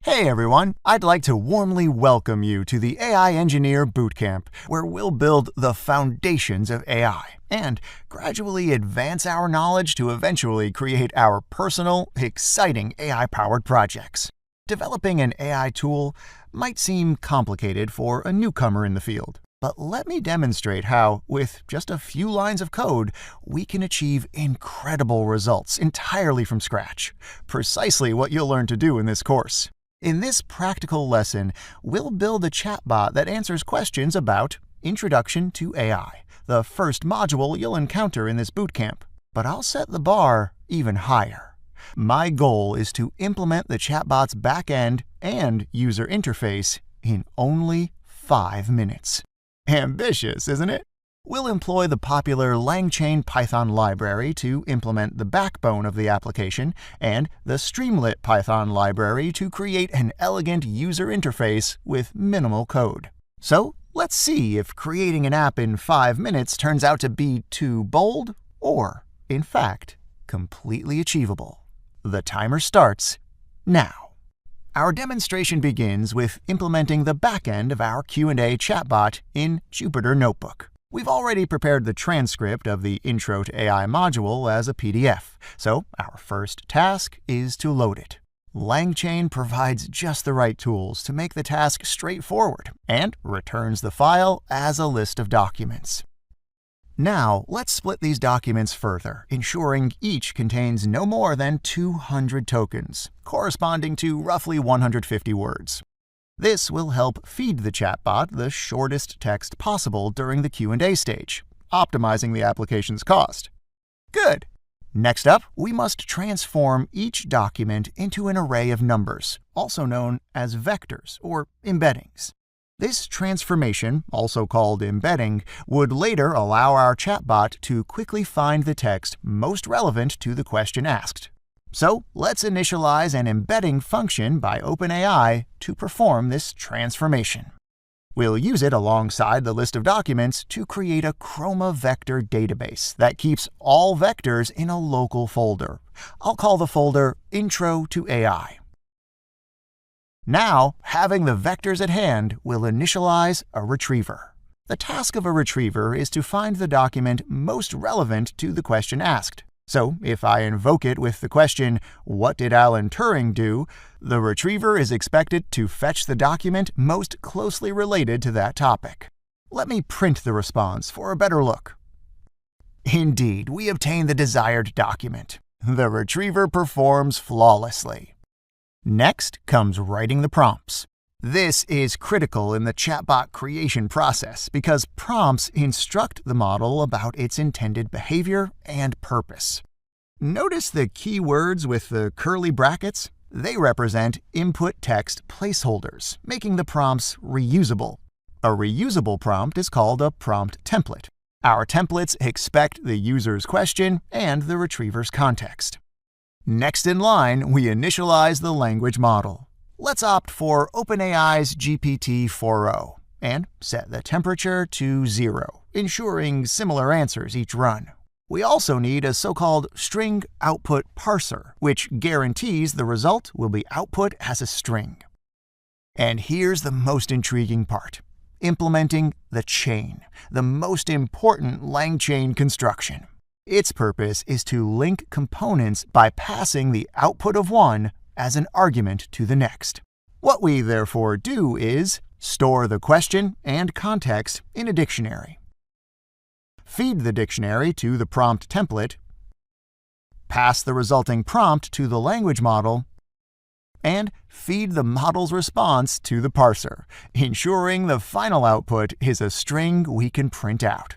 Hey everyone, I'd like to warmly welcome you to the AI Engineer Bootcamp, where we'll build the foundations of AI and gradually advance our knowledge to eventually create our personal, exciting AI-powered projects. Developing an AI tool might seem complicated for a newcomer in the field, but let me demonstrate how, with just a few lines of code, we can achieve incredible results entirely from scratch, precisely what you'll learn to do in this course. In this practical lesson, we'll build a chatbot that answers questions about Introduction to AI, the first module you'll encounter in this bootcamp. But I'll set the bar even higher. My goal is to implement the chatbot's backend and user interface in only 5 minutes. Ambitious, isn't it? We'll employ the popular LangChain Python library to implement the backbone of the application and the Streamlit Python library to create an elegant user interface with minimal code. So let's see if creating an app in 5 minutes turns out to be too bold or, in fact, completely achievable. The timer starts now. Our demonstration begins with implementing the backend of our Q&A chatbot in Jupyter Notebook. We've already prepared the transcript of the Intro to AI module as a PDF, so our first task is to load it. LangChain provides just the right tools to make the task straightforward and returns the file as a list of documents. Now, let's split these documents further, ensuring each contains no more than 200 tokens, corresponding to roughly 150 words. This will help feed the chatbot the shortest text possible during the Q&A stage, optimizing the application's cost. Good! Next up, we must transform each document into an array of numbers, also known as vectors or embeddings. This transformation, also called embedding, would later allow our chatbot to quickly find the text most relevant to the question asked. So let's initialize an embedding function by OpenAI to perform this transformation. We'll use it alongside the list of documents to create a chroma vector database that keeps all vectors in a local folder. I'll call the folder Intro to AI. Now, having the vectors at hand, we'll initialize a retriever. The task of a retriever is to find the document most relevant to the question asked. So, if I invoke it with the question, "What did Alan Turing do?" the retriever is expected to fetch the document most closely related to that topic. Let me print the response for a better look. Indeed, we obtain the desired document. The retriever performs flawlessly. Next comes writing the prompts. This is critical in the chatbot creation process because prompts instruct the model about its intended behavior and purpose. Notice the keywords with the curly brackets? They represent input text placeholders, making the prompts reusable. A reusable prompt is called a prompt template. Our templates expect the user's question and the retriever's context. Next in line, we initialize the language model. Let's opt for OpenAI's GPT-4o and set the temperature to 0, ensuring similar answers each run. We also need a so-called string output parser, which guarantees the result will be output as a string. And here's the most intriguing part: implementing the chain, the most important LangChain construction. Its purpose is to link components by passing the output of one as an argument to the next. What we therefore do is store the question and context in a dictionary, feed the dictionary to the prompt template, pass the resulting prompt to the language model, and feed the model's response to the parser, ensuring the final output is a string we can print out.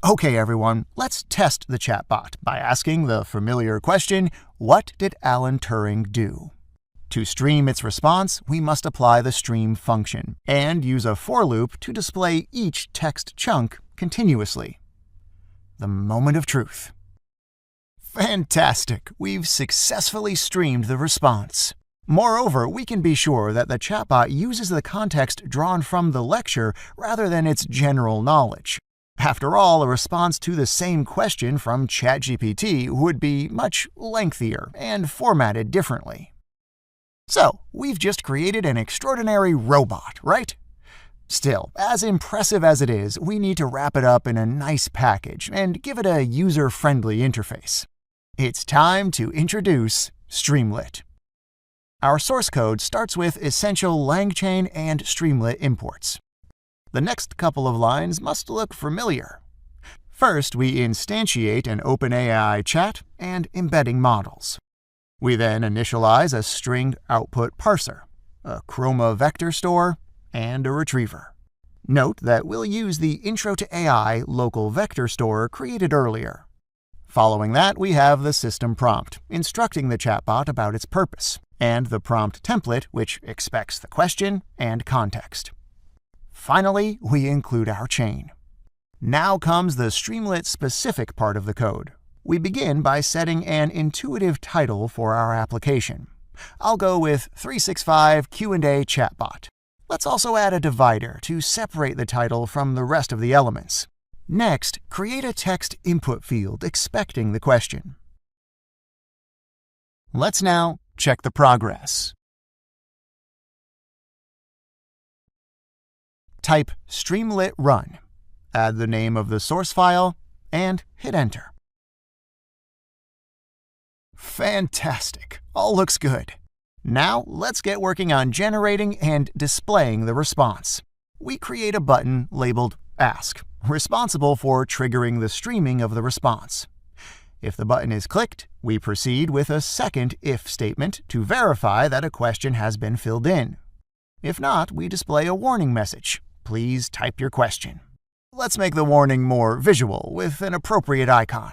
Okay, everyone, let's test the chatbot by asking the familiar question, "What did Alan Turing do?" To stream its response, we must apply the stream function and use a for loop to display each text chunk continuously. The moment of truth. Fantastic! We've successfully streamed the response. Moreover, we can be sure that the chatbot uses the context drawn from the lecture rather than its general knowledge. After all, a response to the same question from ChatGPT would be much lengthier and formatted differently. So, we've just created an extraordinary robot, right? Still, as impressive as it is, we need to wrap it up in a nice package and give it a user-friendly interface. It's time to introduce Streamlit. Our source code starts with essential LangChain and Streamlit imports. The next couple of lines must look familiar. First, we instantiate an OpenAI chat and embedding models. We then initialize a string output parser, a chroma vector store, and a retriever. Note that we'll use the Intro to AI local vector store created earlier. Following that, we have the system prompt, instructing the chatbot about its purpose, and the prompt template, which expects the question and context. Finally, we include our chain. Now comes the Streamlit-specific part of the code. We begin by setting an intuitive title for our application. I'll go with 365 Q&A Chatbot. Let's also add a divider to separate the title from the rest of the elements. Next, create a text input field expecting the question. Let's now check the progress. Type Streamlit Run, add the name of the source file, and hit Enter. Fantastic! All looks good. Now, let's get working on generating and displaying the response. We create a button labeled Ask, responsible for triggering the streaming of the response. If the button is clicked, we proceed with a second if statement to verify that a question has been filled in. If not, we display a warning message. Please type your question. Let's make the warning more visual with an appropriate icon.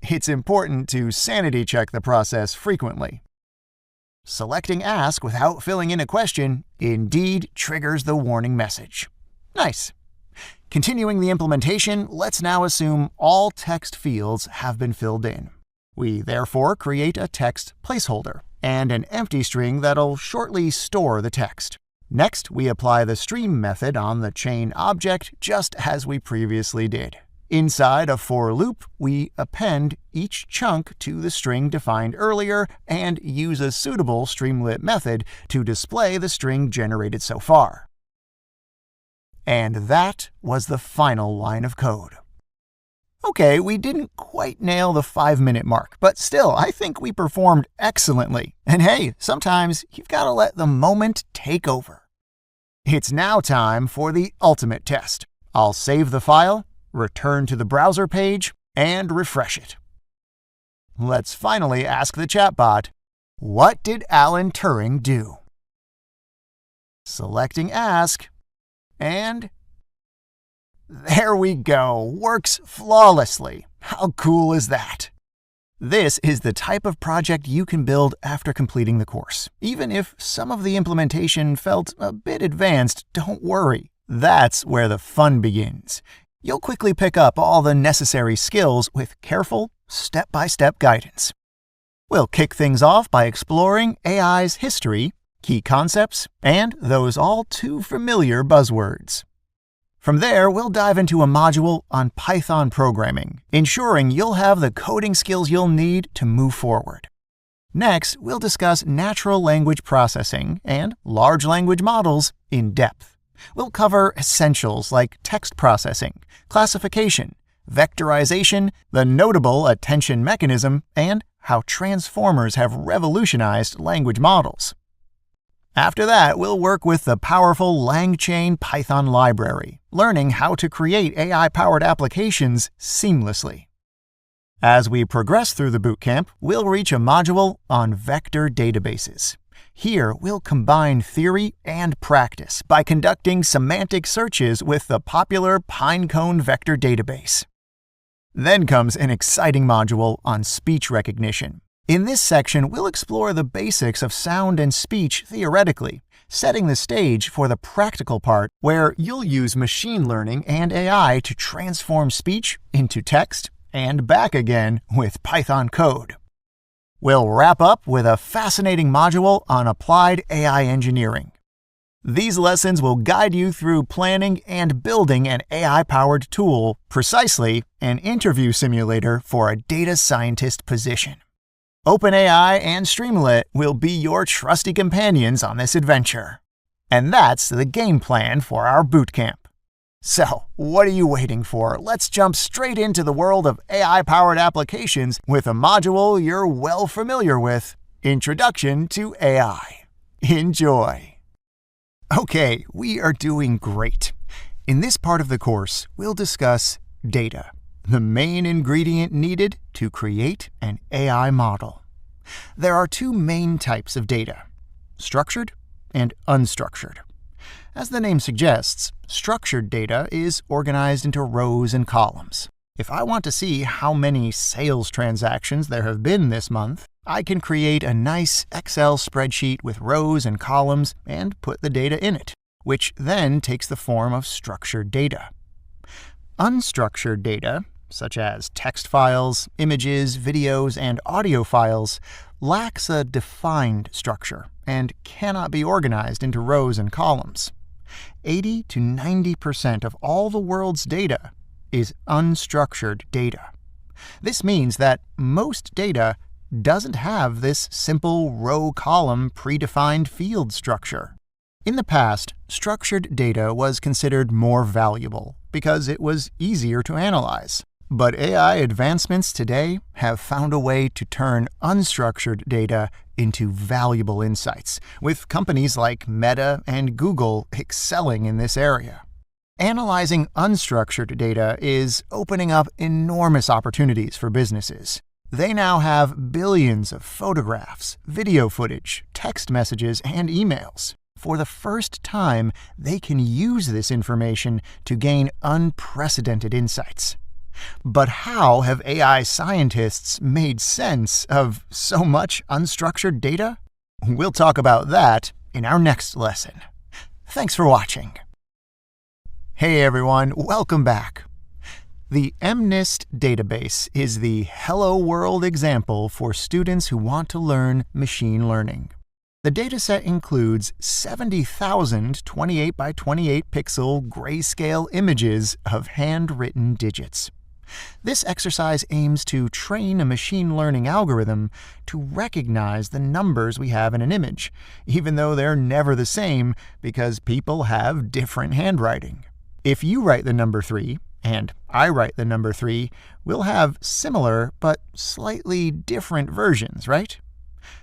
It's important to sanity check the process frequently. Selecting Ask without filling in a question indeed triggers the warning message. Nice. Continuing the implementation, let's now assume all text fields have been filled in. We therefore create a text placeholder and an empty string that'll shortly store the text. Next, we apply the stream method on the chain object just as we previously did. Inside a for loop, we append each chunk to the string defined earlier and use a suitable Streamlit method to display the string generated so far. And that was the final line of code. Okay, we didn't quite nail the 5-minute mark, but still, I think we performed excellently. And hey, sometimes you've got to let the moment take over. It's now time for the ultimate test. I'll save the file, return to the browser page, and refresh it. Let's finally ask the chatbot, what did Alan Turing do? Selecting Ask, and there we go, works flawlessly. How cool is that? This is the type of project you can build after completing the course. Even if some of the implementation felt a bit advanced, don't worry. That's where the fun begins. You'll quickly pick up all the necessary skills with careful, step-by-step guidance. We'll kick things off by exploring AI's history, key concepts, and those all too familiar buzzwords. From there, we'll dive into a module on Python programming, ensuring you'll have the coding skills you'll need to move forward. Next, we'll discuss natural language processing and large language models in depth. We'll cover essentials like text processing, classification, vectorization, the notable attention mechanism, and how transformers have revolutionized language models. After that, we'll work with the powerful LangChain Python library, learning how to create AI-powered applications seamlessly. As we progress through the bootcamp, we'll reach a module on vector databases. Here, we'll combine theory and practice by conducting semantic searches with the popular Pinecone vector database. Then comes an exciting module on speech recognition. In this section, we'll explore the basics of sound and speech theoretically, setting the stage for the practical part where you'll use machine learning and AI to transform speech into text and back again with Python code. We'll wrap up with a fascinating module on applied AI engineering. These lessons will guide you through planning and building an AI-powered tool, precisely an interview simulator for a data scientist position. OpenAI and Streamlit will be your trusty companions on this adventure. And that's the game plan for our bootcamp. So, what are you waiting for? Let's jump straight into the world of AI-powered applications with a module you're well familiar with, Introduction to AI. Enjoy! Okay, we are doing great. In this part of the course, we'll discuss data, the main ingredient needed to create an AI model. There are two main types of data, structured and unstructured. As the name suggests, structured data is organized into rows and columns. If I want to see how many sales transactions there have been this month, I can create a nice Excel spreadsheet with rows and columns and put the data in it, which then takes the form of structured data. Unstructured data, such as text files, images, videos, and audio files, lacks a defined structure and cannot be organized into rows and columns. 80 to 90% of all the world's data is unstructured data. This means that most data doesn't have this simple row-column predefined field structure. In the past, structured data was considered more valuable because it was easier to analyze. But AI advancements today have found a way to turn unstructured data into valuable insights, with companies like Meta and Google excelling in this area. Analyzing unstructured data is opening up enormous opportunities for businesses. They now have billions of photographs, video footage, text messages, and emails. For the first time, they can use this information to gain unprecedented insights. But how have AI scientists made sense of so much unstructured data? We'll talk about that in our next lesson. Thanks for watching. Hey everyone, welcome back. The MNIST database is the Hello World example for students who want to learn machine learning. The dataset includes 70,000 28 by 28 pixel grayscale images of handwritten digits. This exercise aims to train a machine learning algorithm to recognize the numbers we have in an image, even though they're never the same because people have different handwriting. If you write the number 3, and I write the number 3, we'll have similar but slightly different versions, right?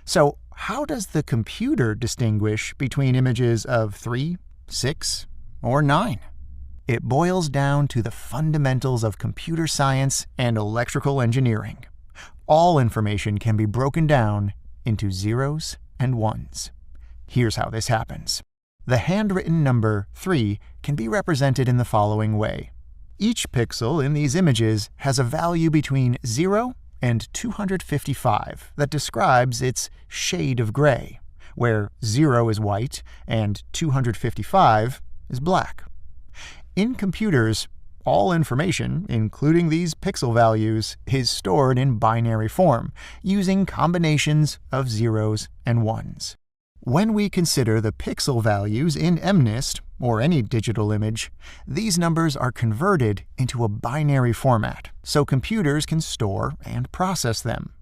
So, how does the computer distinguish between images of 3, 6, or 9? It boils down to the fundamentals of computer science and electrical engineering. All information can be broken down into zeros and ones. Here's how this happens. The handwritten number 3 can be represented in the following way. Each pixel in these images has a value between 0 and 255 that describes its shade of gray, where 0 is white and 255 is black. In computers, all information, including these pixel values, is stored in binary form, using combinations of zeros and ones. When we consider the pixel values in MNIST, or any digital image, these numbers are converted into a binary format, so computers can store and process them.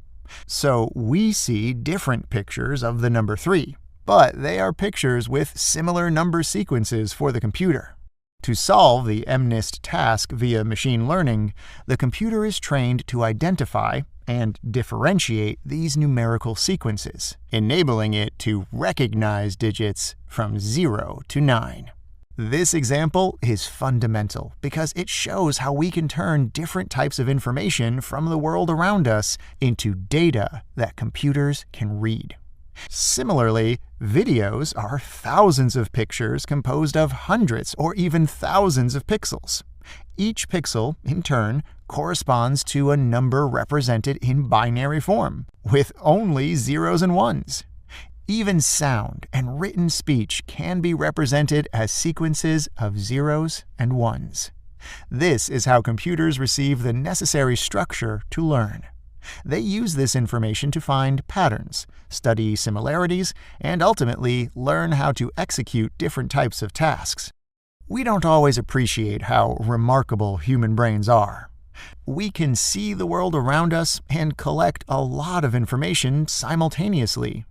So we see different pictures of the number 3, but they are pictures with similar number sequences for the computer. To solve the MNIST task via machine learning, the computer is trained to identify and differentiate these numerical sequences, enabling it to recognize digits from 0 to 9. This example is fundamental because it shows how we can turn different types of information from the world around us into data that computers can read. Similarly, videos are thousands of pictures composed of hundreds or even thousands of pixels. Each pixel, in turn, corresponds to a number represented in binary form, with only zeros and ones. Even sound and written speech can be represented as sequences of zeros and ones. This is how computers receive the necessary structure to learn. They use this information to find patterns, study similarities, and ultimately learn how to execute different types of tasks. We don't always appreciate how remarkable human brains are. We can see the world around us and collect a lot of information simultaneously.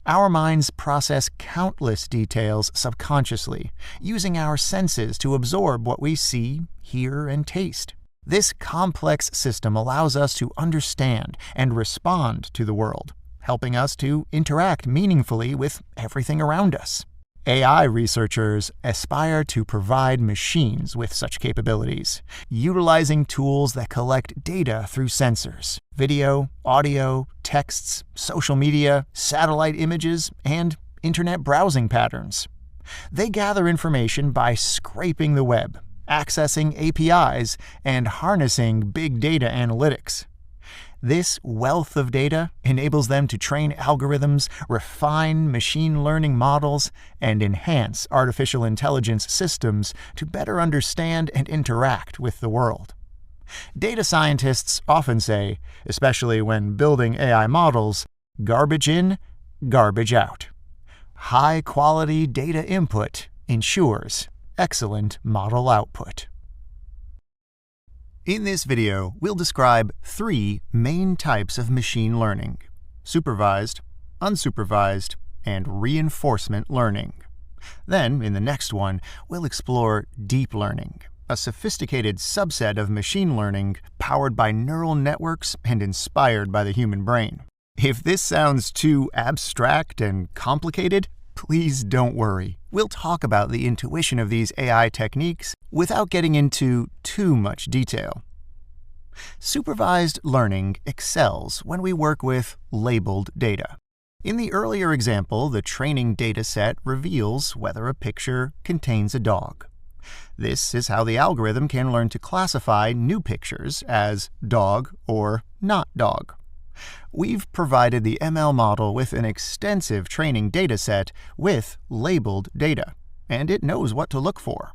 Our minds process countless details subconsciously, using our senses to absorb what we see, hear, and taste. This complex system allows us to understand and respond to the world, helping us to interact meaningfully with everything around us. AI researchers aspire to provide machines with such capabilities, utilizing tools that collect data through sensors, video, audio, texts, social media, satellite images, and internet browsing patterns. They gather information by scraping the web, accessing APIs, and harnessing big data analytics. This wealth of data enables them to train algorithms, refine machine learning models, and enhance artificial intelligence systems to better understand and interact with the world. Data scientists often say, especially when building AI models, garbage in, garbage out. High-quality data input ensures excellent model output. In this video, we'll describe 3 main types of machine learning: supervised, unsupervised, and reinforcement learning. Then, in the next one, we'll explore deep learning, a sophisticated subset of machine learning powered by neural networks and inspired by the human brain. If this sounds too abstract and complicated, please don't worry. We'll talk about the intuition of these AI techniques without getting into too much detail. Supervised learning excels when we work with labeled data. In the earlier example, the training data set reveals whether a picture contains a dog. This is how the algorithm can learn to classify new pictures as dog or not dog. We've provided the ML model with an extensive training data set with labeled data, and it knows what to look for.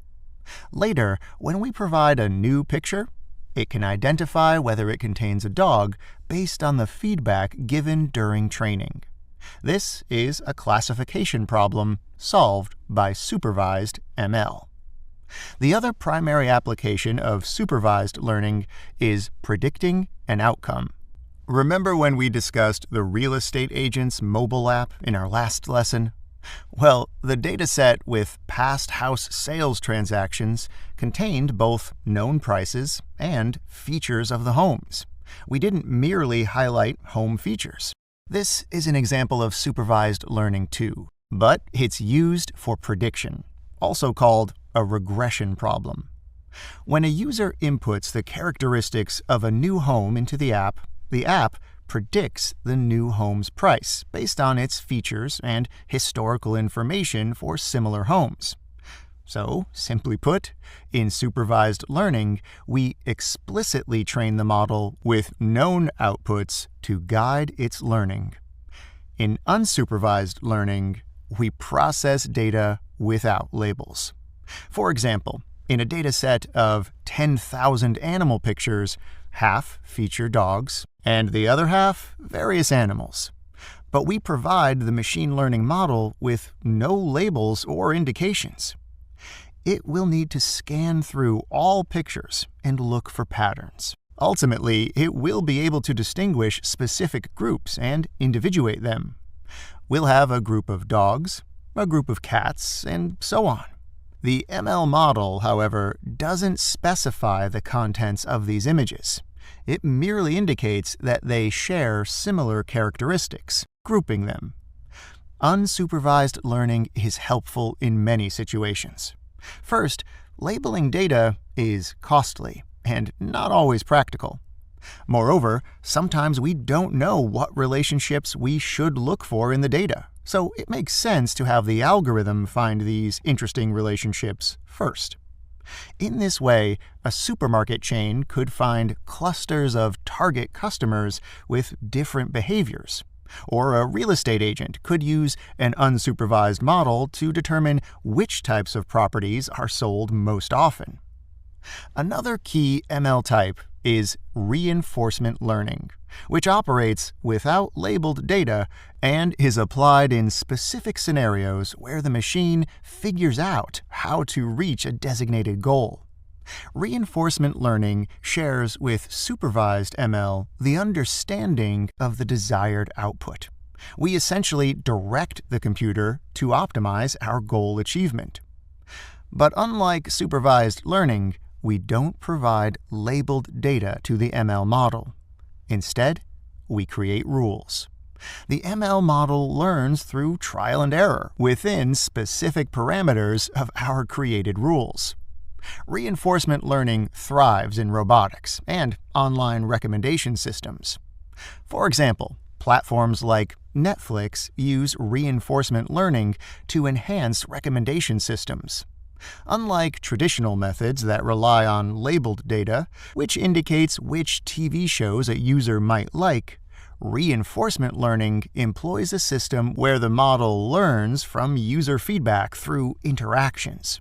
Later, when we provide a new picture, it can identify whether it contains a dog based on the feedback given during training. This is a classification problem solved by supervised ML. The other primary application of supervised learning is predicting an outcome. Remember when we discussed the real estate agent's mobile app in our last lesson? Well, the dataset with past house sales transactions contained both known prices and features of the homes. We didn't merely highlight home features. This is an example of supervised learning too, but it's used for prediction, also called a regression problem. When a user inputs the characteristics of a new home into the app predicts the new home's price based on its features and historical information for similar homes. So, simply put, in supervised learning, we explicitly train the model with known outputs to guide its learning. In unsupervised learning, we process data without labels. For example, in a data set of 10,000 animal pictures, half feature dogs, and the other half various animals. But we provide the machine learning model with no labels or indications. It will need to scan through all pictures and look for patterns. Ultimately, it will be able to distinguish specific groups and individuate them. We'll have a group of dogs, a group of cats, and so on. The ML model, however, doesn't specify the contents of these images. It merely indicates that they share similar characteristics, grouping them. Unsupervised learning is helpful in many situations. First, labeling data is costly and not always practical. Moreover, sometimes we don't know what relationships we should look for in the data, so it makes sense to have the algorithm find these interesting relationships first. In this way, a supermarket chain could find clusters of target customers with different behaviors, or a real estate agent could use an unsupervised model to determine which types of properties are sold most often. Another key ML type is reinforcement learning, which operates without labeled data and is applied in specific scenarios where the machine figures out how to reach a designated goal. Reinforcement learning shares with supervised ML the understanding of the desired output. We essentially direct the computer to optimize our goal achievement. But unlike supervised learning, we don't provide labeled data to the ML model. Instead, we create rules. The ML model learns through trial and error within specific parameters of our created rules. Reinforcement learning thrives in robotics and online recommendation systems. For example, platforms like Netflix use reinforcement learning to enhance recommendation systems. Unlike traditional methods that rely on labeled data, which indicates which TV shows a user might like, reinforcement learning employs a system where the model learns from user feedback through interactions.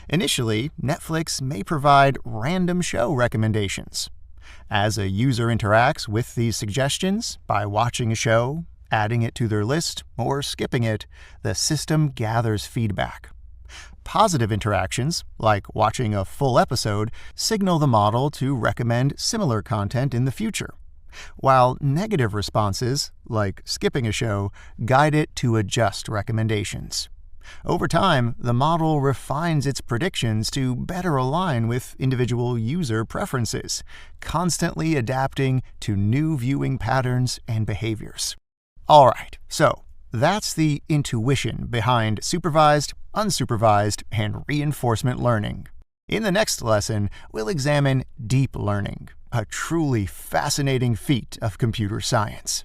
Initially, Netflix may provide random show recommendations. As a user interacts with these suggestions by watching a show, adding it to their list, or skipping it, the system gathers feedback. Positive interactions, like watching a full episode, signal the model to recommend similar content in the future, while negative responses, like skipping a show, guide it to adjust recommendations. Over time, the model refines its predictions to better align with individual user preferences, constantly adapting to new viewing patterns and behaviors. Alright, so that's the intuition behind supervised, unsupervised, and reinforcement learning. In the next lesson, we'll examine deep learning, a truly fascinating feat of computer science.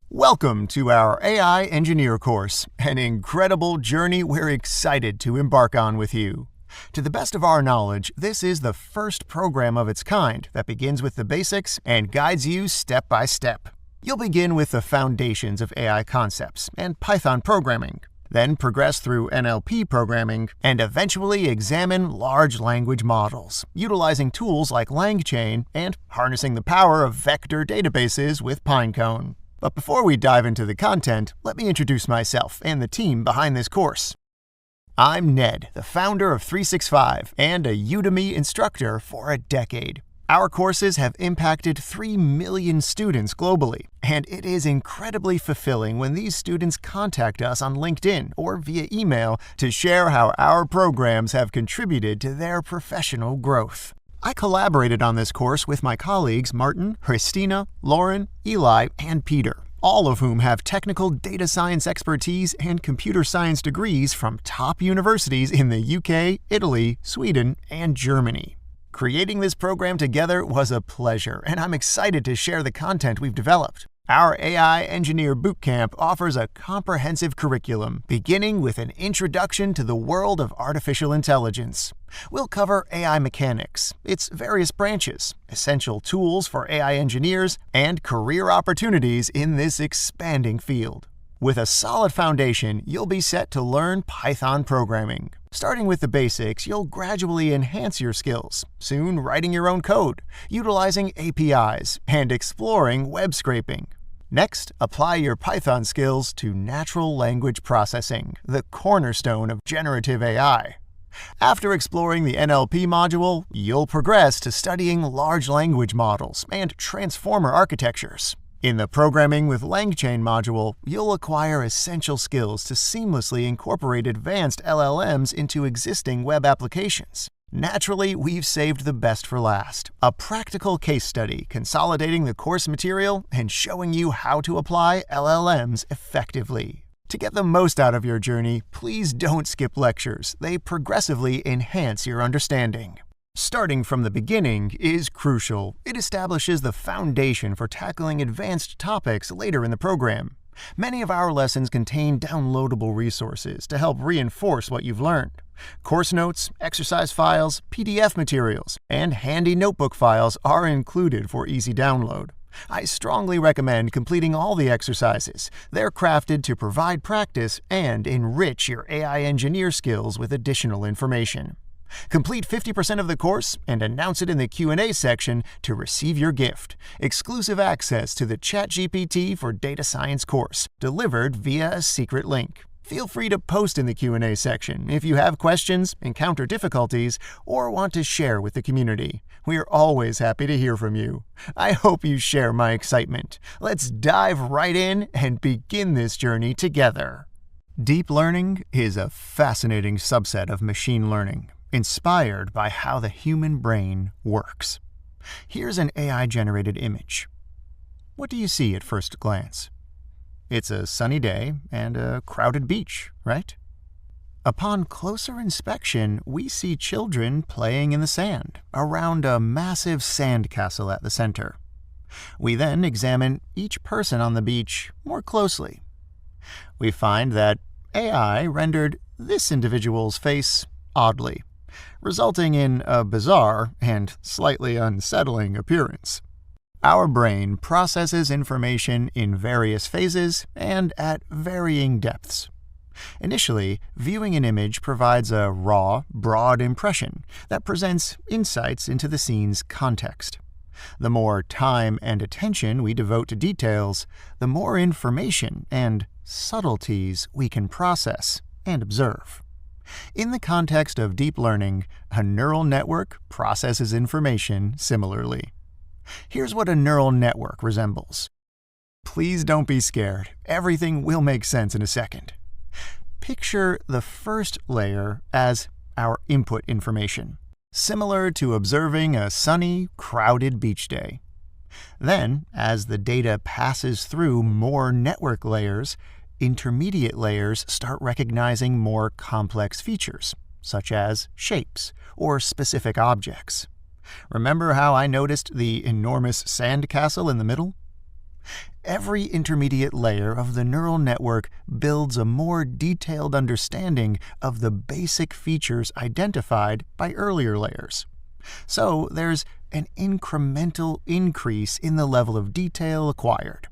Welcome to our AI Engineer course, an incredible journey we're excited to embark on with you. To the best of our knowledge, this is the first program of its kind that begins with the basics and guides you step by step. You'll begin with the foundations of AI concepts and Python programming, then progress through NLP programming, and eventually examine large language models, utilizing tools like LangChain and harnessing the power of vector databases with Pinecone. But before we dive into the content, let me introduce myself and the team behind this course. I'm Ned, the founder of 365 and a Udemy instructor for a decade. Our courses have impacted 3 million students globally, and it is incredibly fulfilling when these students contact us on LinkedIn or via email to share how our programs have contributed to their professional growth. I collaborated on this course with my colleagues Martin, Christina, Lauren, Eli, and Peter, all of whom have technical data science expertise and computer science degrees from top universities in the UK, Italy, Sweden, and Germany. Creating this program together was a pleasure, and I'm excited to share the content we've developed. Our AI Engineer Bootcamp offers a comprehensive curriculum, beginning with an introduction to the world of artificial intelligence. We'll cover AI mechanics, its various branches, essential tools for AI engineers, and career opportunities in this expanding field. With a solid foundation, you'll be set to learn Python programming. Starting with the basics, you'll gradually enhance your skills, soon writing your own code, utilizing APIs, and exploring web scraping. Next, apply your Python skills to natural language processing, the cornerstone of generative AI. After exploring the NLP module, you'll progress to studying large language models and transformer architectures. In the Programming with LangChain module, you'll acquire essential skills to seamlessly incorporate advanced LLMs into existing web applications. Naturally, we've saved the best for last, a practical case study consolidating the course material and showing you how to apply LLMs effectively. To get the most out of your journey, please don't skip lectures. They progressively enhance your understanding. Starting from the beginning is crucial. It establishes the foundation for tackling advanced topics later in the program. Many of our lessons contain downloadable resources to help reinforce what you've learned. Course notes, exercise files, PDF materials, and handy notebook files are included for easy download. I strongly recommend completing all the exercises. They're crafted to provide practice and enrich your AI engineer skills with additional information. Complete 50% of the course and announce it in the Q&A section to receive your gift, exclusive access to the ChatGPT for Data Science course, delivered via a secret link. Feel free to post in the Q&A section if you have questions, encounter difficulties, or want to share with the community. We are always happy to hear from you. I hope you share my excitement. Let's dive right in and begin this journey together. Deep learning is a fascinating subset of machine learning, inspired by how the human brain works. Here's an AI-generated image. What do you see at first glance? It's a sunny day and a crowded beach, right? Upon closer inspection, we see children playing in the sand around a massive sand castle at the center. We then examine each person on the beach more closely. We find that AI rendered this individual's face oddly, resulting in a bizarre and slightly unsettling appearance. Our brain processes information in various phases and at varying depths. Initially, viewing an image provides a raw, broad impression that presents insights into the scene's context. The more time and attention we devote to details, the more information and subtleties we can process and observe. In the context of deep learning, a neural network processes information similarly. Here's what a neural network resembles. Please don't be scared. Everything will make sense in a second. Picture the first layer as our input information, similar to observing a sunny, crowded beach day. Then, as the data passes through more network layers, intermediate layers start recognizing more complex features, such as shapes or specific objects. Remember how I noticed the enormous sand castle in the middle? Every intermediate layer of the neural network builds a more detailed understanding of the basic features identified by earlier layers. So there's an incremental increase in the level of detail acquired.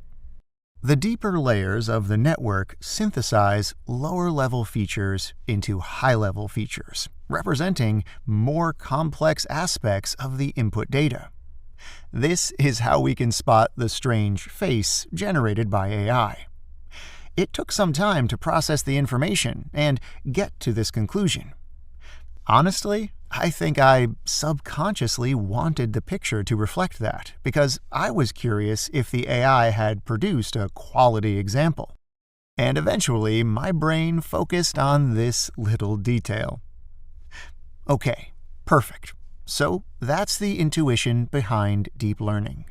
The deeper layers of the network synthesize lower-level features into high-level features, representing more complex aspects of the input data. This is how we can spot the strange face generated by AI. It took some time to process the information and get to this conclusion. Honestly, I think I subconsciously wanted the picture to reflect that because I was curious if the AI had produced a quality example. And eventually, my brain focused on this little detail. Okay, perfect. So that's the intuition behind deep learning.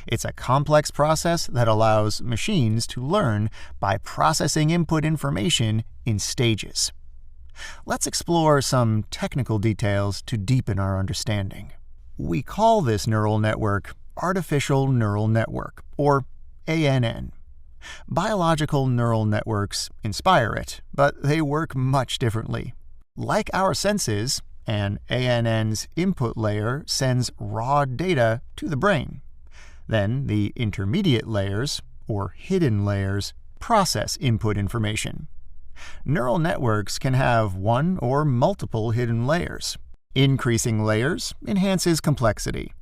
It's a complex process that allows machines to learn by processing input information in stages. Let's explore some technical details to deepen our understanding. We call this neural network artificial neural network, or ANN. Biological neural networks inspire it, but they work much differently. Like our senses, an ANN's input layer sends raw data to the brain. Then the intermediate layers, or hidden layers, process input information. Neural networks can have one or multiple hidden layers. Increasing layers enhances complexity.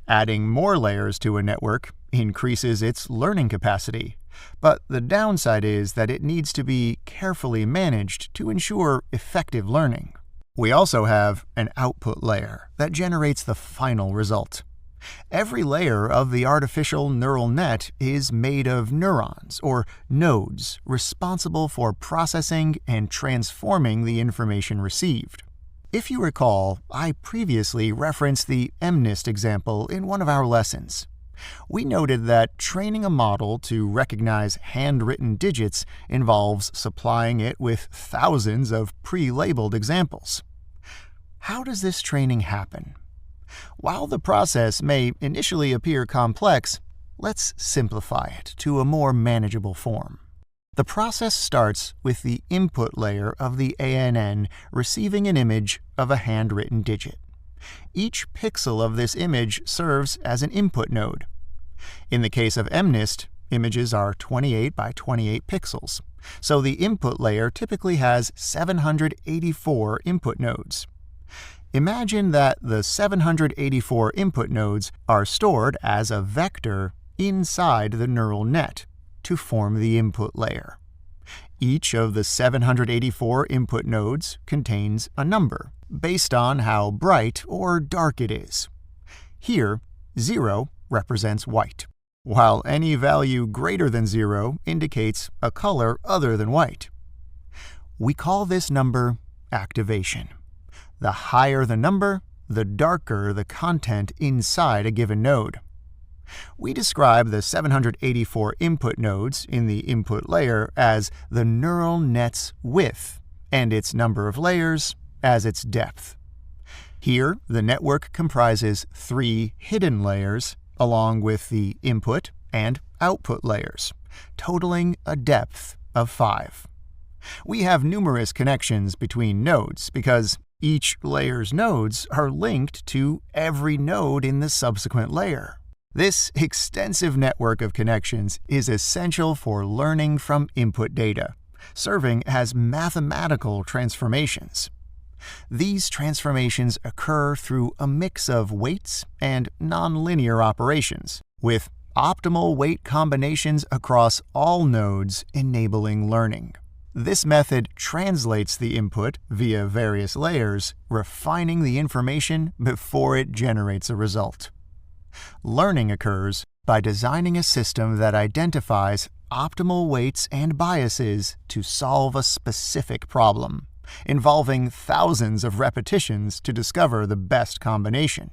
Adding more layers to a network increases its learning capacity, but the downside is that it needs to be carefully managed to ensure effective learning. We also have an output layer that generates the final result. Every layer of the artificial neural net is made of neurons, or nodes, responsible for processing and transforming the information received. If you recall, I previously referenced the MNIST example in one of our lessons. We noted that training a model to recognize handwritten digits involves supplying it with thousands of pre-labeled examples. How does this training happen? While the process may initially appear complex, let's simplify it to a more manageable form. The process starts with the input layer of the ANN receiving an image of a handwritten digit. Each pixel of this image serves as an input node. In the case of MNIST, images are 28 by 28 pixels, so the input layer typically has 784 input nodes. Imagine that the 784 input nodes are stored as a vector inside the neural net to form the input layer. Each of the 784 input nodes contains a number, based on how bright or dark it is. Here, 0 represents white, while any value greater than 0 indicates a color other than white. We call this number activation. The higher the number, the darker the content inside a given node. We describe the 784 input nodes in the input layer as the neural net's width, and its number of layers as its depth. Here, the network comprises 3 hidden layers, along with the input and output layers, totaling a depth of 5. We have numerous connections between nodes because each layer's nodes are linked to every node in the subsequent layer. This extensive network of connections is essential for learning from input data, serving as mathematical transformations. These transformations occur through a mix of weights and nonlinear operations, with optimal weight combinations across all nodes enabling learning. This method translates the input via various layers, refining the information before it generates a result. Learning occurs by designing a system that identifies optimal weights and biases to solve a specific problem, involving thousands of repetitions to discover the best combination.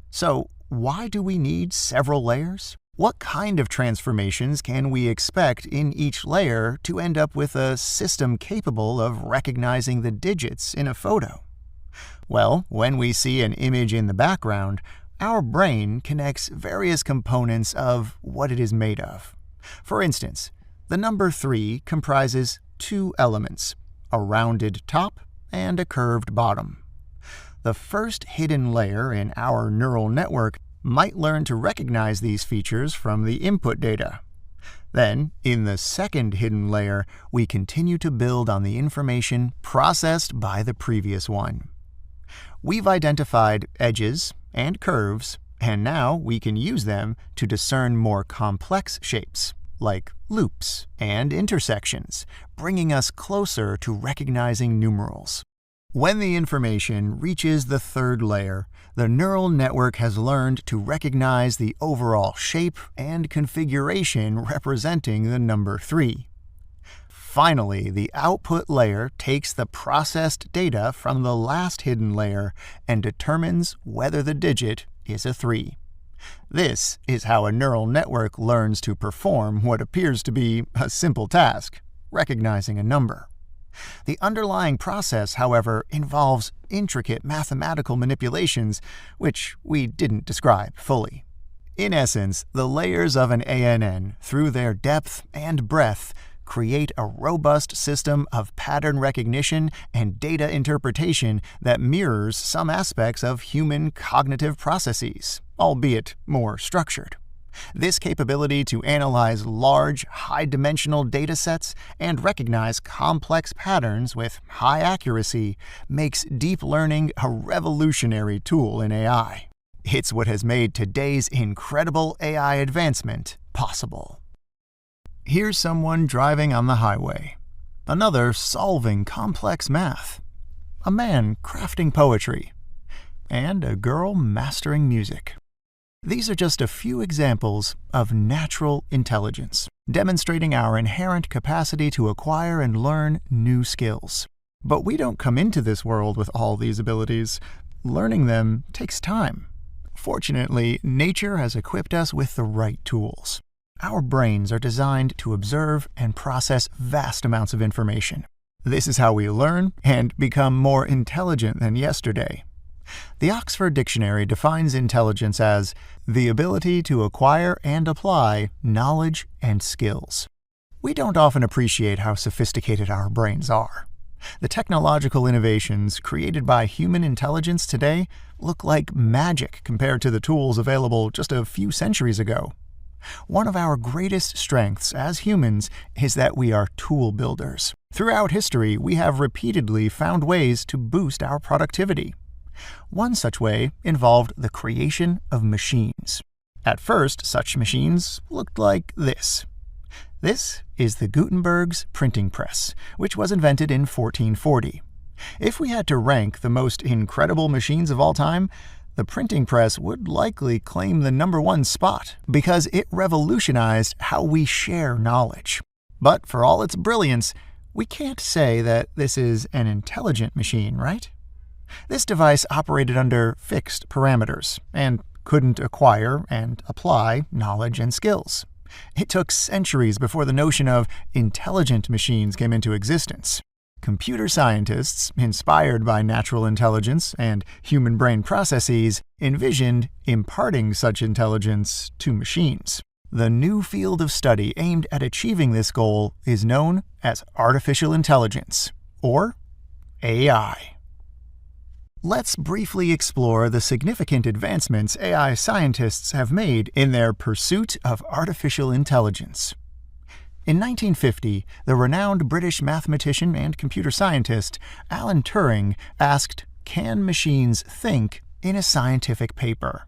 So, why do we need several layers? What kind of transformations can we expect in each layer to end up with a system capable of recognizing the digits in a photo? Well, when we see an image in the background, our brain connects various components of what it is made of. For instance, the number 3 comprises 2 elements, a rounded top and a curved bottom. The first hidden layer in our neural network might learn to recognize these features from the input data. Then, in the second hidden layer, we continue to build on the information processed by the previous one. We've identified edges and curves, and now we can use them to discern more complex shapes, like loops and intersections, bringing us closer to recognizing numerals. When the information reaches the third layer, the neural network has learned to recognize the overall shape and configuration representing the number 3. Finally, the output layer takes the processed data from the last hidden layer and determines whether the digit is a 3. This is how a neural network learns to perform what appears to be a simple task, recognizing a number. The underlying process, however, involves intricate mathematical manipulations, which we didn't describe fully. In essence, the layers of an ANN, through their depth and breadth, create a robust system of pattern recognition and data interpretation that mirrors some aspects of human cognitive processes, albeit more structured. This capability to analyze large, high-dimensional datasets and recognize complex patterns with high accuracy makes deep learning a revolutionary tool in AI. It's what has made today's incredible AI advancement possible. Here's someone driving on the highway, another solving complex math, a man crafting poetry, and a girl mastering music. These are just a few examples of natural intelligence, demonstrating our inherent capacity to acquire and learn new skills. But we don't come into this world with all these abilities. Learning them takes time. Fortunately, nature has equipped us with the right tools. Our brains are designed to observe and process vast amounts of information. This is how we learn and become more intelligent than yesterday. The Oxford Dictionary defines intelligence as the ability to acquire and apply knowledge and skills. We don't often appreciate how sophisticated our brains are. The technological innovations created by human intelligence today look like magic compared to the tools available just a few centuries ago. One of our greatest strengths as humans is that we are tool builders. Throughout history, we have repeatedly found ways to boost our productivity. One such way involved the creation of machines. At first, such machines looked like this. This is the Gutenberg's printing press, which was invented in 1440. If we had to rank the most incredible machines of all time, the printing press would likely claim the #1 spot because it revolutionized how we share knowledge. But for all its brilliance, we can't say that this is an intelligent machine, right? This device operated under fixed parameters and couldn't acquire and apply knowledge and skills. It took centuries before the notion of intelligent machines came into existence. Computer scientists, inspired by natural intelligence and human brain processes, envisioned imparting such intelligence to machines. The new field of study aimed at achieving this goal is known as artificial intelligence, or AI. Let's briefly explore the significant advancements AI scientists have made in their pursuit of artificial intelligence. In 1950, the renowned British mathematician and computer scientist Alan Turing asked, "Can machines think?" in a scientific paper.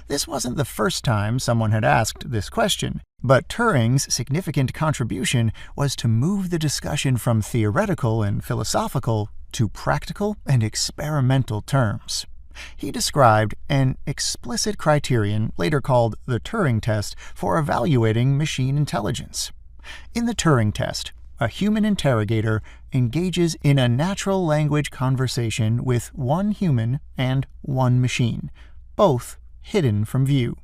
This wasn't the first time someone had asked this question, but Turing's significant contribution was to move the discussion from theoretical and philosophical to practical and experimental terms. He described an explicit criterion, later called the Turing test, for evaluating machine intelligence. In the Turing test, a human interrogator engages in a natural language conversation with one human and one machine, both hidden from view.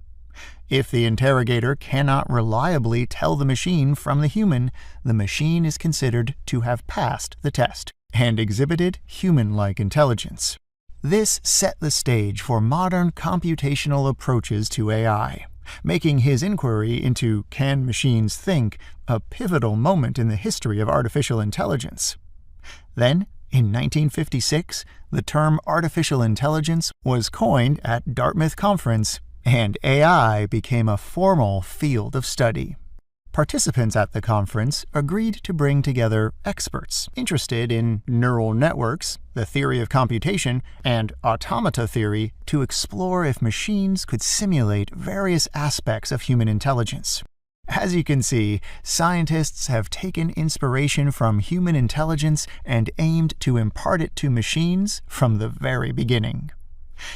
If the interrogator cannot reliably tell the machine from the human, the machine is considered to have passed the test and exhibited human-like intelligence. This set the stage for modern computational approaches to AI, making his inquiry into "can machines think" a pivotal moment in the history of artificial intelligence. Then, in 1956, the term artificial intelligence was coined at Dartmouth Conference, and AI became a formal field of study. Participants at the conference agreed to bring together experts interested in neural networks, the theory of computation, and automata theory to explore if machines could simulate various aspects of human intelligence. As you can see, scientists have taken inspiration from human intelligence and aimed to impart it to machines from the very beginning.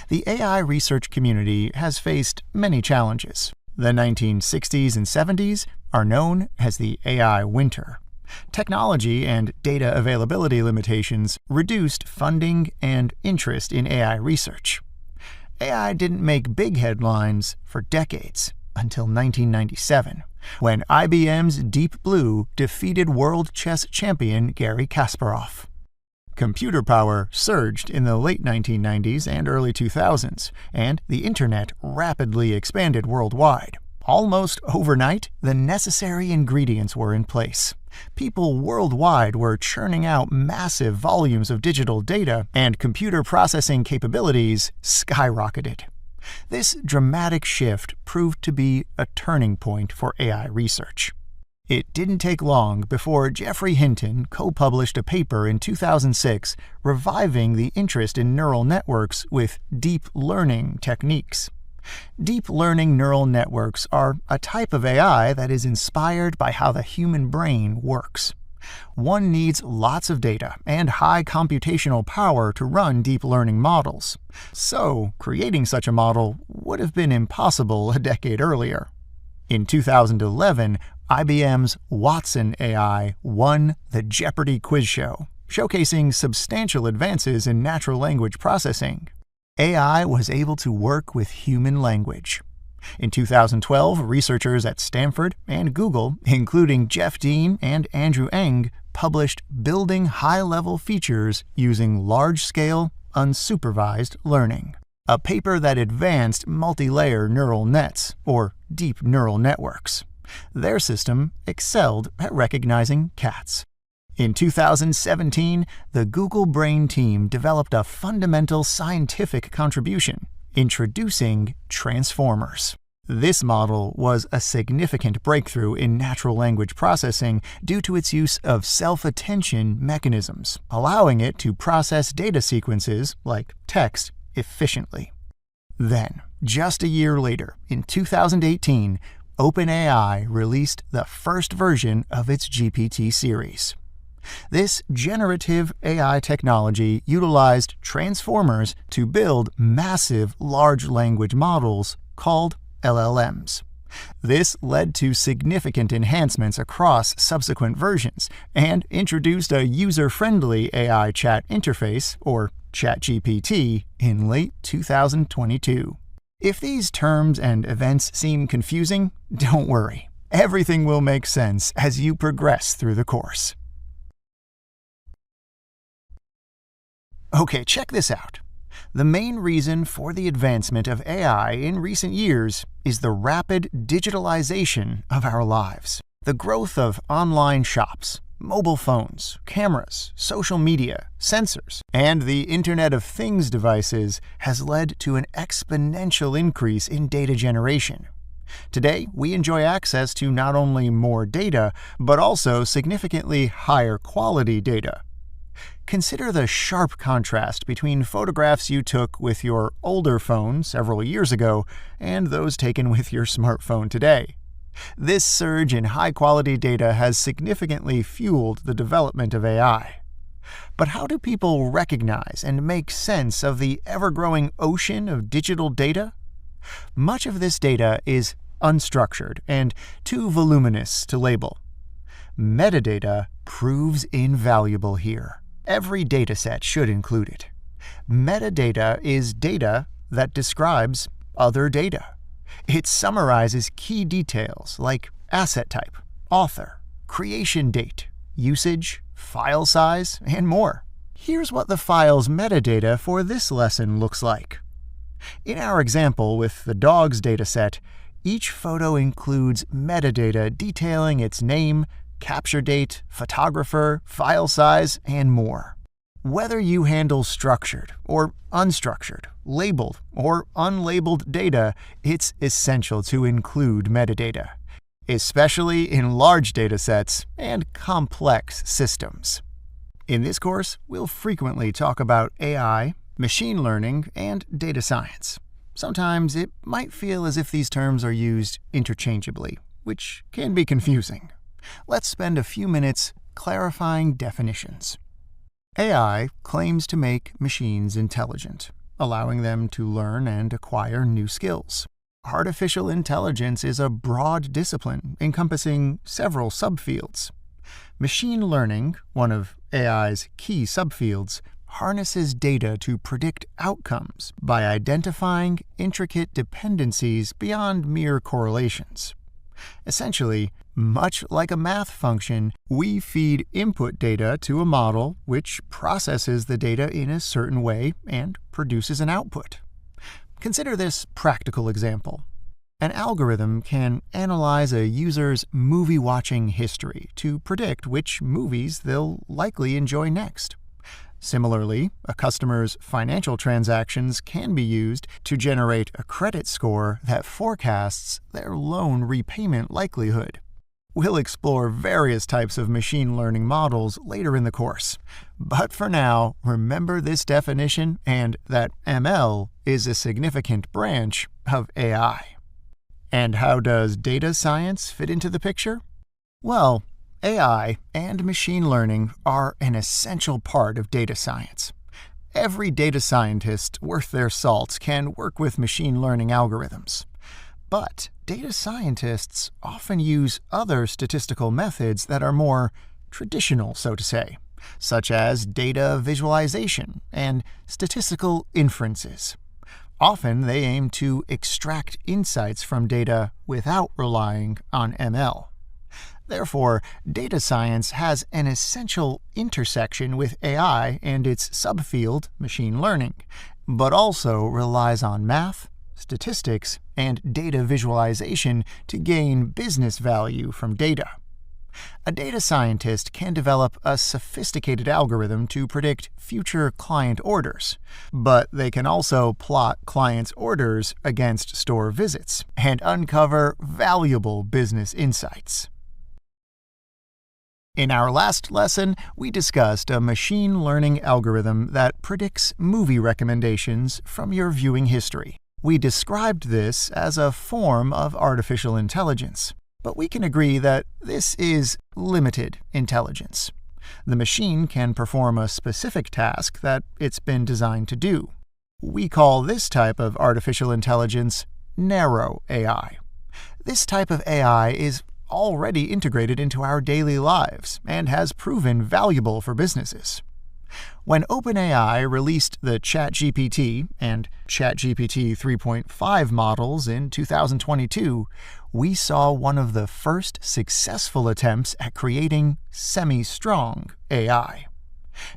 The AI research community has faced many challenges. The 1960s and 70s are known as the AI winter. Technology and data availability limitations reduced funding and interest in AI research. AI didn't make big headlines for decades, until 1997, when IBM's Deep Blue defeated world chess champion Garry Kasparov. Computer power surged in the late 1990s and early 2000s, and the Internet rapidly expanded worldwide. Almost overnight, the necessary ingredients were in place. People worldwide were churning out massive volumes of digital data, and computer processing capabilities skyrocketed. This dramatic shift proved to be a turning point for AI research. It didn't take long before Geoffrey Hinton co-published a paper in 2006 reviving the interest in neural networks with deep learning techniques. Deep learning neural networks are a type of AI that is inspired by how the human brain works. One needs lots of data and high computational power to run deep learning models. So, creating such a model would have been impossible a decade earlier. In 2011, IBM's Watson AI won the Jeopardy quiz show, showcasing substantial advances in natural language processing. AI was able to work with human language. In 2012, researchers at Stanford and Google, including Jeff Dean and Andrew Ng, published Building High-Level Features Using Large-Scale, Unsupervised Learning, a paper that advanced multi-layer neural nets, or deep neural networks. Their system excelled at recognizing cats. In 2017, the Google Brain team developed a fundamental scientific contribution, introducing transformers. This model was a significant breakthrough in natural language processing due to its use of self-attention mechanisms, allowing it to process data sequences, like text, efficiently. Then, just a year later, in 2018, OpenAI released the first version of its GPT series. This generative AI technology utilized transformers to build massive large language models called LLMs. This led to significant enhancements across subsequent versions and introduced a user-friendly AI chat interface, or ChatGPT, in late 2022. If these terms and events seem confusing, don't worry. Everything will make sense as you progress through the course. Okay, check this out. The main reason for the advancement of AI in recent years is the rapid digitalization of our lives. The growth of online shops, mobile phones, cameras, social media, sensors, and the Internet of Things devices has led to an exponential increase in data generation. Today, we enjoy access to not only more data, but also significantly higher quality data. Consider the sharp contrast between photographs you took with your older phone several years ago and those taken with your smartphone today. This surge in high-quality data has significantly fueled the development of AI. But how do people recognize and make sense of the ever-growing ocean of digital data? Much of this data is unstructured and too voluminous to label. Metadata proves invaluable here. Every dataset should include it. Metadata is data that describes other data. It summarizes key details like asset type, author, creation date, usage, file size, and more. Here's what the file's metadata for this lesson looks like. In our example with the dogs dataset, each photo includes metadata detailing its name, capture date, photographer, file size, and more. Whether you handle structured or unstructured, labeled or unlabeled data, it's essential to include metadata, especially in large datasets and complex systems. In this course, we'll frequently talk about AI, machine learning, and data science. Sometimes it might feel as if these terms are used interchangeably, which can be confusing. Let's spend a few minutes clarifying definitions. AI claims to make machines intelligent, allowing them to learn and acquire new skills. Artificial intelligence is a broad discipline encompassing several subfields. Machine learning, one of AI's key subfields, harnesses data to predict outcomes by identifying intricate dependencies beyond mere correlations. Essentially, much like a math function, we feed input data to a model which processes the data in a certain way and produces an output. Consider this practical example. An algorithm can analyze a user's movie-watching history to predict which movies they'll likely enjoy next. Similarly, a customer's financial transactions can be used to generate a credit score that forecasts their loan repayment likelihood. We'll explore various types of machine learning models later in the course. But for now, remember this definition and that ML is a significant branch of AI. And how does data science fit into the picture? Well, AI and machine learning are an essential part of data science. Every data scientist worth their salt can work with machine learning algorithms. But data scientists often use other statistical methods that are more traditional, so to say, such as data visualization and statistical inferences. Often they aim to extract insights from data without relying on ML. Therefore, data science has an essential intersection with AI and its subfield, machine learning, but also relies on math, statistics, and data visualization to gain business value from data. A data scientist can develop a sophisticated algorithm to predict future client orders, but they can also plot clients' orders against store visits and uncover valuable business insights. In our last lesson, we discussed a machine learning algorithm that predicts movie recommendations from your viewing history. We described this as a form of artificial intelligence, but we can agree that this is limited intelligence. The machine can perform a specific task that it's been designed to do. We call this type of artificial intelligence narrow AI. This type of AI is already integrated into our daily lives and has proven valuable for businesses. When OpenAI released the ChatGPT and ChatGPT 3.5 models in 2022, we saw one of the first successful attempts at creating semi-strong AI.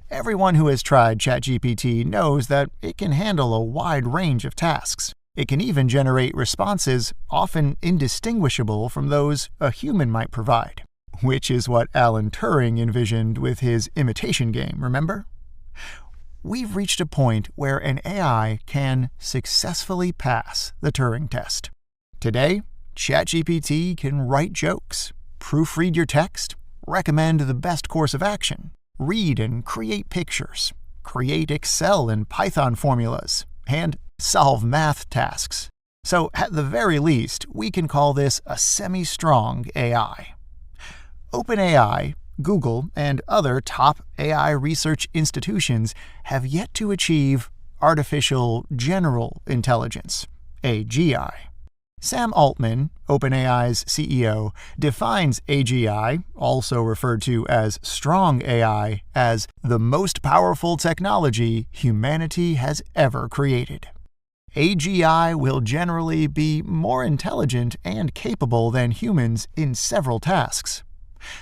Everyone who has tried ChatGPT knows that it can handle a wide range of tasks. It can even generate responses often indistinguishable from those a human might provide, which is what Alan Turing envisioned with his imitation game, remember? We've reached a point where an AI can successfully pass the Turing test. Today, ChatGPT can write jokes, proofread your text, recommend the best course of action, read and create pictures, create Excel and Python formulas, and solve math tasks. So at the very least, we can call this a semi-strong AI. OpenAI, Google, and other top AI research institutions have yet to achieve artificial general intelligence, AGI. Sam Altman, OpenAI's CEO, defines AGI, also referred to as strong AI, as the most powerful technology humanity has ever created. AGI will generally be more intelligent and capable than humans in several tasks.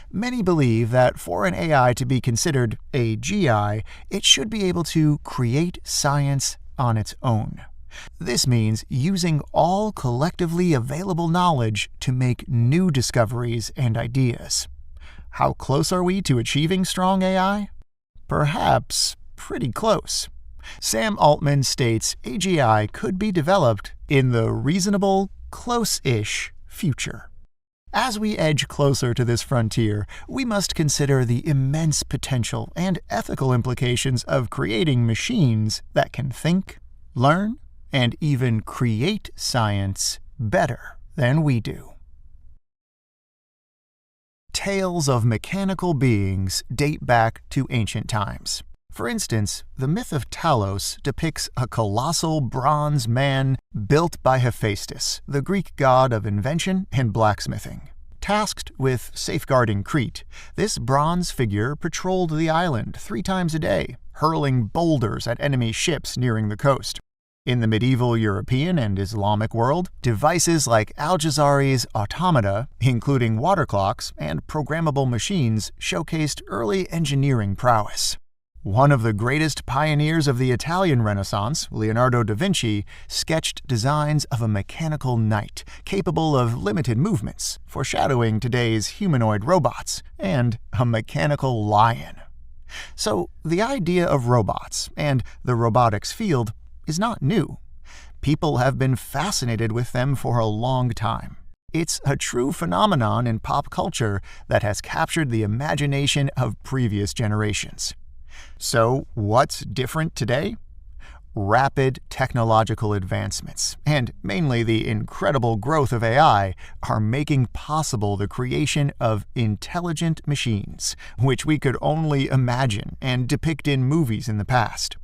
Many believe that for an AI to be considered AGI, it should be able to create science on its own. This means using all collectively available knowledge to make new discoveries and ideas. How close are we to achieving strong AI? Perhaps pretty close. Sam Altman states AGI could be developed in the reasonable, close-ish future. As we edge closer to this frontier, we must consider the immense potential and ethical implications of creating machines that can think, learn, and even create science better than we do. Tales of mechanical beings date back to ancient times. For instance, the myth of Talos depicts a colossal bronze man built by Hephaestus, the Greek god of invention and blacksmithing. Tasked with safeguarding Crete, this bronze figure patrolled the island 3 times a day, hurling boulders at enemy ships nearing the coast. In the medieval European and Islamic world, devices like Al-Jazari's automata, including water clocks and programmable machines, showcased early engineering prowess. One of the greatest pioneers of the Italian Renaissance, Leonardo da Vinci, sketched designs of a mechanical knight capable of limited movements, foreshadowing today's humanoid robots, and a mechanical lion. So the idea of robots and the robotics field is not new. People have been fascinated with them for a long time. It's a true phenomenon in pop culture that has captured the imagination of previous generations. So, what's different today? Rapid technological advancements, and mainly the incredible growth of AI, are making possible the creation of intelligent machines, which we could only imagine and depict in movies in the past.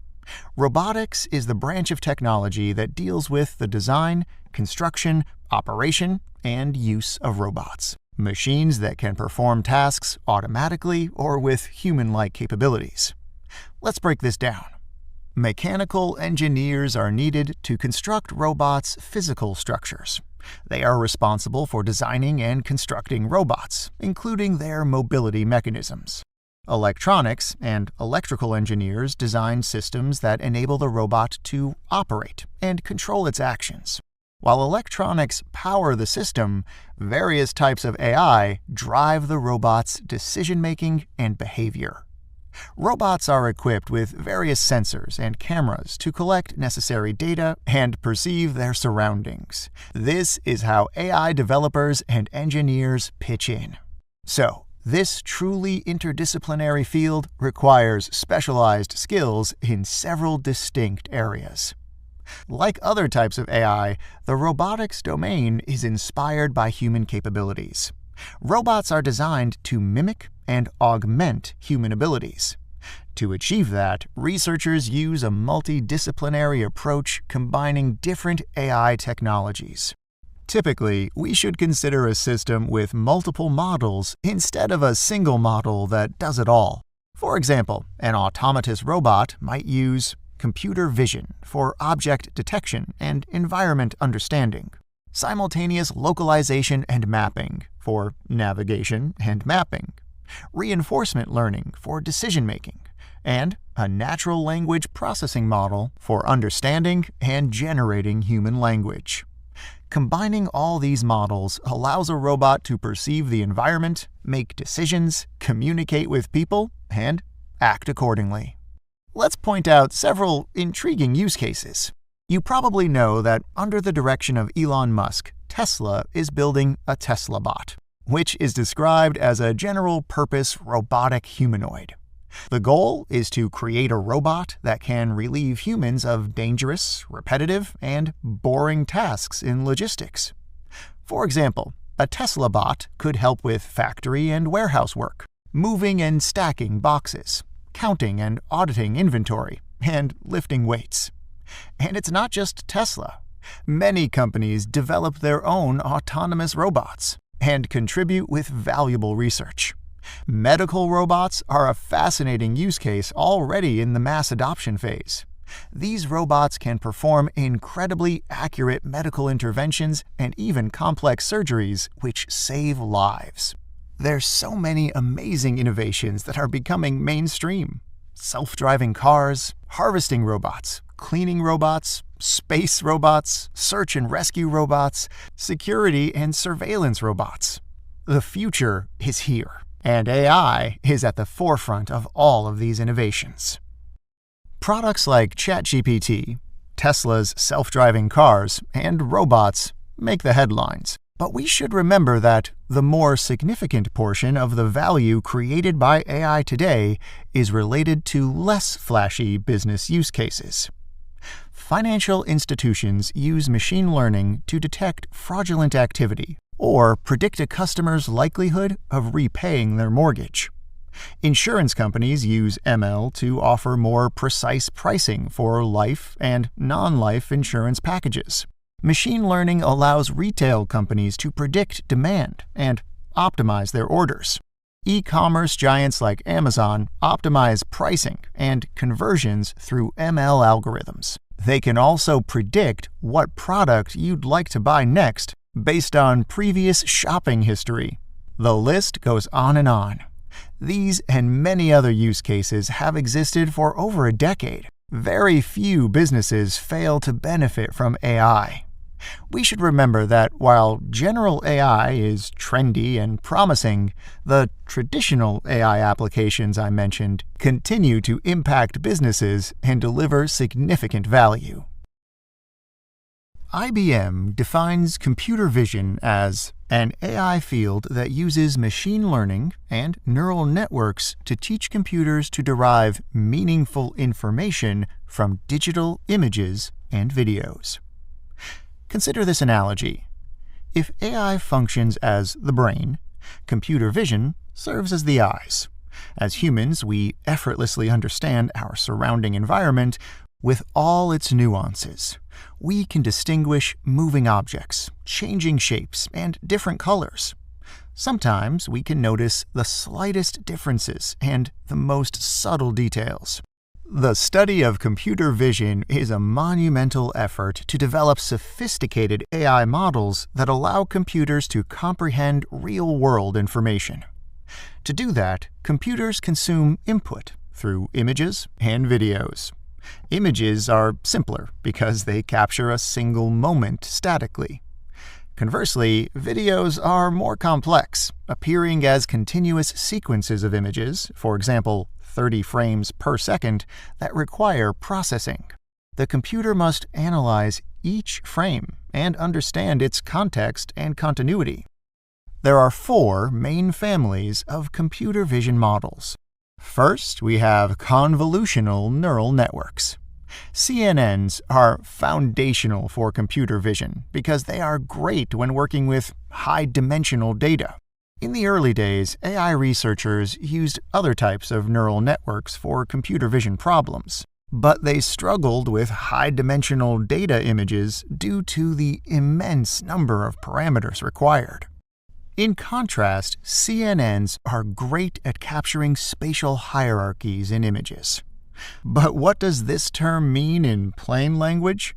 Robotics is the branch of technology that deals with the design, construction, operation, and use of robots. Machines that can perform tasks automatically or with human-like capabilities. Let's break this down. Mechanical engineers are needed to construct robots' physical structures. They are responsible for designing and constructing robots, including their mobility mechanisms. Electronics and electrical engineers design systems that enable the robot to operate and control its actions. While electronics power the system, various types of AI drive the robot's decision-making and behavior. Robots are equipped with various sensors and cameras to collect necessary data and perceive their surroundings. This is how AI developers and engineers pitch in. So, this truly interdisciplinary field requires specialized skills in several distinct areas. Like other types of AI, the robotics domain is inspired by human capabilities. Robots are designed to mimic and augment human abilities. To achieve that, researchers use a multidisciplinary approach combining different AI technologies. Typically, we should consider a system with multiple models instead of a single model that does it all. For example, an autonomous robot might use computer vision for object detection and environment understanding, simultaneous localization and mapping for navigation and mapping, reinforcement learning for decision-making, and a natural language processing model for understanding and generating human language. Combining all these models allows a robot to perceive the environment, make decisions, communicate with people, and act accordingly. Let's point out several intriguing use cases. You probably know that under the direction of Elon Musk, Tesla is building a Tesla bot, which is described as a general-purpose robotic humanoid. The goal is to create a robot that can relieve humans of dangerous, repetitive, and boring tasks in logistics. For example, a Tesla bot could help with factory and warehouse work, moving and stacking boxes, counting and auditing inventory, and lifting weights. And it's not just Tesla. Many companies develop their own autonomous robots and contribute with valuable research. Medical robots are a fascinating use case already in the mass adoption phase. These robots can perform incredibly accurate medical interventions and even complex surgeries, which save lives. There's so many amazing innovations that are becoming mainstream. Self-driving cars, harvesting robots, cleaning robots, space robots, search and rescue robots, security and surveillance robots. The future is here, and AI is at the forefront of all of these innovations. Products like ChatGPT, Tesla's self-driving cars, and robots make the headlines. But we should remember that the more significant portion of the value created by AI today is related to less flashy business use cases. Financial institutions use machine learning to detect fraudulent activity or predict a customer's likelihood of repaying their mortgage. Insurance companies use ML to offer more precise pricing for life and non-life insurance packages. Machine learning allows retail companies to predict demand and optimize their orders. E-commerce giants like Amazon optimize pricing and conversions through ML algorithms. They can also predict what product you'd like to buy next based on previous shopping history. The list goes on and on. These and many other use cases have existed for over a decade. Very few businesses fail to benefit from AI. We should remember that while general AI is trendy and promising, the traditional AI applications I mentioned continue to impact businesses and deliver significant value. IBM defines computer vision as an AI field that uses machine learning and neural networks to teach computers to derive meaningful information from digital images and videos. Consider this analogy. If AI functions as the brain, computer vision serves as the eyes. As humans, we effortlessly understand our surrounding environment with all its nuances. We can distinguish moving objects, changing shapes, and different colors. Sometimes we can notice the slightest differences and the most subtle details. The study of computer vision is a monumental effort to develop sophisticated AI models that allow computers to comprehend real-world information. To do that, computers consume input through images and videos. Images are simpler because they capture a single moment statically. Conversely, videos are more complex, appearing as continuous sequences of images, for example, 30 frames per second, that require processing. The computer must analyze each frame and understand its context and continuity. There are 4 main families of computer vision models. First, we have convolutional neural networks. CNNs are foundational for computer vision because they are great when working with high-dimensional data. In the early days, AI researchers used other types of neural networks for computer vision problems, but they struggled with high-dimensional data images due to the immense number of parameters required. In contrast, CNNs are great at capturing spatial hierarchies in images. But what does this term mean in plain language?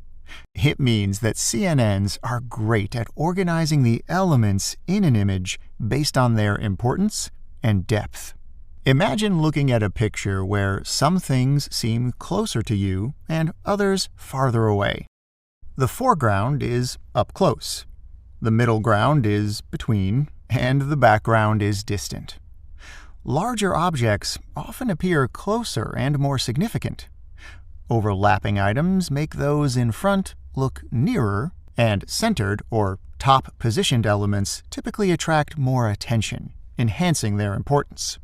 It means that CNNs are great at organizing the elements in an image based on their importance and depth. Imagine looking at a picture where some things seem closer to you and others farther away. The foreground is up close, the middle ground is between, and the background is distant. Larger objects often appear closer and more significant. Overlapping items make those in front look nearer, and centered or top-positioned elements typically attract more attention, enhancing their importance.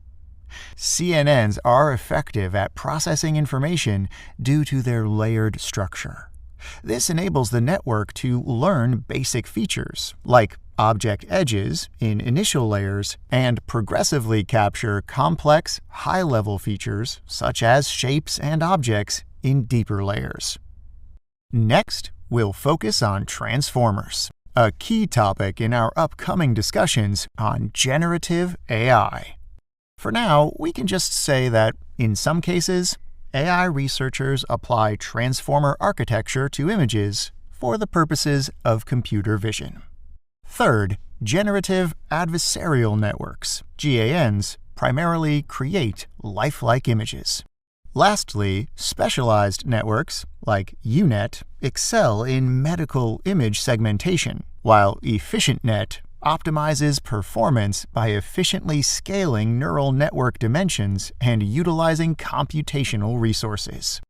CNNs are effective at processing information due to their layered structure. This enables the network to learn basic features, like object edges in initial layers, and progressively capture complex, high-level features, such as shapes and objects, in deeper layers. Next, we'll focus on transformers, a key topic in our upcoming discussions on generative AI. For now, we can just say that, in some cases, AI researchers apply transformer architecture to images for the purposes of computer vision. Third, generative adversarial networks, GANs, primarily create lifelike images. Lastly, specialized networks, like UNet, excel in medical image segmentation, while EfficientNet optimizes performance by efficiently scaling neural network dimensions and utilizing computational resources.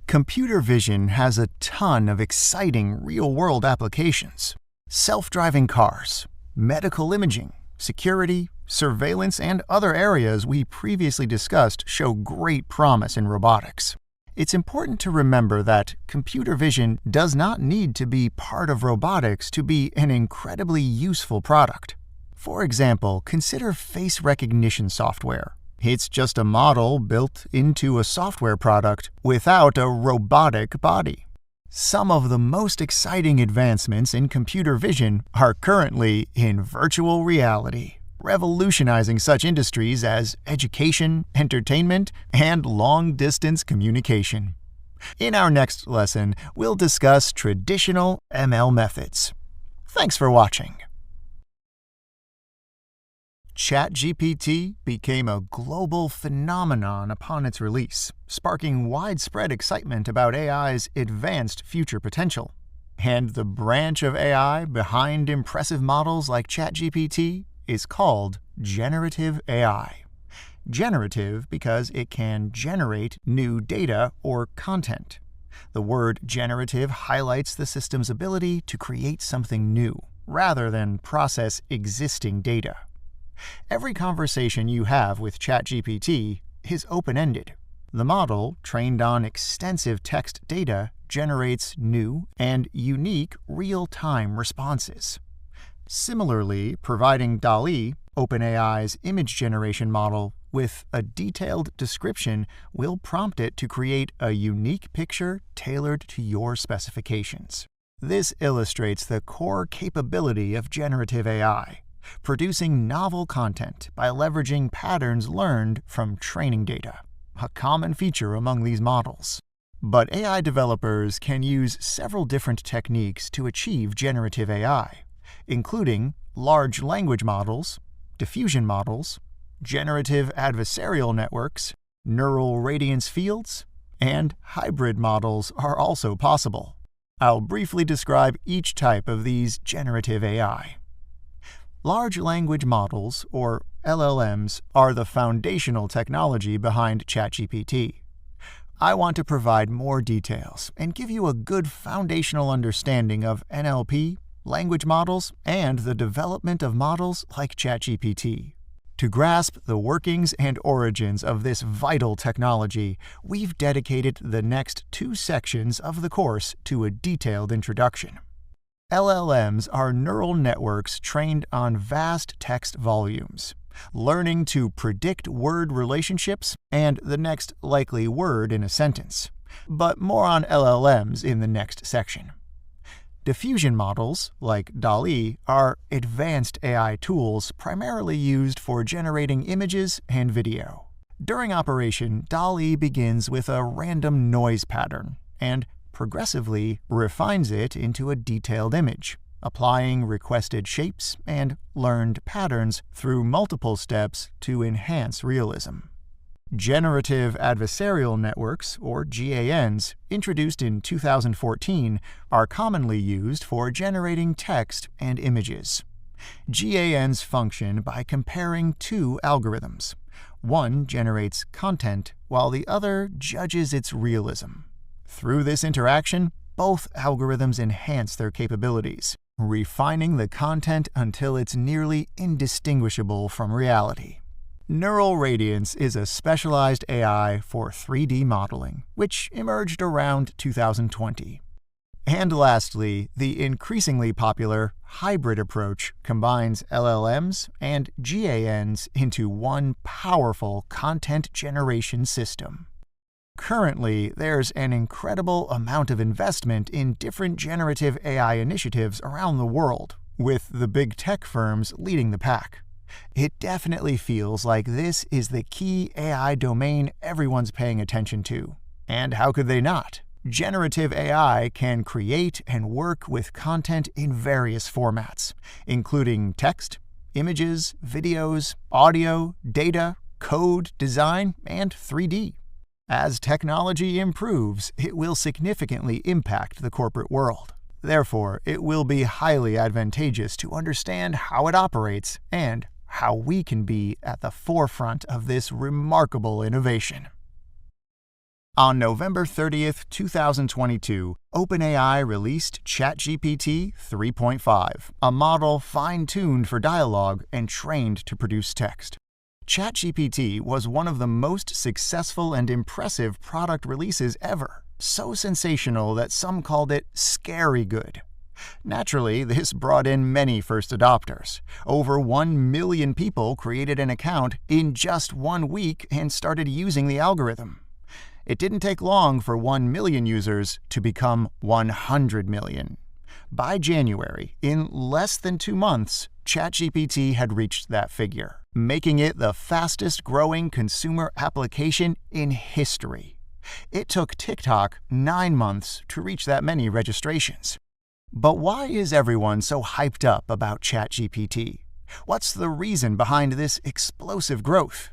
Computer vision has a ton of exciting real-world applications. Self-driving cars, medical imaging, security, surveillance, and other areas we previously discussed show great promise in robotics. It's important to remember that computer vision does not need to be part of robotics to be an incredibly useful product. For example, consider face recognition software. It's just a model built into a software product without a robotic body. Some of the most exciting advancements in computer vision are currently in virtual reality, revolutionizing such industries as education, entertainment, and long-distance communication. In our next lesson, we'll discuss traditional ML methods. Thanks for watching. ChatGPT became a global phenomenon upon its release, sparking widespread excitement about AI's advanced future potential. And the branch of AI behind impressive models like ChatGPT is called generative AI. Generative because it can generate new data or content. The word generative highlights the system's ability to create something new, rather than process existing data. Every conversation you have with ChatGPT is open-ended. The model, trained on extensive text data, generates new and unique real-time responses. Similarly, providing DALL-E, OpenAI's image generation model, with a detailed description will prompt it to create a unique picture tailored to your specifications. This illustrates the core capability of generative AI, producing novel content by leveraging patterns learned from training data, a common feature among these models. But AI developers can use several different techniques to achieve generative AI, including large language models, diffusion models, generative adversarial networks, neural radiance fields, and hybrid models are also possible. I'll briefly describe each type of these generative AI. Large language models, or LLMs, are the foundational technology behind ChatGPT. I want to provide more details and give you a good foundational understanding of NLP, language models, and the development of models like ChatGPT. To grasp the workings and origins of this vital technology, we've dedicated the next 2 sections of the course to a detailed introduction. LLMs are neural networks trained on vast text volumes, learning to predict word relationships and the next likely word in a sentence. But more on LLMs in the next section. Diffusion models, like DALL-E, are advanced AI tools primarily used for generating images and video. During operation, DALL-E begins with a random noise pattern and progressively refines it into a detailed image, applying requested shapes and learned patterns through multiple steps to enhance realism. Generative Adversarial Networks, or GANs, introduced in 2014, are commonly used for generating text and images. GANs function by comparing 2 algorithms. One generates content, while the other judges its realism. Through this interaction, both algorithms enhance their capabilities, refining the content until it's nearly indistinguishable from reality. Neural Radiance is a specialized AI for 3D modeling, which emerged around 2020. And lastly, the increasingly popular hybrid approach combines LLMs and GANs into one powerful content generation system. Currently, there's an incredible amount of investment in different generative AI initiatives around the world, with the big tech firms leading the pack. It definitely feels like this is the key AI domain everyone's paying attention to. And how could they not? Generative AI can create and work with content in various formats, including text, images, videos, audio, data, code, design, and 3D. As technology improves, it will significantly impact the corporate world. Therefore, it will be highly advantageous to understand how it operates and how we can be at the forefront of this remarkable innovation. On November 30th, 2022, OpenAI released ChatGPT 3.5, a model fine-tuned for dialogue and trained to produce text. ChatGPT was one of the most successful and impressive product releases ever, so sensational that some called it scary good. Naturally, this brought in many first adopters. Over 1 million people created an account in just 1 week and started using the algorithm. It didn't take long for 1 million users to become 100 million. By January, in less than 2 months, ChatGPT had reached that figure, making it the fastest-growing consumer application in history. It took TikTok 9 months to reach that many registrations. But why is everyone so hyped up about ChatGPT? What's the reason behind this explosive growth?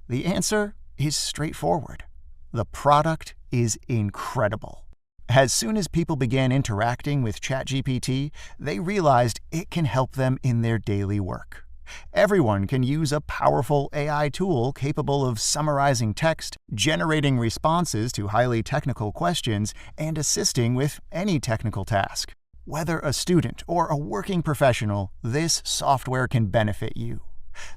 The answer is straightforward. The product is incredible. As soon as people began interacting with ChatGPT, they realized it can help them in their daily work. Everyone can use a powerful AI tool capable of summarizing text, generating responses to highly technical questions, and assisting with any technical task. Whether a student or a working professional, this software can benefit you.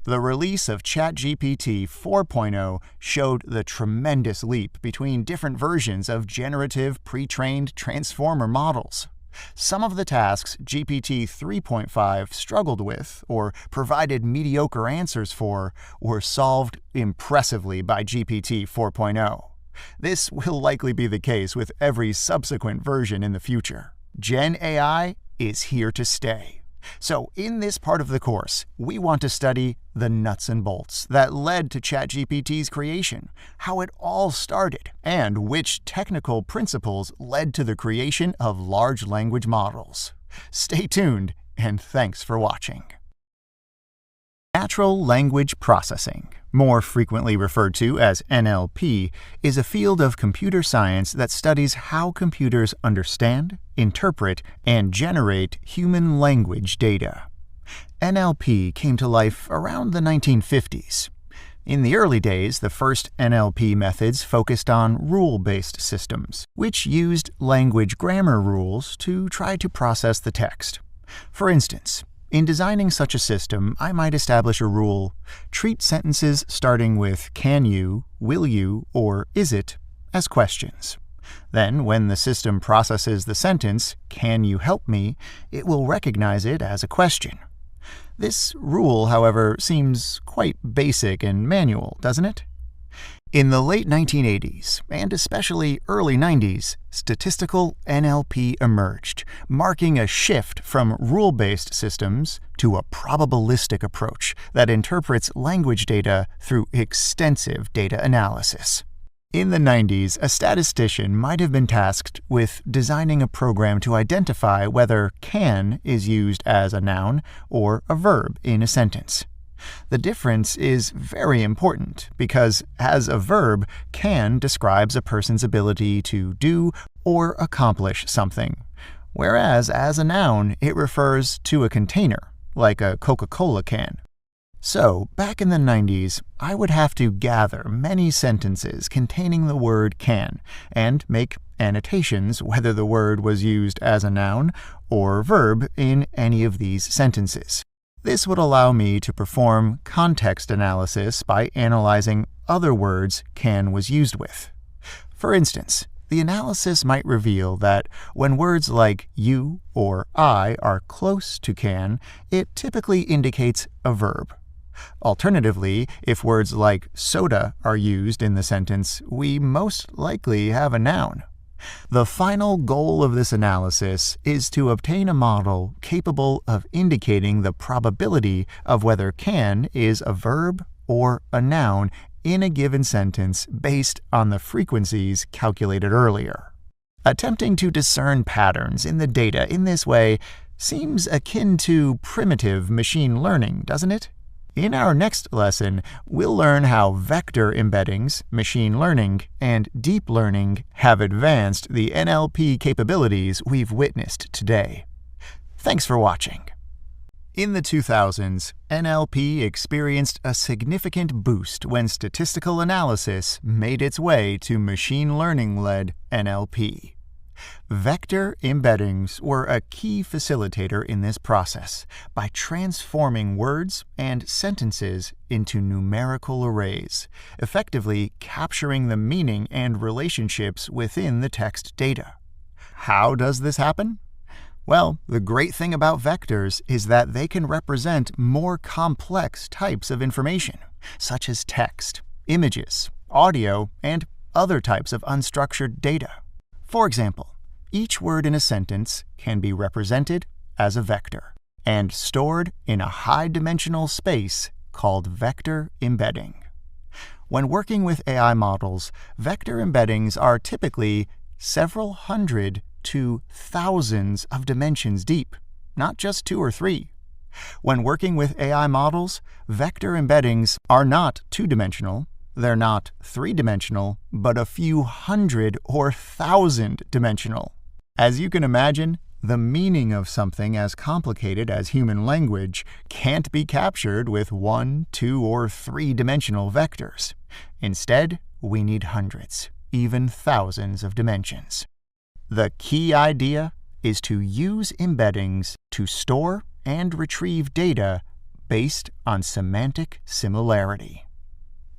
The release of ChatGPT 4.0 showed the tremendous leap between different versions of generative pre-trained transformer models. Some of the tasks GPT 3.5 struggled with or provided mediocre answers for were solved impressively by GPT 4.0. This will likely be the case with every subsequent version in the future. Gen AI is here to stay. So in this part of the course, we want to study the nuts and bolts that led to ChatGPT's creation, how it all started, and which technical principles led to the creation of large language models. Stay tuned, and thanks for watching. Natural language processing, more frequently referred to as NLP, is a field of computer science that studies how computers understand, interpret, and generate human language data. NLP came to life around the 1950s. In the early days, the first NLP methods focused on rule-based systems, which used language grammar rules to try to process the text. For instance, In designing such a system, I might establish a rule: treat sentences starting with can you, will you, or is it as questions. Then, when the system processes the sentence, can you help me, it will recognize it as a question. This rule, however, seems quite basic and manual, doesn't it? In the late 1980s, and especially early 90s, statistical NLP emerged, marking a shift from rule-based systems to a probabilistic approach that interprets language data through extensive data analysis. In the 90s, a statistician might have been tasked with designing a program to identify whether can is used as a noun or a verb in a sentence. The difference is very important because, as a verb, can describes a person's ability to do or accomplish something, whereas as a noun, it refers to a container, like a Coca-Cola can. So, back in the 90s, I would have to gather many sentences containing the word can and make annotations whether the word was used as a noun or verb in any of these sentences. This would allow me to perform context analysis by analyzing other words can was used with. For instance, the analysis might reveal that when words like you or I are close to can, it typically indicates a verb. Alternatively, if words like soda are used in the sentence, we most likely have a noun. The final goal of this analysis is to obtain a model capable of indicating the probability of whether can is a verb or a noun in a given sentence based on the frequencies calculated earlier. Attempting to discern patterns in the data in this way seems akin to primitive machine learning, doesn't it? In our next lesson, we'll learn how vector embeddings, machine learning, and deep learning have advanced the NLP capabilities we've witnessed today. Thanks for watching. In the 2000s, NLP experienced a significant boost when statistical analysis made its way to machine learning-led NLP. Vector embeddings were a key facilitator in this process by transforming words and sentences into numerical arrays, effectively capturing the meaning and relationships within the text data. How does this happen? Well, the great thing about vectors is that they can represent more complex types of information, such as text, images, audio, and other types of unstructured data. For example, each word in a sentence can be represented as a vector and stored in a high-dimensional space called vector embedding. When working with AI models, vector embeddings are typically several hundred to thousands of dimensions deep, not just 2 or 3. When working with AI models, vector embeddings are not 2-dimensional, they're not 3-dimensional, but a few hundred or thousand dimensional. As you can imagine, the meaning of something as complicated as human language can't be captured with 1, 2, or 3-dimensional vectors. Instead, we need hundreds, even thousands of dimensions. The key idea is to use embeddings to store and retrieve data based on semantic similarity.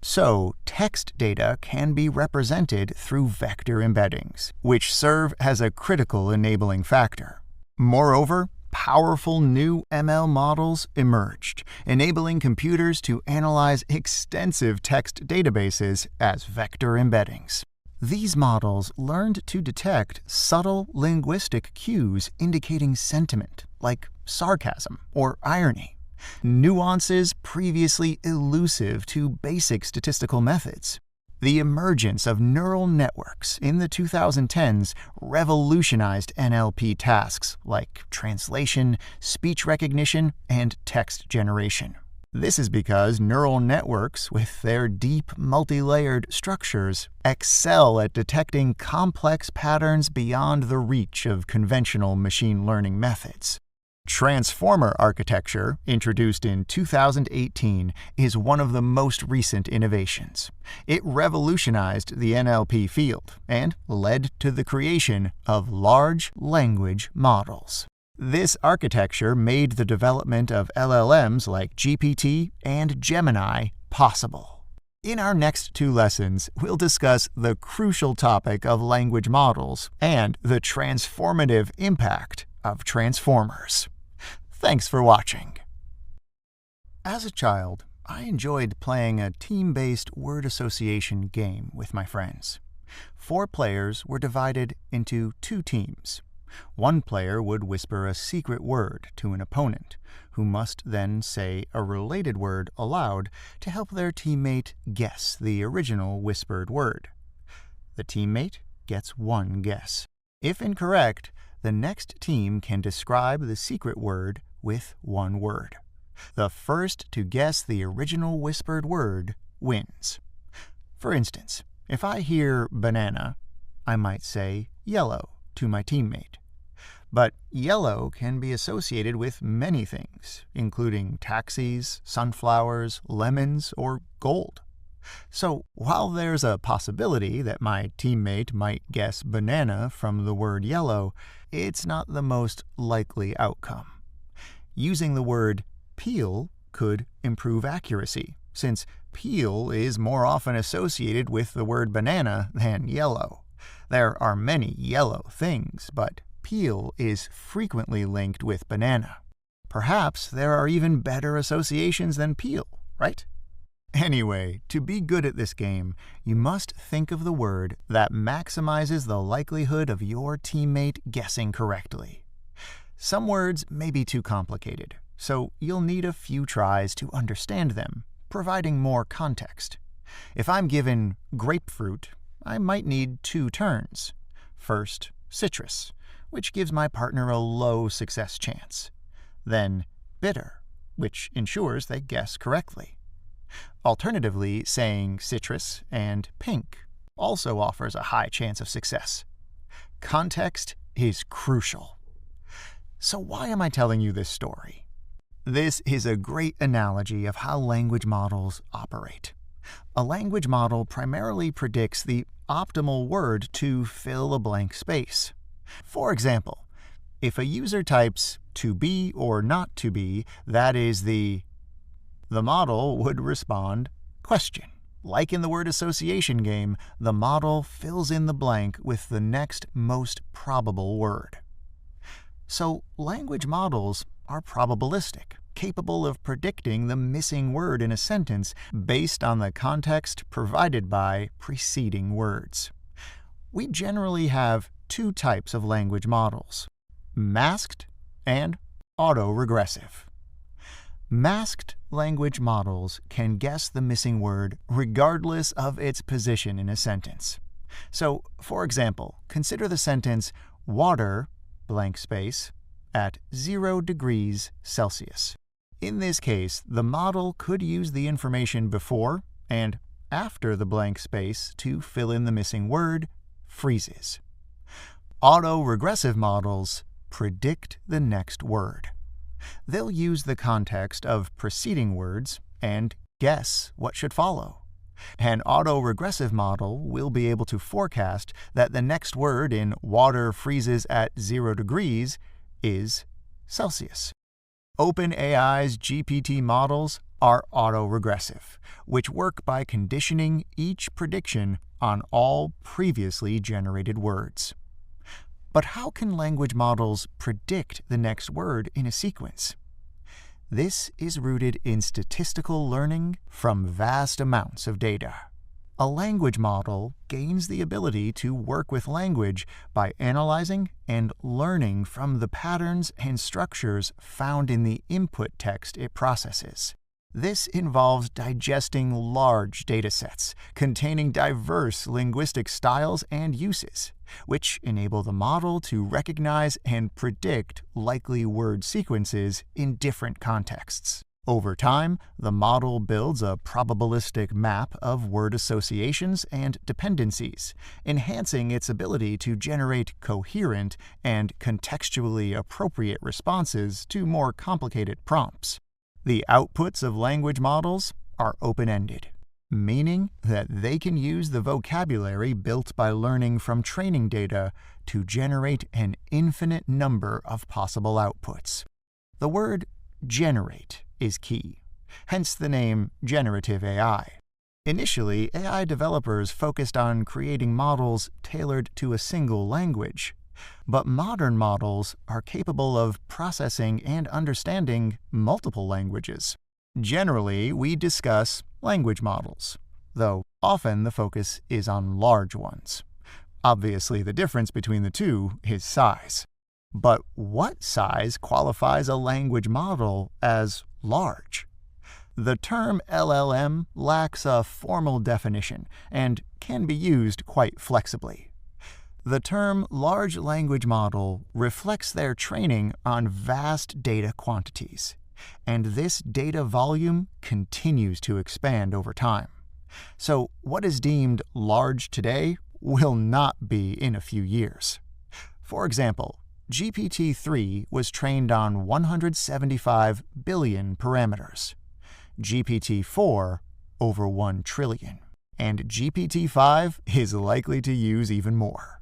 So, text data can be represented through vector embeddings, which serve as a critical enabling factor. Moreover, powerful new ML models emerged, enabling computers to analyze extensive text databases as vector embeddings. These models learned to detect subtle linguistic cues indicating sentiment, like sarcasm or irony, nuances previously elusive to basic statistical methods. The emergence of neural networks in the 2010s revolutionized NLP tasks like translation, speech recognition, and text generation. This is because neural networks, with their deep, multi-layered structures, excel at detecting complex patterns beyond the reach of conventional machine learning methods. Transformer architecture, introduced in 2018, is one of the most recent innovations. It revolutionized the NLP field and led to the creation of large language models. This architecture made the development of LLMs like GPT and Gemini possible. In our next 2 lessons, we'll discuss the crucial topic of language models and the transformative impact of transformers. Thanks for watching. As a child, I enjoyed playing a team-based word association game with my friends. 4 players were divided into 2 teams. One player would whisper a secret word to an opponent, who must then say a related word aloud to help their teammate guess the original whispered word. The teammate gets 1 guess. If incorrect, the next team can describe the secret word with 1 word. The first to guess the original whispered word wins. For instance, if I hear banana, I might say yellow to my teammate. But yellow can be associated with many things, including taxis, sunflowers, lemons, or gold. So while there's a possibility that my teammate might guess banana from the word yellow, it's not the most likely outcome. Using the word peel could improve accuracy, since peel is more often associated with the word banana than yellow. There are many yellow things, but peel is frequently linked with banana. Perhaps there are even better associations than peel, right? Anyway, to be good at this game, you must think of the word that maximizes the likelihood of your teammate guessing correctly. Some words may be too complicated, so you'll need a few tries to understand them, providing more context. If I'm given grapefruit, I might need 2 turns. First, citrus, which gives my partner a low success chance. Then, bitter, which ensures they guess correctly. Alternatively, saying citrus and pink also offers a high chance of success. Context is crucial. So why am I telling you this story? This is a great analogy of how language models operate. A language model primarily predicts the optimal word to fill a blank space. For example, if a user types to be or not to be, that is the model would respond question. Like in the word association game, the model fills in the blank with the next most probable word. So language models are probabilistic, capable of predicting the missing word in a sentence based on the context provided by preceding words. We generally have 2 types of language models: masked and autoregressive. Masked language models can guess the missing word regardless of its position in a sentence. So, for example, consider the sentence water, blank space, at 0 degrees Celsius. In this case, the model could use the information before and after the blank space to fill in the missing word, freezes. Autoregressive models predict the next word. They'll use the context of preceding words and guess what should follow. An autoregressive model will be able to forecast that the next word in water freezes at 0 degrees is Celsius. OpenAI's GPT models are autoregressive, which work by conditioning each prediction on all previously generated words. But how can language models predict the next word in a sequence? This is rooted in statistical learning from vast amounts of data. A language model gains the ability to work with language by analyzing and learning from the patterns and structures found in the input text it processes. This involves digesting large datasets containing diverse linguistic styles and uses, which enable the model to recognize and predict likely word sequences in different contexts. Over time, the model builds a probabilistic map of word associations and dependencies, enhancing its ability to generate coherent and contextually appropriate responses to more complicated prompts. The outputs of language models are open-ended, meaning that they can use the vocabulary built by learning from training data to generate an infinite number of possible outputs. The word generate is key, hence the name generative AI. Initially, AI developers focused on creating models tailored to a single language, but modern models are capable of processing and understanding multiple languages. Generally, we discuss language models, though often the focus is on large ones. Obviously, the difference between the two is size. But what size qualifies a language model as large? The term LLM lacks a formal definition and can be used quite flexibly. The term large language model reflects their training on vast data quantities, and this data volume continues to expand over time. So what is deemed large today will not be in a few years. For example, GPT-3 was trained on 175 billion parameters, GPT-4 over 1 trillion, and GPT-5 is likely to use even more.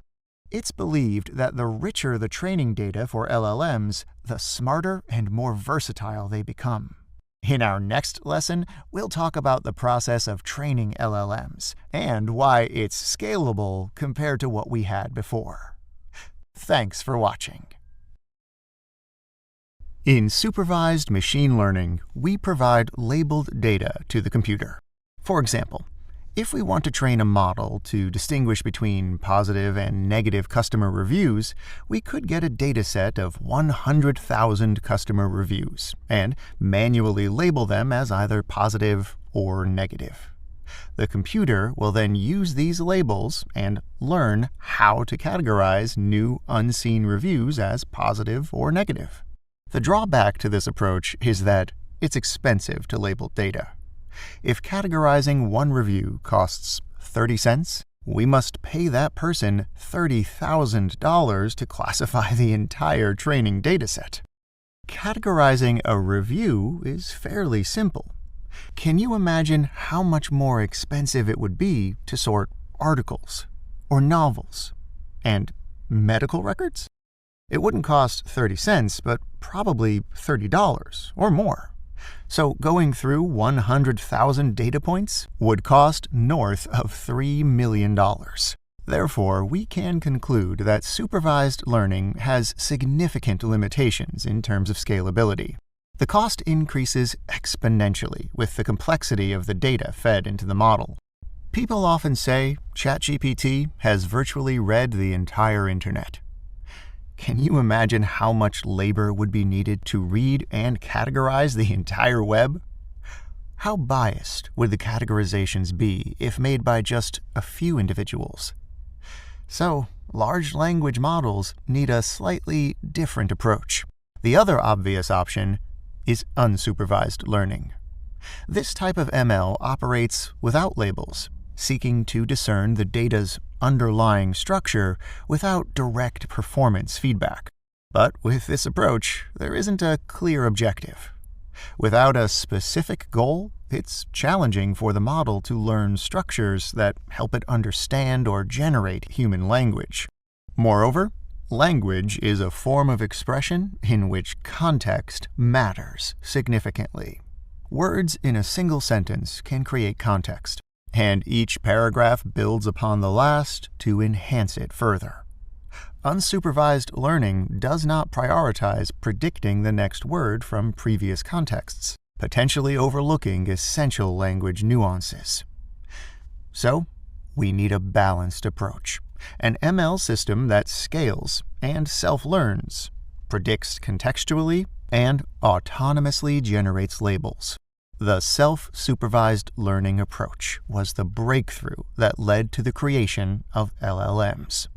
It's believed that the richer the training data for LLMs, the smarter and more versatile they become. In our next lesson, we'll talk about the process of training LLMs and why it's scalable compared to what we had before. Thanks for watching. In supervised machine learning, we provide labeled data to the computer. For example, if we want to train a model to distinguish between positive and negative customer reviews, we could get a dataset of 100,000 customer reviews and manually label them as either positive or negative. The computer will then use these labels and learn how to categorize new unseen reviews as positive or negative. The drawback to this approach is that it's expensive to label data. If categorizing one review costs 30 cents, we must pay that person $30,000 to classify the entire training dataset. Categorizing a review is fairly simple. Can you imagine how much more expensive it would be to sort articles, or novels, and medical records? It wouldn't cost 30 cents, but probably $30 or more. So going through 100,000 data points would cost north of $3 million. Therefore, we can conclude that supervised learning has significant limitations in terms of scalability. The cost increases exponentially with the complexity of the data fed into the model. People often say ChatGPT has virtually read the entire internet. Can you imagine how much labor would be needed to read and categorize the entire web? How biased would the categorizations be if made by just a few individuals? So, large language models need a slightly different approach. The other obvious option is unsupervised learning. This type of ML operates without labels, seeking to discern the data's underlying structure without direct performance feedback. But with this approach, there isn't a clear objective. Without a specific goal, it's challenging for the model to learn structures that help it understand or generate human language. Moreover, language is a form of expression in which context matters significantly. Words in a single sentence can create context, and each paragraph builds upon the last to enhance it further. Unsupervised learning does not prioritize predicting the next word from previous contexts, potentially overlooking essential language nuances. So, we need a balanced approach, an ML system that scales and self-learns, predicts contextually, and autonomously generates labels. The self-supervised learning approach was the breakthrough that led to the creation of LLMs.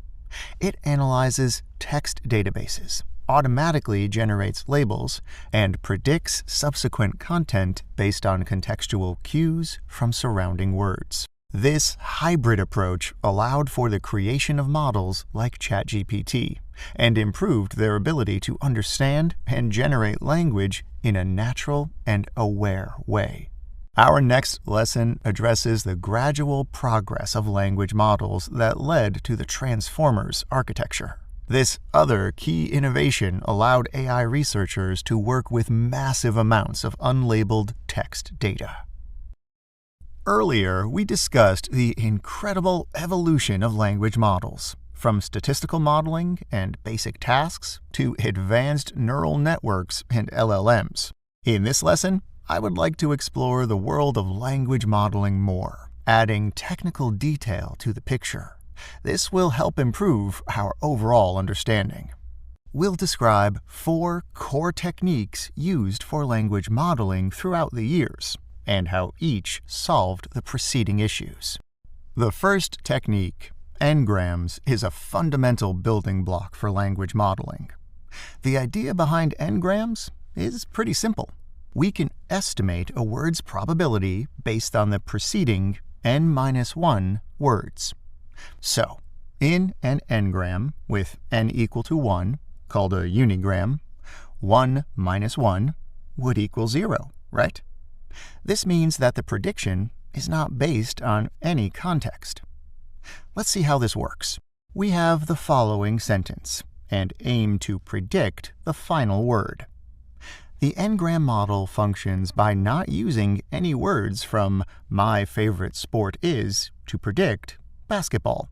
It analyzes text databases, automatically generates labels, and predicts subsequent content based on contextual cues from surrounding words. This hybrid approach allowed for the creation of models like ChatGPT and improved their ability to understand and generate language in a natural and aware way. Our next lesson addresses the gradual progress of language models that led to the transformers architecture. This other key innovation allowed AI researchers to work with massive amounts of unlabeled text data. Earlier, we discussed the incredible evolution of language models, from statistical modeling and basic tasks to advanced neural networks and LLMs. In this lesson, I would like to explore the world of language modeling more, adding technical detail to the picture. This will help improve our overall understanding. We'll describe 4 core techniques used for language modeling throughout the years, and how each solved the preceding issues. The first technique, n-grams, is a fundamental building block for language modeling. The idea behind n-grams is pretty simple. We can estimate a word's probability based on the preceding n-1 words. So, in an n-gram with n equal to 1, called a unigram, 1 minus 1 would equal 0, right? This means that the prediction is not based on any context. Let's see how this works. We have the following sentence, and aim to predict the final word. The n-gram model functions by not using any words from "my favorite sport is" to predict basketball.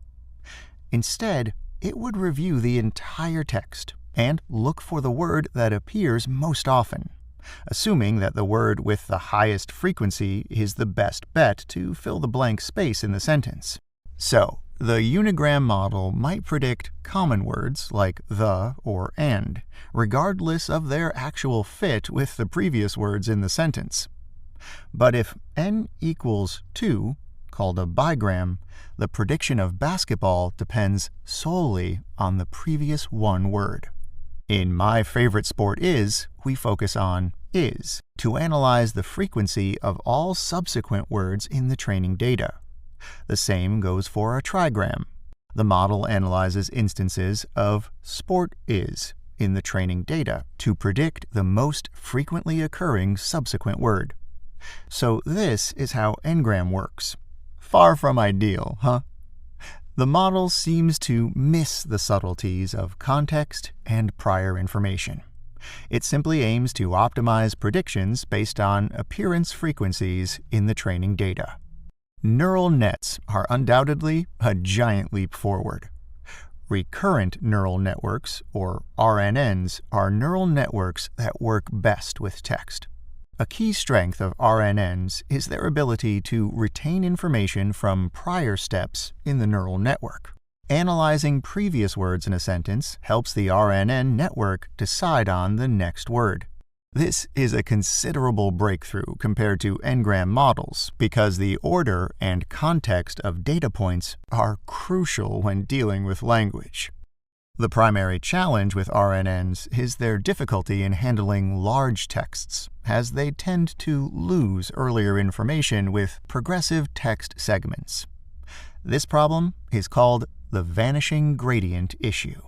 Instead, it would review the entire text and look for the word that appears most often, assuming that the word with the highest frequency is the best bet to fill the blank space in the sentence. So, the unigram model might predict common words like the or and, regardless of their actual fit with the previous words in the sentence. But if n equals 2, called a bigram, the prediction of basketball depends solely on the previous one word. In my favorite sport is, we focus on is to analyze the frequency of all subsequent words in the training data. The same goes for a trigram. The model analyzes instances of sport is in the training data to predict the most frequently occurring subsequent word. So this is how n-gram works. Far from ideal, huh? The model seems to miss the subtleties of context and prior information. It simply aims to optimize predictions based on appearance frequencies in the training data. Neural nets are undoubtedly a giant leap forward. Recurrent neural networks, or RNNs, are neural networks that work best with text. A key strength of RNNs is their ability to retain information from prior steps in the neural network. Analyzing previous words in a sentence helps the RNN network decide on the next word. This is a considerable breakthrough compared to n-gram models because the order and context of data points are crucial when dealing with language. The primary challenge with RNNs is their difficulty in handling large texts, as they tend to lose earlier information with progressive text segments. This problem is called the vanishing gradient issue.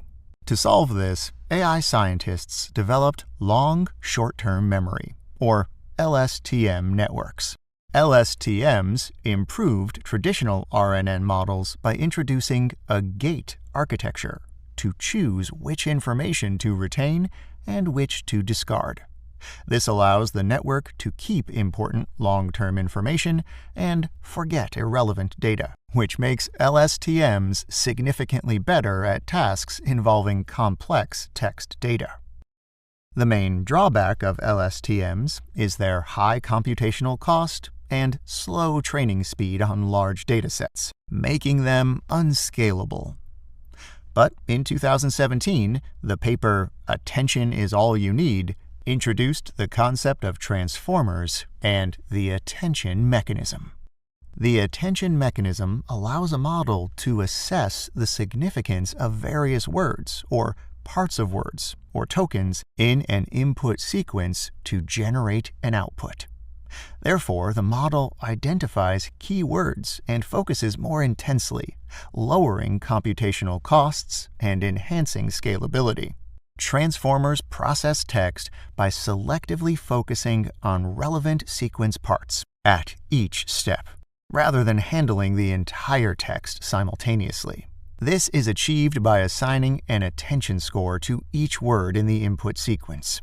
To solve this, AI scientists developed long short-term memory, or LSTM networks. LSTMs improved traditional RNN models by introducing a gate architecture to choose which information to retain and which to discard. This allows the network to keep important long-term information and forget irrelevant data, which makes LSTMs significantly better at tasks involving complex text data. The main drawback of LSTMs is their high computational cost and slow training speed on large datasets, making them unscalable. But in 2017, the paper "Attention is All You Need" introduced the concept of transformers and the attention mechanism. The attention mechanism allows a model to assess the significance of various words, or parts of words, or tokens in an input sequence to generate an output. Therefore, the model identifies key words and focuses more intensely, lowering computational costs and enhancing scalability. Transformers process text by selectively focusing on relevant sequence parts, at each step, rather than handling the entire text simultaneously. This is achieved by assigning an attention score to each word in the input sequence.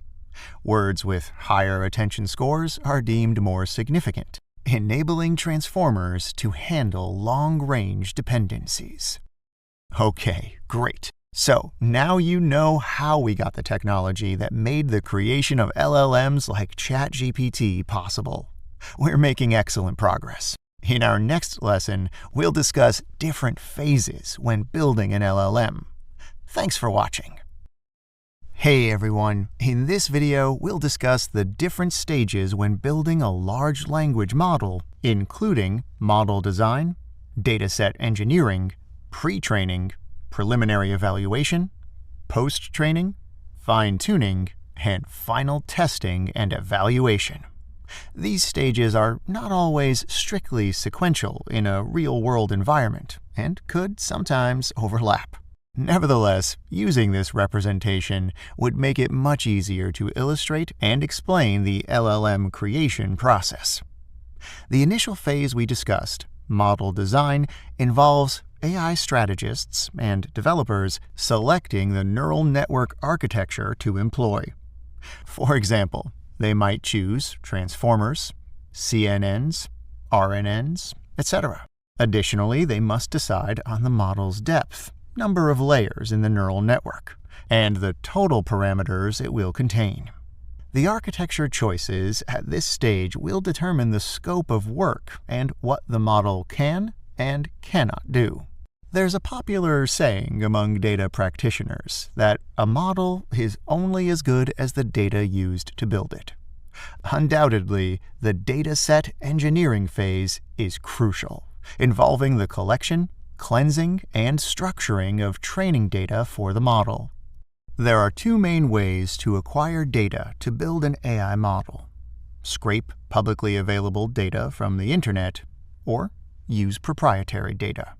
Words with higher attention scores are deemed more significant, enabling transformers to handle long-range dependencies. Okay, great. So now you know how we got the technology that made the creation of LLMs like ChatGPT possible. We're making excellent progress. In our next lesson, we'll discuss different phases when building an LLM. Thanks for watching. Hey everyone, in this video we'll discuss the different stages when building a large language model, including model design, dataset engineering, pre-training, preliminary evaluation, post-training, fine-tuning, and final testing and evaluation. These stages are not always strictly sequential in a real-world environment and could sometimes overlap. Nevertheless, using this representation would make it much easier to illustrate and explain the LLM creation process. The initial phase we discussed, model design, involves AI strategists and developers selecting the neural network architecture to employ. For example, they might choose transformers, CNNs, RNNs, etc. Additionally, they must decide on the model's depth, number of layers in the neural network, and the total parameters it will contain. The architecture choices at this stage will determine the scope of work and what the model can and cannot do. There's a popular saying among data practitioners that a model is only as good as the data used to build it. Undoubtedly, the dataset engineering phase is crucial, involving the collection, cleansing, and structuring of training data for the model. There are two main ways to acquire data to build an AI model: scrape publicly available data from the internet, or use proprietary data.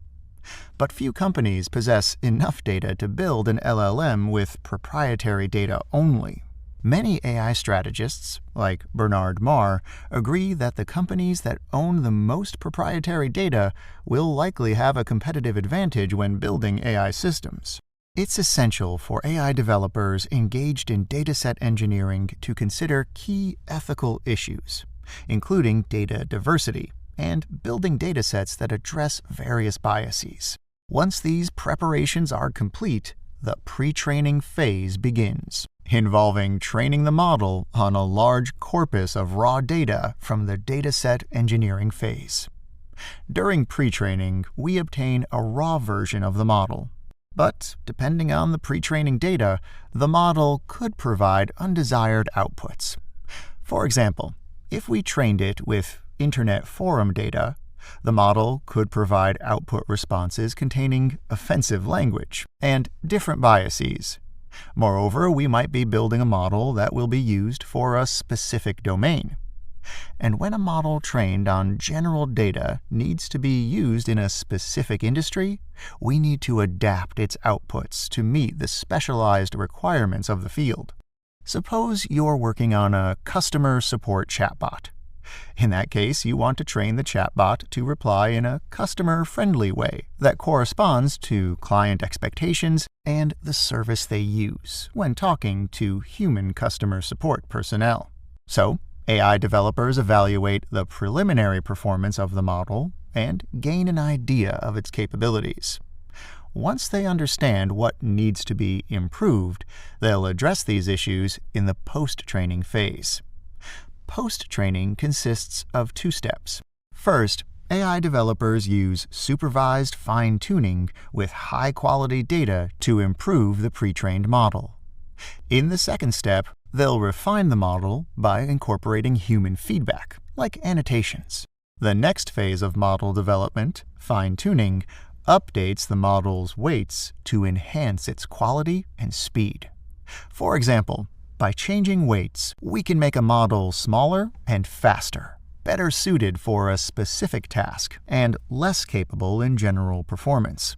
But few companies possess enough data to build an LLM with proprietary data only. Many AI strategists, like Bernard Marr, agree that the companies that own the most proprietary data will likely have a competitive advantage when building AI systems. It's essential for AI developers engaged in dataset engineering to consider key ethical issues, including data diversity and building datasets that address various biases. Once these preparations are complete, the pre-training phase begins, involving training the model on a large corpus of raw data from the dataset engineering phase. During pre-training, we obtain a raw version of the model. But, depending on the pre-training data, the model could provide undesired outputs. For example, if we trained it with Internet forum data, the model could provide output responses containing offensive language and different biases. Moreover, we might be building a model that will be used for a specific domain. And when a model trained on general data needs to be used in a specific industry, we need to adapt its outputs to meet the specialized requirements of the field. Suppose you're working on a customer support chatbot. In that case, you want to train the chatbot to reply in a customer-friendly way that corresponds to client expectations and the service they use when talking to human customer support personnel. So, AI developers evaluate the preliminary performance of the model and gain an idea of its capabilities. Once they understand what needs to be improved, they'll address these issues in the post-training phase. Post-training consists of two steps. First, AI developers use supervised fine-tuning with high-quality data to improve the pre-trained model. In the second step, they'll refine the model by incorporating human feedback, like annotations. The next phase of model development, fine-tuning, updates the model's weights to enhance its quality and speed. For example, by changing weights, we can make a model smaller and faster, better suited for a specific task, and less capable in general performance.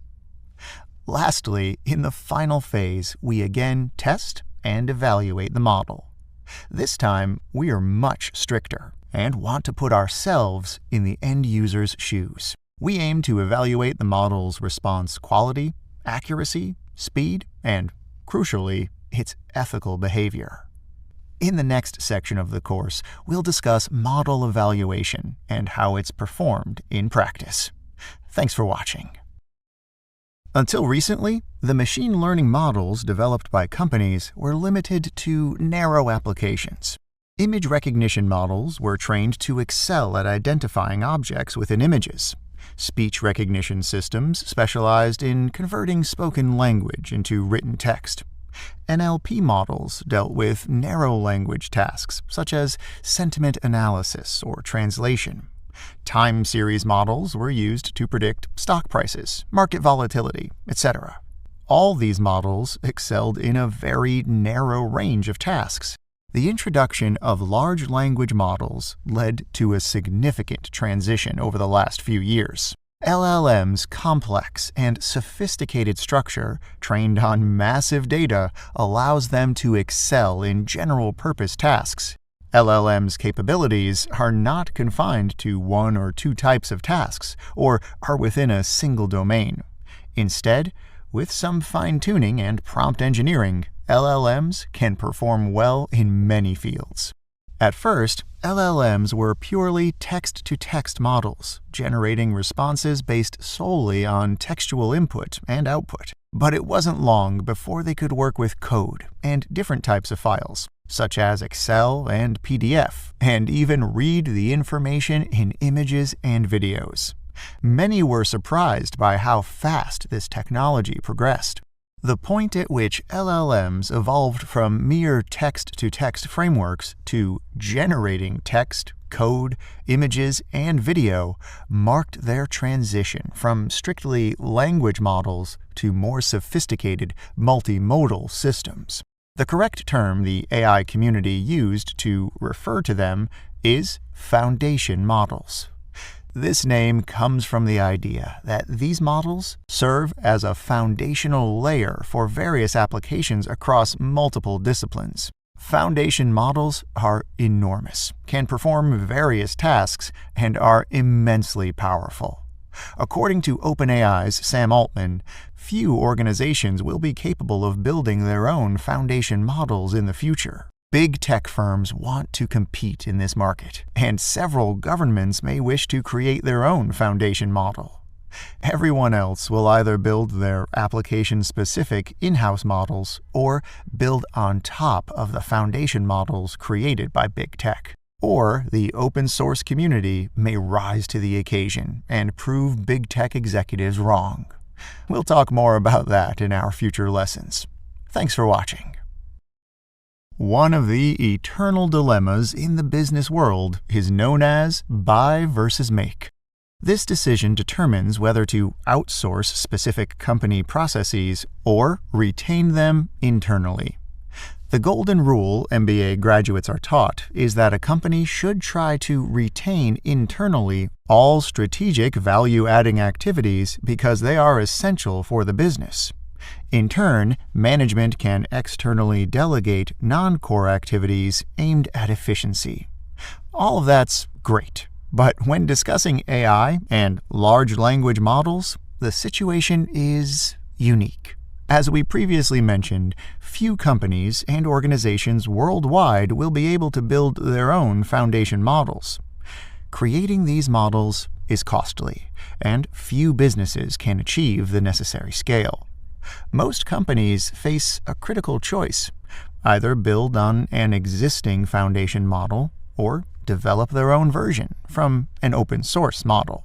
Lastly, in the final phase, we again test and evaluate the model. This time, we are much stricter, and want to put ourselves in the end user's shoes. We aim to evaluate the model's response quality, accuracy, speed, and, crucially, its ethical behavior. In the next section of the course, we'll discuss model evaluation and how it's performed in practice. Thanks for watching. Until recently, the machine learning models developed by companies were limited to narrow applications. Image recognition models were trained to excel at identifying objects within images. Speech recognition systems specialized in converting spoken language into written text. NLP models dealt with narrow language tasks such as sentiment analysis or translation. Time series models were used to predict stock prices, market volatility, etc. All these models excelled in a very narrow range of tasks. The introduction of large language models led to a significant transition over the last few years. LLM's complex and sophisticated structure, trained on massive data, allows them to excel in general-purpose tasks. LLM's capabilities are not confined to one or two types of tasks, or are within a single domain. Instead, with some fine-tuning and prompt engineering, LLMs can perform well in many fields. At first, LLMs were purely text-to-text models, generating responses based solely on textual input and output. But it wasn't long before they could work with code and different types of files, such as Excel and PDF, and even read the information in images and videos. Many were surprised by how fast this technology progressed. The point at which LLMs evolved from mere text-to-text frameworks to generating text, code, images, and video marked their transition from strictly language models to more sophisticated multimodal systems. The correct term the AI community used to refer to them is foundation models. This name comes from the idea that these models serve as a foundational layer for various applications across multiple disciplines. Foundation models are enormous, can perform various tasks, and are immensely powerful. According to OpenAI's Sam Altman, few organizations will be capable of building their own foundation models in the future. Big tech firms want to compete in this market, and several governments may wish to create their own foundation model. Everyone else will either build their application-specific in-house models or build on top of the foundation models created by big tech. Or the open-source community may rise to the occasion and prove big tech executives wrong. We'll talk more about that in our future lessons. Thanks for watching. One of the eternal dilemmas in the business world is known as buy versus make. This decision determines whether to outsource specific company processes or retain them internally. The golden rule MBA graduates are taught is that a company should try to retain internally all strategic value-adding activities because they are essential for the business. In turn, management can externally delegate non-core activities aimed at efficiency. All of that's great, but when discussing AI and large language models, the situation is unique. As we previously mentioned, few companies and organizations worldwide will be able to build their own foundation models. Creating these models is costly, and few businesses can achieve the necessary scale. Most companies face a critical choice: either build on an existing foundation model or develop their own version from an open source model.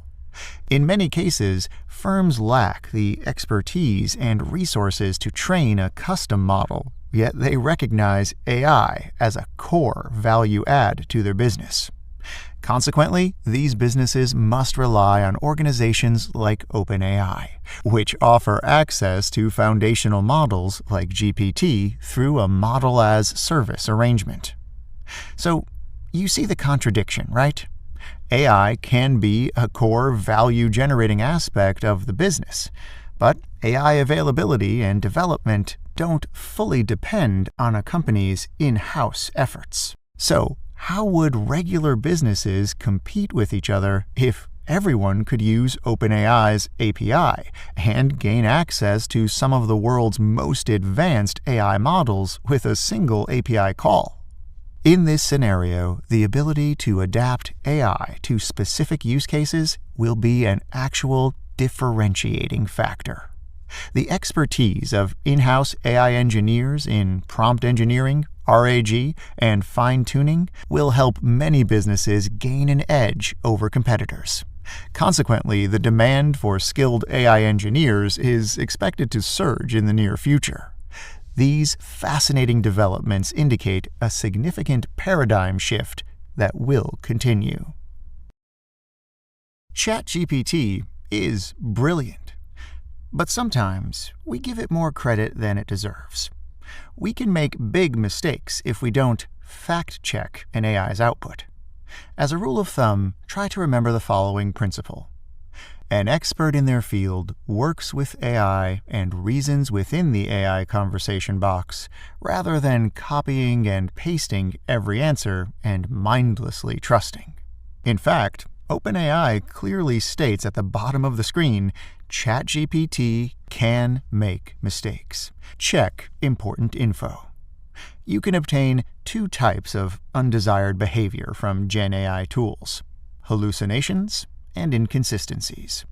In many cases, firms lack the expertise and resources to train a custom model, yet they recognize AI as a core value add to their business. Consequently, these businesses must rely on organizations like OpenAI, which offer access to foundational models like GPT through a model-as-service arrangement. So, you see the contradiction, right? AI can be a core value-generating aspect of the business, but AI availability and development don't fully depend on a company's in-house efforts. So, how would regular businesses compete with each other if everyone could use OpenAI's API and gain access to some of the world's most advanced AI models with a single API call? In this scenario, the ability to adapt AI to specific use cases will be an actual differentiating factor. The expertise of in-house AI engineers in prompt engineering, RAG, and fine-tuning will help many businesses gain an edge over competitors. Consequently, the demand for skilled AI engineers is expected to surge in the near future. These fascinating developments indicate a significant paradigm shift that will continue. ChatGPT is brilliant, but sometimes we give it more credit than it deserves. We can make big mistakes if we don't fact-check an AI's output. As a rule of thumb, try to remember the following principle. An expert in their field works with AI and reasons within the AI conversation box, rather than copying and pasting every answer and mindlessly trusting. In fact, OpenAI clearly states at the bottom of the screen, ChatGPT can make mistakes. Check important info. You can obtain two types of undesired behavior from Gen AI tools: hallucinations and inconsistencies.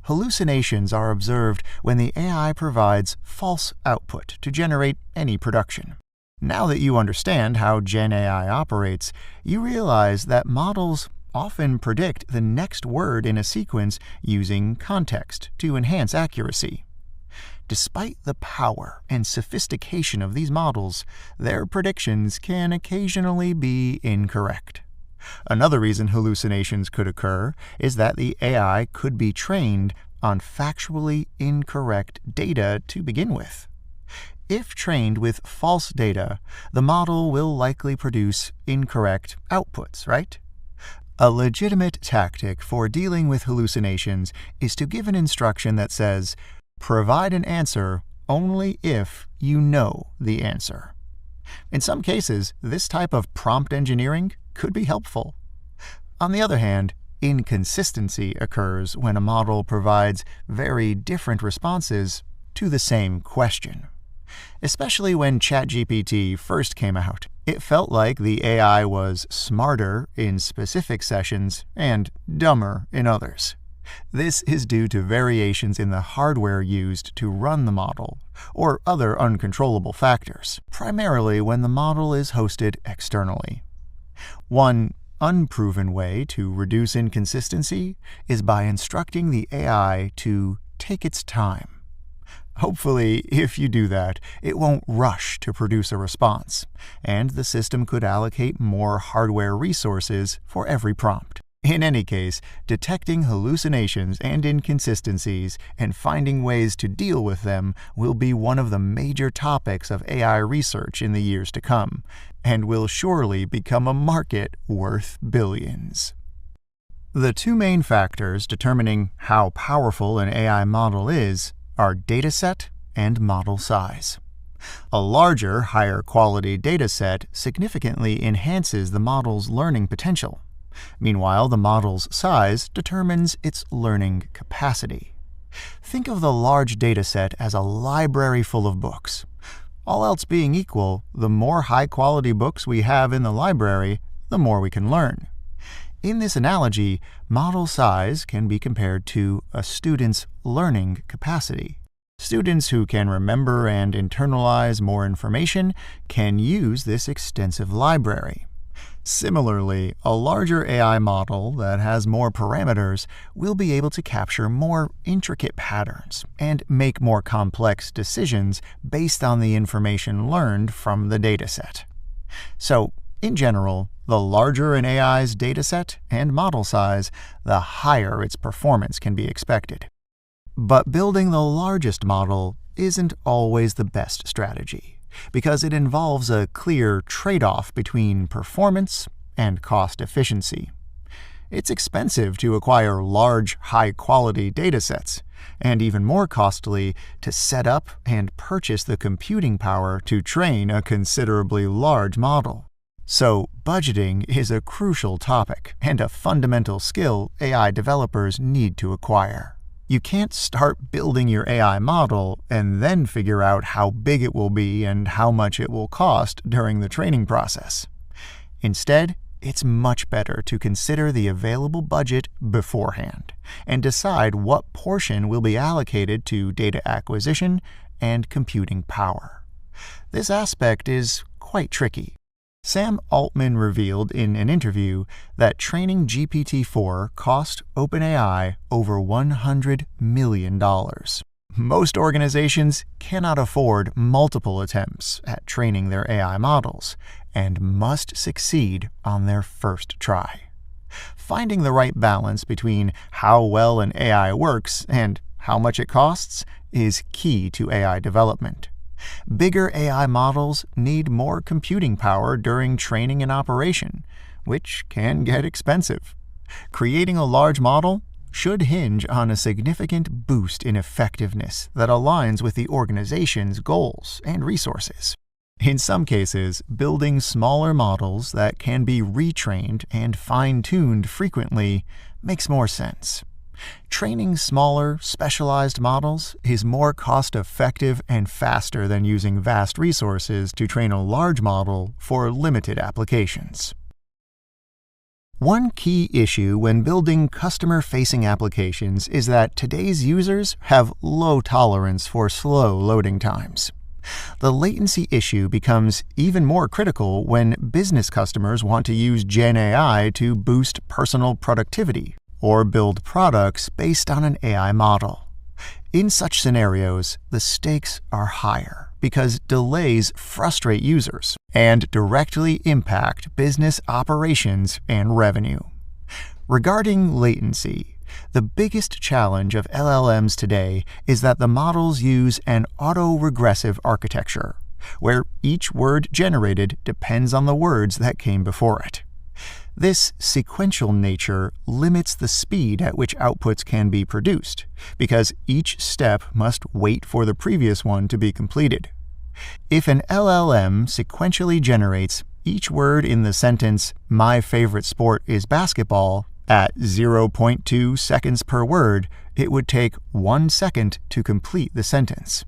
Hallucinations are observed when the AI provides false output to generate any production. Now that you understand how Gen AI operates, you realize that models often predict the next word in a sequence using context to enhance accuracy. Despite the power and sophistication of these models, their predictions can occasionally be incorrect. Another reason hallucinations could occur is that the AI could be trained on factually incorrect data to begin with. If trained with false data, the model will likely produce incorrect outputs, right? A legitimate tactic for dealing with hallucinations is to give an instruction that says, "Provide an answer only if you know the answer." In some cases, this type of prompt engineering could be helpful. On the other hand, inconsistency occurs when a model provides very different responses to the same question. Especially when ChatGPT first came out, it felt like the AI was smarter in specific sessions and dumber in others. This is due to variations in the hardware used to run the model, or other uncontrollable factors, primarily when the model is hosted externally. One unproven way to reduce inconsistency is by instructing the AI to take its time. Hopefully, if you do that, it won't rush to produce a response, and the system could allocate more hardware resources for every prompt. In any case, detecting hallucinations and inconsistencies and finding ways to deal with them will be one of the major topics of AI research in the years to come, and will surely become a market worth billions. The two main factors determining how powerful an AI model is are dataset and model size. A larger, higher quality dataset significantly enhances the model's learning potential. Meanwhile, the model's size determines its learning capacity. Think of the large dataset as a library full of books. All else being equal, the more high-quality books we have in the library, the more we can learn. In this analogy, model size can be compared to a student's learning capacity. Students who can remember and internalize more information can use this extensive library. Similarly, a larger AI model that has more parameters will be able to capture more intricate patterns and make more complex decisions based on the information learned from the dataset. So, in general, the larger an AI's dataset and model size, the higher its performance can be expected. But building the largest model isn't always the best strategy, because it involves a clear trade-off between performance and cost efficiency. It's expensive to acquire large, high-quality datasets, and even more costly to set up and purchase the computing power to train a considerably large model. So, budgeting is a crucial topic and a fundamental skill AI developers need to acquire. You can't start building your AI model and then figure out how big it will be and how much it will cost during the training process. Instead, it's much better to consider the available budget beforehand and decide what portion will be allocated to data acquisition and computing power. This aspect is quite tricky. Sam Altman revealed in an interview that training GPT-4 cost OpenAI over $100 million. Most organizations cannot afford multiple attempts at training their AI models and must succeed on their first try. Finding the right balance between how well an AI works and how much it costs is key to AI development. Bigger AI models need more computing power during training and operation, which can get expensive. Creating a large model should hinge on a significant boost in effectiveness that aligns with the organization's goals and resources. In some cases, building smaller models that can be retrained and fine-tuned frequently makes more sense. Training smaller, specialized models is more cost-effective and faster than using vast resources to train a large model for limited applications. One key issue when building customer-facing applications is that today's users have low tolerance for slow loading times. The latency issue becomes even more critical when business customers want to use Gen AI to boost personal productivity or build products based on an AI model. In such scenarios, the stakes are higher because delays frustrate users and directly impact business operations and revenue. Regarding latency, the biggest challenge of LLMs today is that the models use an autoregressive architecture, where each word generated depends on the words that came before it. This sequential nature limits the speed at which outputs can be produced, because each step must wait for the previous one to be completed. If an LLM sequentially generates each word in the sentence, "My favorite sport is basketball," at 0.2 seconds per word, it would take 1 second to complete the sentence.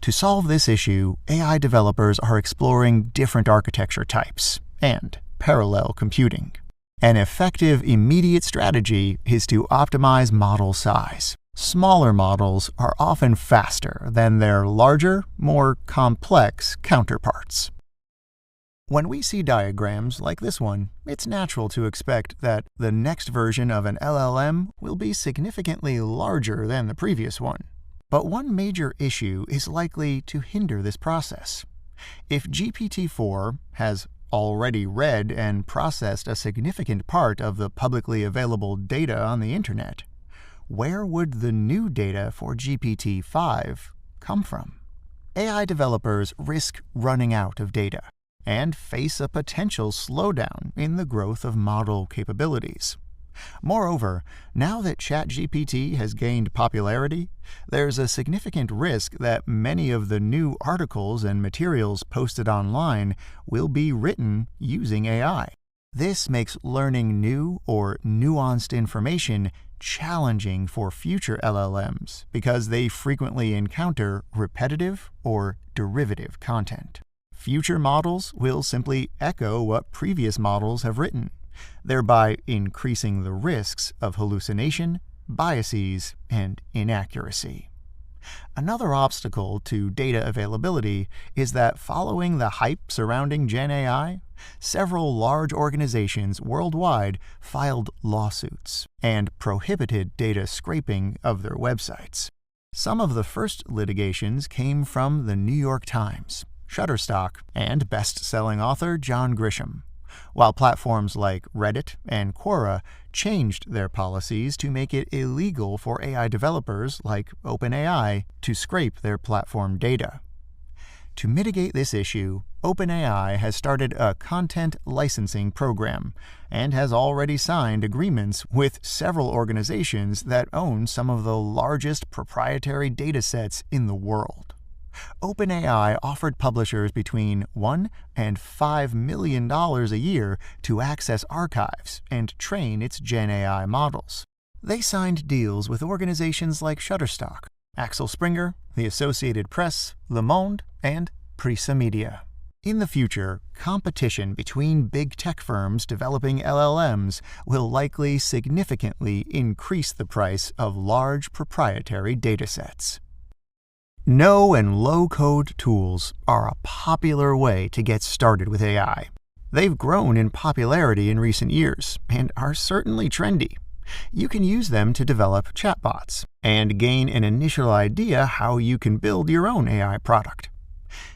To solve this issue, AI developers are exploring different architecture types and parallel computing. An effective immediate strategy is to optimize model size. Smaller models are often faster than their larger, more complex counterparts. When we see diagrams like this one, it's natural to expect that the next version of an LLM will be significantly larger than the previous one. But one major issue is likely to hinder this process. If GPT-4 has already read and processed a significant part of the publicly available data on the internet, where would the new data for GPT-5 come from? AI developers risk running out of data and face a potential slowdown in the growth of model capabilities. Moreover, now that ChatGPT has gained popularity, there's a significant risk that many of the new articles and materials posted online will be written using AI. This makes learning new or nuanced information challenging for future LLMs because they frequently encounter repetitive or derivative content. Future models will simply echo what previous models have written, thereby increasing the risks of hallucination, biases, and inaccuracy. Another obstacle to data availability is that following the hype surrounding Gen AI, several large organizations worldwide filed lawsuits and prohibited data scraping of their websites. Some of the first litigations came from the New York Times, Shutterstock, and best-selling author John Grisham, while platforms like Reddit and Quora changed their policies to make it illegal for AI developers like OpenAI to scrape their platform data. To mitigate this issue, OpenAI has started a content licensing program and has already signed agreements with several organizations that own some of the largest proprietary datasets in the world. OpenAI offered publishers between $1 and $5 million a year to access archives and train its Gen AI models. They signed deals with organizations like Shutterstock, Axel Springer, the Associated Press, Le Monde, and Prisa Media. In the future, competition between big tech firms developing LLMs will likely significantly increase the price of large proprietary datasets. No and low-code tools are a popular way to get started with AI. They've grown in popularity in recent years and are certainly trendy. You can use them to develop chatbots and gain an initial idea how you can build your own AI product.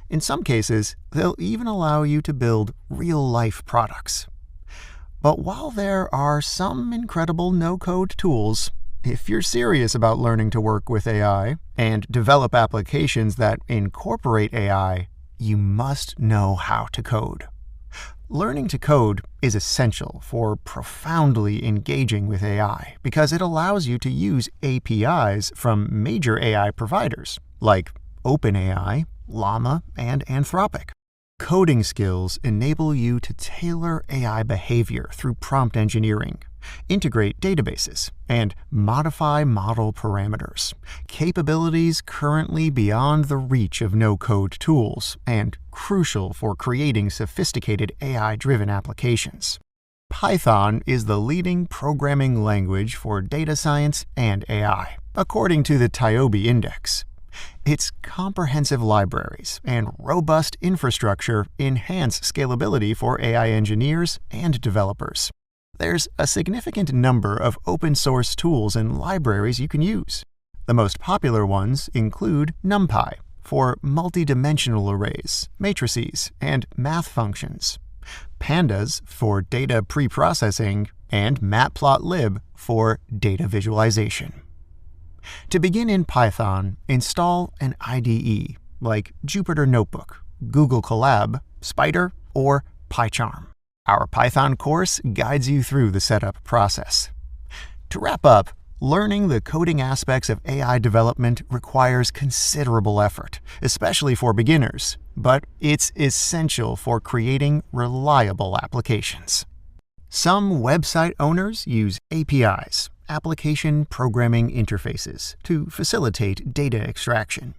In some cases, they'll even allow you to build real-life products. But while there are some incredible no-code tools, if you're serious about learning to work with AI and develop applications that incorporate AI, you must know how to code. Learning to code is essential for profoundly engaging with AI because it allows you to use APIs from major AI providers like OpenAI, Llama, and Anthropic. Coding skills enable you to tailor AI behavior through prompt engineering, integrate databases, and modify model parameters, capabilities currently beyond the reach of no-code tools and crucial for creating sophisticated AI-driven applications. Python is the leading programming language for data science and AI, according to the TIOBE Index. Its comprehensive libraries and robust infrastructure enhance scalability for AI engineers and developers. There's a significant number of open-source tools and libraries you can use. The most popular ones include NumPy for multi-dimensional arrays, matrices, and math functions, Pandas for data preprocessing, and Matplotlib for data visualization. To begin in Python, install an IDE like Jupyter Notebook, Google Colab, Spider, or PyCharm. Our Python course guides you through the setup process. To wrap up, learning the coding aspects of AI development requires considerable effort, especially for beginners, but it's essential for creating reliable applications. Some website owners use APIs, application programming interfaces, to facilitate data extraction.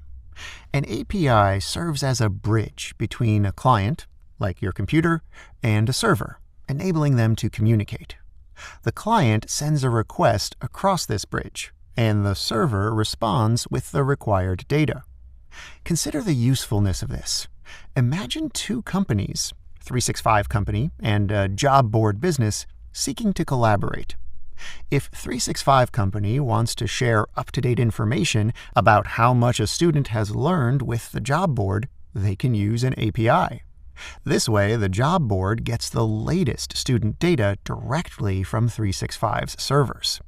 An API serves as a bridge between a client, like your computer, and a server, enabling them to communicate. The client sends a request across this bridge, and the server responds with the required data. Consider the usefulness of this. Imagine two companies, 365 Company and a job board business, seeking to collaborate. If 365 Company wants to share up-to-date information about how much a student has learned with the job board, they can use an API. This way, the job board gets the latest student data directly from 365's servers.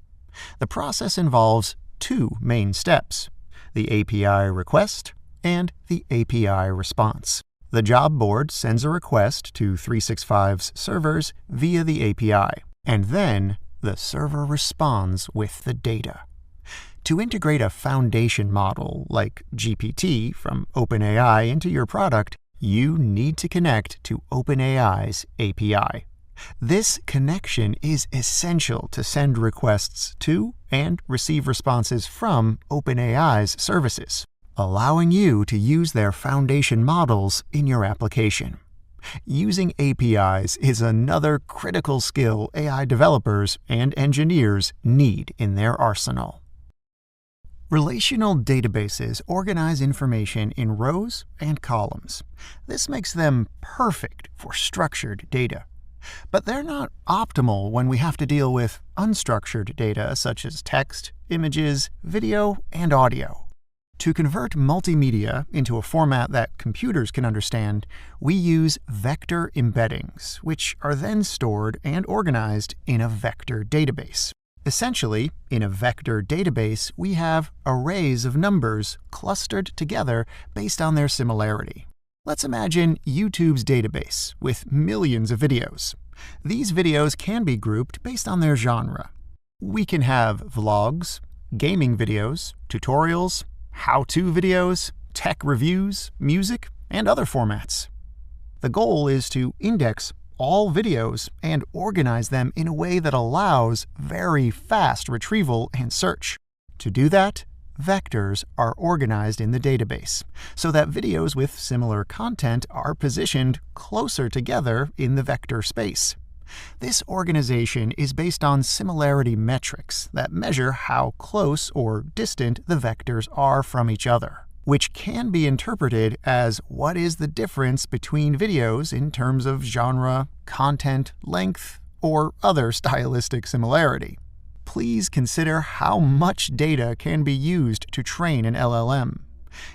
The process involves two main steps: the API request and the API response. The job board sends a request to 365's servers via the API, and then the server responds with the data. To integrate a foundation model like GPT from OpenAI into your product, you need to connect to OpenAI's API. This connection is essential to send requests to and receive responses from OpenAI's services, allowing you to use their foundation models in your application. Using APIs is another critical skill AI developers and engineers need in their arsenal. Relational databases organize information in rows and columns. This makes them perfect for structured data. But they're not optimal when we have to deal with unstructured data such as text, images, video, and audio. To convert multimedia into a format that computers can understand, we use vector embeddings, which are then stored and organized in a vector database. Essentially, in a vector database, we have arrays of numbers clustered together based on their similarity. Let's imagine YouTube's database with millions of videos. These videos can be grouped based on their genre. We can have vlogs, gaming videos, tutorials, how-to videos, tech reviews, music, and other formats. The goal is to index all videos and organize them in a way that allows very fast retrieval and search. To do that, vectors are organized in the database so that videos with similar content are positioned closer together in the vector space. This organization is based on similarity metrics that measure how close or distant the vectors are from each other, which can be interpreted as what is the difference between videos in terms of genre, content, length, or other stylistic similarity. Please consider how much data can be used to train an LLM.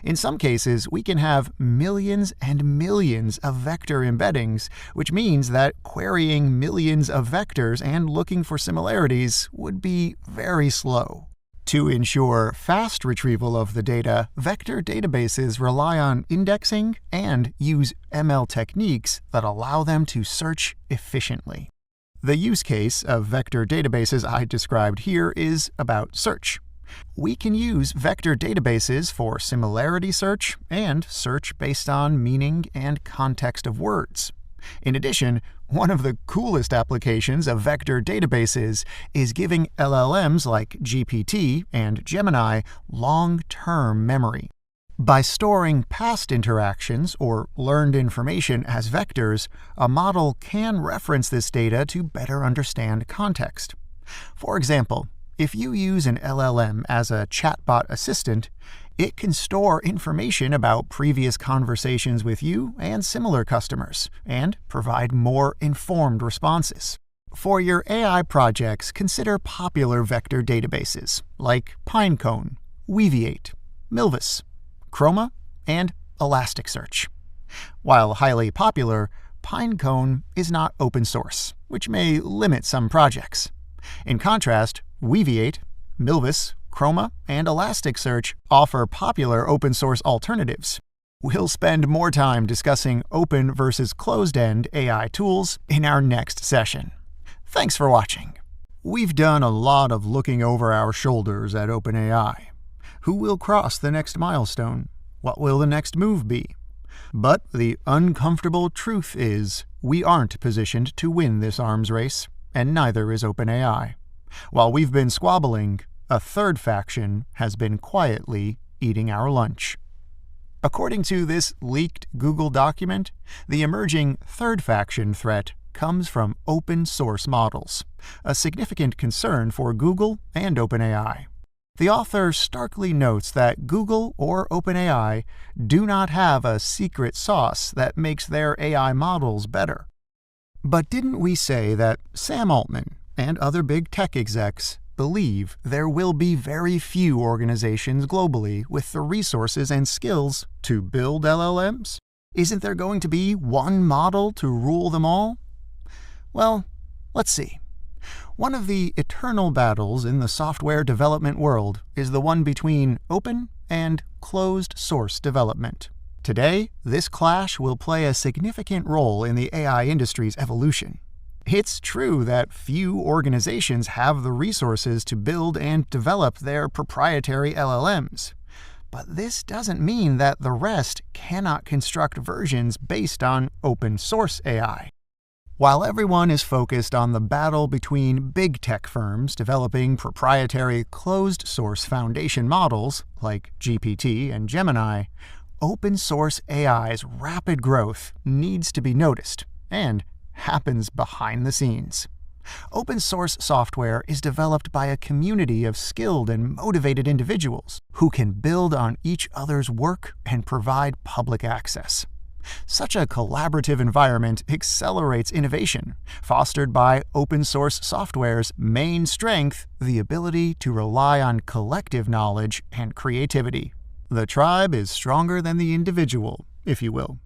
In some cases, we can have millions and millions of vector embeddings, which means that querying millions of vectors and looking for similarities would be very slow. To ensure fast retrieval of the data, vector databases rely on indexing and use ML techniques that allow them to search efficiently. The use case of vector databases I described here is about search. We can use vector databases for similarity search and search based on meaning and context of words. In addition, one of the coolest applications of vector databases is giving LLMs like GPT and Gemini long-term memory. By storing past interactions or learned information as vectors, a model can reference this data to better understand context. For example, if you use an LLM as a chatbot assistant, it can store information about previous conversations with you and similar customers, and provide more informed responses. For your AI projects, consider popular vector databases like Pinecone, Weaviate, Milvus, Chroma, and Elasticsearch. While highly popular, Pinecone is not open source, which may limit some projects. In contrast, Weaviate, Milvus, Chroma, and Elasticsearch offer popular open-source alternatives. We'll spend more time discussing open versus closed-end AI tools in our next session. Thanks for watching. We've done a lot of looking over our shoulders at OpenAI. Who will cross the next milestone? What will the next move be? But the uncomfortable truth is, we aren't positioned to win this arms race, and neither is OpenAI. While we've been squabbling, a third faction has been quietly eating our lunch. According to this leaked Google document, the emerging third faction threat comes from open source models, a significant concern for Google and OpenAI. The author starkly notes that Google or OpenAI do not have a secret sauce that makes their AI models better. But didn't we say that Sam Altman and other big tech execs believe there will be very few organizations globally with the resources and skills to build LLMs? Isn't there going to be one model to rule them all? Well, let's see. One of the eternal battles in the software development world is the one between open and closed source development. Today, this clash will play a significant role in the AI industry's evolution. It's true that few organizations have the resources to build and develop their proprietary LLMs. But this doesn't mean that the rest cannot construct versions based on open source AI. While everyone is focused on the battle between big tech firms developing proprietary closed-source foundation models like GPT and Gemini, open-source AI's rapid growth needs to be noticed and happens behind the scenes. Open-source software is developed by a community of skilled and motivated individuals who can build on each other's work and provide public access. Such a collaborative environment accelerates innovation, fostered by open-source software's main strength, the ability to rely on collective knowledge and creativity. The tribe is stronger than the individual, if you will.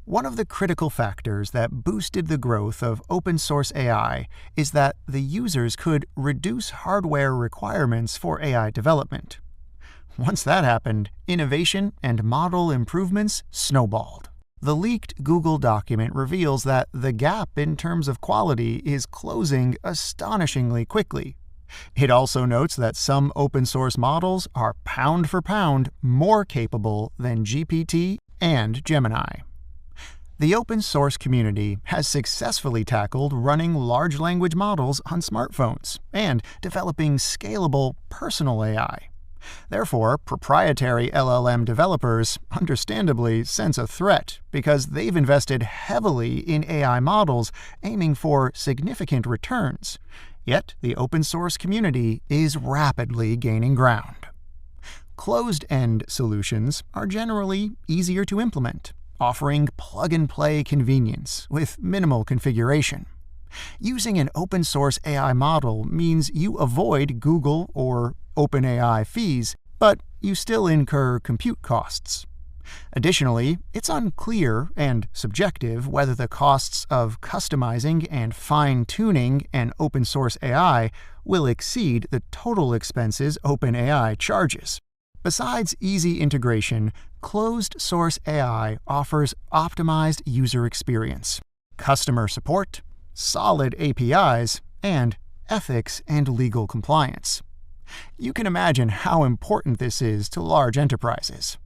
One of the critical factors that boosted the growth of open-source AI is that the users could reduce hardware requirements for AI development. Once that happened, innovation and model improvements snowballed. The leaked Google document reveals that the gap in terms of quality is closing astonishingly quickly. It also notes that some open source models are pound for pound more capable than GPT and Gemini. The open source community has successfully tackled running large language models on smartphones and developing scalable personal AI. Therefore, proprietary LLM developers understandably sense a threat because they've invested heavily in AI models aiming for significant returns. Yet, the open source community is rapidly gaining ground. Closed-end solutions are generally easier to implement, offering plug-and-play convenience with minimal configuration. Using an open-source AI model means you avoid Google or OpenAI fees, but you still incur compute costs. Additionally, it's unclear and subjective whether the costs of customizing and fine-tuning an open-source AI will exceed the total expenses OpenAI charges. Besides easy integration, closed-source AI offers optimized user experience, customer support, solid APIs, and ethics and legal compliance. You can imagine how important this is to large enterprises.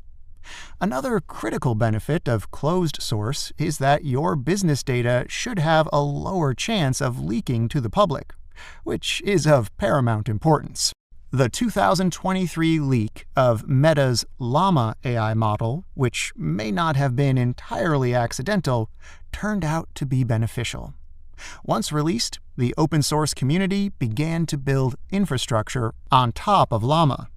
Another critical benefit of closed source is that your business data should have a lower chance of leaking to the public, which is of paramount importance. The 2023 leak of Meta's Llama AI model, which may not have been entirely accidental, turned out to be beneficial. Once released, the open source community began to build infrastructure on top of Llama,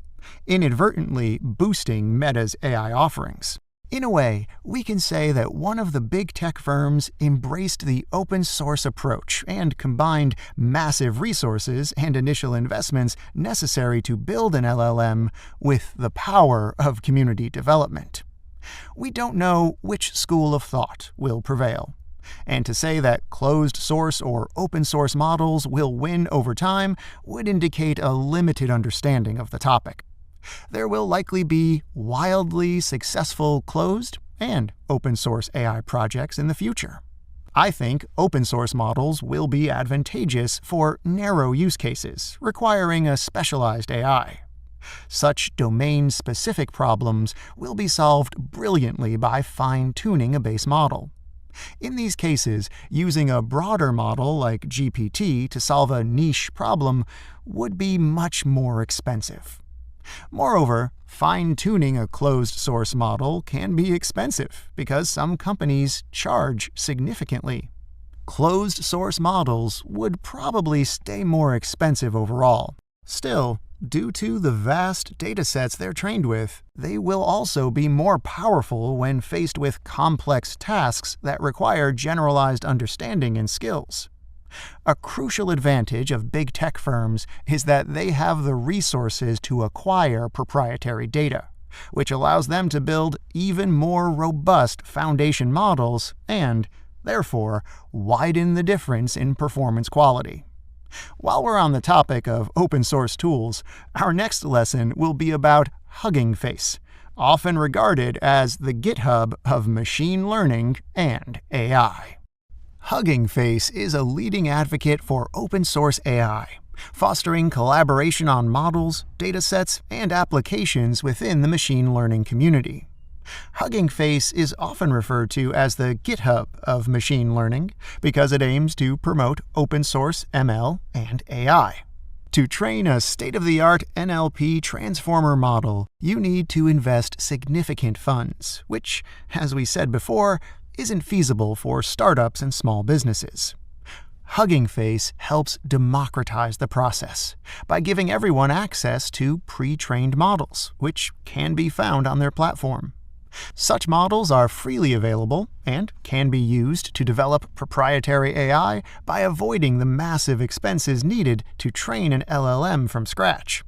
inadvertently boosting Meta's AI offerings. In a way, we can say that one of the big tech firms embraced the open source approach and combined massive resources and initial investments necessary to build an LLM with the power of community development. We don't know which school of thought will prevail. And to say that closed source or open source models will win over time would indicate a limited understanding of the topic. There will likely be wildly successful closed and open source AI projects in the future. I think open source models will be advantageous for narrow use cases requiring a specialized AI. Such domain-specific problems will be solved brilliantly by fine-tuning a base model. In these cases, using a broader model like GPT to solve a niche problem would be much more expensive. Moreover, fine-tuning a closed-source model can be expensive because some companies charge significantly. Closed-source models would probably stay more expensive overall. Still, due to the vast datasets they're trained with, they will also be more powerful when faced with complex tasks that require generalized understanding and skills. A crucial advantage of big tech firms is that they have the resources to acquire proprietary data, which allows them to build even more robust foundation models and, therefore, widen the difference in performance quality. While we're on the topic of open source tools, our next lesson will be about Hugging Face, often regarded as the GitHub of machine learning and AI. Hugging Face is a leading advocate for open source AI, fostering collaboration on models, datasets, and applications within the machine learning community. Hugging Face is often referred to as the GitHub of machine learning because it aims to promote open source ML and AI. To train a state-of-the-art NLP transformer model, you need to invest significant funds, which, as we said before, isn't feasible for startups and small businesses. Hugging Face helps democratize the process by giving everyone access to pre-trained models, which can be found on their platform. Such models are freely available and can be used to develop proprietary AI by avoiding the massive expenses needed to train an LLM from scratch.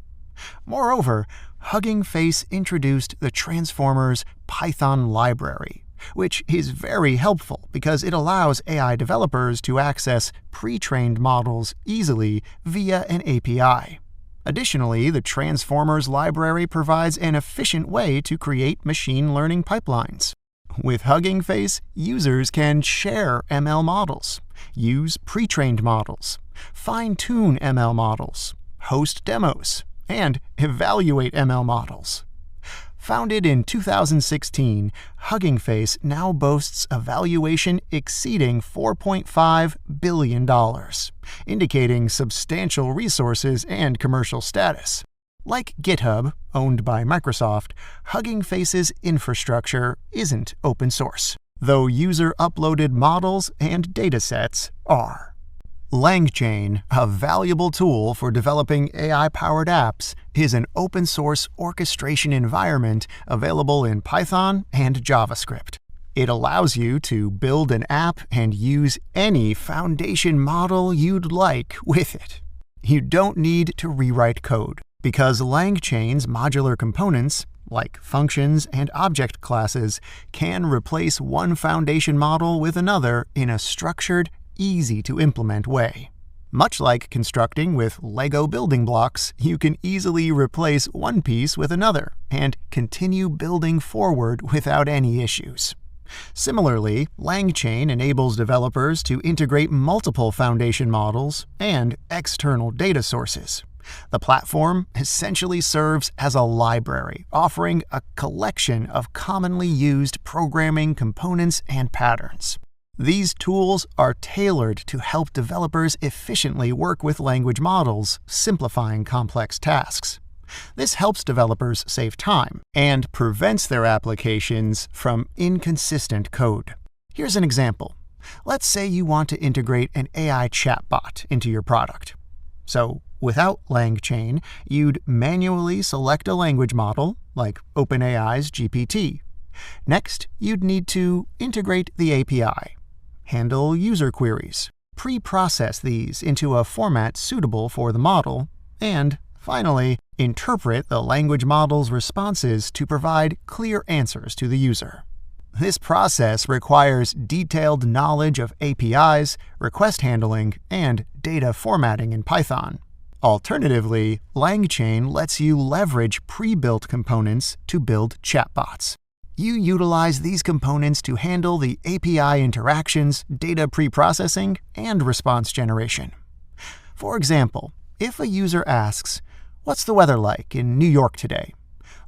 Moreover, Hugging Face introduced the Transformers Python library, which is very helpful because it allows AI developers to access pre-trained models easily via an API. Additionally, the Transformers library provides an efficient way to create machine learning pipelines. With Hugging Face, users can share ML models, use pre-trained models, fine-tune ML models, host demos, and evaluate ML models. Founded in 2016, Hugging Face now boasts a valuation exceeding $4.5 billion, indicating substantial resources and commercial status. Like GitHub, owned by Microsoft, Hugging Face's infrastructure isn't open source, though user-uploaded models and datasets are. LangChain, a valuable tool for developing AI-powered apps, is an open-source orchestration environment available in Python and JavaScript. It allows you to build an app and use any foundation model you'd like with it. You don't need to rewrite code, because LangChain's modular components, like functions and object classes, can replace one foundation model with another in a structured, easy-to-implement way. Much like constructing with Lego building blocks, you can easily replace one piece with another and continue building forward without any issues. Similarly, LangChain enables developers to integrate multiple foundation models and external data sources. The platform essentially serves as a library, offering a collection of commonly used programming components and patterns. These tools are tailored to help developers efficiently work with language models, simplifying complex tasks. This helps developers save time and prevents their applications from inconsistent code. Here's an example. Let's say you want to integrate an AI chatbot into your product. So, without LangChain, you'd manually select a language model, like OpenAI's GPT. Next, you'd need to integrate the API, handle user queries, pre-process these into a format suitable for the model, and, finally, interpret the language model's responses to provide clear answers to the user. This process requires detailed knowledge of APIs, request handling, and data formatting in Python. Alternatively, LangChain lets you leverage pre-built components to build chatbots. You utilize these components to handle the API interactions, data pre-processing, and response generation. For example, if a user asks, "What's the weather like in New York today?"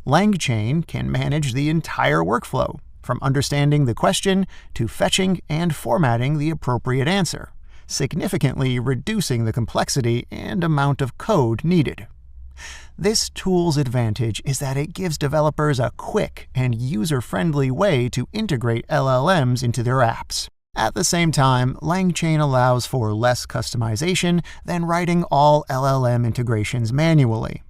LangChain can manage the entire workflow, from understanding the question to fetching and formatting the appropriate answer, significantly reducing the complexity and amount of code needed. This tool's advantage is that it gives developers a quick and user-friendly way to integrate LLMs into their apps. At the same time, LangChain allows for less customization than writing all LLM integrations manually.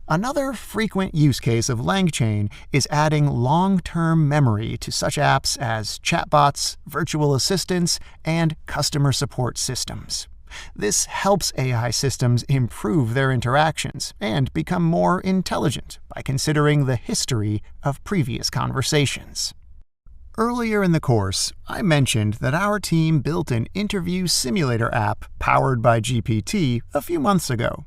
Another frequent use case of LangChain is adding long-term memory to such apps as chatbots, virtual assistants, and customer support systems. This helps AI systems improve their interactions and become more intelligent by considering the history of previous conversations. Earlier in the course, I mentioned that our team built an interview simulator app powered by GPT a few months ago.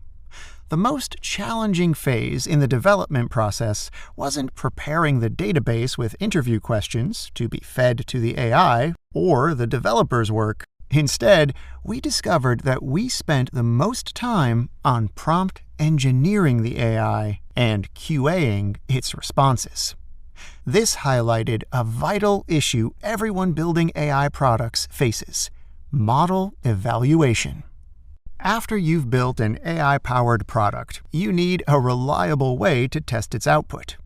The most challenging phase in the development process wasn't preparing the database with interview questions to be fed to the AI or the developer's work. Instead, we discovered that we spent the most time on prompt engineering the AI and QAing its responses. This highlighted a vital issue everyone building AI products faces: model evaluation. After you've built an AI-powered product, you need a reliable way to test its output.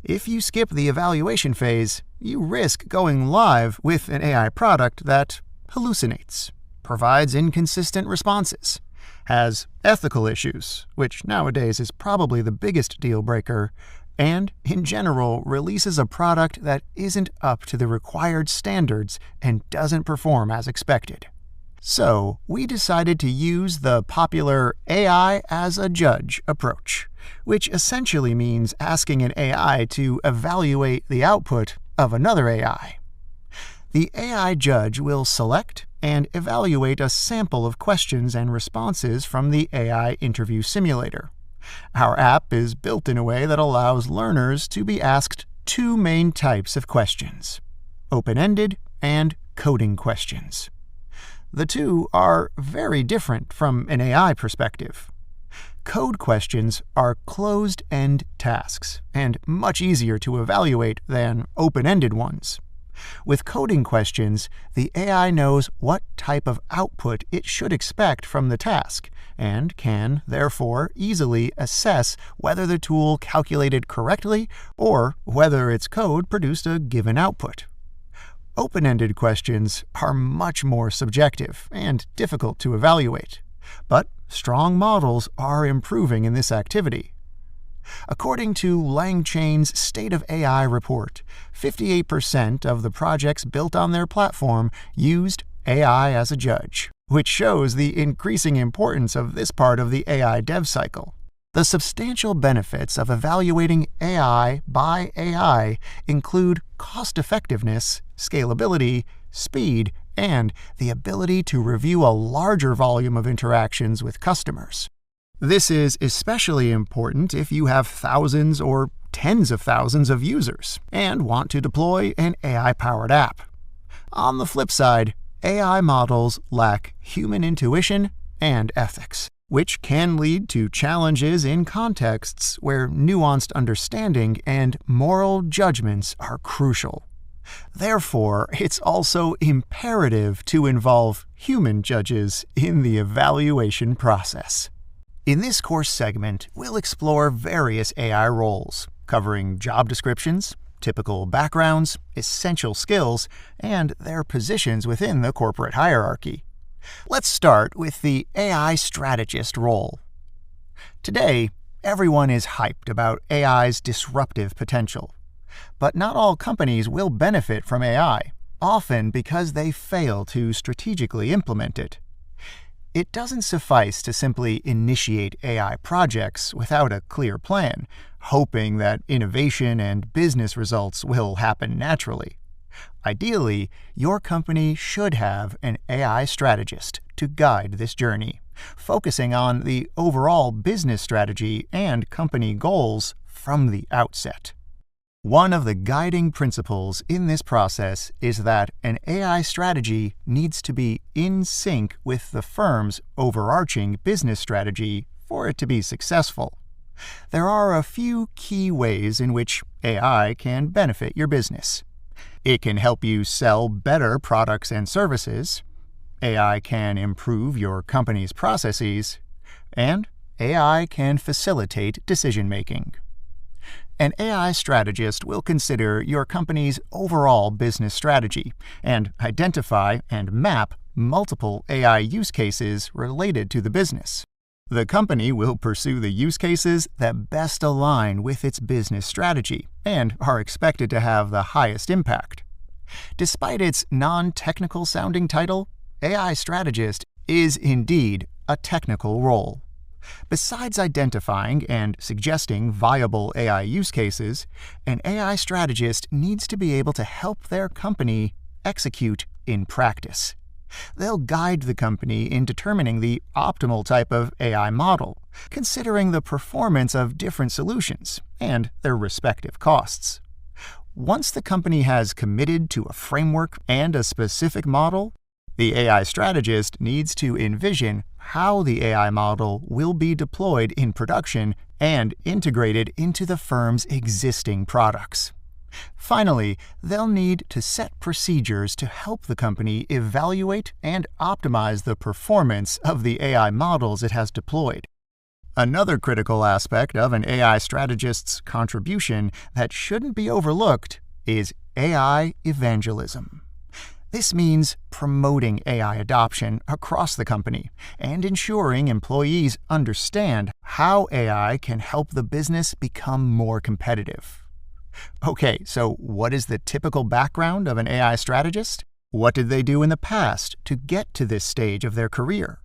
If you skip the evaluation phase, you risk going live with an AI product that hallucinates, provides inconsistent responses, has ethical issues, which nowadays is probably the biggest deal breaker, and, in general, releases a product that isn't up to the required standards and doesn't perform as expected. So, we decided to use the popular AI as a judge approach, which essentially means asking an AI to evaluate the output of another AI. The AI judge will select and evaluate a sample of questions and responses from the AI interview simulator. Our app is built in a way that allows learners to be asked two main types of questions: open-ended and coding questions. The two are very different from an AI perspective. Code questions are closed-end tasks and much easier to evaluate than open-ended ones. With coding questions, the AI knows what type of output it should expect from the task and can, therefore, easily assess whether the tool calculated correctly or whether its code produced a given output. Open-ended questions are much more subjective and difficult to evaluate, but strong models are improving in this activity. According to LangChain's State of AI report, 58% of the projects built on their platform used AI as a judge, which shows the increasing importance of this part of the AI dev cycle. The substantial benefits of evaluating AI by AI include cost-effectiveness, scalability, speed, and the ability to review a larger volume of interactions with customers. This is especially important if you have thousands or tens of thousands of users and want to deploy an AI-powered app. On the flip side, AI models lack human intuition and ethics, which can lead to challenges in contexts where nuanced understanding and moral judgments are crucial. Therefore, it's also imperative to involve human judges in the evaluation process. In this course segment, we'll explore various AI roles, covering job descriptions, typical backgrounds, essential skills, and their positions within the corporate hierarchy. Let's start with the AI strategist role. Today, everyone is hyped about AI's disruptive potential. But not all companies will benefit from AI, often because they fail to strategically implement it. It doesn't suffice to simply initiate AI projects without a clear plan, hoping that innovation and business results will happen naturally. Ideally, your company should have an AI strategist to guide this journey, focusing on the overall business strategy and company goals from the outset. One of the guiding principles in this process is that an AI strategy needs to be in sync with the firm's overarching business strategy for it to be successful. There are a few key ways in which AI can benefit your business. It can help you sell better products and services, AI can improve your company's processes, and AI can facilitate decision-making. An AI strategist will consider your company's overall business strategy and identify and map multiple AI use cases related to the business. The company will pursue the use cases that best align with its business strategy and are expected to have the highest impact. Despite its non-technical sounding title, AI strategist is indeed a technical role. Besides identifying and suggesting viable AI use cases, an AI strategist needs to be able to help their company execute in practice. They'll guide the company in determining the optimal type of AI model, considering the performance of different solutions and their respective costs. Once the company has committed to a framework and a specific model, the AI strategist needs to envision how the AI model will be deployed in production and integrated into the firm's existing products. Finally, they'll need to set procedures to help the company evaluate and optimize the performance of the AI models it has deployed. Another critical aspect of an AI strategist's contribution that shouldn't be overlooked is AI evangelism. This means promoting AI adoption across the company and ensuring employees understand how AI can help the business become more competitive. Okay, so what is the typical background of an AI strategist? What did they do in the past to get to this stage of their career?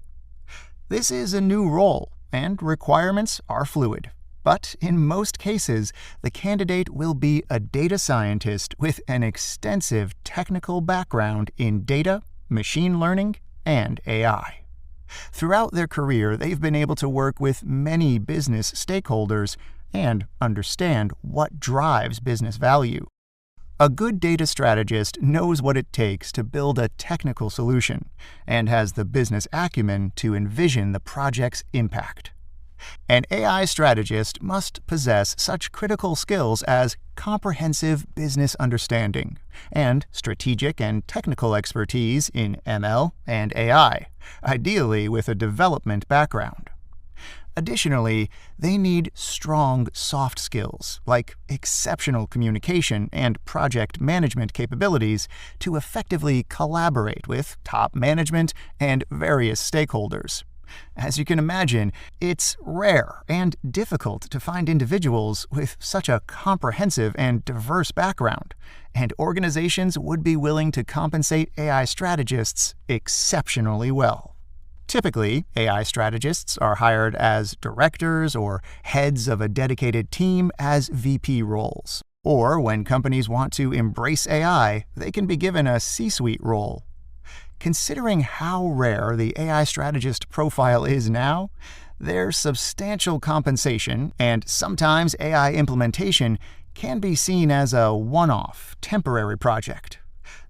This is a new role, and requirements are fluid. But in most cases, the candidate will be a data scientist with an extensive technical background in data, machine learning, and AI. Throughout their career, they've been able to work with many business stakeholders and understand what drives business value. A good data strategist knows what it takes to build a technical solution and has the business acumen to envision the project's impact. An AI strategist must possess such critical skills as comprehensive business understanding and strategic and technical expertise in ML and AI, ideally with a development background. Additionally, they need strong soft skills like exceptional communication and project management capabilities to effectively collaborate with top management and various stakeholders. As you can imagine, it's rare and difficult to find individuals with such a comprehensive and diverse background, and organizations would be willing to compensate AI strategists exceptionally well. Typically, AI strategists are hired as directors or heads of a dedicated team as VP roles. Or when companies want to embrace AI, they can be given a C-suite role. Considering how rare the AI strategist profile is now, their substantial compensation and sometimes AI implementation can be seen as a one-off, temporary project.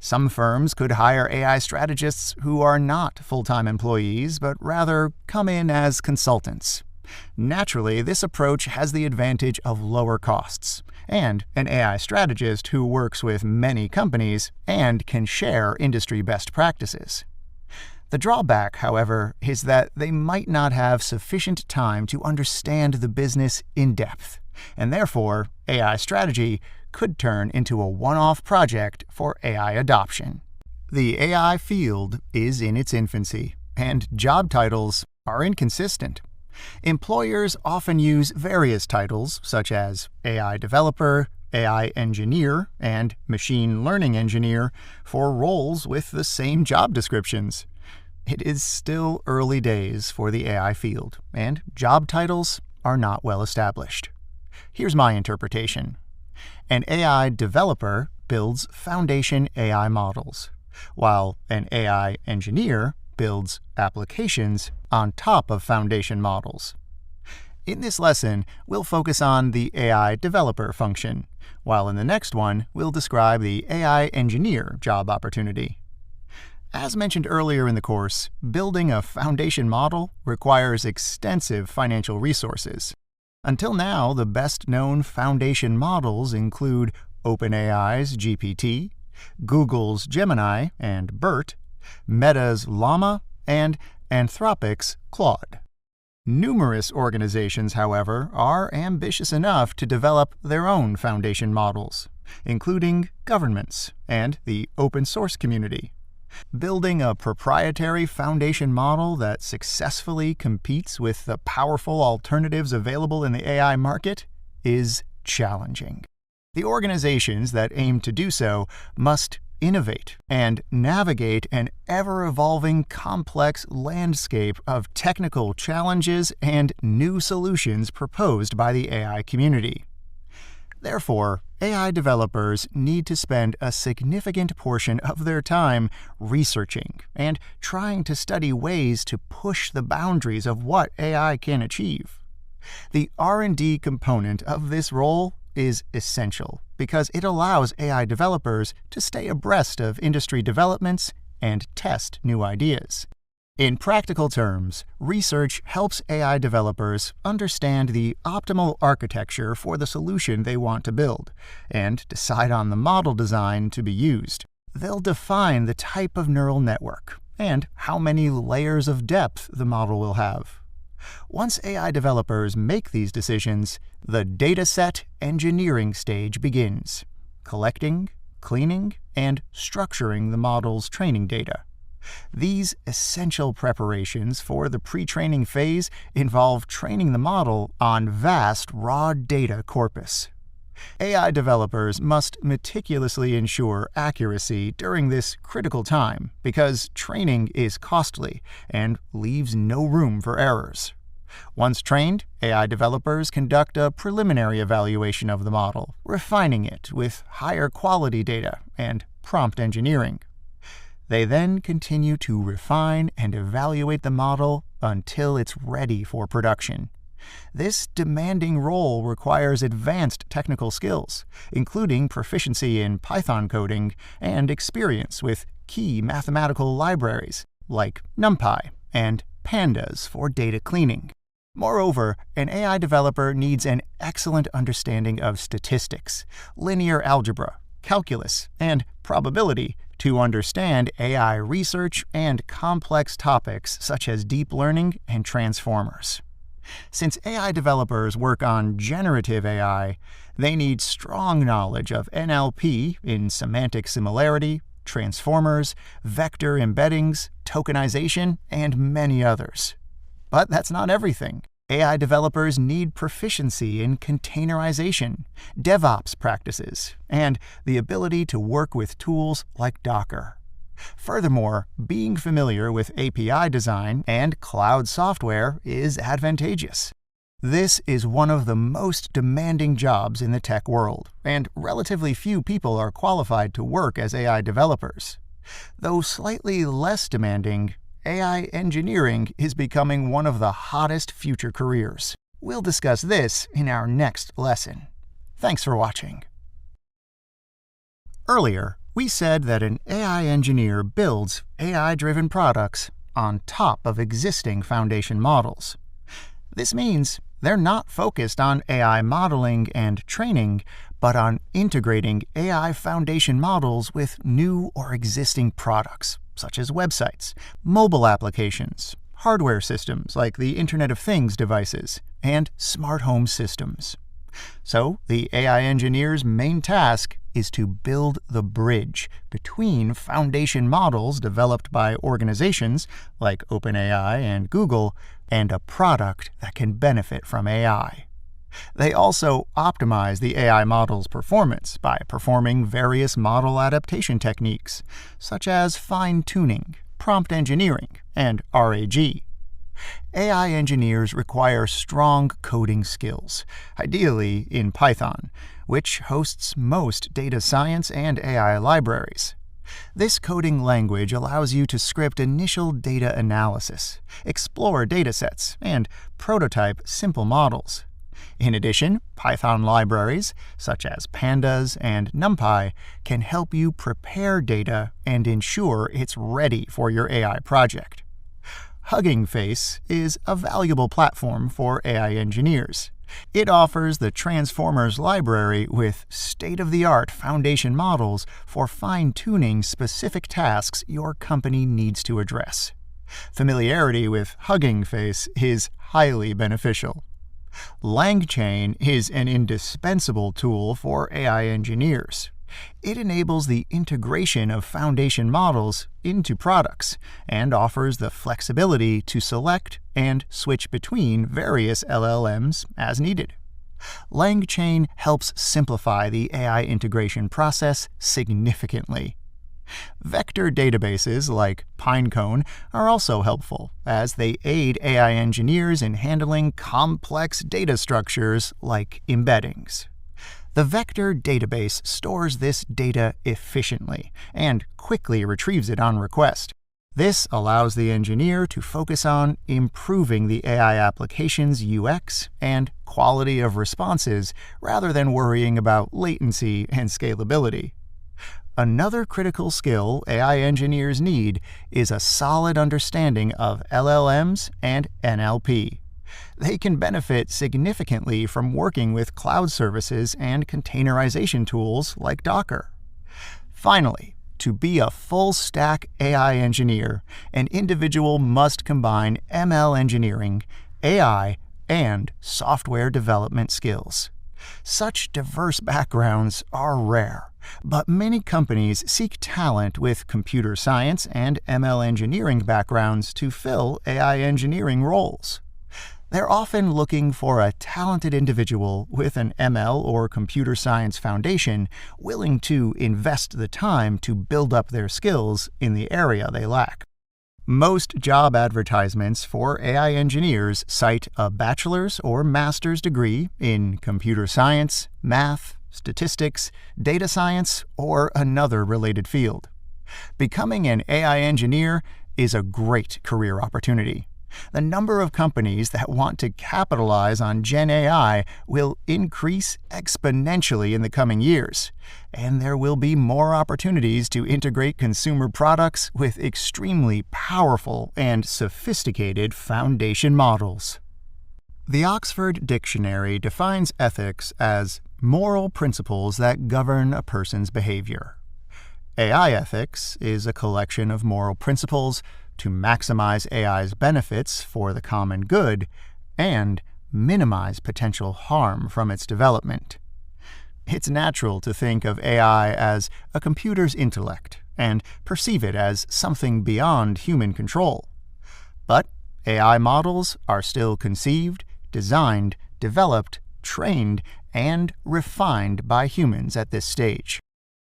Some firms could hire AI strategists who are not full-time employees, but rather come in as consultants. Naturally, this approach has the advantage of lower costs, and an AI strategist who works with many companies and can share industry best practices. The drawback, however, is that they might not have sufficient time to understand the business in depth, and therefore, AI strategy could turn into a one-off project for AI adoption. The AI field is in its infancy, and job titles are inconsistent. Employers often use various titles such as AI developer, AI engineer, and machine learning engineer for roles with the same job descriptions. It is still early days for the AI field, and job titles are not well established. Here's my interpretation. An AI developer builds foundation AI models, while an AI engineer builds applications on top of foundation models. In this lesson, we'll focus on the AI developer function, while in the next one, we'll describe the AI engineer job opportunity. As mentioned earlier in the course, building a foundation model requires extensive financial resources. Until now, the best-known foundation models include OpenAI's GPT, Google's Gemini and BERT, Meta's Llama, and Anthropic's Claude. Numerous organizations, however, are ambitious enough to develop their own foundation models, including governments and the open-source community. Building a proprietary foundation model that successfully competes with the powerful alternatives available in the AI market is challenging. The organizations that aim to do so must innovate and navigate an ever-evolving complex landscape of technical challenges and new solutions proposed by the AI community. Therefore, AI developers need to spend a significant portion of their time researching and trying to study ways to push the boundaries of what AI can achieve. The R&D component of this role is essential because it allows AI developers to stay abreast of industry developments and test new ideas. In practical terms, research helps AI developers understand the optimal architecture for the solution they want to build and decide on the model design to be used. They'll define the type of neural network and how many layers of depth the model will have. Once AI developers make these decisions, the dataset engineering stage begins, collecting, cleaning, and structuring the model's training data. These essential preparations for the pre-training phase involve training the model on vast raw data corpus. AI developers must meticulously ensure accuracy during this critical time because training is costly and leaves no room for errors. Once trained, AI developers conduct a preliminary evaluation of the model, refining it with higher quality data and prompt engineering. They then continue to refine and evaluate the model until it's ready for production. This demanding role requires advanced technical skills, including proficiency in Python coding and experience with key mathematical libraries like NumPy and Pandas for data cleaning. Moreover, an AI developer needs an excellent understanding of statistics, linear algebra, calculus, and probability to understand AI research and complex topics such as deep learning and transformers. Since AI developers work on generative AI, they need strong knowledge of NLP in semantic similarity, transformers, vector embeddings, tokenization, and many others. But that's not everything. AI developers need proficiency in containerization, DevOps practices, and the ability to work with tools like Docker. Furthermore, being familiar with API design and cloud software is advantageous. This is one of the most demanding jobs in the tech world, and relatively few people are qualified to work as AI developers. Though slightly less demanding, AI engineering is becoming one of the hottest future careers. We'll discuss this in our next lesson. Thanks for watching. Earlier, we said that an AI engineer builds AI-driven products on top of existing foundation models. This means they're not focused on AI modeling and training, but on integrating AI foundation models with new or existing products, such as websites, mobile applications, hardware systems like the Internet of Things devices, and smart home systems. So, the AI engineer's main task is to build the bridge between foundation models developed by organizations like OpenAI and Google and a product that can benefit from AI. They also optimize the AI model's performance by performing various model adaptation techniques, such as fine-tuning, prompt engineering, and RAG. AI engineers require strong coding skills, ideally in Python, which hosts most data science and AI libraries. This coding language allows you to script initial data analysis, explore datasets, and prototype simple models. In addition, Python libraries, such as Pandas and NumPy, can help you prepare data and ensure it's ready for your AI project. Hugging Face is a valuable platform for AI engineers. It offers the Transformers library with state-of-the-art foundation models for fine-tuning specific tasks your company needs to address. Familiarity with Hugging Face is highly beneficial. LangChain is an indispensable tool for AI engineers. It enables the integration of foundation models into products and offers the flexibility to select and switch between various LLMs as needed. LangChain helps simplify the AI integration process significantly. Vector databases like Pinecone are also helpful, as they aid AI engineers in handling complex data structures like embeddings. The vector database stores this data efficiently and quickly retrieves it on request. This allows the engineer to focus on improving the AI application's UX and quality of responses rather than worrying about latency and scalability. Another critical skill AI engineers need is a solid understanding of LLMs and NLP. They can benefit significantly from working with cloud services and containerization tools like Docker. Finally, to be a full-stack AI engineer, an individual must combine ML engineering, AI, and software development skills. Such diverse backgrounds are rare, but many companies seek talent with computer science and ML engineering backgrounds to fill AI engineering roles. They're often looking for a talented individual with an ML or computer science foundation willing to invest the time to build up their skills in the area they lack. Most job advertisements for AI engineers cite a bachelor's or master's degree in computer science, math, statistics, data science, or another related field. Becoming an AI engineer is a great career opportunity. The number of companies that want to capitalize on Gen AI will increase exponentially in the coming years, and there will be more opportunities to integrate consumer products with extremely powerful and sophisticated foundation models. The Oxford Dictionary defines ethics as moral principles that govern a person's behavior. AI ethics is a collection of moral principles to maximize AI's benefits for the common good and minimize potential harm from its development. It's natural to think of AI as a computer's intellect and perceive it as something beyond human control. But AI models are still conceived, designed, developed, trained, and refined by humans at this stage.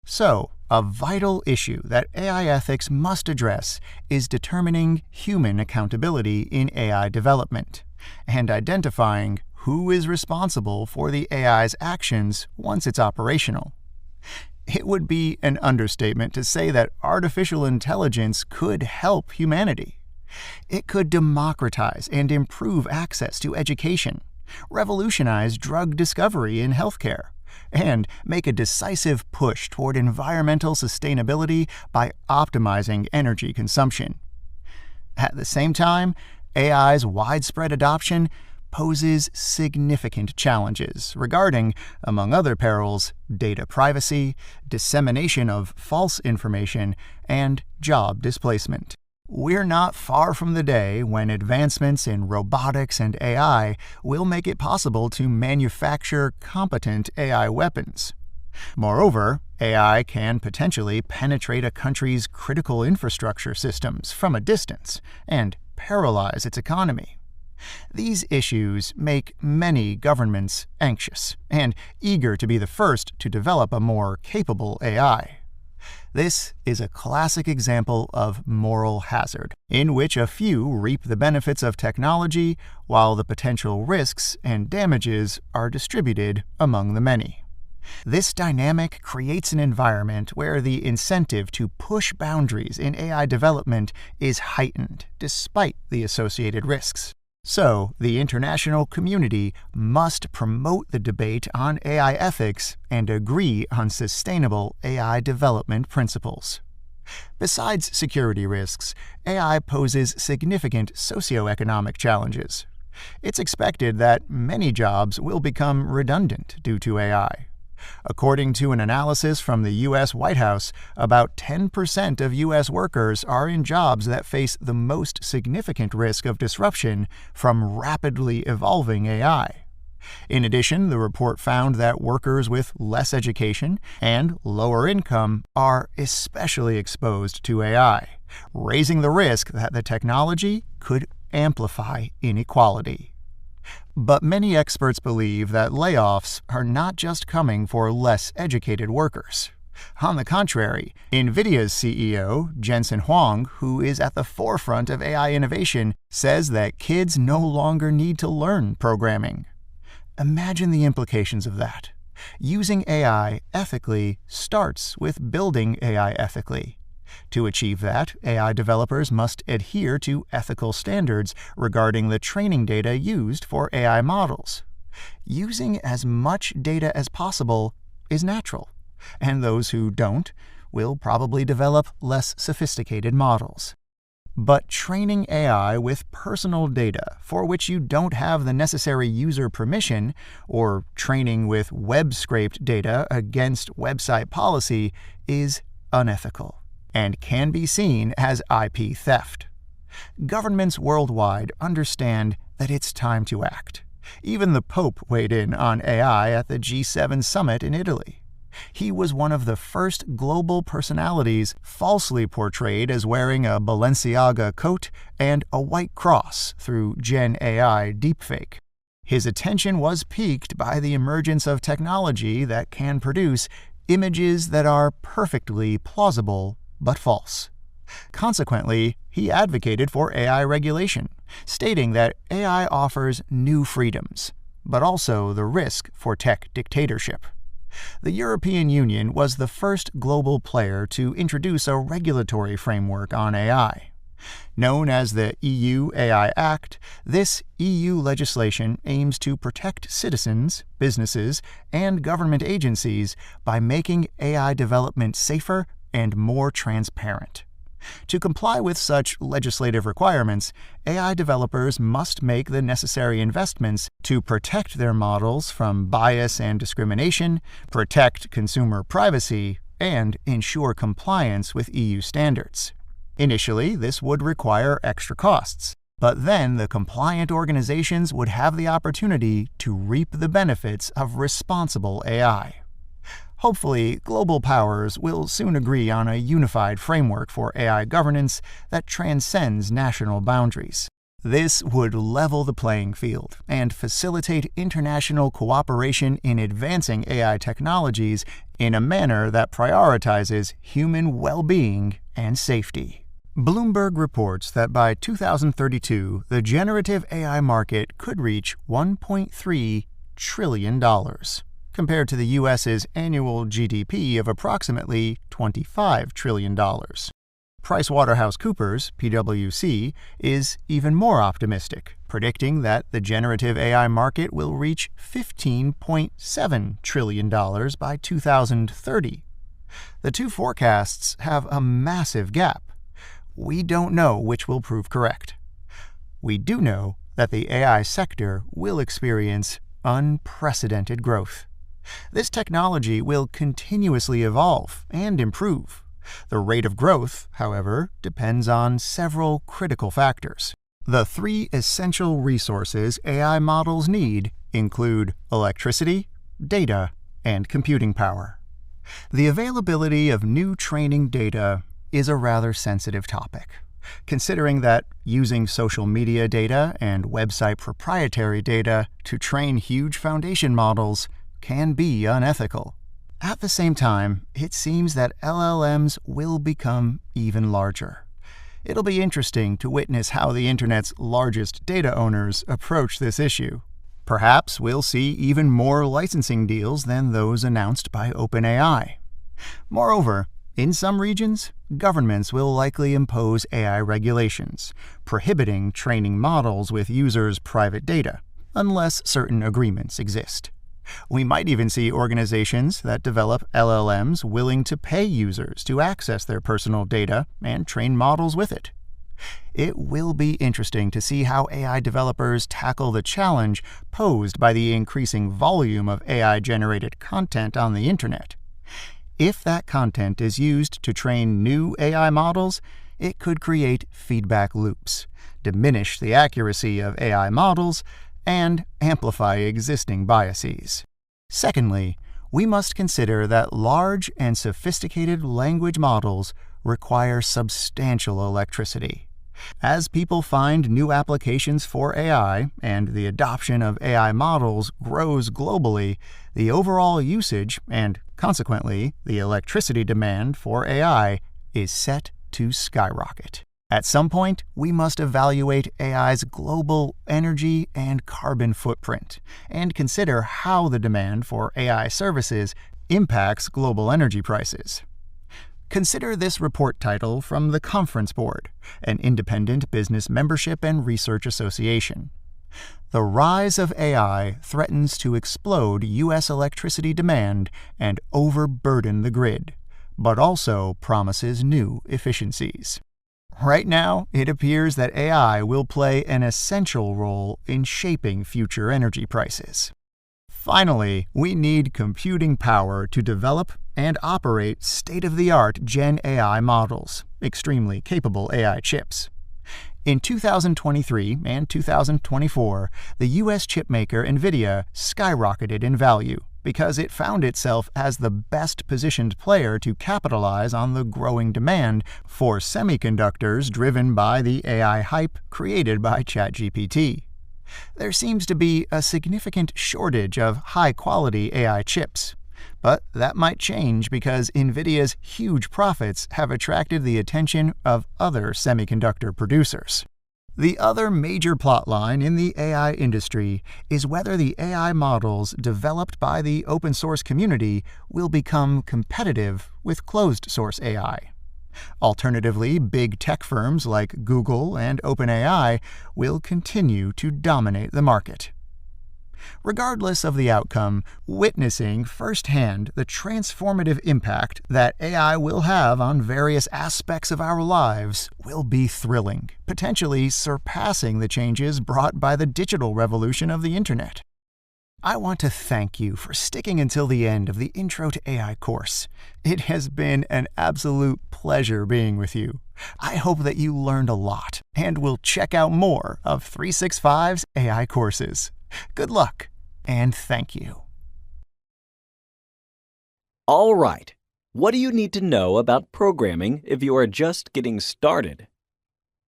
So, a vital issue that AI ethics must address is determining human accountability in AI development and identifying who is responsible for the AI's actions once it's operational. It would be an understatement to say that artificial intelligence could help humanity. It could democratize and improve access to education, revolutionize drug discovery in healthcare, and make a decisive push toward environmental sustainability by optimizing energy consumption. At the same time, AI's widespread adoption poses significant challenges regarding, among other perils, data privacy, dissemination of false information, and job displacement. We're not far from the day when advancements in robotics and AI will make it possible to manufacture competent AI weapons. Moreover, AI can potentially penetrate a country's critical infrastructure systems from a distance and paralyze its economy. These issues make many governments anxious and eager to be the first to develop a more capable AI. This is a classic example of moral hazard, in which a few reap the benefits of technology while the potential risks and damages are distributed among the many. This dynamic creates an environment where the incentive to push boundaries in AI development is heightened despite the associated risks. So, the international community must promote the debate on AI ethics and agree on sustainable AI development principles. Besides security risks, AI poses significant socioeconomic challenges. It's expected that many jobs will become redundant due to AI. According to an analysis from the U.S. White House, about 10% of U.S. workers are in jobs that face the most significant risk of disruption from rapidly evolving AI. In addition, the report found that workers with less education and lower income are especially exposed to AI, raising the risk that the technology could amplify inequality. But many experts believe that layoffs are not just coming for less educated workers. On the contrary, NVIDIA's CEO, Jensen Huang, who is at the forefront of AI innovation, says that kids no longer need to learn programming. Imagine the implications of that. Using AI ethically starts with building AI ethically. To achieve that, AI developers must adhere to ethical standards regarding the training data used for AI models. Using as much data as possible is natural, and those who don't will probably develop less sophisticated models. But training AI with personal data for which you don't have the necessary user permission, or training with web-scraped data against website policy, is unethical and can be seen as IP theft. Governments worldwide understand that it's time to act. Even the Pope weighed in on AI at the G7 summit in Italy. He was one of the first global personalities falsely portrayed as wearing a Balenciaga coat and a white cross through Gen AI deepfake. His attention was piqued by the emergence of technology that can produce images that are perfectly plausible but false. Consequently, he advocated for AI regulation, stating that AI offers new freedoms, but also the risk for tech dictatorship. The European Union was the first global player to introduce a regulatory framework on AI. Known as the EU AI Act, this EU legislation aims to protect citizens, businesses, and government agencies by making AI development safer and more transparent. To comply with such legislative requirements, AI developers must make the necessary investments to protect their models from bias and discrimination, protect consumer privacy, and ensure compliance with EU standards. Initially, this would require extra costs, but then the compliant organizations would have the opportunity to reap the benefits of responsible AI. Hopefully, global powers will soon agree on a unified framework for AI governance that transcends national boundaries. This would level the playing field and facilitate international cooperation in advancing AI technologies in a manner that prioritizes human well-being and safety. Bloomberg reports that by 2032, the generative AI market could reach $1.3 trillion. Compared to the U.S.'s annual GDP of approximately $25 trillion. PricewaterhouseCoopers, PwC, is even more optimistic, predicting that the generative AI market will reach $15.7 trillion by 2030. The two forecasts have a massive gap. We don't know which will prove correct. We do know that the AI sector will experience unprecedented growth. This technology will continuously evolve and improve. The rate of growth, however, depends on several critical factors. The three essential resources AI models need include electricity, data, and computing power. The availability of new training data is a rather sensitive topic, considering that using social media data and website proprietary data to train huge foundation models can be unethical. At the same time, it seems that LLMs will become even larger. It'll be interesting to witness how the Internet's largest data owners approach this issue. Perhaps we'll see even more licensing deals than those announced by OpenAI. Moreover, in some regions, governments will likely impose AI regulations, prohibiting training models with users' private data, unless certain agreements exist. We might even see organizations that develop LLMs willing to pay users to access their personal data and train models with it. It will be interesting to see how AI developers tackle the challenge posed by the increasing volume of AI-generated content on the Internet. If that content is used to train new AI models, it could create feedback loops, diminish the accuracy of AI models, and amplify existing biases. Secondly, we must consider that large and sophisticated language models require substantial electricity. As people find new applications for AI and the adoption of AI models grows globally, the overall usage and, consequently, the electricity demand for AI is set to skyrocket. At some point, we must evaluate AI's global energy and carbon footprint and consider how the demand for AI services impacts global energy prices. Consider this report title from the Conference Board, an independent business membership and research association. The rise of AI threatens to explode U.S. electricity demand and overburden the grid, but also promises new efficiencies. Right now, it appears that AI will play an essential role in shaping future energy prices. Finally, we need computing power to develop and operate state-of-the-art Gen AI models, extremely capable AI chips. In 2023 and 2024, the U.S. chipmaker NVIDIA skyrocketed in value because it found itself as the best-positioned player to capitalize on the growing demand for semiconductors driven by the AI hype created by ChatGPT. There seems to be a significant shortage of high-quality AI chips, but that might change because NVIDIA's huge profits have attracted the attention of other semiconductor producers. The other major plotline in the AI industry is whether the AI models developed by the open-source community will become competitive with closed-source AI. Alternatively, big tech firms like Google and OpenAI will continue to dominate the market. Regardless of the outcome, witnessing firsthand the transformative impact that AI will have on various aspects of our lives will be thrilling, potentially surpassing the changes brought by the digital revolution of the Internet. I want to thank you for sticking until the end of the Intro to AI course. It has been an absolute pleasure being with you. I hope that you learned a lot and will check out more of 365's AI courses. Good luck, and thank you. All right, what do you need to know about programming if you are just getting started?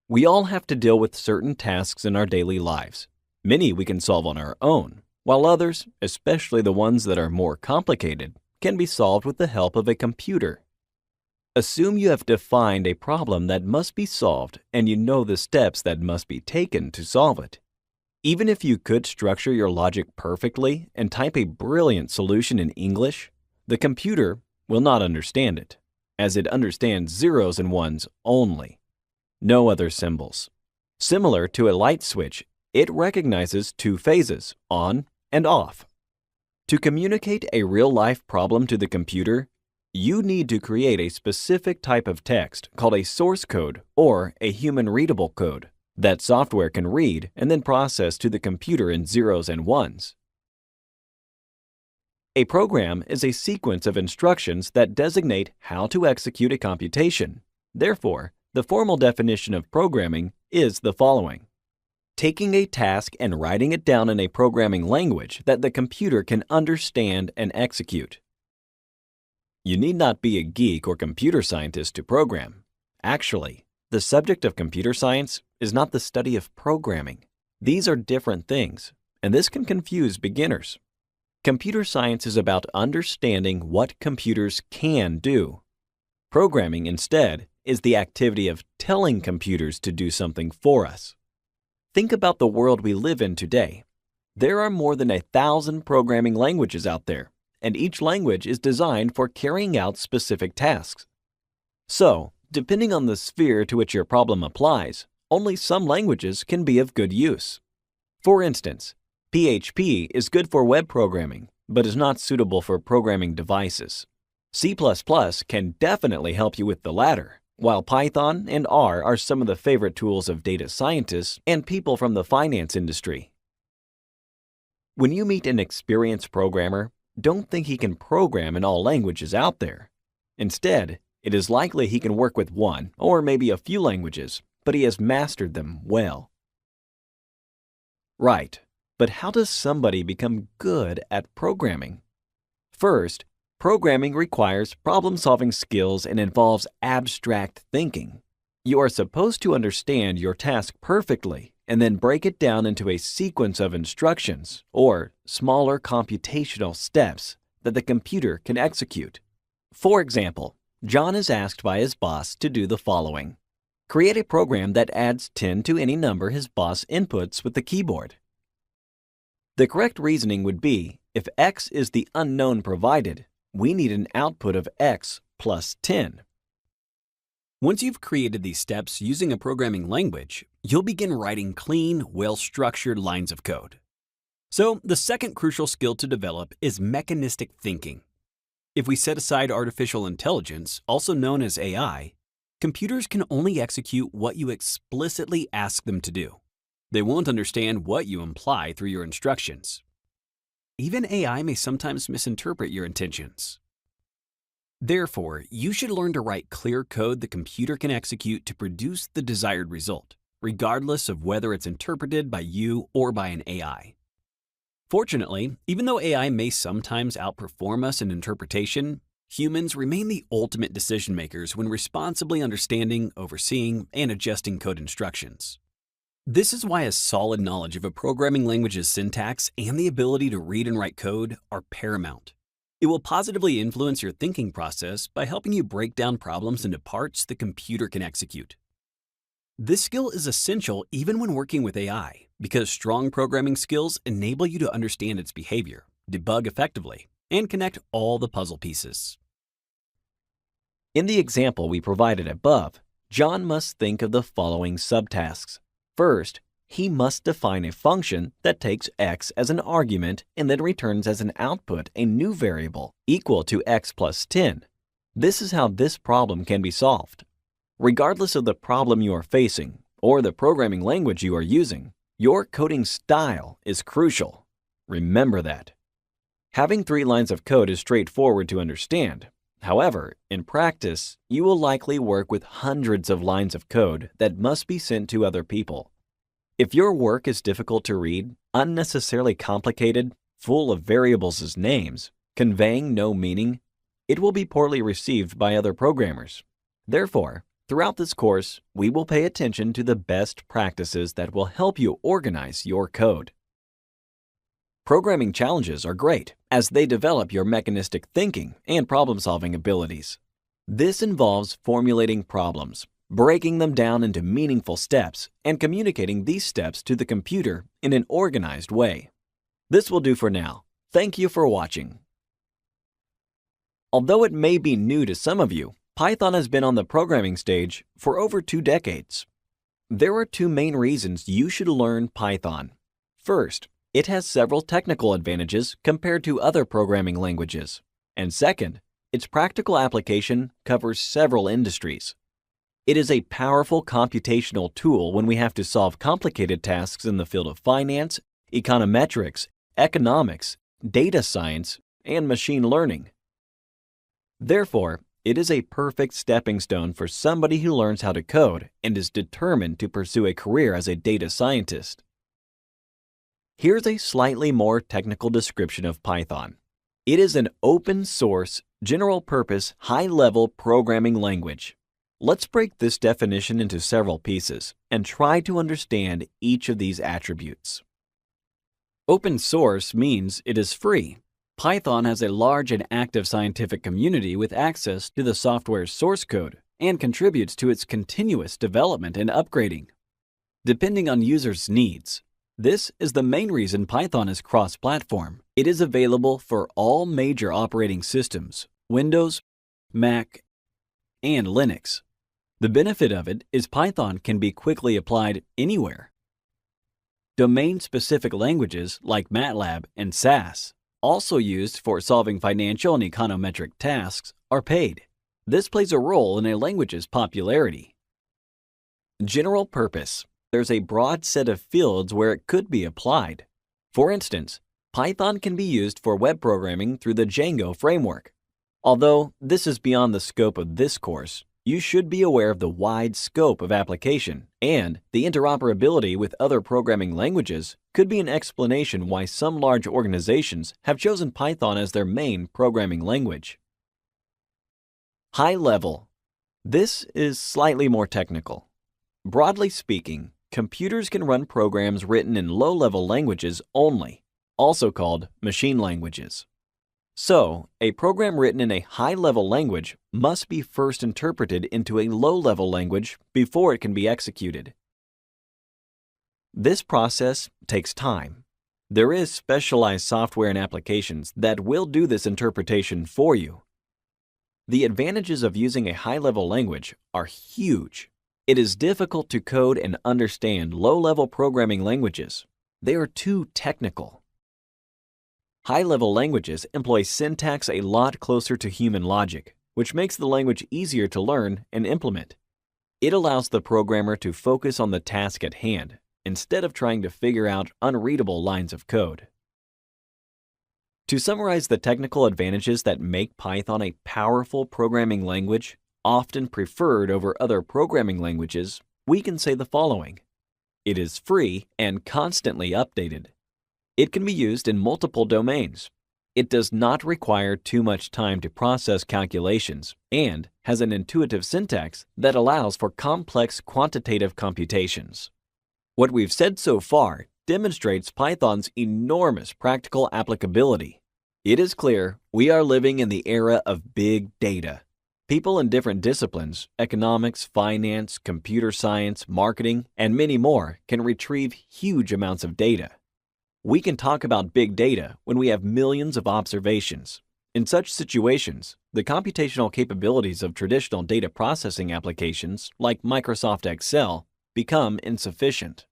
We all have to deal with certain tasks in our daily lives. Many we can solve on our own, while others, especially the ones that are more complicated, can be solved with the help of a computer. Assume you have defined a problem that must be solved and you know the steps that must be taken to solve it. Even if you could structure your logic perfectly and type a brilliant solution in English, the computer will not understand it, as it understands zeros and ones only, no other symbols. Similar to a light switch, it recognizes two phases, on and off. To communicate a real-life problem to the computer, you need to create a specific type of text called a source code or a human-readable code that software can read and then process to the computer in zeros and ones. A program is a sequence of instructions that designate how to execute a computation. Therefore, the formal definition of programming is the following: taking a task and writing it down in a programming language that the computer can understand and execute. You need not be a geek or computer scientist to program. Actually, the subject of computer science is not the study of programming. These are different things, and this can confuse beginners. Computer science is about understanding what computers can do. Programming, instead, is the activity of telling computers to do something for us. Think about the world we live in today. There are more than 1,000 programming languages out there, and each language is designed for carrying out specific tasks. So, depending on the sphere to which your problem applies, only some languages can be of good use. For instance, PHP is good for web programming, but is not suitable for programming devices. C++ can definitely help you with the latter, while Python and R are some of the favorite tools of data scientists and people from the finance industry. When you meet an experienced programmer, don't think he can program in all languages out there. Instead, it is likely he can work with one or maybe a few languages, but he has mastered them well. Right, but how does somebody become good at programming? First, programming requires problem-solving skills and involves abstract thinking. You are supposed to understand your task perfectly and then break it down into a sequence of instructions or smaller computational steps that the computer can execute. For example, John is asked by his boss to do the following: create a program that adds 10 to any number his boss inputs with the keyboard. The correct reasoning would be, if x is the unknown provided, we need an output of x plus 10. Once you've created these steps using a programming language, you'll begin writing clean, well-structured lines of code. So, the second crucial skill to develop is mechanistic thinking. If we set aside artificial intelligence, also known as AI, computers can only execute what you explicitly ask them to do. They won't understand what you imply through your instructions. Even AI may sometimes misinterpret your intentions. Therefore, you should learn to write clear code the computer can execute to produce the desired result, regardless of whether it's interpreted by you or by an AI. Fortunately, even though AI may sometimes outperform us in interpretation, humans remain the ultimate decision makers when responsibly understanding, overseeing, and adjusting code instructions. This is why a solid knowledge of a programming language's syntax and the ability to read and write code are paramount. It will positively influence your thinking process by helping you break down problems into parts the computer can execute. This skill is essential even when working with AI, because strong programming skills enable you to understand its behavior, debug effectively, and connect all the puzzle pieces. In the example we provided above, John must think of the following subtasks. First, he must define a function that takes x as an argument and then returns as an output a new variable equal to x plus 10. This is how this problem can be solved. Regardless of the problem you are facing or the programming language you are using, your coding style is crucial. Remember that. Having 3 lines of code is straightforward to understand. However, in practice, you will likely work with hundreds of lines of code that must be sent to other people. If your work is difficult to read, unnecessarily complicated, full of variables as names, conveying no meaning, it will be poorly received by other programmers. Therefore, throughout this course, we will pay attention to the best practices that will help you organize your code. Programming challenges are great as they develop your mechanistic thinking and problem-solving abilities. This involves formulating problems, breaking them down into meaningful steps, and communicating these steps to the computer in an organized way. This will do for now. Thank you for watching. Although it may be new to some of you, Python has been on the programming stage for over 2 decades. There are 2 main reasons you should learn Python. First, it has several technical advantages compared to other programming languages. And second, its practical application covers several industries. It is a powerful computational tool when we have to solve complicated tasks in the field of finance, econometrics, economics, data science, and machine learning. Therefore, it is a perfect stepping stone for somebody who learns how to code and is determined to pursue a career as a data scientist. Here's a slightly more technical description of Python. It is an open-source, general-purpose, high-level programming language. Let's break this definition into several pieces and try to understand each of these attributes. Open source means it is free. Python has a large and active scientific community with access to the software's source code and contributes to its continuous development and upgrading. Depending on users' needs, this is the main reason Python is cross-platform. It is available for all major operating systems, Windows, Mac, and Linux. The benefit of it is Python can be quickly applied anywhere. Domain-specific languages like MATLAB and SAS, also used for solving financial and econometric tasks, are paid. This plays a role in a language's popularity. General purpose. There's a broad set of fields where it could be applied. For instance, Python can be used for web programming through the Django framework. Although this is beyond the scope of this course, you should be aware of the wide scope of application, and the interoperability with other programming languages could be an explanation why some large organizations have chosen Python as their main programming language. High level. This is slightly more technical. Broadly speaking, computers can run programs written in low-level languages only, also called machine languages. So, a program written in a high-level language must be first interpreted into a low-level language before it can be executed. This process takes time. There is specialized software and applications that will do this interpretation for you. The advantages of using a high-level language are huge. It is difficult to code and understand low-level programming languages. They are too technical. High-level languages employ syntax a lot closer to human logic, which makes the language easier to learn and implement. It allows the programmer to focus on the task at hand, instead of trying to figure out unreadable lines of code. To summarize the technical advantages that make Python a powerful programming language, often preferred over other programming languages, we can say the following. It is free and constantly updated. It can be used in multiple domains. It does not require too much time to process calculations and has an intuitive syntax that allows for complex quantitative computations. What we've said so far demonstrates Python's enormous practical applicability. It is clear we are living in the era of big data. People in different disciplines, economics, finance, computer science, marketing, and many more can retrieve huge amounts of data. We can talk about big data when we have millions of observations. In such situations, the computational capabilities of traditional data processing applications like Microsoft Excel become insufficient.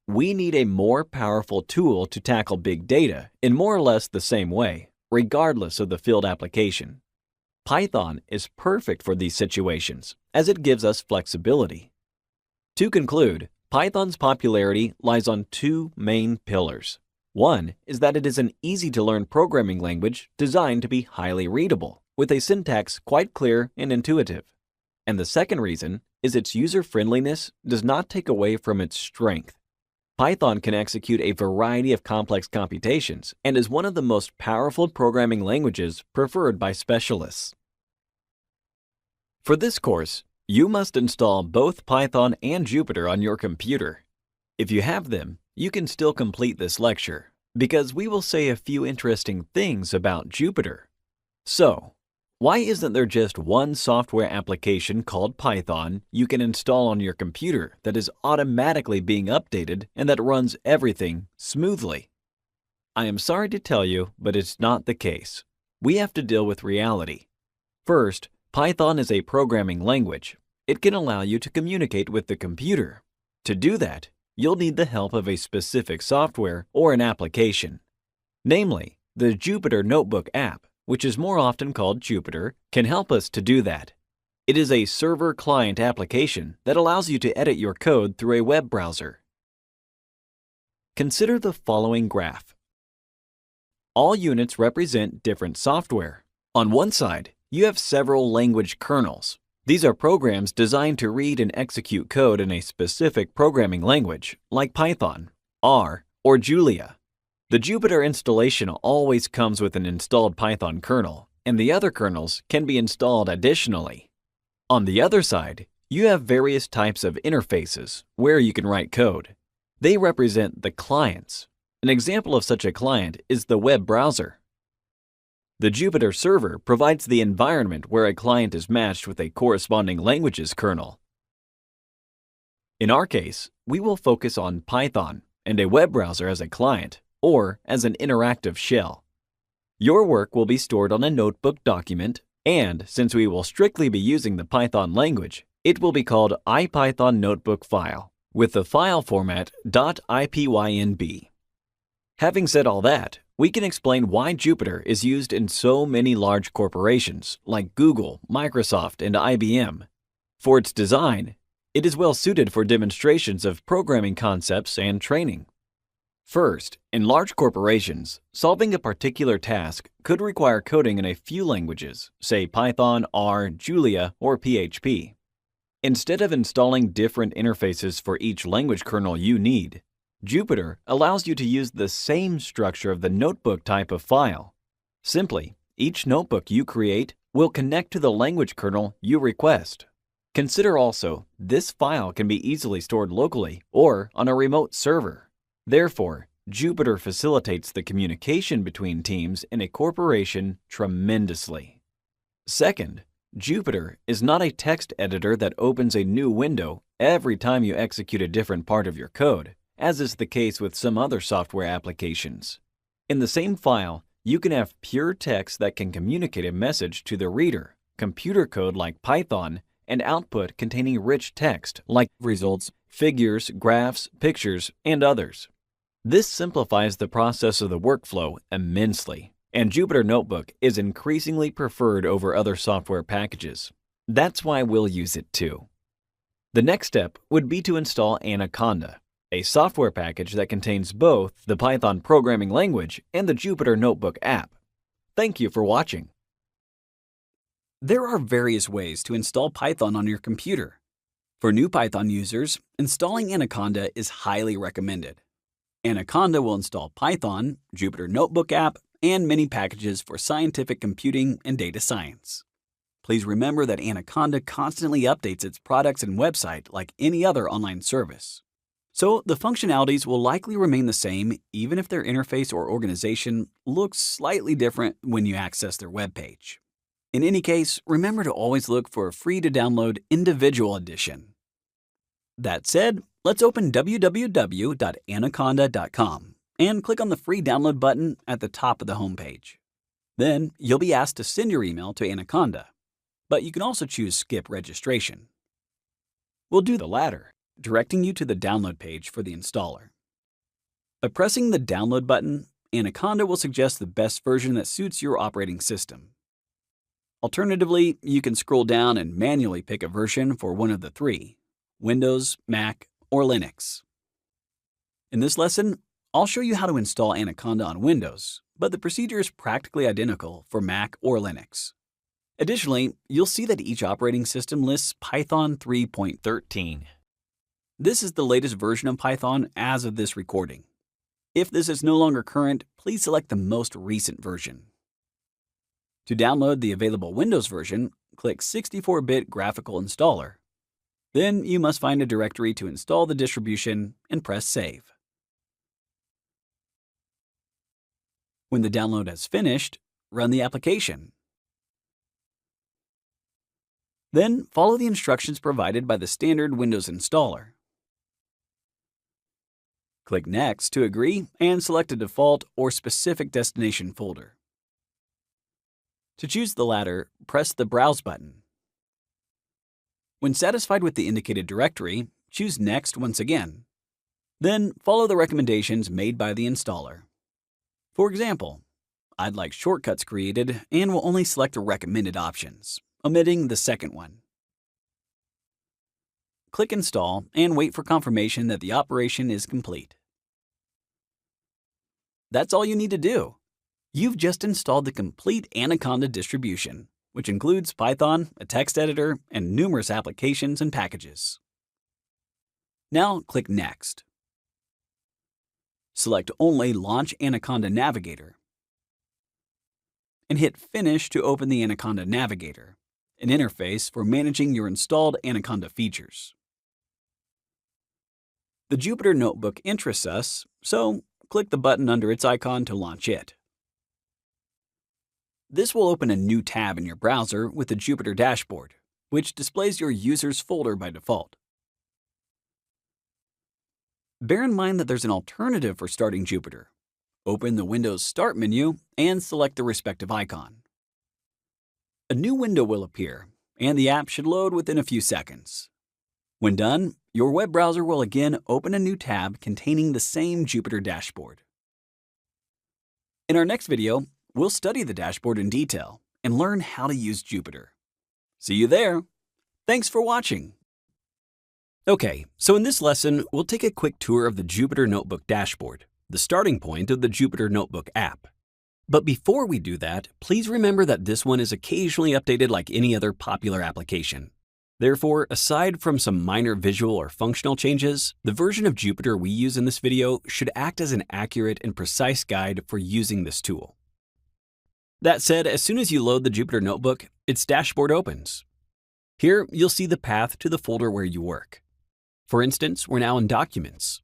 We need a more powerful tool to tackle big data in more or less the same way, regardless of the field application. Python is perfect for these situations, as it gives us flexibility. To conclude, Python's popularity lies on two main pillars. One is that it is an easy-to-learn programming language designed to be highly readable, with a syntax quite clear and intuitive. And the second reason is its user-friendliness does not take away from its strength. Python can execute a variety of complex computations and is one of the most powerful programming languages preferred by specialists. For this course, you must install both Python and Jupyter on your computer. If you have them, you can still complete this lecture, because we will say a few interesting things about Jupyter. So, why isn't there just one software application called Python you can install on your computer that is automatically being updated and that runs everything smoothly? I am sorry to tell you, but it's not the case. We have to deal with reality. First, Python is a programming language. It can allow you to communicate with the computer. To do that, you'll need the help of a specific software or an application. Namely, the Jupyter Notebook app, which is more often called Jupyter, can help us to do that. It is a server-client application that allows you to edit your code through a web browser. Consider the following graph. All units represent different software. On one side, you have several language kernels. These are programs designed to read and execute code in a specific programming language, like Python, R, or Julia. The Jupyter installation always comes with an installed Python kernel, and the other kernels can be installed additionally. On the other side, you have various types of interfaces where you can write code. They represent the clients. An example of such a client is the web browser. The Jupyter server provides the environment where a client is matched with a corresponding language's kernel. In our case, we will focus on Python and a web browser as a client, or as an interactive shell. Your work will be stored on a notebook document, and since we will strictly be using the Python language, it will be called IPython notebook file, with the file format .ipynb. Having said all that, we can explain why Jupyter is used in so many large corporations like Google, Microsoft, and IBM. For its design, it is well suited for demonstrations of programming concepts and training. First, in large corporations, solving a particular task could require coding in a few languages, say Python, R, Julia, or PHP. Instead of installing different interfaces for each language kernel you need, Jupyter allows you to use the same structure of the notebook type of file. Simply, each notebook you create will connect to the language kernel you request. Consider also, this file can be easily stored locally or on a remote server. Therefore, Jupyter facilitates the communication between teams in a corporation tremendously. Second, Jupyter is not a text editor that opens a new window every time you execute a different part of your code, as is the case with some other software applications. In the same file, you can have pure text that can communicate a message to the reader, computer code like Python, and output containing rich text like results, figures, graphs, pictures, and others. This simplifies the process of the workflow immensely, and Jupyter Notebook is increasingly preferred over other software packages. That's why we'll use it too. The next step would be to install Anaconda, a software package that contains both the Python programming language and the Jupyter Notebook app. Thank you for watching. There are various ways to install Python on your computer. For new Python users, installing Anaconda is highly recommended. Anaconda will install Python, Jupyter Notebook app, and many packages for scientific computing and data science. Please remember that Anaconda constantly updates its products and website like any other online service. So the functionalities will likely remain the same even if their interface or organization looks slightly different when you access their web page. In any case, remember to always look for a free-to-download individual edition. That said, let's open www.anaconda.com and click on the free download button at the top of the homepage. Then you'll be asked to send your email to Anaconda, but you can also choose Skip Registration. We'll do the latter. directing you to the download page for the installer. By pressing the download button, Anaconda will suggest the best version that suits your operating system. Alternatively, you can scroll down and manually pick a version for one of the three: Windows, Mac, or Linux. In this lesson, I'll show you how to install Anaconda on Windows, but the procedure is practically identical for Mac or Linux. Additionally, you'll see that each operating system lists Python 3.13. This is the latest version of Python as of this recording. If this is no longer current, please select the most recent version. To download the available Windows version, click 64-bit Graphical Installer. Then you must find a directory to install the distribution and press Save. When the download has finished, run the application. Then follow the instructions provided by the standard Windows installer. Click Next to agree and select a default or specific destination folder. To choose the latter, press the Browse button. When satisfied with the indicated directory, choose Next once again. Then follow the recommendations made by the installer. For example, I'd like shortcuts created and will only select the recommended options, omitting the second one. Click Install and wait for confirmation that the operation is complete. That's all you need to do. You've just installed the complete Anaconda distribution, which includes Python, a text editor, and numerous applications and packages. Now click Next. Select only Launch Anaconda Navigator and hit Finish to open the Anaconda Navigator, an interface for managing your installed Anaconda features. The Jupyter Notebook interests us, so click the button under its icon to launch it. This will open a new tab in your browser with the Jupyter dashboard, which displays your user's folder by default. Bear in mind that there's an alternative for starting Jupyter. Open the Windows Start menu and select the respective icon. A new window will appear, and the app should load within a few seconds. When done, your web browser will again open a new tab containing the same Jupyter dashboard. In our next video, we'll study the dashboard in detail and learn how to use Jupyter. See you there! Thanks for watching! Okay, so in this lesson, we'll take a quick tour of the Jupyter Notebook dashboard, the starting point of the Jupyter Notebook app. But before we do that, please remember that this one is occasionally updated like any other popular application. Therefore, aside from some minor visual or functional changes, the version of Jupyter we use in this video should act as an accurate and precise guide for using this tool. That said, as soon as you load the Jupyter Notebook, its dashboard opens. Here, you'll see the path to the folder where you work. For instance, we're now in Documents.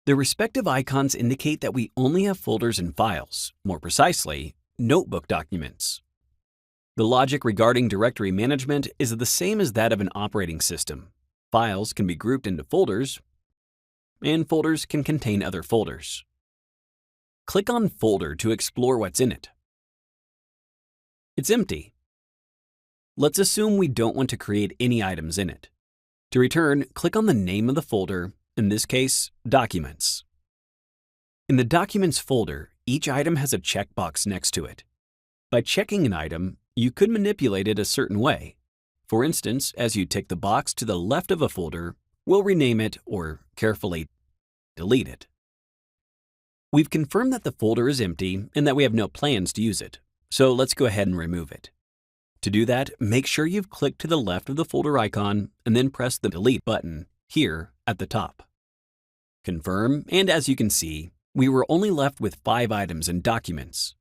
The respective icons indicate that we only have folders and files, more precisely, notebook documents. The logic regarding directory management is the same as that of an operating system. Files can be grouped into folders, and folders can contain other folders. Click on Folder to explore what's in it. It's empty. Let's assume we don't want to create any items in it. To return, click on the name of the folder, in this case, Documents. In the Documents folder, each item has a checkbox next to it. By checking an item, you could manipulate it a certain way. For instance, as you tick the box to the left of a folder, we'll rename it or carefully delete it. We've confirmed that the folder is empty and that we have no plans to use it, so let's go ahead and remove it. To do that, make sure you've clicked to the left of the folder icon and then press the Delete button here at the top. Confirm, and as you can see, we were only left with 5 items in Documents.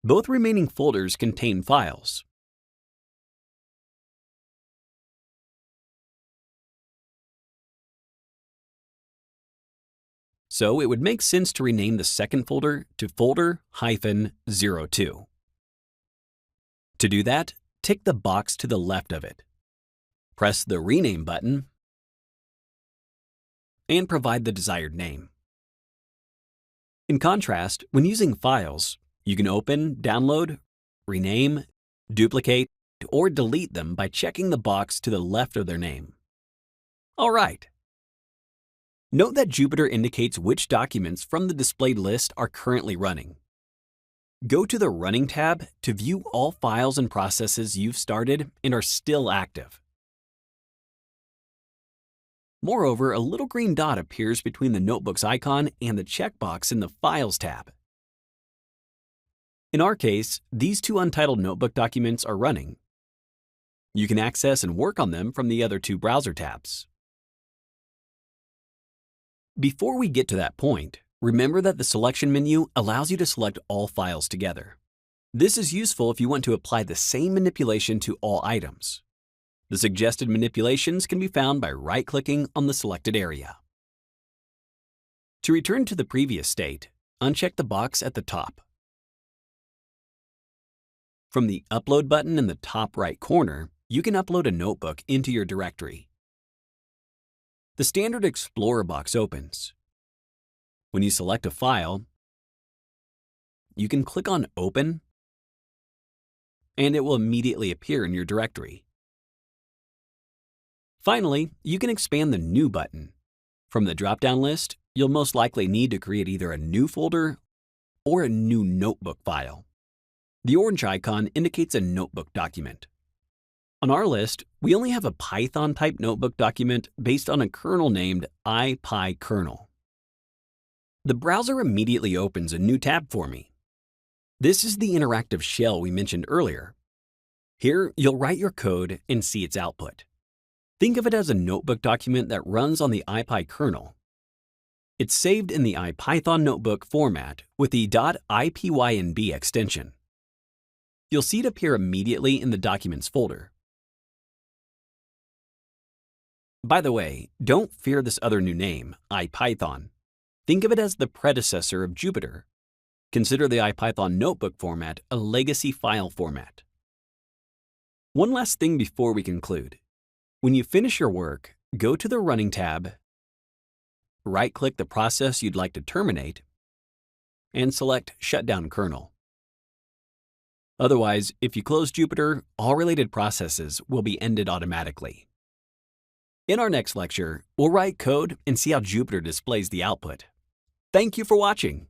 Both remaining folders contain files. So it would make sense to rename the second folder to folder-02. To do that, tick the box to the left of it. Press the Rename button and provide the desired name. In contrast, when using files, you can open, download, rename, duplicate, or delete them by checking the box to the left of their name. All right. Note that Jupyter indicates which documents from the displayed list are currently running. Go to the Running tab to view all files and processes you've started and are still active. Moreover, a little green dot appears between the notebook's icon and the checkbox in the Files tab. In our case, these two untitled notebook documents are running. You can access and work on them from the other two browser tabs. Before we get to that point, remember that the selection menu allows you to select all files together. This is useful if you want to apply the same manipulation to all items. The suggested manipulations can be found by right-clicking on the selected area. To return to the previous state, uncheck the box at the top. From the Upload button in the top right corner, you can upload a notebook into your directory. The standard Explorer box opens. When you select a file, you can click on Open, and it will immediately appear in your directory. Finally, you can expand the New button. From the drop-down list, you'll most likely need to create either a new folder or a new notebook file. The orange icon indicates a notebook document. On our list, we only have a Python-type notebook document based on a kernel named ipykernel. The browser immediately opens a new tab for me. This is the interactive shell we mentioned earlier. Here, you'll write your code and see its output. Think of it as a notebook document that runs on the ipykernel. It's saved in the IPython notebook format with the .ipynb extension. You'll see it appear immediately in the Documents folder. By the way, don't fear this other new name, IPython. Think of it as the predecessor of Jupyter. Consider the IPython notebook format a legacy file format. One last thing before we conclude. When you finish your work, go to the Running tab, right-click the process you'd like to terminate, and select Shutdown Kernel. Otherwise, if you close Jupyter, all related processes will be ended automatically. In our next lecture, we'll write code and see how Jupyter displays the output. Thank you for watching.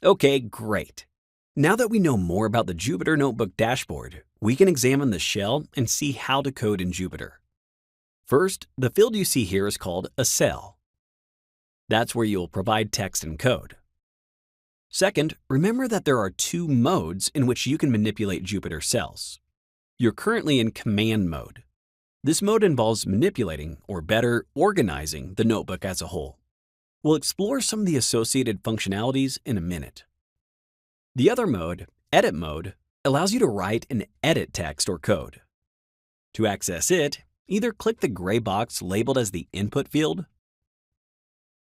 Okay, great. Now that we know more about the Jupyter Notebook dashboard, we can examine the shell and see how to code in Jupyter. First, the field you see here is called a cell. That's where you'll provide text and code. Second, remember that there are two modes in which you can manipulate Jupyter cells. You're currently in command mode. This mode involves manipulating, or better, organizing the notebook as a whole. We'll explore some of the associated functionalities in a minute. The other mode, edit mode, allows you to write and edit text or code. To access it, either click the gray box labeled as the input field,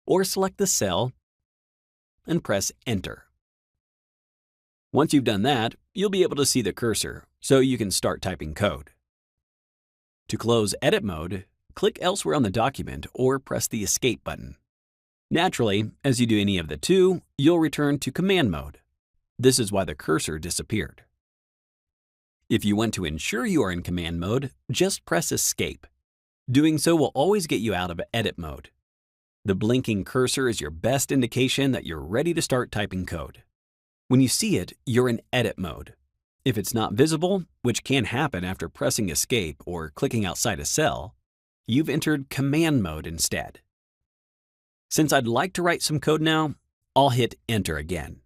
or select the cell and press Enter. Once you've done that, you'll be able to see the cursor, so you can start typing code. To close edit mode, click elsewhere on the document or press the Escape button. Naturally, as you do any of the two, you'll return to command mode. This is why the cursor disappeared. If you want to ensure you are in command mode, just press Escape. Doing so will always get you out of edit mode. The blinking cursor is your best indication that you're ready to start typing code. When you see it, you're in edit mode. If it's not visible, which can happen after pressing Escape or clicking outside a cell, you've entered command mode instead. Since I'd like to write some code now, I'll hit Enter again.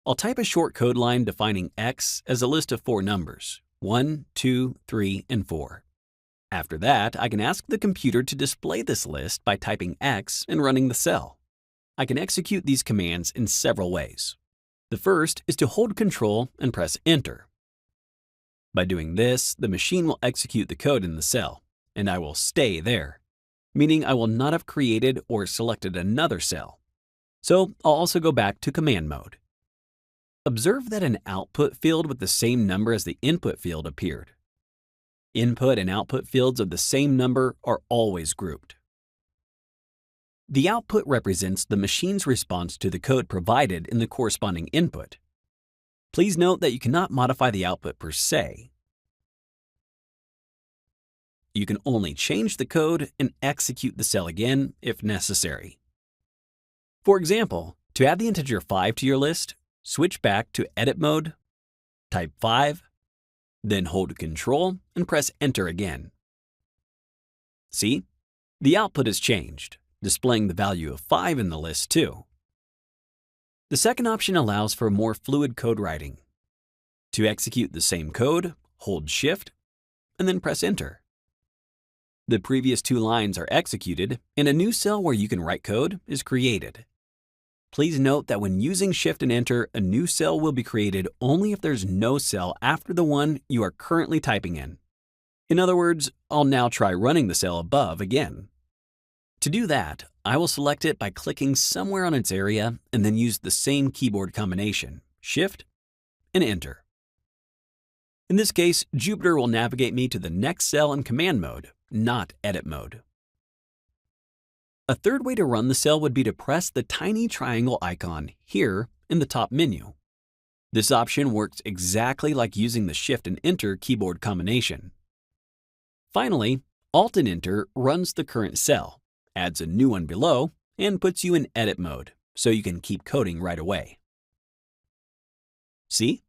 I'll type a short code line defining x as a list of 4 numbers, 1, 2, 3, and 4. After that, I can ask the computer to display this list by typing x and running the cell. I can execute these commands in several ways. The first is to hold Control and press Enter. By doing this, the machine will execute the code in the cell, and I will stay there, meaning I will not have created or selected another cell. So I'll also go back to command mode. Observe that an output field with the same number as the input field appeared. Input and output fields of the same number are always grouped. The output represents the machine's response to the code provided in the corresponding input. Please note that you cannot modify the output per se. You can only change the code and execute the cell again if necessary. For example, to add the integer 5 to your list, switch back to Edit mode, type 5, then hold Ctrl and press Enter again. See? The output has changed, displaying the value of 5 in the list too. The second option allows for more fluid code writing. To execute the same code, hold Shift, and then press Enter. The previous 2 lines are executed, and a new cell where you can write code is created. Please note that when using Shift and Enter, a new cell will be created only if there's no cell after the one you are currently typing in. In other words, I'll now try running the cell above again. To do that, I will select it by clicking somewhere on its area and then use the same keyboard combination, Shift and Enter. In this case, Jupyter will navigate me to the next cell in command mode, not edit mode. A third way to run the cell would be to press the tiny triangle icon here in the top menu. This option works exactly like using the Shift and Enter keyboard combination. Finally, Alt and Enter runs the current cell, adds a new one below, and puts you in edit mode, so you can keep coding right away. See?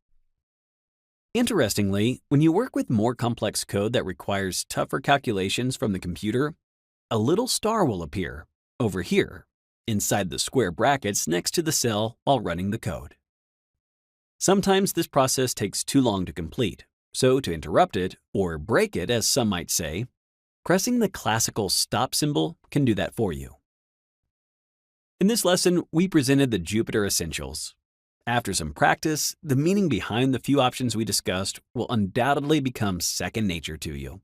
Interestingly, when you work with more complex code that requires tougher calculations from the computer, a little star will appear over here, inside the square brackets next to the cell while running the code. Sometimes this process takes too long to complete, so to interrupt it, or break it as some might say, pressing the classical stop symbol can do that for you. In this lesson, we presented the Jupyter Essentials. After some practice, the meaning behind the few options we discussed will undoubtedly become second nature to you.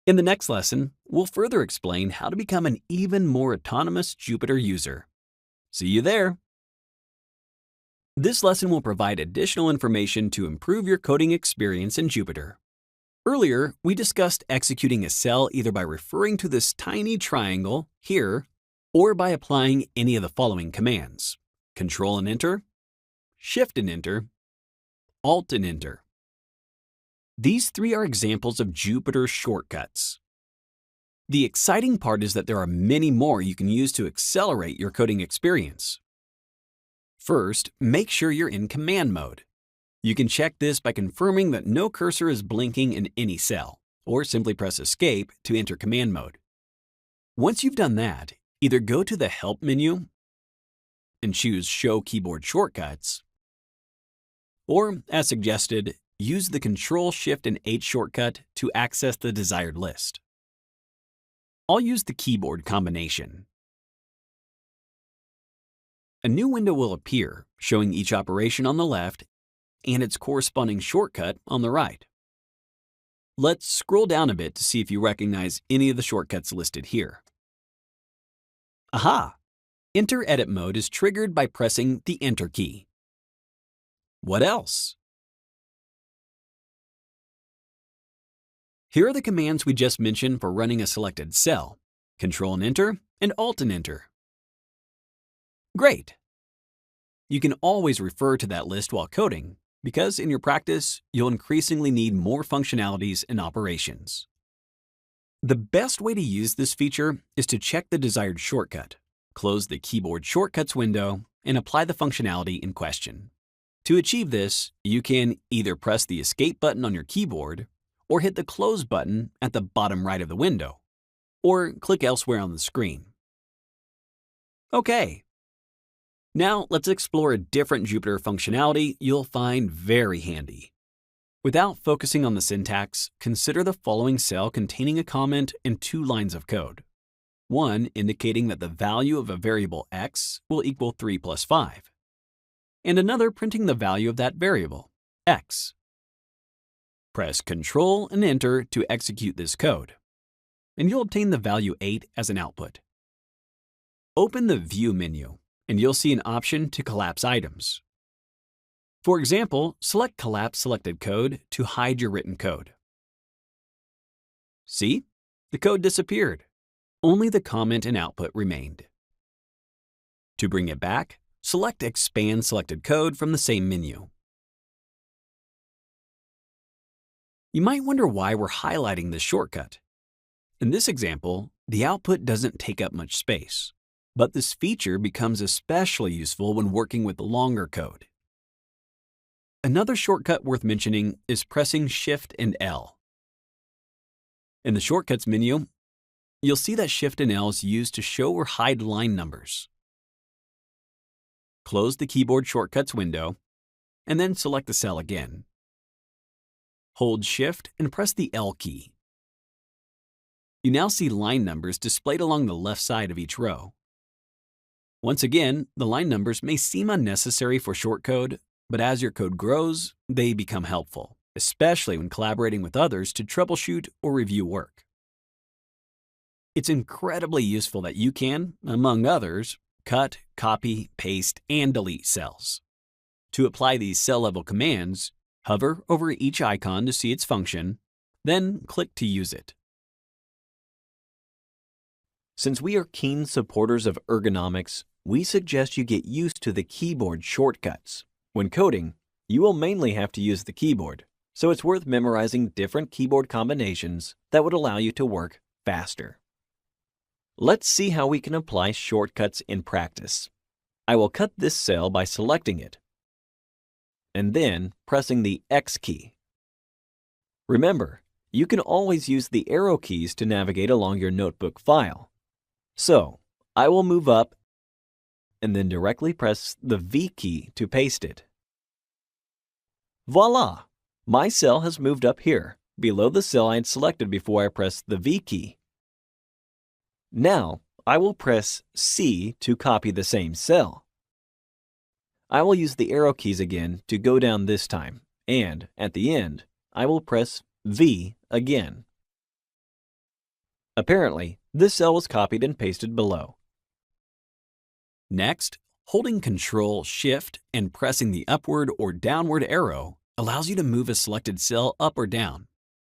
In the next lesson, we'll further explain how to become an even more autonomous Jupyter user. See you there! This lesson will provide additional information to improve your coding experience in Jupyter. Earlier, we discussed executing a cell either by referring to this tiny triangle here or by applying any of the following commands: Control and Enter, Shift and Enter, Alt and Enter. These 3 are examples of Jupyter shortcuts. The exciting part is that there are many more you can use to accelerate your coding experience. First, make sure you're in command mode. You can check this by confirming that no cursor is blinking in any cell, or simply press Escape to enter command mode. Once you've done that, either go to the Help menu and choose Show Keyboard Shortcuts, or, as suggested, use the Control, Shift, and H shortcut to access the desired list. I'll use the keyboard combination. A new window will appear, showing each operation on the left and its corresponding shortcut on the right. Let's scroll down a bit to see if you recognize any of the shortcuts listed here. Aha! Enter Edit mode is triggered by pressing the Enter key. What else? Here are the commands we just mentioned for running a selected cell: Control and Enter and Alt and Enter. Great! You can always refer to that list while coding, because in your practice, you'll increasingly need more functionalities and operations. The best way to use this feature is to check the desired shortcut, close the Keyboard Shortcuts window, and apply the functionality in question. To achieve this, you can either press the Escape button on your keyboard, or hit the Close button at the bottom right of the window, or click elsewhere on the screen. Okay. Now let's explore a different Jupyter functionality you'll find very handy. Without focusing on the syntax, consider the following cell containing a comment and 2 lines of code. One indicating that the value of a variable x will equal 3 plus 5, and another printing the value of that variable, x. Press Ctrl and Enter to execute this code, and you'll obtain the value 8 as an output. Open the View menu, and you'll see an option to collapse items. For example, select Collapse Selected Code to hide your written code. See? The code disappeared. Only the comment and output remained. To bring it back, select Expand Selected Code from the same menu. You might wonder why we're highlighting this shortcut. In this example, the output doesn't take up much space, but this feature becomes especially useful when working with longer code. Another shortcut worth mentioning is pressing Shift and L. In the Shortcuts menu, you'll see that Shift and L is used to show or hide line numbers. Close the keyboard shortcuts window, and then select the cell again. Hold Shift and press the L key. You now see line numbers displayed along the left side of each row. Once again, the line numbers may seem unnecessary for shortcode, but as your code grows, they become helpful, especially when collaborating with others to troubleshoot or review work. It's incredibly useful that you can, among others, cut, copy, paste, and delete cells. To apply these cell-level commands, hover over each icon to see its function, then click to use it. Since we are keen supporters of ergonomics, we suggest you get used to the keyboard shortcuts. When coding, you will mainly have to use the keyboard, so it's worth memorizing different keyboard combinations that would allow you to work faster. Let's see how we can apply shortcuts in practice. I will cut this cell by selecting it, and then pressing the X key. Remember, you can always use the arrow keys to navigate along your notebook file. So, I will move up and then directly press the V key to paste it. Voila! My cell has moved up here, below the cell I had selected before I pressed the V key. Now, I will press C to copy the same cell. I will use the arrow keys again to go down this time, and at the end, I will press V again. Apparently, this cell was copied and pasted below. Next, holding Ctrl, Shift, and pressing the upward or downward arrow allows you to move a selected cell up or down,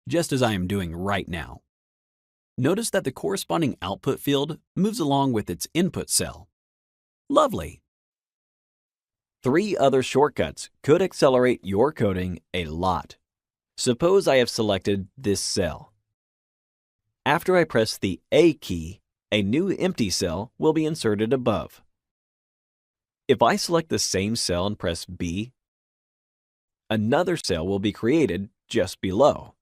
just as I am doing right now. Notice that the corresponding output field moves along with its input cell. Lovely! 3 other shortcuts could accelerate your coding a lot. Suppose I have selected this cell. After I press the A key, a new empty cell will be inserted above. If I select the same cell and press B, another cell will be created just below.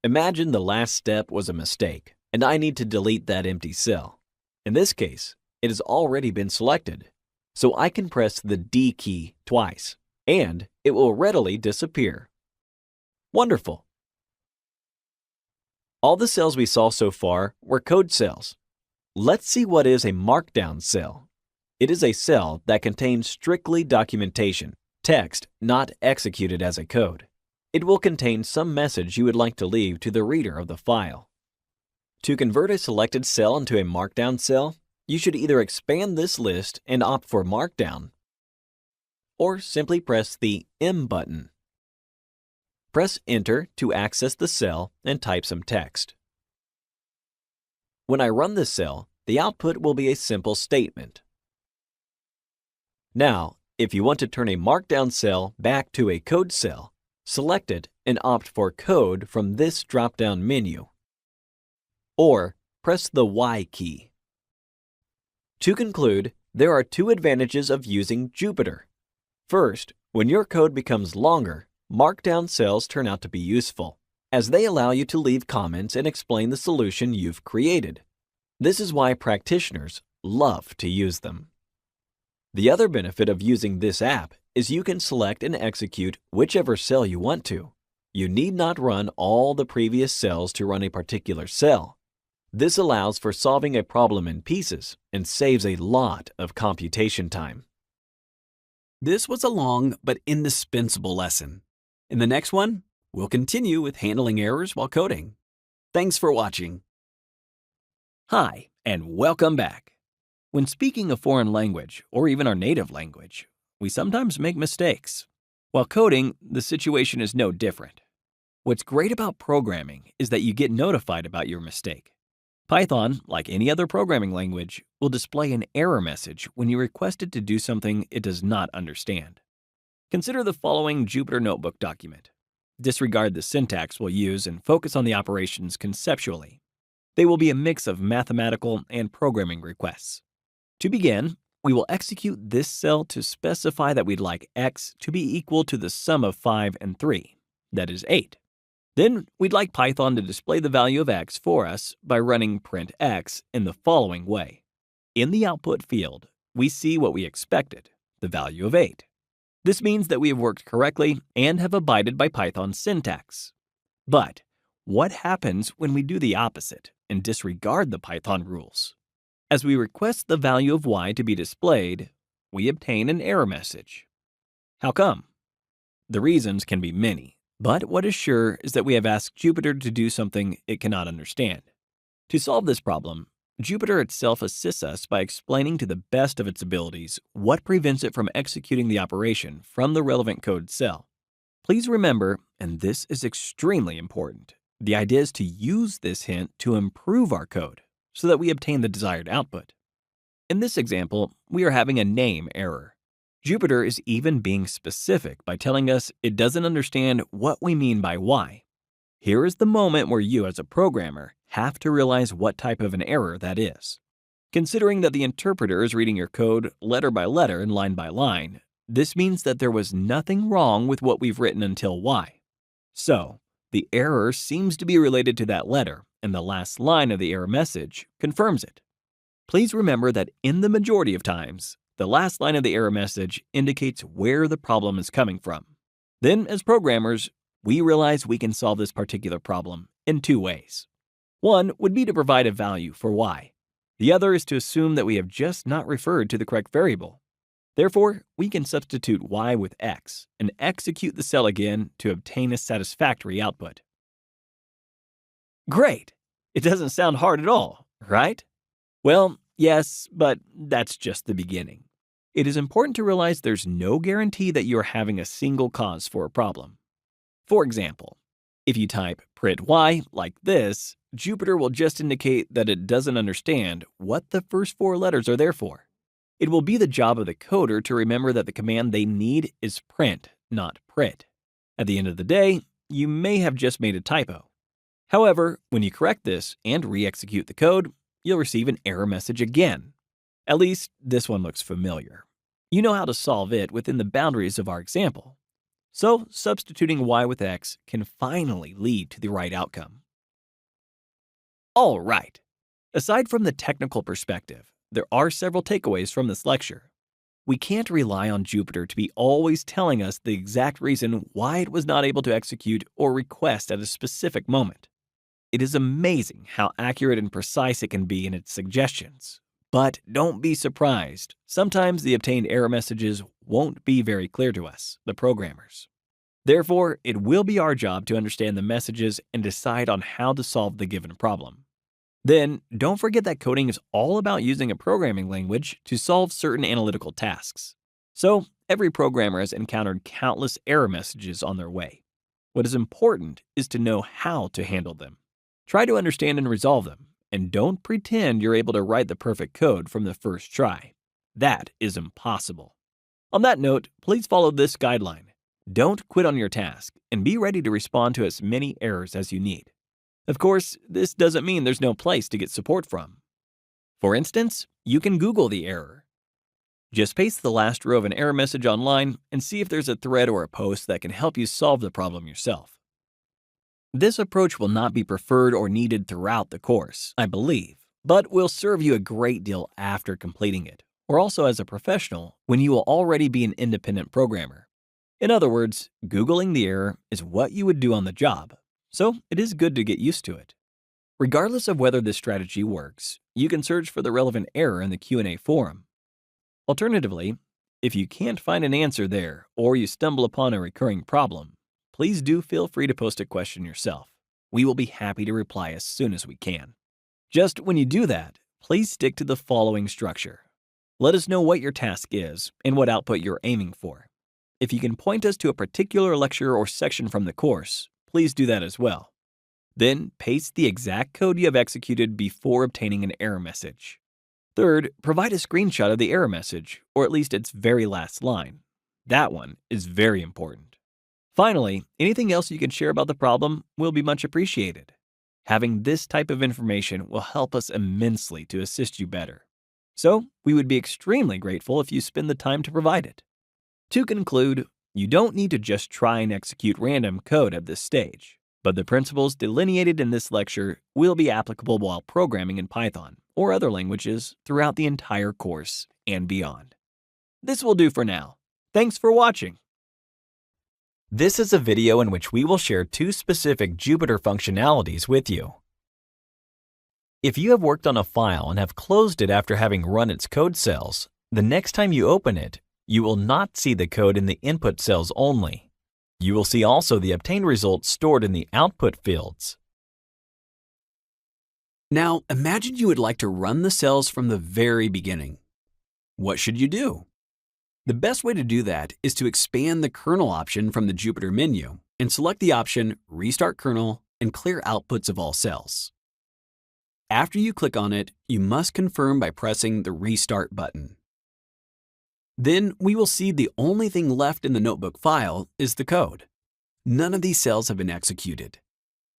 Imagine the last step was a mistake, and I need to delete that empty cell. In this case, it has already been selected, so I can press the D key twice, and it will readily disappear. Wonderful! All the cells we saw so far were code cells. Let's see what is a markdown cell. It is a cell that contains strictly documentation, text not executed as a code. It will contain some message you would like to leave to the reader of the file. To convert a selected cell into a markdown cell, you should either expand this list and opt for Markdown, or simply press the M button. Press Enter to access the cell and type some text. When I run this cell, the output will be a simple statement. Now, if you want to turn a markdown cell back to a code cell, select it and opt for Code from this drop-down menu. Or press the Y key. To conclude, there are 2 advantages of using Jupyter. First, when your code becomes longer, markdown cells turn out to be useful, as they allow you to leave comments and explain the solution you've created. This is why practitioners love to use them. The other benefit of using this app is you can select and execute whichever cell you want to. You need not run all the previous cells to run a particular cell. This allows for solving a problem in pieces and saves a lot of computation time. This was a long but indispensable lesson. In the next one, we'll continue with handling errors while coding. Thanks for watching. Hi, and welcome back. When speaking a foreign language, or even our native language, we sometimes make mistakes. While coding, the situation is no different. What's great about programming is that you get notified about your mistake. Python, like any other programming language, will display an error message when you request it to do something it does not understand. Consider the following Jupyter Notebook document. Disregard the syntax we'll use and focus on the operations conceptually. They will be a mix of mathematical and programming requests. To begin, we will execute this cell to specify that we'd like x to be equal to the sum of 5 and 3, that is 8. Then we'd like Python to display the value of x for us by running printx in the following way. In the output field, we see what we expected, the value of 8. This means that we have worked correctly and have abided by Python's syntax. But what happens when we do the opposite and disregard the Python rules? As we request the value of y to be displayed, we obtain an error message. How come? The reasons can be many, but what is sure is that we have asked Jupyter to do something it cannot understand. To solve this problem, Jupyter itself assists us by explaining to the best of its abilities what prevents it from executing the operation from the relevant code cell. Please remember, and this is extremely important, the idea is to use this hint to improve our code so that we obtain the desired output. In this example, we are having a name error. Jupyter is even being specific by telling us it doesn't understand what we mean by y. Here is the moment where you, as a programmer, have to realize what type of an error that is. Considering that the interpreter is reading your code letter by letter and line by line, this means that there was nothing wrong with what we've written until y. So, the error seems to be related to that letter, and the last line of the error message confirms it. Please remember that in the majority of times, the last line of the error message indicates where the problem is coming from. Then, as programmers, we realize we can solve this particular problem in two ways. One would be to provide a value for y. The other is to assume that we have just not referred to the correct variable. Therefore, we can substitute y with x and execute the cell again to obtain a satisfactory output. Great! It doesn't sound hard at all, right? Well, yes, but that's just the beginning. It is important to realize there's no guarantee that you are having a single cause for a problem. For example, if you type print y like this, Jupyter will just indicate that it doesn't understand what the first 4 letters are there for. It will be the job of the coder to remember that the command they need is print, not prit. At the end of the day, you may have just made a typo. However, when you correct this and re-execute the code, you'll receive an error message again. At least, this one looks familiar. You know how to solve it within the boundaries of our example. So, substituting y with x can finally lead to the right outcome. All right. Aside from the technical perspective, there are several takeaways from this lecture. We can't rely on Jupyter to be always telling us the exact reason why it was not able to execute or request at a specific moment. It is amazing how accurate and precise it can be in its suggestions. But don't be surprised. Sometimes the obtained error messages won't be very clear to us, the programmers. Therefore, it will be our job to understand the messages and decide on how to solve the given problem. Then, don't forget that coding is all about using a programming language to solve certain analytical tasks. So, every programmer has encountered countless error messages on their way. What is important is to know how to handle them. Try to understand and resolve them, and don't pretend you're able to write the perfect code from the first try. That is impossible. On that note, please follow this guideline. Don't quit on your task, and be ready to respond to as many errors as you need. Of course, this doesn't mean there's no place to get support from. For instance, you can Google the error. Just paste the last row of an error message online and see if there's a thread or a post that can help you solve the problem yourself. This approach will not be preferred or needed throughout the course, I believe, but will serve you a great deal after completing it, or also as a professional when you will already be an independent programmer. In other words, Googling the error is what you would do on the job, so it is good to get used to it. Regardless of whether this strategy works, you can search for the relevant error in the Q&A forum. Alternatively, if you can't find an answer there or you stumble upon a recurring problem, please do feel free to post a question yourself. We will be happy to reply as soon as we can. Just when you do that, please stick to the following structure. Let us know what your task is and what output you're aiming for. If you can point us to a particular lecture or section from the course, please do that as well. Then, paste the exact code you have executed before obtaining an error message. Third, provide a screenshot of the error message, or at least its very last line. That one is very important. Finally, anything else you can share about the problem will be much appreciated. Having this type of information will help us immensely to assist you better. So, we would be extremely grateful if you spend the time to provide it. To conclude, you don't need to just try and execute random code at this stage, but the principles delineated in this lecture will be applicable while programming in Python or other languages throughout the entire course and beyond. This will do for now. Thanks for watching. This is a video in which we will share two specific Jupyter functionalities with you. If you have worked on a file and have closed it after having run its code cells, the next time you open it, you will not see the code in the input cells only. You will see also the obtained results stored in the output fields. Now, imagine you would like to run the cells from the very beginning. What should you do? The best way to do that is to expand the kernel option from the Jupyter menu and select the option Restart Kernel and Clear Outputs of all cells. After you click on it, you must confirm by pressing the Restart button. Then we will see the only thing left in the notebook file is the code. None of these cells have been executed.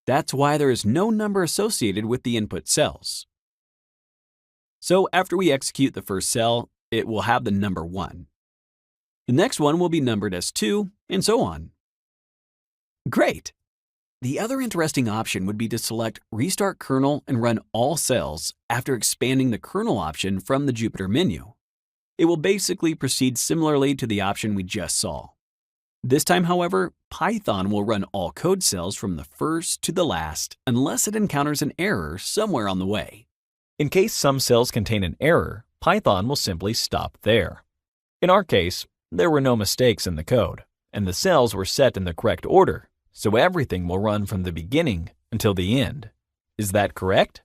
That's why there is no number associated with the input cells. So after we execute the first cell, it will have the number 1. The next one will be numbered as 2, and so on. Great! The other interesting option would be to select Restart Kernel and run all cells after expanding the kernel option from the Jupyter menu. It will basically proceed similarly to the option we just saw. This time, however, Python will run all code cells from the first to the last unless it encounters an error somewhere on the way. In case some cells contain an error, Python will simply stop there. In our case, there were no mistakes in the code, and the cells were set in the correct order, so everything will run from the beginning until the end. Is that correct?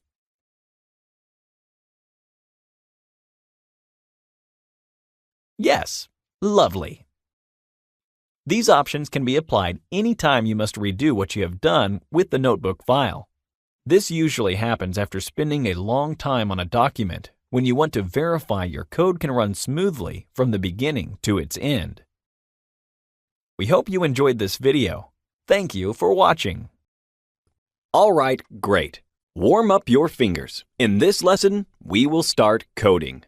Yes, lovely. These options can be applied anytime you must redo what you have done with the notebook file. This usually happens after spending a long time on a document when you want to verify your code can run smoothly from the beginning to its end. We hope you enjoyed this video. Thank you for watching. All right, great. Warm up your fingers. In this lesson, we will start coding.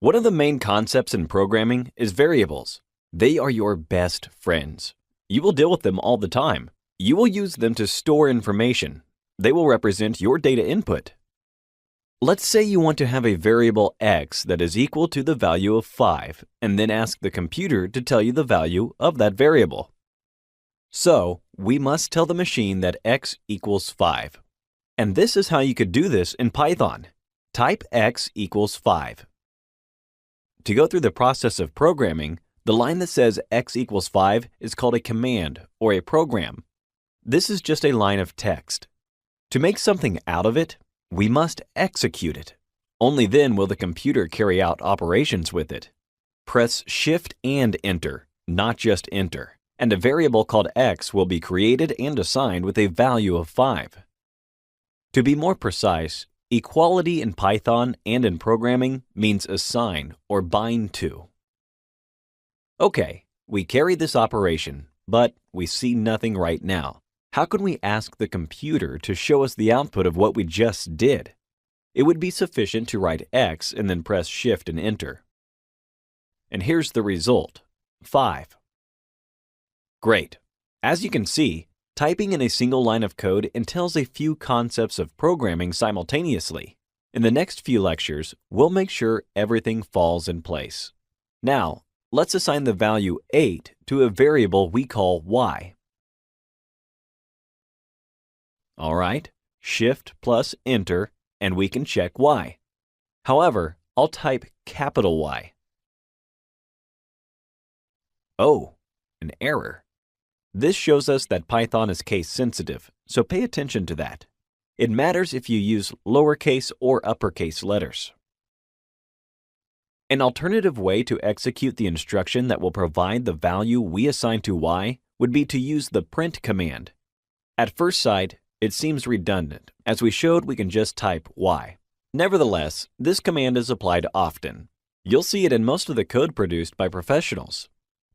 One of the main concepts in programming is variables. They are your best friends. You will deal with them all the time. You will use them to store information. They will represent your data input. Let's say you want to have a variable x that is equal to the value of 5, and then ask the computer to tell you the value of that variable. So, we must tell the machine that x equals 5. And this is how you could do this in Python. Type x equals 5. To go through the process of programming, the line that says x equals 5 is called a command or a program. This is just a line of text. To make something out of it, we must execute it. Only then will the computer carry out operations with it. Press Shift and Enter, not just Enter, and a variable called x will be created and assigned with a value of 5. To be more precise, equality in Python and in programming means assign or bind to. Okay, we carry this operation, but we see nothing right now. How can we ask the computer to show us the output of what we just did? It would be sufficient to write x and then press Shift and Enter. And here's the result, 5. Great. As you can see, typing in a single line of code entails a few concepts of programming simultaneously. In the next few lectures, we'll make sure everything falls in place. Now, let's assign the value 8 to a variable we call y. All right, Shift plus Enter, and we can check y. However, I'll type capital Y. Oh, an error. This shows us that Python is case sensitive, so pay attention to that. It matters if you use lowercase or uppercase letters. An alternative way to execute the instruction that will provide the value we assign to y would be to use the print command. At first sight, it seems redundant. As we showed, we can just type y. Nevertheless, this command is applied often. You'll see it in most of the code produced by professionals.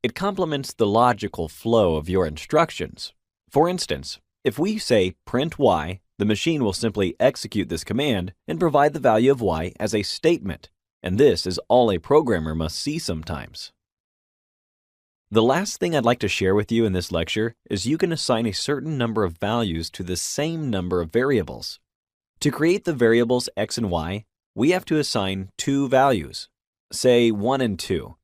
It complements the logical flow of your instructions. For instance, if we say print y, the machine will simply execute this command and provide the value of y as a statement, and this is all a programmer must see sometimes. The last thing I'd like to share with you in this lecture is you can assign a certain number of values to the same number of variables. To create the variables x and y, we have to assign two values, say 1 and 2.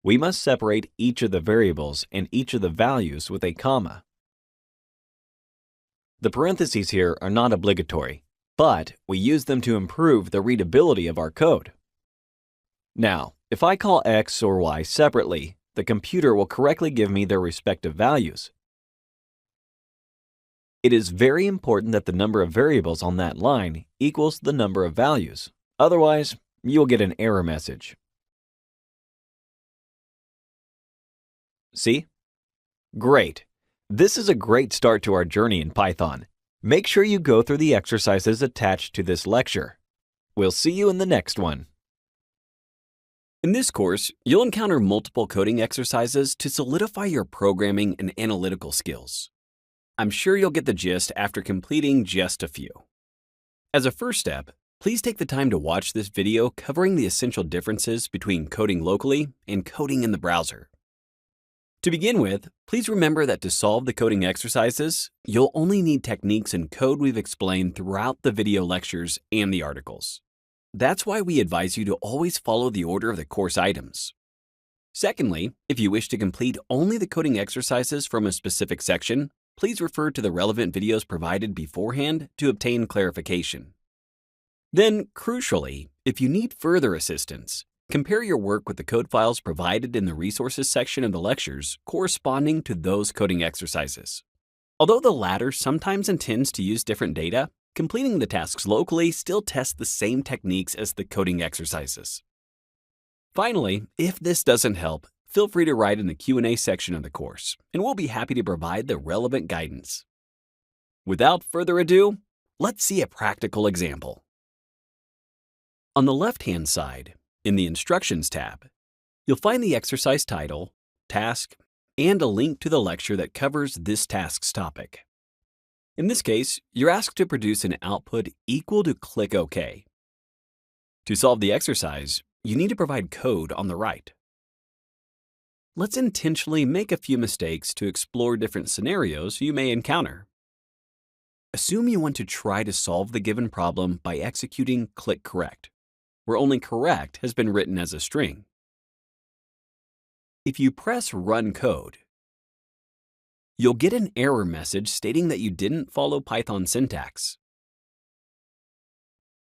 We must separate each of the variables and each of the values with a comma. The parentheses here are not obligatory, but we use them to improve the readability of our code. Now, if I call x or y separately, the computer will correctly give me their respective values. It is very important that the number of variables on that line equals the number of values. Otherwise, you'll get an error message. See? Great! This is a great start to our journey in Python. Make sure you go through the exercises attached to this lecture. We'll see you in the next one. In this course, you'll encounter multiple coding exercises to solidify your programming and analytical skills. I'm sure you'll get the gist after completing just a few. As a first step, please take the time to watch this video covering the essential differences between coding locally and coding in the browser. To begin with, please remember that to solve the coding exercises, you'll only need techniques and code we've explained throughout the video lectures and the articles. That's why we advise you to always follow the order of the course items. Secondly, if you wish to complete only the coding exercises from a specific section, please refer to the relevant videos provided beforehand to obtain clarification. Then, crucially, if you need further assistance, compare your work with the code files provided in the resources section of the lectures corresponding to those coding exercises. Although the latter sometimes intends to use different data, completing the tasks locally still tests the same techniques as the coding exercises. Finally, if this doesn't help, feel free to write in the Q&A section of the course, and we'll be happy to provide the relevant guidance. Without further ado, let's see a practical example. On the left-hand side, in the Instructions tab, you'll find the exercise title, task, and a link to the lecture that covers this task's topic. In this case, you're asked to produce an output equal to click OK. To solve the exercise, you need to provide code on the right. Let's intentionally make a few mistakes to explore different scenarios you may encounter. Assume you want to try to solve the given problem by executing click correct, where only correct has been written as a string. If you press Run Code, you'll get an error message stating that you didn't follow Python syntax.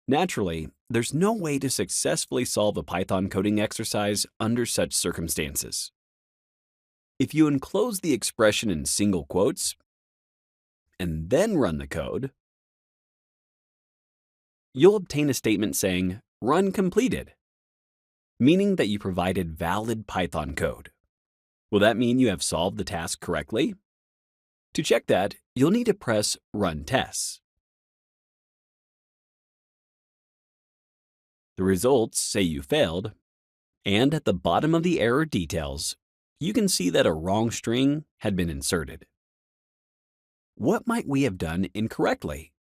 Naturally, there's no way to successfully solve a Python coding exercise under such circumstances. If you enclose the expression in single quotes and then run the code, you'll obtain a statement saying, "Run completed," meaning that you provided valid Python code. Will that mean you have solved the task correctly? To check that, you'll need to press Run Tests. The results say you failed, and at the bottom of the error details, you can see that a wrong string had been inserted. What might we have done incorrectly?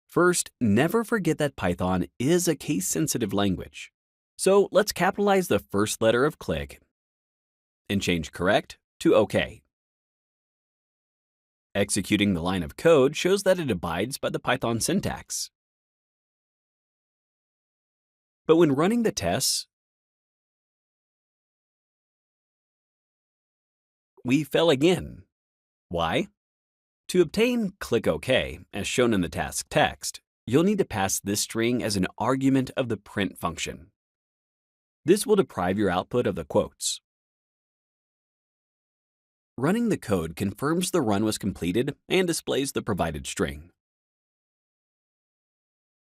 First, never forget that Python is a case-sensitive language. So let's capitalize the first letter of click and change correct to OK. Executing the line of code shows that it abides by the Python syntax. But when running the tests, we fail again. Why? To obtain click OK, as shown in the task text, you'll need to pass this string as an argument of the print function. This will deprive your output of the quotes. Running the code confirms the run was completed and displays the provided string.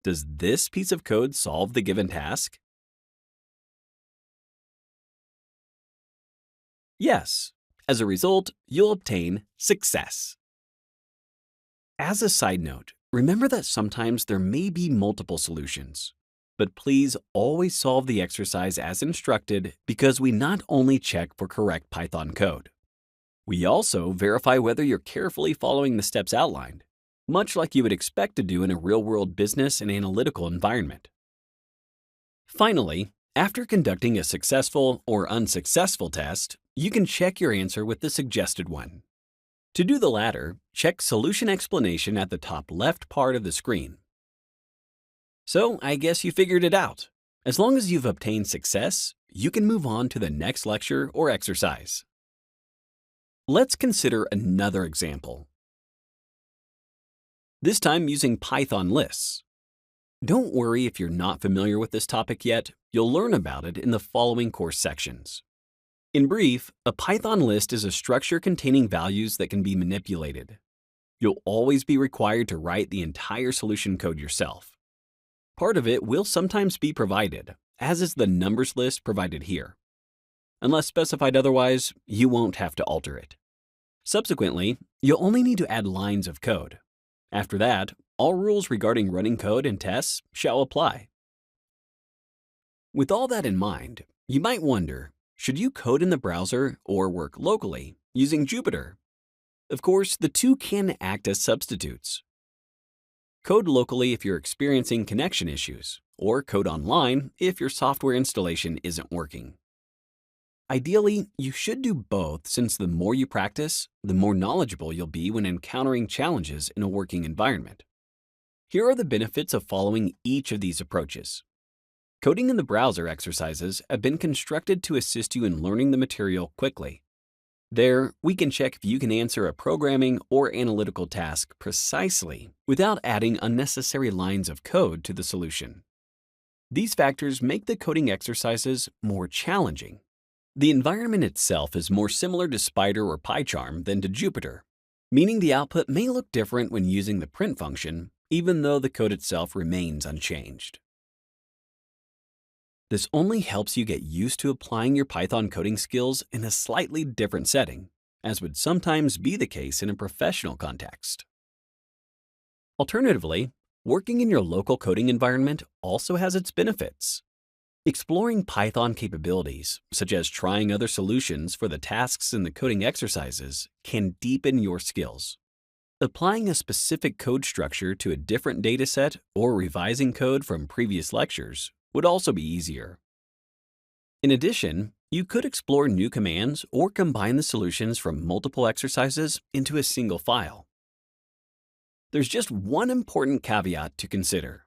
Does this piece of code solve the given task? Yes. As a result, you'll obtain success. As a side note, remember that sometimes there may be multiple solutions. but please always solve the exercise as instructed because we not only check for correct Python code. We also verify whether you're carefully following the steps outlined, much like you would expect to do in a real-world business and analytical environment. Finally, after conducting a successful or unsuccessful test, you can check your answer with the suggested one. To do the latter, check Solution Explanation at the top left part of the screen. So, I guess you figured it out. As long as you've obtained success, you can move on to the next lecture or exercise. Let's consider another example. This time using Python lists. Don't worry if you're not familiar with this topic yet, you'll learn about it in the following course sections. In brief, a Python list is a structure containing values that can be manipulated. You'll always be required to write the entire solution code yourself. Part of it will sometimes be provided, as is the numbers list provided here. Unless specified otherwise, you won't have to alter it. Subsequently, you'll only need to add lines of code. After that, all rules regarding running code and tests shall apply. With all that in mind, you might wonder, should you code in the browser or work locally using Jupyter? Of course, the two can act as substitutes. Code locally if you're experiencing connection issues, or code online if your software installation isn't working. Ideally, you should do both since the more you practice, the more knowledgeable you'll be when encountering challenges in a working environment. Here are the benefits of following each of these approaches. Coding in the browser exercises have been constructed to assist you in learning the material quickly. There, we can check if you can answer a programming or analytical task precisely without adding unnecessary lines of code to the solution. These factors make the coding exercises more challenging. The environment itself is more similar to Spider or PyCharm than to Jupyter, meaning the output may look different when using the print function, even though the code itself remains unchanged. This only helps you get used to applying your Python coding skills in a slightly different setting, as would sometimes be the case in a professional context. Alternatively, working in your local coding environment also has its benefits. Exploring Python capabilities, such as trying other solutions for the tasks in the coding exercises, can deepen your skills. Applying a specific code structure to a different dataset or revising code from previous lectures would also be easier. In addition, you could explore new commands or combine the solutions from multiple exercises into a single file. There's just one important caveat to consider.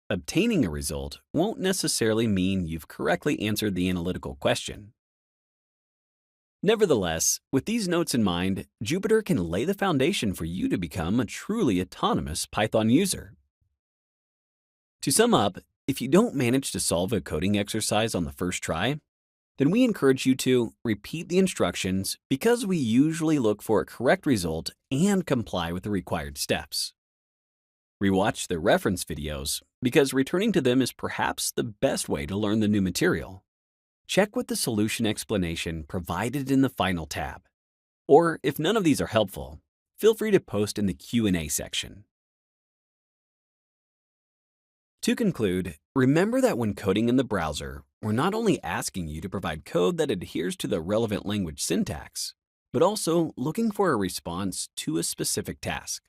Obtaining a result won't necessarily mean you've correctly answered the analytical question. Nevertheless, with these notes in mind, Jupyter can lay the foundation for you to become a truly autonomous Python user. To sum up, if you don't manage to solve a coding exercise on the first try, then we encourage you to repeat the instructions because we usually look for a correct result and comply with the required steps. Rewatch the reference videos because returning to them is perhaps the best way to learn the new material. Check with the solution explanation provided in the final tab. Or if none of these are helpful, feel free to post in the Q&A section. To conclude, remember that when coding in the browser, we're not only asking you to provide code that adheres to the relevant language syntax, but also looking for a response to a specific task.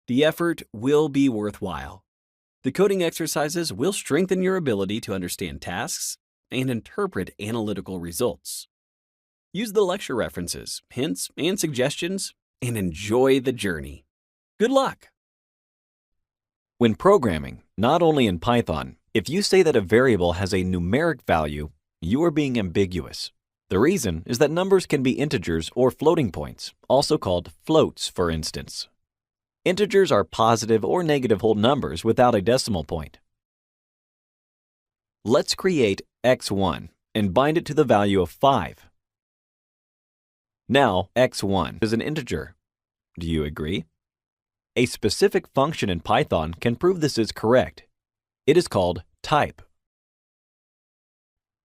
The effort will be worthwhile. The coding exercises will strengthen your ability to understand tasks and interpret analytical results. Use the lecture references, hints, and suggestions, and enjoy the journey. Good luck! When programming, not only in Python, if you say that a variable has a numeric value, you are being ambiguous. The reason is that numbers can be integers or floating points, also called floats, for instance. Integers are positive or negative whole numbers without a decimal point. Let's create x1 and bind it to the value of 5. Now, x1 is an integer. Do you agree? A specific function in Python can prove this is correct. It is called type.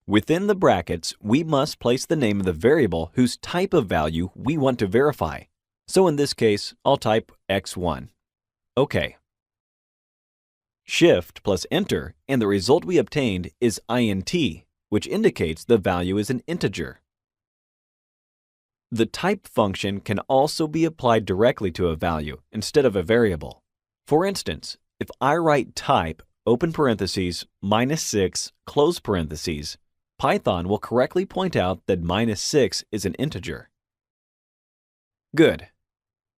Within the brackets, we must place the name of the variable whose type of value we want to verify. So in this case, I'll type x1. OK. Shift plus Enter, and the result we obtained is int, which indicates the value is an integer. The type function can also be applied directly to a value instead of a variable. For instance, if I write type, open parentheses, -6, close parentheses, Python will correctly point out that -6 is an integer. Good.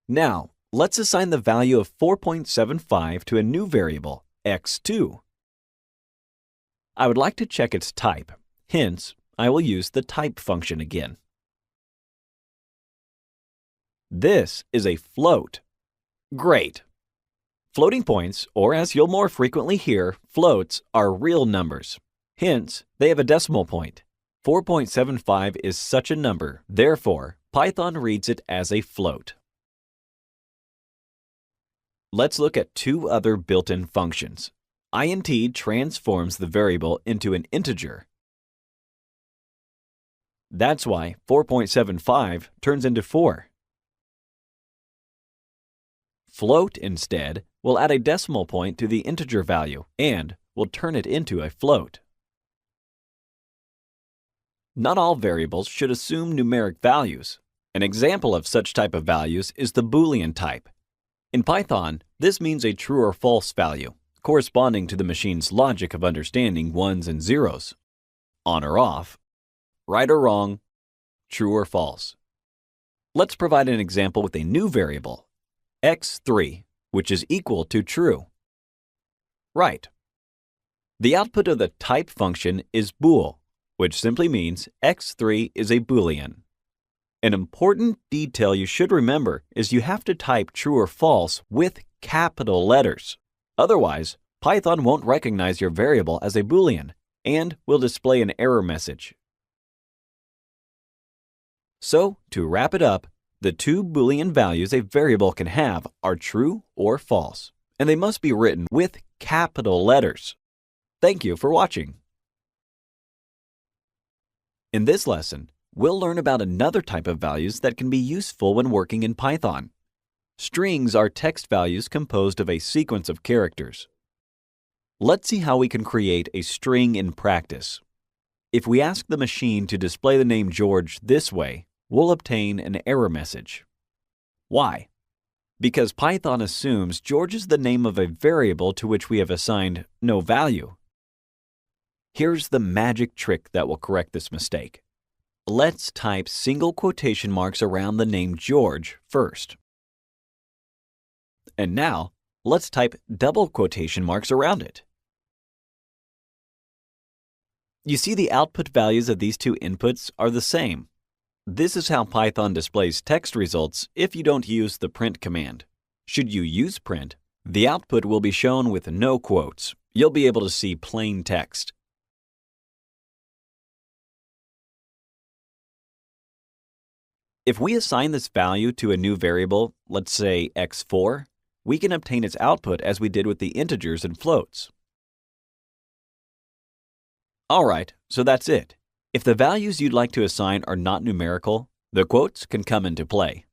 Now, let's assign the value of 4.75 to a new variable, x2. I would like to check its type. Hence, I will use the type function again. This is a float. Great! Floating points, or as you'll more frequently hear, floats, are real numbers. Hence, they have a decimal point. 4.75 is such a number, therefore, Python reads it as a float. Let's look at two other built-in functions. int transforms the variable into an integer. That's why 4.75 turns into 4. Float, instead, will add a decimal point to the integer value and will turn it into a float. Not all variables should assume numeric values. An example of such type of values is the Boolean type. In Python, this means a true or false value, corresponding to the machine's logic of understanding ones and zeros, on or off, right or wrong, true or false. Let's provide an example with a new variable, x3, which is equal to true. Right. The output of the type function is bool, which simply means x3 is a Boolean. An important detail you should remember is you have to type true or false with capital letters. Otherwise, Python won't recognize your variable as a Boolean and will display an error message. So, to wrap it up, the two Boolean values a variable can have are true or false, and they must be written with capital letters. Thank you for watching. In this lesson, we'll learn about another type of values that can be useful when working in Python. Strings are text values composed of a sequence of characters. Let's see how we can create a string in practice. If we ask the machine to display the name George this way, we'll obtain an error message. Why? Because Python assumes George is the name of a variable to which we have assigned no value. Here's the magic trick that will correct this mistake. Let's type single quotation marks around the name George first. And now, let's type double quotation marks around it. You see the output values of these two inputs are the same. This is how Python displays text results if you don't use the print command. Should you use print, the output will be shown with no quotes. You'll be able to see plain text. If we assign this value to a new variable, let's say x4, we can obtain its output as we did with the integers and floats. Alright, so that's it. If the values you'd like to assign are not numerical, the quotes can come into play.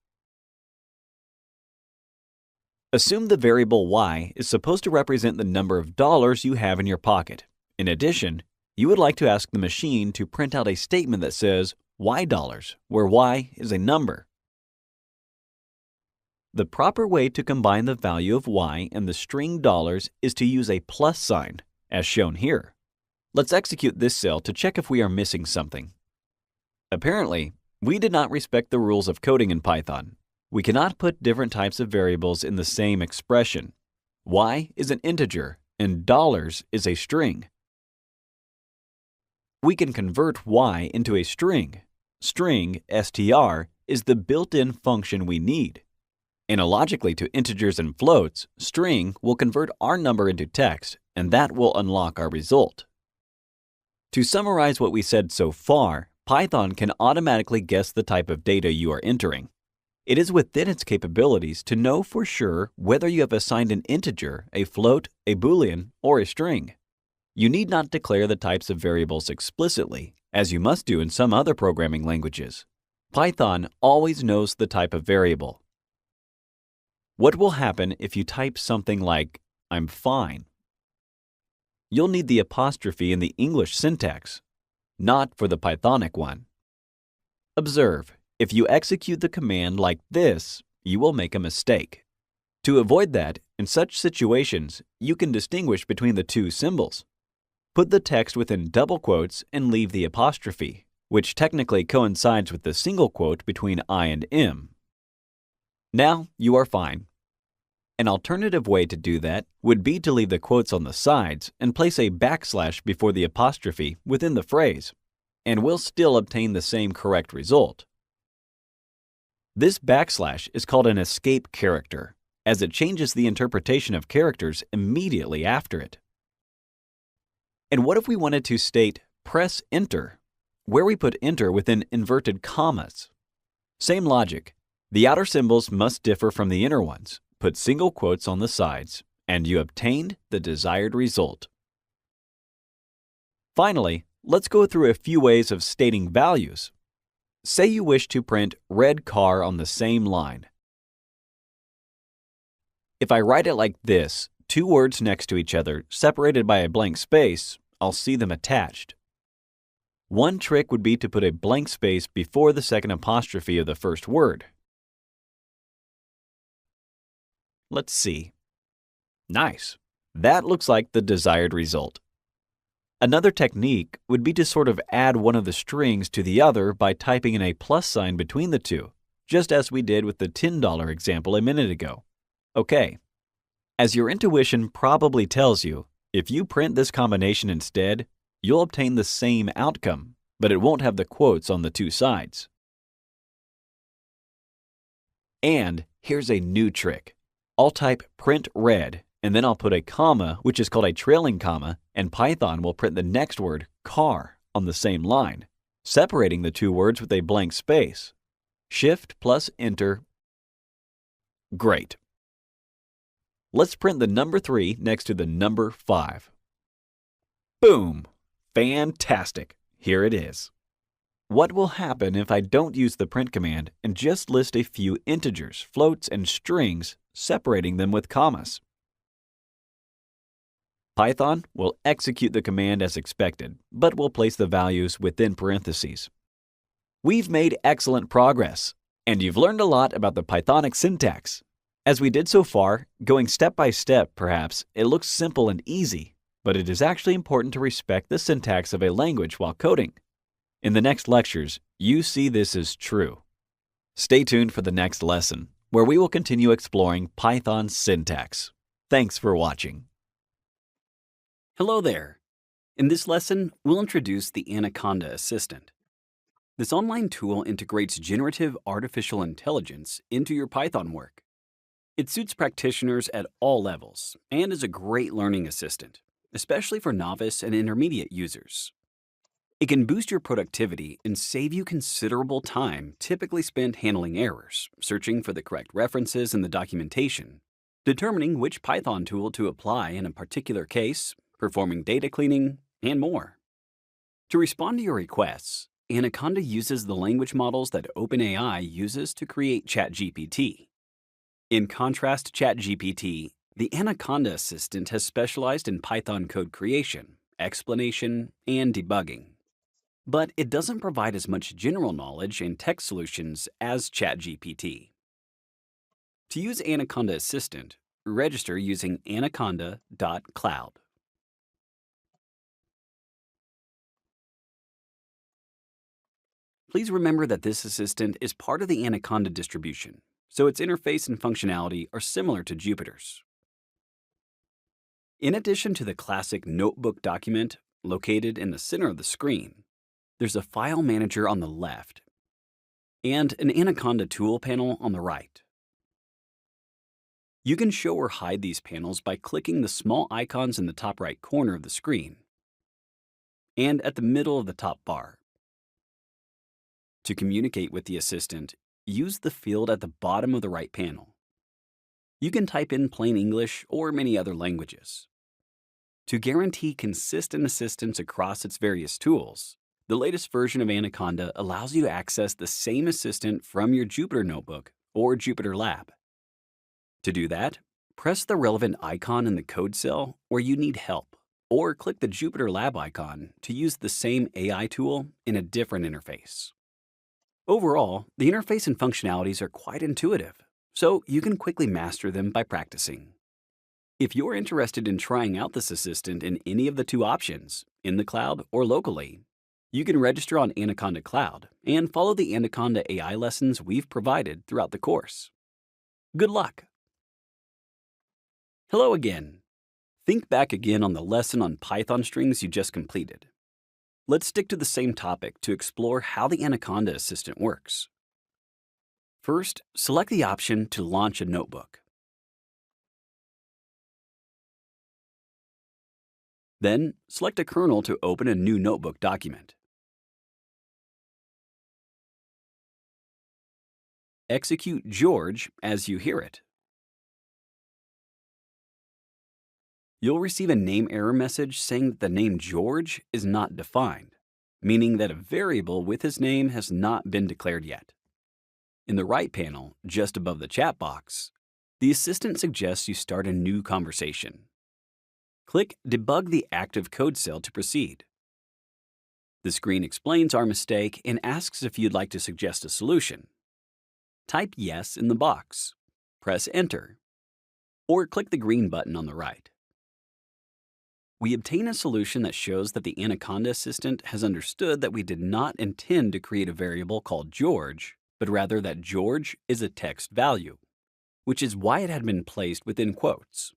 Assume the variable y is supposed to represent the number of dollars you have in your pocket. In addition, you would like to ask the machine to print out a statement that says y dollars, where y is a number. The proper way to combine the value of y and the string dollars is to use a plus sign, as shown here. Let's execute this cell to check if we are missing something. Apparently, we did not respect the rules of coding in Python. We cannot put different types of variables in the same expression. Y is an integer, and dollars is a string. We can convert y into a string. String, str, is the built-in function we need. Analogically to integers and floats, string will convert our number into text, and that will unlock our result. To summarize what we said so far, Python can automatically guess the type of data you are entering. It is within its capabilities to know for sure whether you have assigned an integer, a float, a Boolean, or a string. You need not declare the types of variables explicitly, as you must do in some other programming languages. Python always knows the type of variable. What will happen if you type something like, "I'm fine"? you'll need the apostrophe in the English syntax, not for the Pythonic one. Observe, if you execute the command like this, you will make a mistake. To avoid that, in such situations, you can distinguish between the two symbols. Put the text within double quotes and leave the apostrophe, which technically coincides with the single quote between I and M. Now you are fine. An alternative way to do that would be to leave the quotes on the sides and place a backslash before the apostrophe within the phrase, and we'll still obtain the same correct result. This backslash is called an escape character, as it changes the interpretation of characters immediately after it. And what if we wanted to state press enter, where we put enter within inverted commas? Same logic. The outer symbols must differ from the inner ones. Put single quotes on the sides, and you obtained the desired result. Finally, let's go through a few ways of stating values. Say you wish to print red car on the same line. If I write it like this, two words next to each other, separated by a blank space, I'll see them attached. One trick would be to put a blank space before the second apostrophe of the first word. Let's see. Nice. That looks like the desired result. Another technique would be to sort of add one of the strings to the other by typing in a plus sign between the two, just as we did with the $10 example a minute ago. Okay. As your intuition probably tells you, if you print this combination instead, you'll obtain the same outcome, but it won't have the quotes on the two sides. And here's a new trick. I'll type print red, and then I'll put a comma, which is called a trailing comma, and Python will print the next word, car, on the same line, separating the two words with a blank space. Shift plus enter. Great. Let's print the number 3 next to the number 5. Boom! Fantastic! Here it is. What will happen if I don't use the print command and just list a few integers, floats, and strings, separating them with commas? Python will execute the command as expected, but will place the values within parentheses. We've made excellent progress, and you've learned a lot about the Pythonic syntax. As we did so far, going step by step perhaps, it looks simple and easy, but it is actually important to respect the syntax of a language while coding. In the next lectures, you see this is true. Stay tuned for the next lesson, where we will continue exploring Python syntax. Thanks for watching. Hello there. In this lesson, we'll introduce the Anaconda Assistant. This online tool integrates generative artificial intelligence into your Python work. It suits practitioners at all levels and is a great learning assistant, especially for novice and intermediate users. It can boost your productivity and save you considerable time typically spent handling errors, searching for the correct references in the documentation, determining which Python tool to apply in a particular case, performing data cleaning, and more. To respond to your requests, Anaconda uses the language models that OpenAI uses to create ChatGPT. In contrast to ChatGPT, the Anaconda Assistant has specialized in Python code creation, explanation, and debugging. But it doesn't provide as much general knowledge and tech solutions as ChatGPT. To use Anaconda Assistant, register using anaconda.cloud. Please remember that this assistant is part of the Anaconda distribution, so its interface and functionality are similar to Jupyter's. In addition to the classic notebook document located in the center of the screen, there's a file manager on the left and an Anaconda tool panel on the right. You can show or hide these panels by clicking the small icons in the top right corner of the screen and at the middle of the top bar. To communicate with the assistant, use the field at the bottom of the right panel. You can type in plain English or many other languages. To guarantee consistent assistance across its various tools, the latest version of Anaconda allows you to access the same assistant from your Jupyter Notebook or Jupyter Lab. To do that, press the relevant icon in the code cell where you need help or click the Jupyter Lab icon to use the same AI tool in a different interface. Overall, the interface and functionalities are quite intuitive, so you can quickly master them by practicing. If you're interested in trying out this assistant in any of the two options, in the cloud or locally, you can register on Anaconda Cloud and follow the Anaconda AI lessons we've provided throughout the course. Good luck! Hello again. Think back again on the lesson on Python strings you just completed. Let's stick to the same topic to explore how the Anaconda Assistant works. First, select the option to launch a notebook. Then, select a kernel to open a new notebook document. Execute George as you hear it. You'll receive a name error message saying that the name George is not defined, meaning that a variable with his name has not been declared yet. In the right panel, just above the chat box, the assistant suggests you start a new conversation. Click Debug the active code cell to proceed. The screen explains our mistake and asks if you'd like to suggest a solution. Type Yes in the box, press Enter, or click the green button on the right. We obtain a solution that shows that the Anaconda Assistant has understood that we did not intend to create a variable called George, but rather that George is a text value, which is why it had been placed within quotes.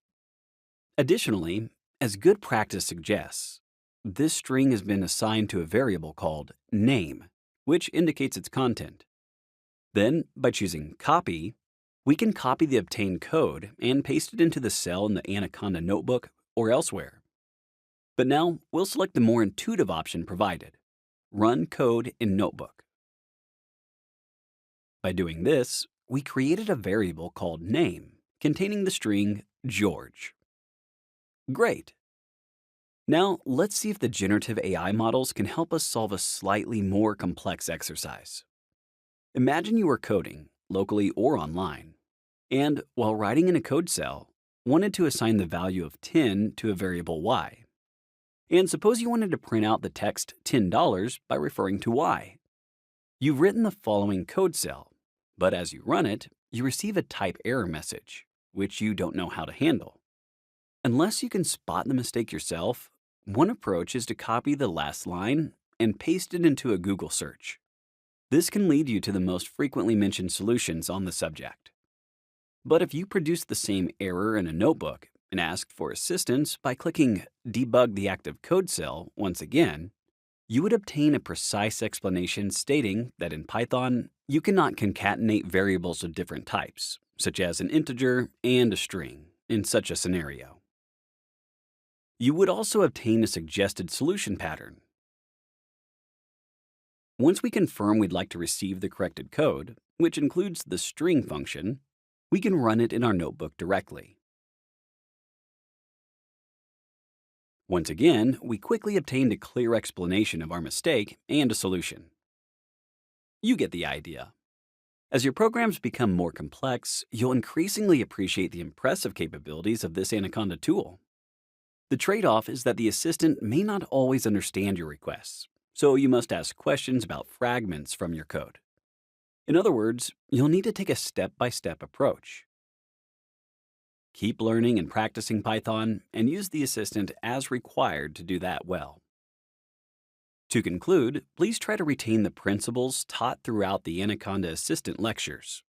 Additionally, as good practice suggests, this string has been assigned to a variable called name, which indicates its content. Then, by choosing Copy, we can copy the obtained code and paste it into the cell in the Anaconda notebook or elsewhere. But now, we'll select the more intuitive option provided, Run Code in Notebook. By doing this, we created a variable called name, containing the string George. Great! Now, let's see if the generative AI models can help us solve a slightly more complex exercise. Imagine you were coding, locally or online, and while writing in a code cell, wanted to assign the value of 10 to a variable y. And suppose you wanted to print out the text $10 by referring to y. You've written the following code cell, but as you run it, you receive a type error message, which you don't know how to handle. Unless you can spot the mistake yourself, one approach is to copy the last line and paste it into a Google search. This can lead you to the most frequently mentioned solutions on the subject. But if you produce the same error in a notebook and asked for assistance by clicking Debug the active code cell once again, you would obtain a precise explanation stating that in Python, you cannot concatenate variables of different types, such as an integer and a string, in such a scenario. You would also obtain a suggested solution pattern. Once we confirm we'd like to receive the corrected code, which includes the string function, we can run it in our notebook directly. Once again, we quickly obtained a clear explanation of our mistake and a solution. You get the idea. As your programs become more complex, you'll increasingly appreciate the impressive capabilities of this Anaconda tool. The trade-off is that the assistant may not always understand your requests, so you must ask questions about fragments from your code. In other words, you'll need to take a step-by-step approach. Keep learning and practicing Python and use the assistant as required to do that well. To conclude, please try to retain the principles taught throughout the Anaconda Assistant lectures.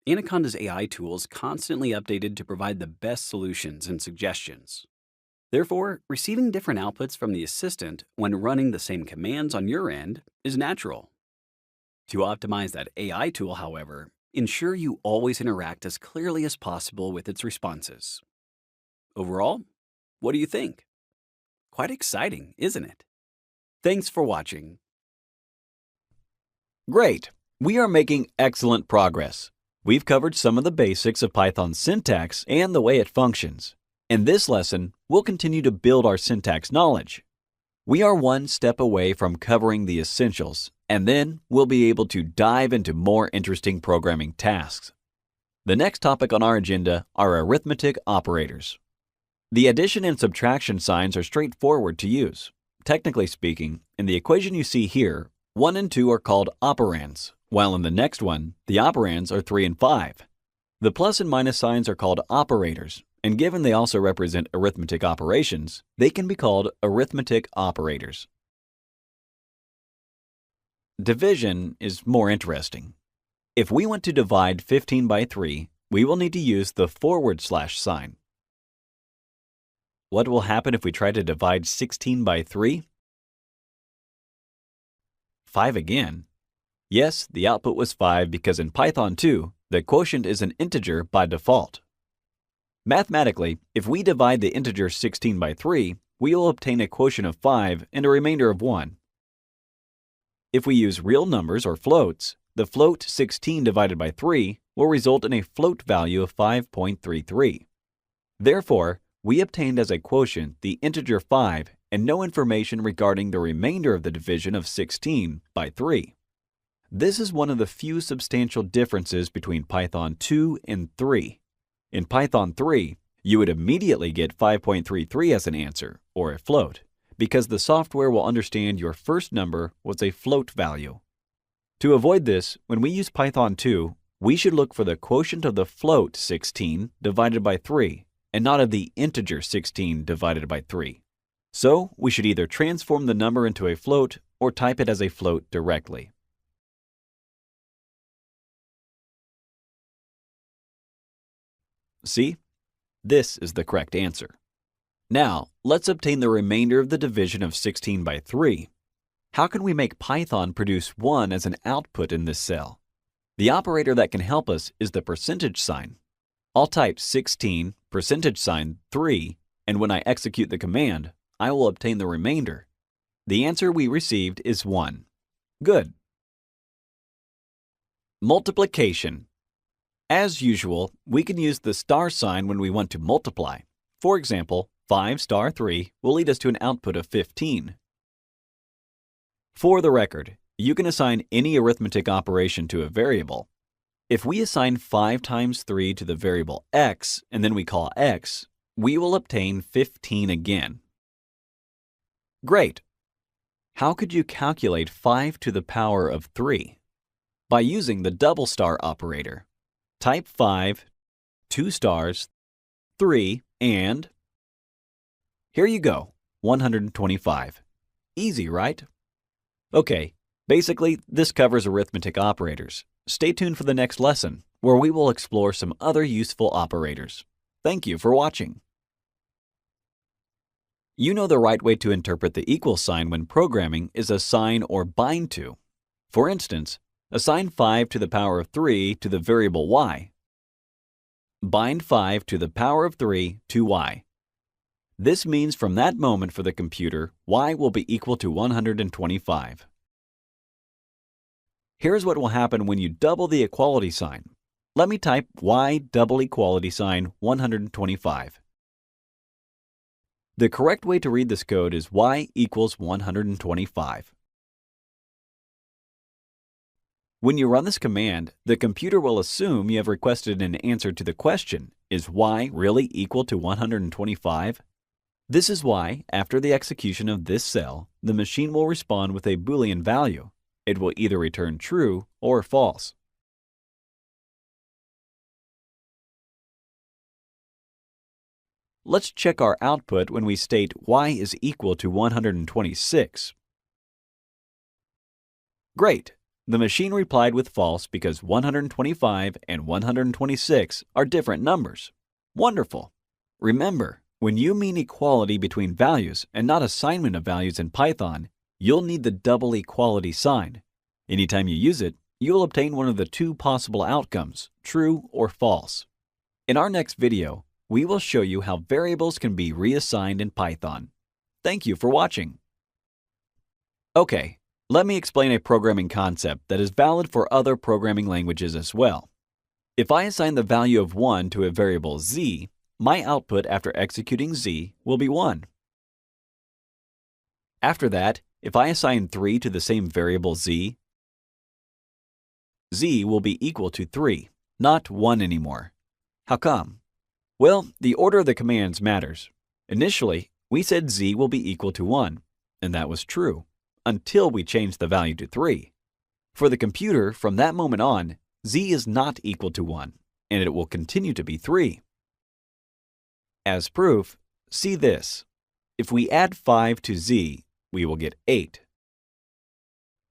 Anaconda's AI tool is constantly updated to provide the best solutions and suggestions. Therefore, receiving different outputs from the assistant when running the same commands on your end is natural. To optimize that AI tool, however, ensure you always interact as clearly as possible with its responses. Overall, what do you think? Quite exciting, isn't it? Thanks for watching. Great! We are making excellent progress. We've covered some of the basics of Python's syntax and the way it functions. In this lesson, we'll continue to build our syntax knowledge. We are one step away from covering the essentials, and then we'll be able to dive into more interesting programming tasks. The next topic on our agenda are arithmetic operators. The addition and subtraction signs are straightforward to use. Technically speaking, in the equation you see here, 1 and 2 are called operands, while in the next one, the operands are 3 and 5. The plus and minus signs are called operators, and given they also represent arithmetic operations, they can be called arithmetic operators. Division is more interesting. If we want to divide 15 by 3, we will need to use the / sign. What will happen if we try to divide 16 by 3? 5 again. Yes, the output was 5 because in Python 2, the quotient is an integer by default. Mathematically, if we divide the integer 16 by 3, we will obtain a quotient of 5 and a remainder of 1. If we use real numbers or floats, the float 16 divided by 3 will result in a float value of 5.33. Therefore, we obtained as a quotient the integer 5 and no information regarding the remainder of the division of 16 by 3. This is one of the few substantial differences between Python 2 and 3. In Python 3, you would immediately get 5.33 as an answer, or a float, because the software will understand your first number was a float value. To avoid this, when we use Python 2, we should look for the quotient of the float 16 divided by 3, and not of the integer 16 divided by 3. So, we should either transform the number into a float or type it as a float directly. See? This is the correct answer. Now, let's obtain the remainder of the division of 16 by 3. How can we make Python produce 1 as an output in this cell? The operator that can help us is the percentage sign. I'll type 16 %3, and when I execute the command, I will obtain the remainder. The answer we received is 1. Good. Multiplication. As usual, we can use the star sign when we want to multiply. For example, 5 * 3 will lead us to an output of 15. For the record, you can assign any arithmetic operation to a variable. If we assign 5 times 3 to the variable x and then we call x, we will obtain 15 again. Great! How could you calculate 5 to the power of 3? By using the double star operator. Type 5, 2 stars, 3, and here you go, 125. Easy, right? Okay, basically, this covers arithmetic operators. Stay tuned for the next lesson, where we will explore some other useful operators. Thank you for watching. You know the right way to interpret the equal sign when programming is assign or bind to. For instance, assign 5 to the power of 3 to the variable y. Bind 5 to the power of 3 to y. This means from that moment for the computer, y will be equal to 125. Here's what will happen when you double the equality sign. Let me type y double equality sign 125. The correct way to read this code is y equals 125. When you run this command, the computer will assume you have requested an answer to the question, is y really equal to 125? This is why, after the execution of this cell, the machine will respond with a Boolean value. It will either return true or false. Let's check our output when we state y is equal to 126. Great! The machine replied with false because 125 and 126 are different numbers. Wonderful! Remember, when you mean equality between values and not assignment of values in Python, you'll need the double equality sign. Anytime you use it, you'll obtain one of the two possible outcomes, true or false. In our next video, we will show you how variables can be reassigned in Python. Thank you for watching. Okay, let me explain a programming concept that is valid for other programming languages as well. If I assign the value of 1 to a variable z, my output after executing z will be 1. After that, if I assign 3 to the same variable z, z will be equal to 3, not 1 anymore. How come? Well, the order of the commands matters. Initially, we said z will be equal to 1, and that was true, until we changed the value to 3. For the computer, from that moment on, z is not equal to 1, and it will continue to be 3. As proof, see this. If we add 5 to z, we will get 8.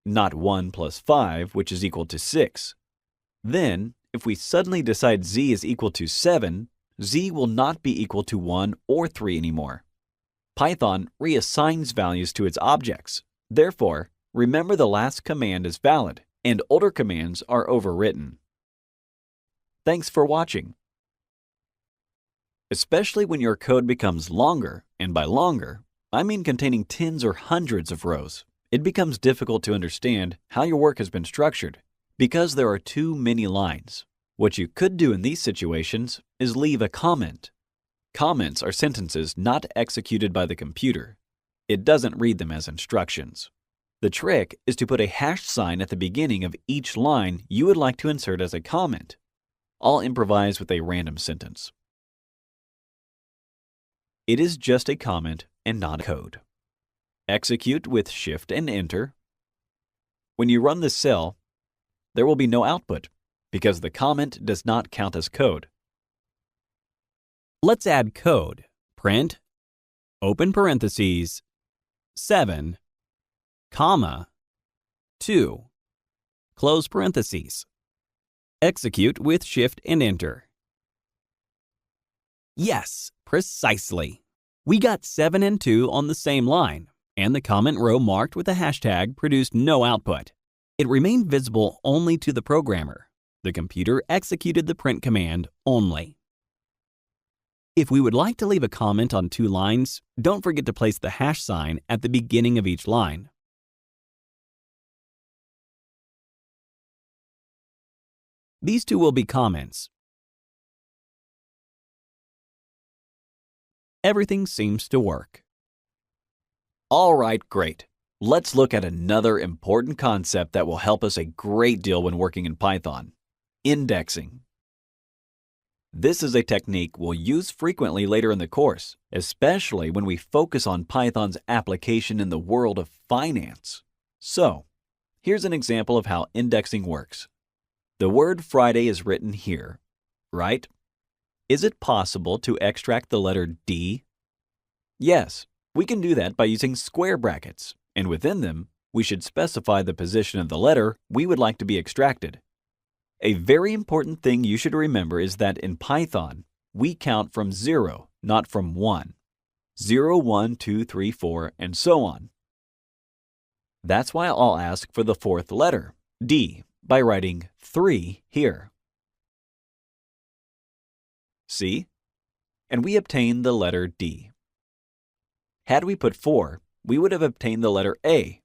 Not 1 plus 5, which is equal to 6. Then, if we suddenly decide z is equal to 7, z will not be equal to 1 or 3 anymore. Python reassigns values to its objects. Therefore, remember the last command is valid, and older commands are overwritten. Thanks for watching. Especially when your code becomes longer, and by longer, I mean containing tens or hundreds of rows, it becomes difficult to understand how your work has been structured because there are too many lines. What you could do in these situations is leave a comment. Comments are sentences not executed by the computer. It doesn't read them as instructions. The trick is to put a hash sign at the beginning of each line you would like to insert as a comment. I'll improvise with a random sentence. It is just a comment and not code. Execute with Shift and Enter. When you run this cell, there will be no output because the comment does not count as code. Let's add code. Print, open parentheses, 7, comma, 2, close parentheses. Execute with Shift and Enter. Yes, precisely. We got 7 and 2 on the same line, and the comment row marked with a hashtag produced no output. It remained visible only to the programmer. The computer executed the print command only. If we would like to leave a comment on 2 lines, don't forget to place the hash sign at the beginning of each line. These 2 will be comments. Everything seems to work. All right, great. Let's look at another important concept that will help us a great deal when working in Python: indexing. This is a technique we'll use frequently later in the course, especially when we focus on Python's application in the world of finance. So, here's an example of how indexing works. The word Friday is written here, right? Is it possible to extract the letter D? Yes, we can do that by using square brackets, and within them, we should specify the position of the letter we would like to be extracted. A very important thing you should remember is that in Python, we count from 0, not from 1. 0, 1, 2, 3, 4, and so on. That's why I'll ask for the 4th letter, D, by writing 3 here. See? And we obtain the letter D. Had we put 4, we would have obtained the letter A.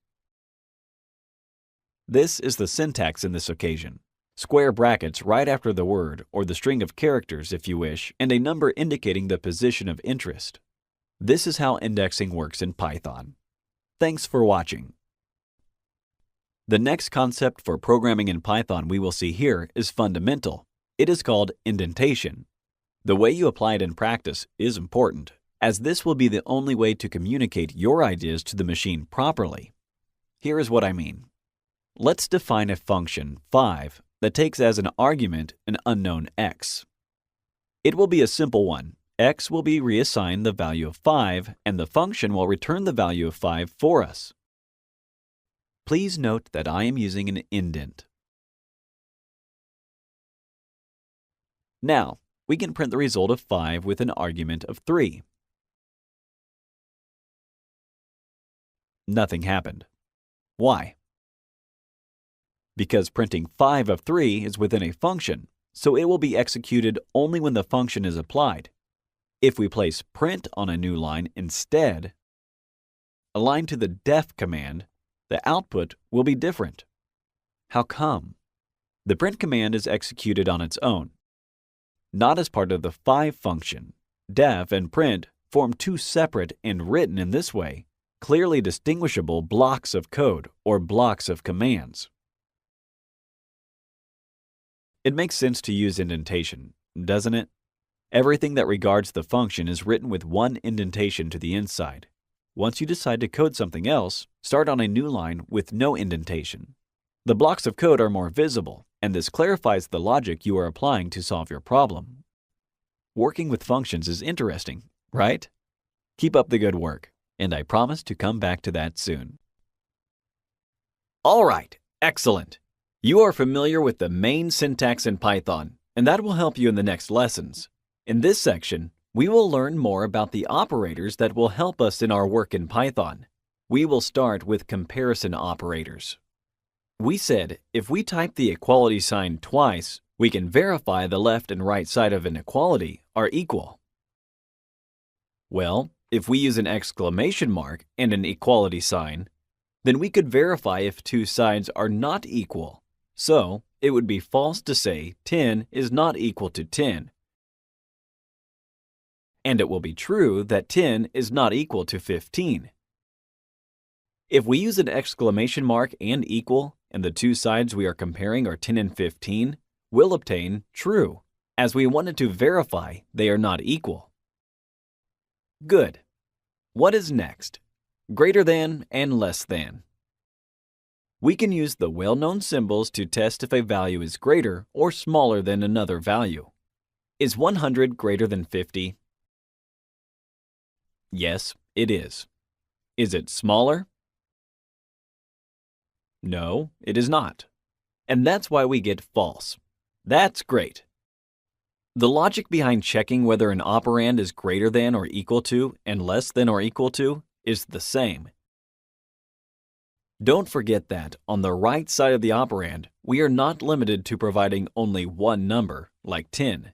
This is the syntax in this occasion. Square brackets right after the word, or the string of characters if you wish, and a number indicating the position of interest. This is how indexing works in Python. Thanks for watching. The next concept for programming in Python we will see here is fundamental. It is called indentation. The way you apply it in practice is important, as this will be the only way to communicate your ideas to the machine properly. Here is what I mean. Let's define a function, 5, that takes as an argument an unknown x. It will be a simple one. X will be reassigned the value of 5, and the function will return the value of 5 for us. Please note that I am using an indent. Now, we can print the result of 5 with an argument of 3. Nothing happened. Why? Because printing 5 of 3 is within a function, so it will be executed only when the function is applied. If we place print on a new line instead, aligned to the def command, the output will be different. How come? The print command is executed on its own, not as part of the 5 function. Def and print form 2 separate and written in this way, clearly distinguishable blocks of code or blocks of commands. It makes sense to use indentation, doesn't it? Everything that regards the function is written with one indentation to the inside. Once you decide to code something else, start on a new line with no indentation. The blocks of code are more visible, and this clarifies the logic you are applying to solve your problem. Working with functions is interesting, right? Keep up the good work, and I promise to come back to that soon. All right, excellent. You are familiar with the main syntax in Python, and that will help you in the next lessons. In this section, we will learn more about the operators that will help us in our work in Python. We will start with comparison operators. We said if we type the equality sign twice, we can verify the left and right side of an equality are equal. Well, if we use an exclamation mark and an equality sign, then we could verify if two sides are not equal. So, it would be false to say 10 is not equal to 10. And it will be true that 10 is not equal to 15. If we use an exclamation mark and equal, and the two sides we are comparing are 10 and 15, we'll obtain true, as we wanted to verify they are not equal. Good. What is next? Greater than and less than. We can use the well-known symbols to test if a value is greater or smaller than another value. Is 100 greater than 50? Yes, it is. Is it smaller? No, it is not. And that's why we get false. That's great. The logic behind checking whether an operand is greater than or equal to and less than or equal to is the same. Don't forget that on the right side of the operand, we are not limited to providing only one number, like 10.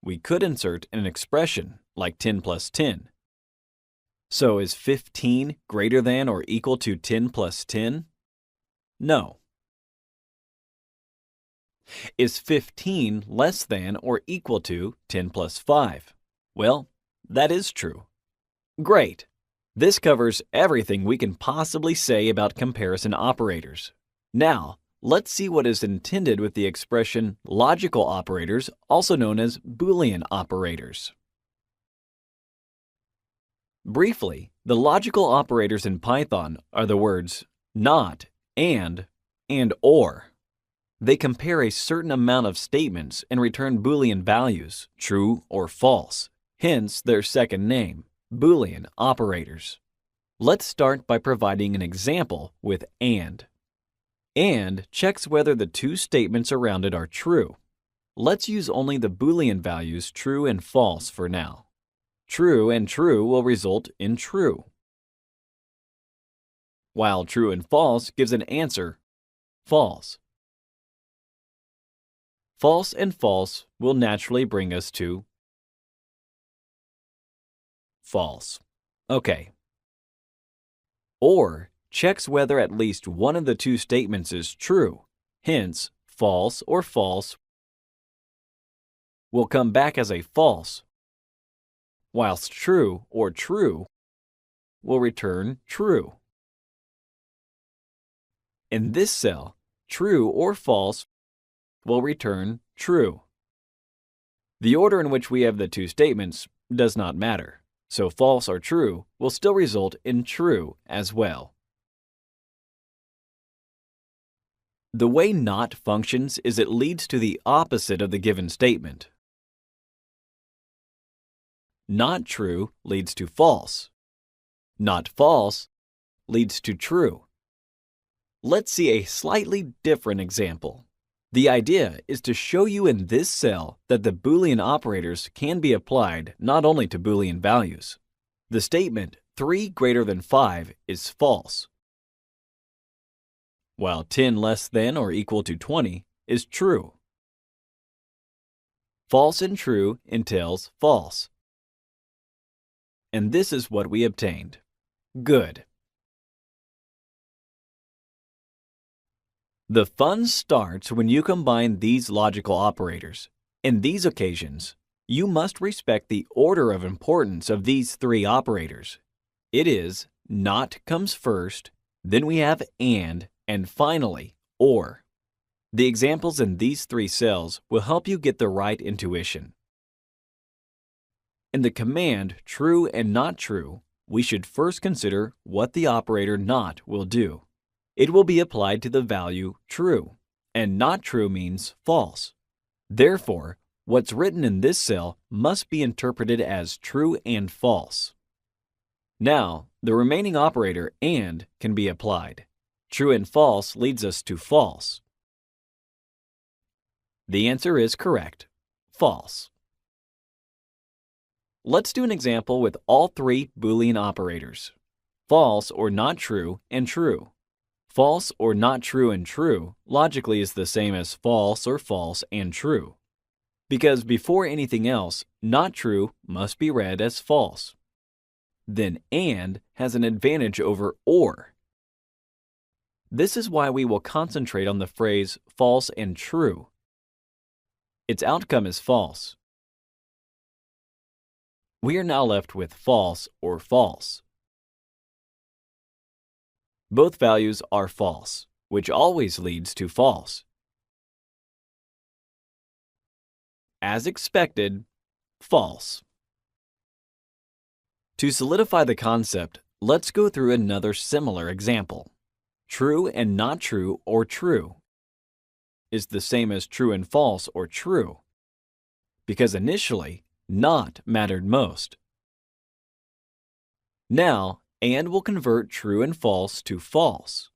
We could insert an expression, like 10 plus 10. So is 15 greater than or equal to 10 plus 10? No. Is 15 less than or equal to 10 plus 5? Well, that is true. Great! This covers everything we can possibly say about comparison operators. Now, let's see what is intended with the expression logical operators, also known as Boolean operators. Briefly, the logical operators in Python are the words not, and or. They compare a certain amount of statements and return Boolean values, true or false, hence their second name, Boolean operators. Let's start by providing an example with and. And checks whether the two statements around it are true. Let's use only the Boolean values true and false for now. True and true will result in true, while true and false gives an answer, false. False and false will naturally bring us to false. Okay. Or checks whether at least one of the two statements is true, hence false or false will come back as a false, whilst true or true will return true. In this cell, true or false will return true. The order in which we have the two statements does not matter, so false or true will still result in true as well. The way not functions is it leads to the opposite of the given statement. Not true leads to false. Not false leads to true. Let's see a slightly different example. The idea is to show you in this cell that the Boolean operators can be applied not only to Boolean values. The statement 3 greater than 5 is false, while 10 less than or equal to 20 is true. False and true entails false. And this is what we obtained. Good. The fun starts when you combine these logical operators. In these occasions, you must respect the order of importance of these three operators. It is not comes first, then we have and finally or. The examples in these three cells will help you get the right intuition. In the command true and not true, we should first consider what the operator not will do. It will be applied to the value true, and not true means false. Therefore, what's written in this cell must be interpreted as true and false. Now, the remaining operator and can be applied. True and false leads us to false. The answer is correct, false. Let's do an example with all three Boolean operators, false or not true and true. False or not true and true logically is the same as false or false and true, because before anything else, not true must be read as false. Then and has an advantage over or. This is why we will concentrate on the phrase false and true. Its outcome is false. We are now left with false or false. Both values are false, which always leads to false. As expected, false. To solidify the concept, let's go through another similar example. True and not true or true is the same as true and false or true, because initially, not mattered most. Now, and will convert true and false to false.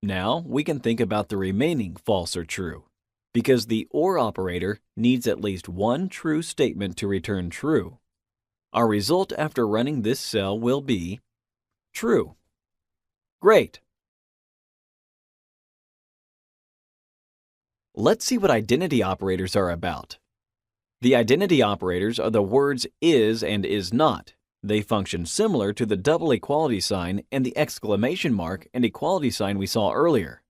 Now, we can think about the remaining false or true, because the or operator needs at least one true statement to return true. Our result after running this cell will be true. Great! Let's see what identity operators are about. The identity operators are the words is and is not. They function similar to the double equality sign and the exclamation mark and equality sign we saw earlier.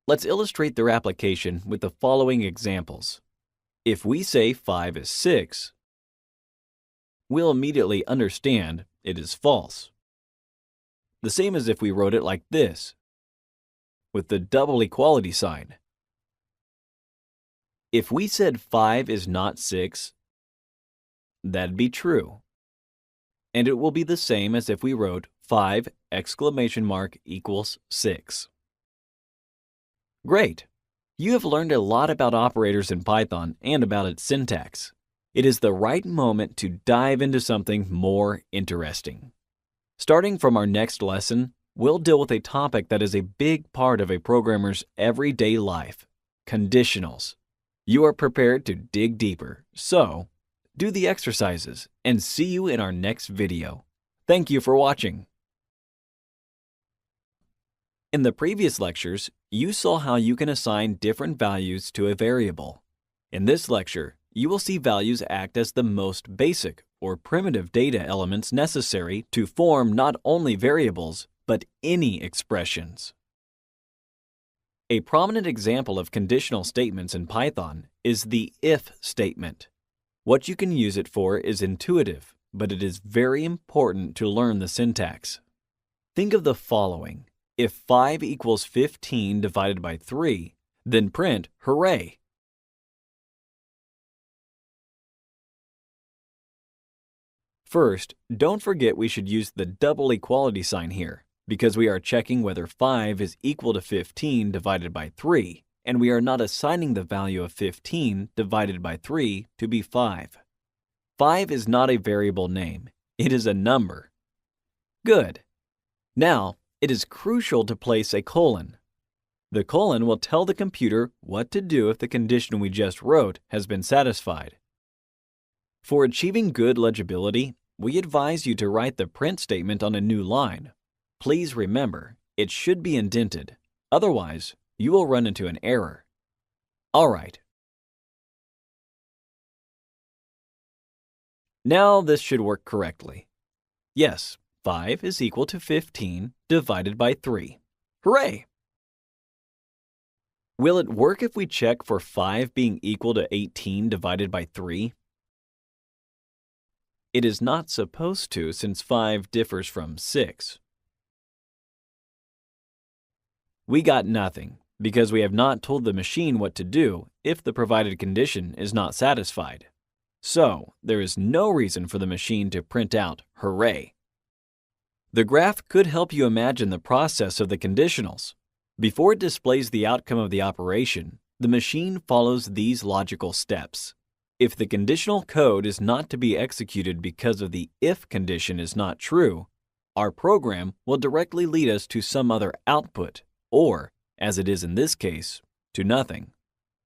Let's illustrate their application with the following examples. If we say 5 is 6, we'll immediately understand it is false. The same as if we wrote it like this, with the double equality sign. If we said 5 is not 6, that'd be true. And it will be the same as if we wrote 5 exclamation mark equals 6. Great! You have learned a lot about operators in Python and about its syntax. It is the right moment to dive into something more interesting. Starting from our next lesson, we'll deal with a topic that is a big part of a programmer's everyday life, conditionals. You are prepared to dig deeper, so do the exercises and see you in our next video. Thank you for watching. In the previous lectures, you saw how you can assign different values to a variable. In this lecture, you will see values act as the most basic or primitive data elements necessary to form not only variables, but any expressions. A prominent example of conditional statements in Python is the if statement. What you can use it for is intuitive, but it is very important to learn the syntax. Think of the following. If 5 equals 15 divided by 3, then print hooray. First, don't forget we should use the double equality sign here, because we are checking whether 5 is equal to 15 divided by 3, and we are not assigning the value of 15 divided by 3 to be 5. 5 is not a variable name. It is a number. Good. Now, it is crucial to place a colon. The colon will tell the computer what to do if the condition we just wrote has been satisfied. For achieving good legibility, we advise you to write the print statement on a new line. Please remember, it should be indented. Otherwise, you will run into an error. All right. Now this should work correctly. Yes, 5 is equal to 15 divided by 3. Hooray! Will it work if we check for 5 being equal to 18 divided by 3? It is not supposed to, since 5 differs from 6. We got nothing, because we have not told the machine what to do if the provided condition is not satisfied. So, there is no reason for the machine to print out "Hooray." The graph could help you imagine the process of the conditionals. Before it displays the outcome of the operation, the machine follows these logical steps. If the conditional code is not to be executed because of the if condition is not true, our program will directly lead us to some other output, or, as it is in this case, to nothing.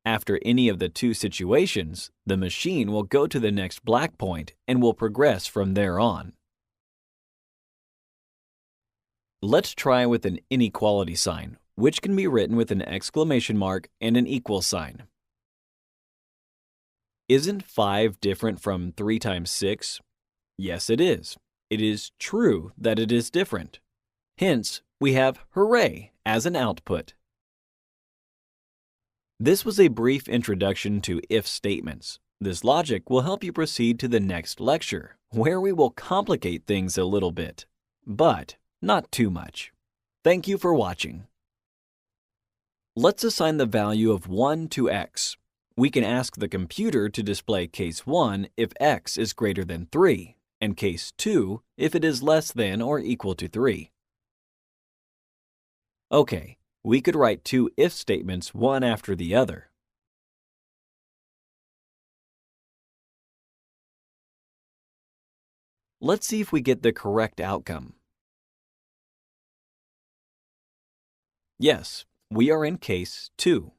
After any of the two situations, the machine will go to the next black point and will progress from there on. Let's try with an inequality sign, which can be written with an exclamation mark and an equal sign. Isn't 5 different from 3 times 6? Yes, it is. It is true that it is different. Hence, we have "Hooray" as an output. This was a brief introduction to if statements. This logic will help you proceed to the next lecture, where we will complicate things a little bit, but not too much. Thank you for watching. Let's assign the value of 1 to x. We can ask the computer to display case 1 if x is greater than 3, and case 2 if it is less than or equal to 3. Okay, we could write two if statements one after the other. Let's see if we get the correct outcome. Yes, we are in case 2.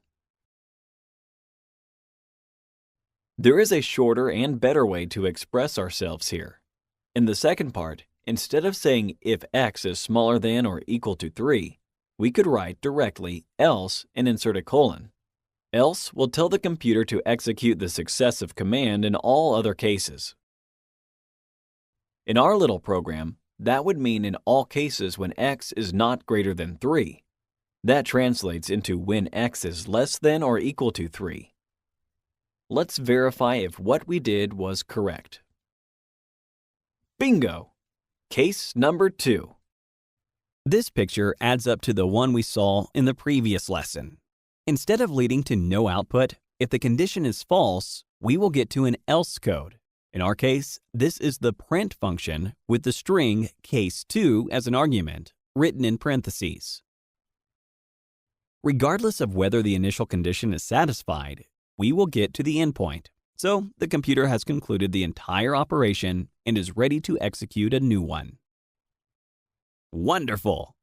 There is a shorter and better way to express ourselves here. In the second part, instead of saying if x is smaller than or equal to 3, we could write directly else and insert a colon. Else will tell the computer to execute the successive command in all other cases. In our little program, that would mean in all cases when x is not greater than 3. That translates into when x is less than or equal to 3. Let's verify if what we did was correct. Bingo! Case number 2. This picture adds up to the one we saw in the previous lesson. Instead of leading to no output, if the condition is false, we will get to an else code. In our case, this is the print function with the string case2 as an argument, written in parentheses. Regardless of whether the initial condition is satisfied, we will get to the endpoint. So the computer has concluded the entire operation and is ready to execute a new one. Wonderful!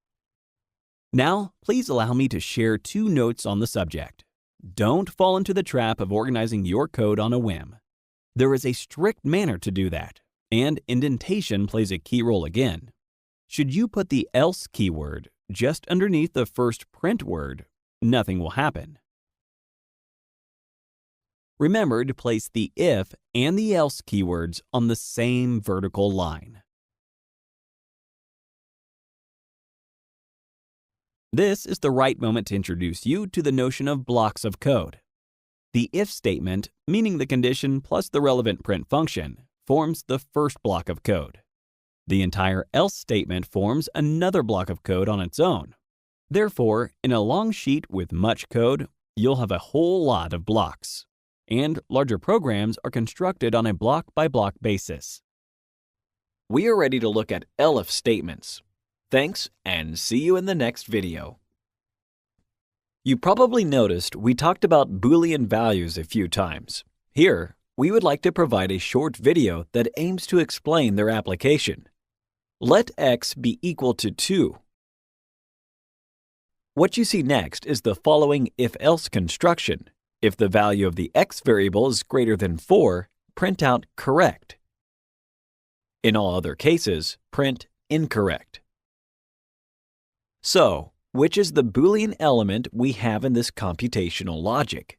Now, please allow me to share 2 notes on the subject. Don't fall into the trap of organizing your code on a whim. There is a strict manner to do that, and indentation plays a key role again. Should you put the else keyword just underneath the first print word, nothing will happen. Remember to place the if and the else keywords on the same vertical line. This is the right moment to introduce you to the notion of blocks of code. The if statement, meaning the condition plus the relevant print function, forms the first block of code. The entire else statement forms another block of code on its own. Therefore, in a long sheet with much code, you'll have a whole lot of blocks. And larger programs are constructed on a block-by-block basis. We are ready to look at elif statements. Thanks, and see you in the next video. You probably noticed we talked about Boolean values a few times. Here, we would like to provide a short video that aims to explain their application. Let x be equal to 2. What you see next is the following if-else construction. If the value of the x variable is greater than 4, print out correct. In all other cases, print incorrect. So, which is the Boolean element we have in this computational logic?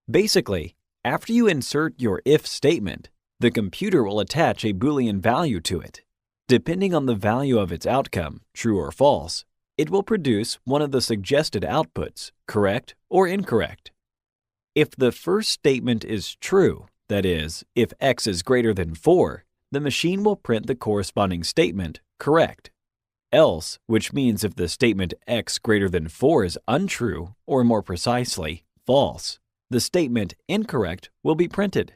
Basically, after you insert your if statement, the computer will attach a Boolean value to it. Depending on the value of its outcome, true or false, it will produce one of the suggested outputs, correct or incorrect. If the first statement is true, that is, if x is greater than 4, the machine will print the corresponding statement, correct. else, which means if the statement x greater than 4 is untrue, or more precisely, false, the statement incorrect will be printed.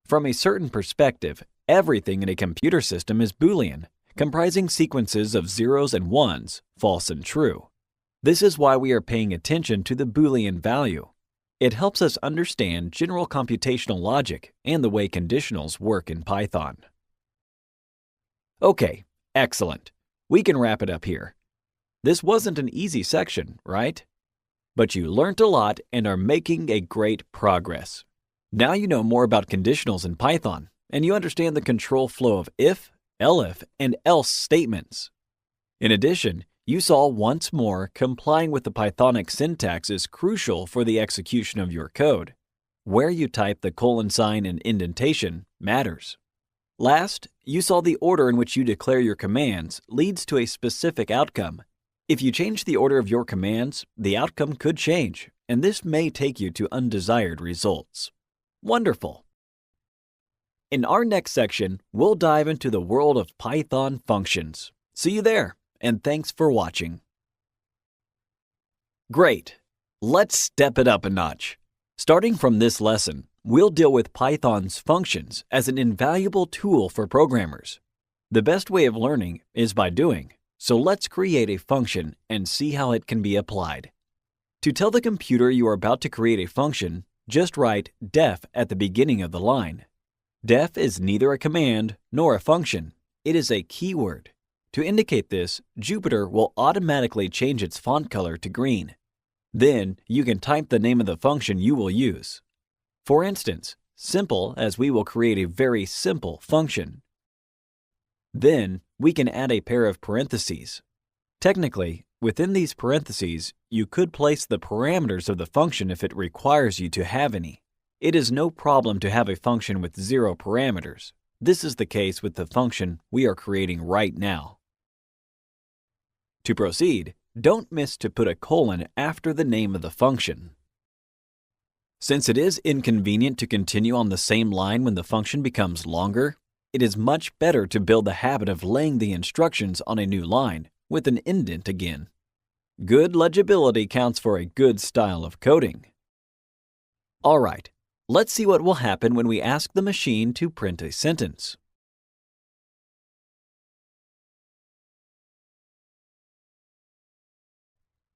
From a certain perspective, everything in a computer system is Boolean, comprising sequences of zeros and ones, false and true. This is why we are paying attention to the Boolean value. It helps us understand general computational logic and the way conditionals work in Python. Okay, excellent. We can wrap it up here. This wasn't an easy section, right? But you learned a lot and are making a great progress. Now you know more about conditionals in Python, and you understand the control flow of if, elif, and else statements. In addition, you saw once more complying with the Pythonic syntax is crucial for the execution of your code. Where you type the colon sign and indentation matters. Last, you saw the order in which you declare your commands leads to a specific outcome. If you change the order of your commands, the outcome could change, and this may take you to undesired results. Wonderful! In our next section, we'll dive into the world of Python functions. See you there, and thanks for watching. Great! Let's step it up a notch. Starting from this lesson, we'll deal with Python's functions as an invaluable tool for programmers. The best way of learning is by doing, so let's create a function and see how it can be applied. To tell the computer you are about to create a function, just write def at the beginning of the line. Def is neither a command nor a function. It is a keyword. To indicate this, Jupyter will automatically change its font color to green. Then you can type the name of the function you will use. For instance, simple, as we will create a very simple function. Then we can add a pair of parentheses. Technically, within these parentheses, you could place the parameters of the function if it requires you to have any. It is no problem to have a function with 0 parameters. This is the case with the function we are creating right now. To proceed, don't miss to put a colon after the name of the function. Since it is inconvenient to continue on the same line when the function becomes longer, it is much better to build the habit of laying the instructions on a new line with an indent again. Good legibility counts for a good style of coding. All right, let's see what will happen when we ask the machine to print a sentence.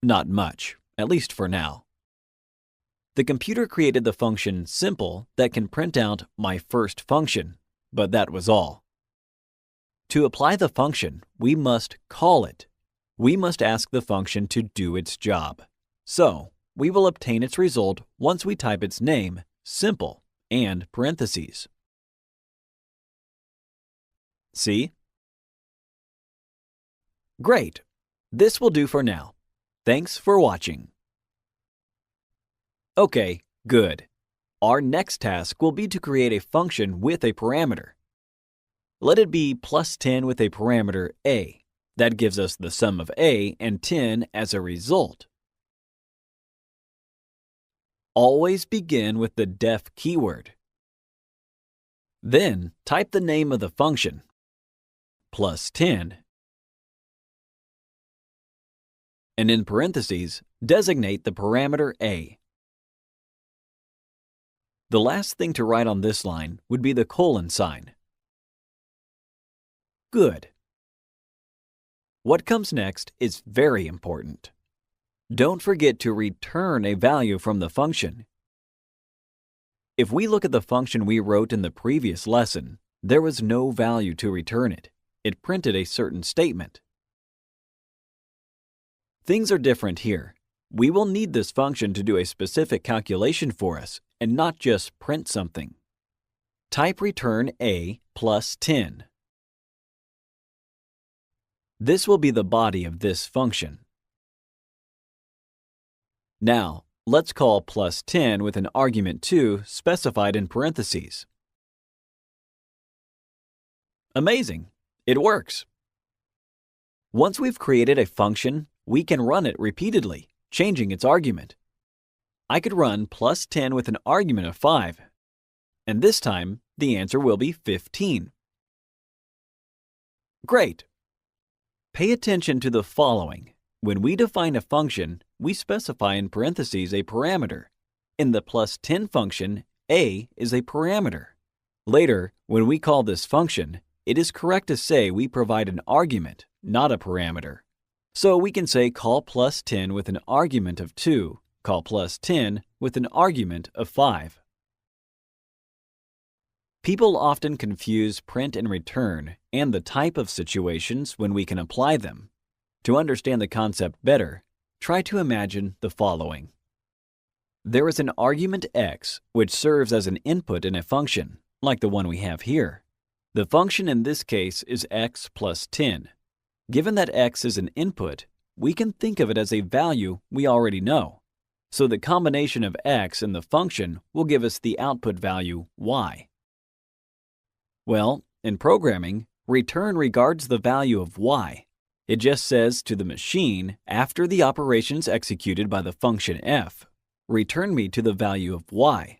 Not much, at least for now. The computer created the function simple that can print out my first function, but that was all. To apply the function, we must call it. We must ask the function to do its job. So, we will obtain its result once we type its name, simple, and parentheses. See? Great! This will do for now. Thanks for watching. Okay, good. Our next task will be to create a function with a parameter. Let it be plus 10 with a parameter a. That gives us the sum of a and 10 as a result. Always begin with the def keyword. Then type the name of the function, plus 10, and in parentheses, designate the parameter a. The last thing to write on this line would be the colon sign. Good. What comes next is very important. Don't forget to return a value from the function. If we look at the function we wrote in the previous lesson, there was no value to return it. It printed a certain statement. Things are different here. We will need this function to do a specific calculation for us and not just print something. Type return a plus 10. This will be the body of this function. Now, let's call plus 10 with an argument 2 specified in parentheses. Amazing! It works! Once we've created a function, we can run it repeatedly, changing its argument. I could run plus 10 with an argument of 5, and this time the answer will be 15. Great! Pay attention to the following. When we define a function, we specify in parentheses a parameter. In the plus 10 function, a is a parameter. Later, when we call this function, it is correct to say we provide an argument, not a parameter. So we can say call plus 10 with an argument of 2, call plus 10 with an argument of 5. People often confuse print and return and the type of situations when we can apply them. To understand the concept better, try to imagine the following. There is an argument x which serves as an input in a function, like the one we have here. The function in this case is x plus 10. Given that x is an input, we can think of it as a value we already know. So the combination of x and the function will give us the output value y. Well, in programming, return regards the value of y. It just says to the machine, after the operations executed by the function f, return me to the value of y.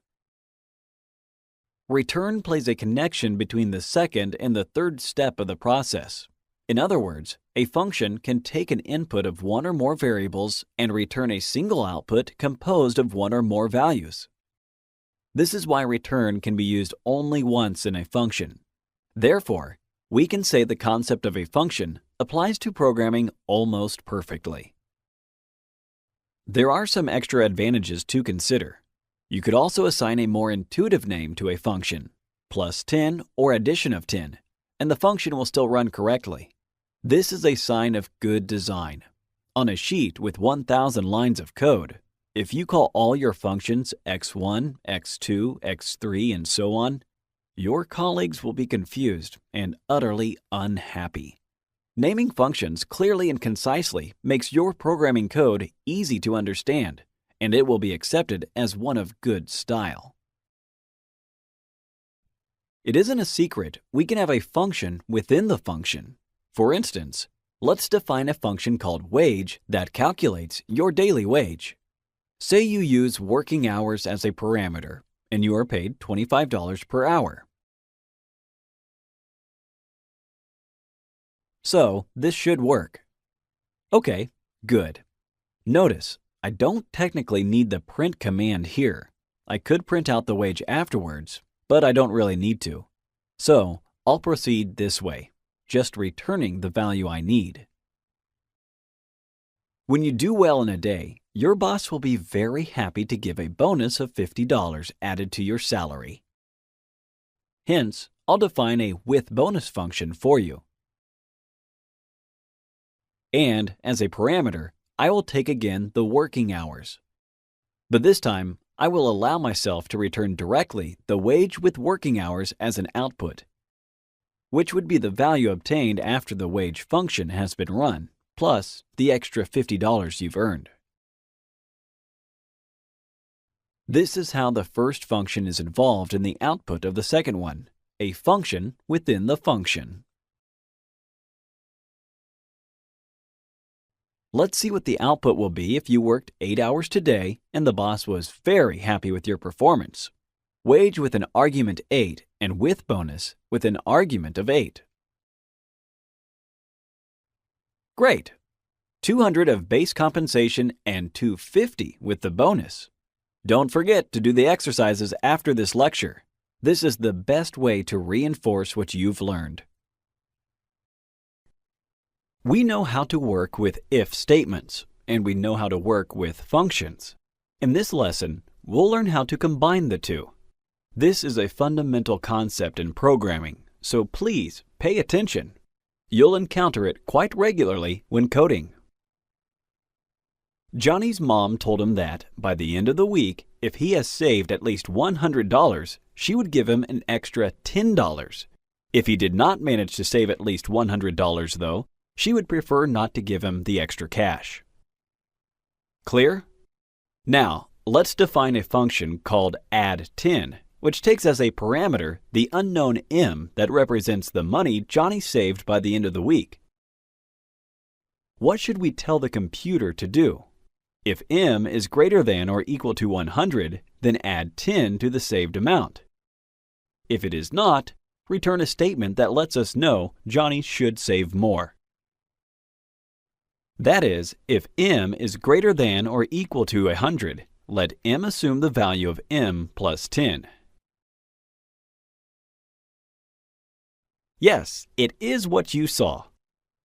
Return plays a connection between the second and the third step of the process. In other words, a function can take an input of one or more variables and return a single output composed of one or more values. This is why return can be used only once in a function. Therefore, we can say the concept of a function applies to programming almost perfectly. There are some extra advantages to consider. You could also assign a more intuitive name to a function, plus 10 or addition of 10, and the function will still run correctly. This is a sign of good design. On a sheet with 1,000 lines of code, if you call all your functions x1, x2, x3, and so on, your colleagues will be confused and utterly unhappy. Naming functions clearly and concisely makes your programming code easy to understand, and it will be accepted as one of good style. It isn't a secret we can have a function within the function. For instance, let's define a function called wage that calculates your daily wage. Say you use working hours as a parameter, and you are paid $25 per hour. So, this should work. Okay, good. Notice, I don't technically need the print command here. I could print out the wage afterwards, but I don't really need to. So, I'll proceed this way, just returning the value I need. When you do well in a day, your boss will be very happy to give a bonus of $50 added to your salary. Hence, I'll define a with bonus function for you. And as a parameter, I will take again the working hours. But this time, I will allow myself to return directly the wage with working hours as an output, which would be the value obtained after the wage function has been run, plus the extra $50 you've earned. This is how the first function is involved in the output of the second one, a function within the function. Let's see what the output will be if you worked 8 hours today and the boss was very happy with your performance. Wage with an argument 8 and with bonus with an argument of 8. Great! 200 of base compensation and $250 with the bonus. Don't forget to do the exercises after this lecture. This is the best way to reinforce what you've learned. We know how to work with if statements, and we know how to work with functions. In this lesson, we'll learn how to combine the two. This is a fundamental concept in programming, so please pay attention. You'll encounter it quite regularly when coding. Johnny's mom told him that, by the end of the week, if he has saved at least $100, she would give him an extra $10. If he did not manage to save at least $100, though, she would prefer not to give him the extra cash. Clear? Now, let's define a function called add10, which takes as a parameter the unknown m that represents the money Johnny saved by the end of the week. What should we tell the computer to do? If m is greater than or equal to 100, then add 10 to the saved amount. If it is not, return a statement that lets us know Johnny should save more. That is, if m is greater than or equal to 100, let m assume the value of m plus 10. Yes, it is what you saw.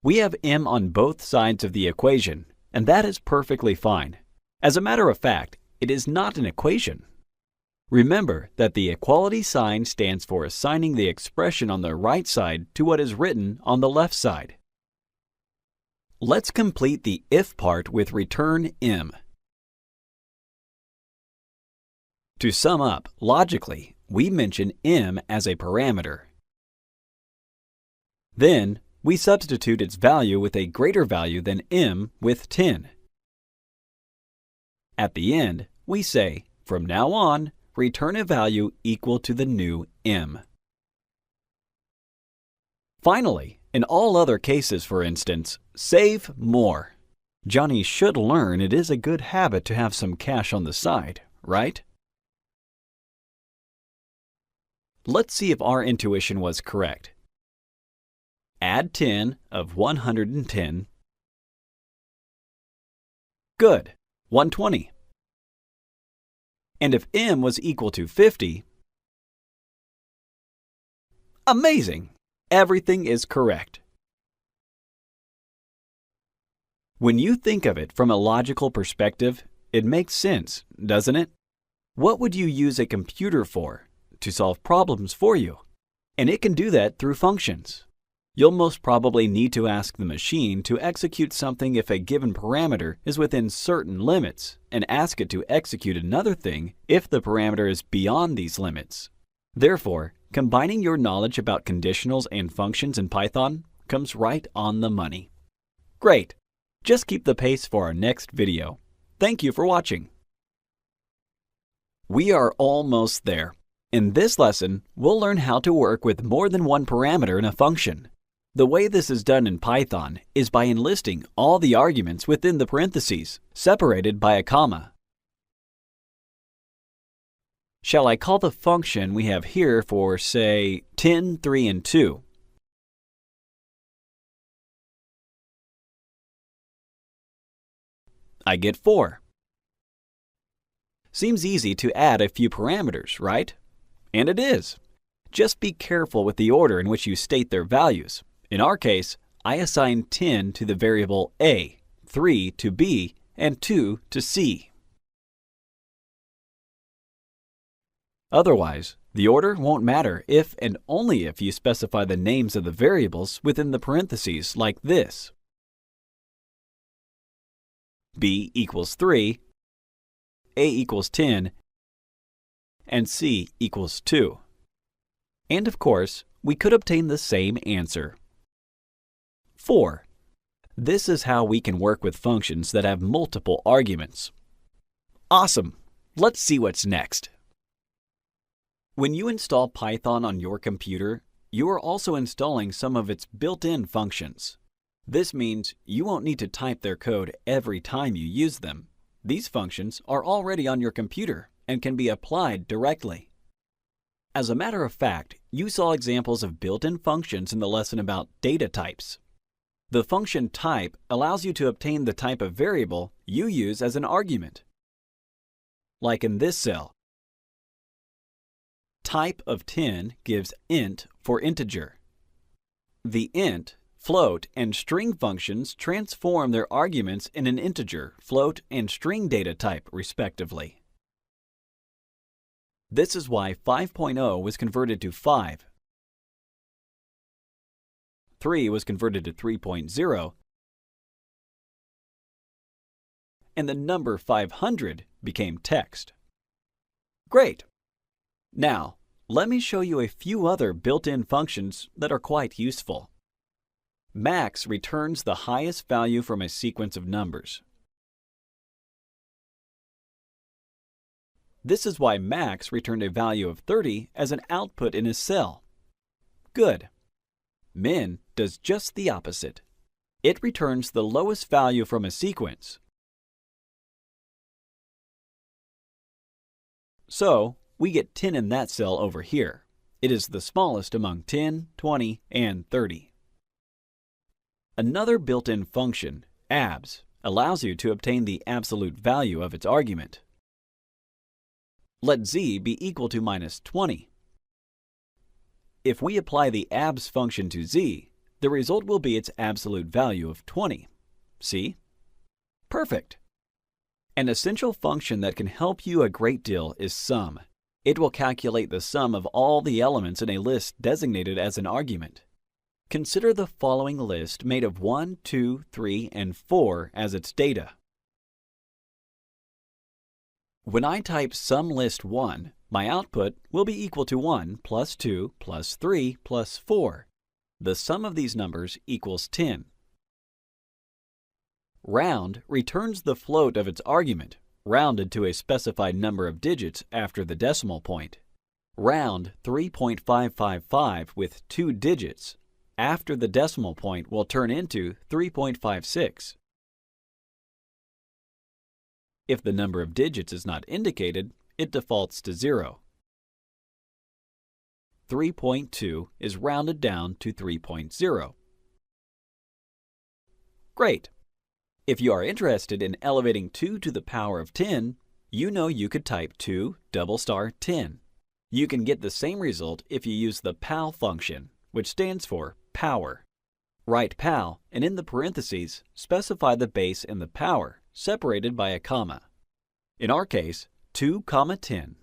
We have m on both sides of the equation, and that is perfectly fine. As a matter of fact, it is not an equation. Remember that the equality sign stands for assigning the expression on the right side to what is written on the left side. Let's complete the if part with return m. To sum up, logically, we mention m as a parameter. Then, we substitute its value with a greater value than m with 10. At the end, we say, from now on, return a value equal to the new m. Finally, in all other cases, for instance, save more. Johnny should learn it is a good habit to have some cash on the side, right? Let's see if our intuition was correct. Add 10 of 110. Good, 120. And if m was equal to 50, amazing! Everything is correct. When you think of it from a logical perspective, it makes sense, doesn't it? What would you use a computer for? To solve problems for you. And it can do that through functions. You'll most probably need to ask the machine to execute something if a given parameter is within certain limits, and ask it to execute another thing if the parameter is beyond these limits. Therefore, combining your knowledge about conditionals and functions in Python comes right on the money. Great! Just keep the pace for our next video. Thank you for watching. We are almost there. In this lesson, we'll learn how to work with more than one parameter in a function. The way this is done in Python is by enlisting all the arguments within the parentheses, separated by a comma. Shall I call the function we have here for, say, 10, 3, and 2? I get 4. Seems easy to add a few parameters, right? And it is. Just be careful with the order in which you state their values. In our case, I assign 10 to the variable a, 3 to b, and 2 to c. Otherwise, the order won't matter if and only if you specify the names of the variables within the parentheses like this. b equals 3, a equals 10, and c equals 2. And of course, we could obtain the same answer. 4. This is how we can work with functions that have multiple arguments. Awesome! Let's see what's next. When you install Python on your computer, you are also installing some of its built-in functions. This means you won't need to type their code every time you use them. These functions are already on your computer and can be applied directly. As a matter of fact, you saw examples of built-in functions in the lesson about data types. The function type allows you to obtain the type of variable you use as an argument. Like in this cell. Type of 10 gives int for integer. The int, float, and string functions transform their arguments in an integer, float, and string data type, respectively. This is why 5.0 was converted to 5. 3 was converted to 3.0, and the number 500 became text. Great! Now, let me show you a few other built-in functions that are quite useful. Max returns the highest value from a sequence of numbers. This is why Max returned a value of 30 as an output in his cell. Good. Min does just the opposite. It returns the lowest value from a sequence. So, we get 10 in that cell over here. It is the smallest among 10, 20, and 30. Another built-in function abs allows you to obtain the absolute value of its argument. Let z be equal to minus 20. If we apply the abs function to z, the result will be its absolute value of 20. See? Perfect! An essential function that can help you a great deal is sum. It will calculate the sum of all the elements in a list designated as an argument. Consider the following list made of 1, 2, 3, and 4 as its data. When I type sumList1, my output will be equal to 1 plus 2 plus 3 plus 4. The sum of these numbers equals 10. Round returns the float of its argument, rounded to a specified number of digits after the decimal point. Round 3.555 with 2 digits after the decimal point will turn into 3.56. If the number of digits is not indicated, it defaults to 0. 3.2 is rounded down to 3.0. Great! If you are interested in elevating 2 to the power of 10, you know you could type 2 $10. You can get the same result if you use the PAL function, which stands for power. Write PAL and in the parentheses specify the base and the power, separated by a comma. In our case, 2, 10.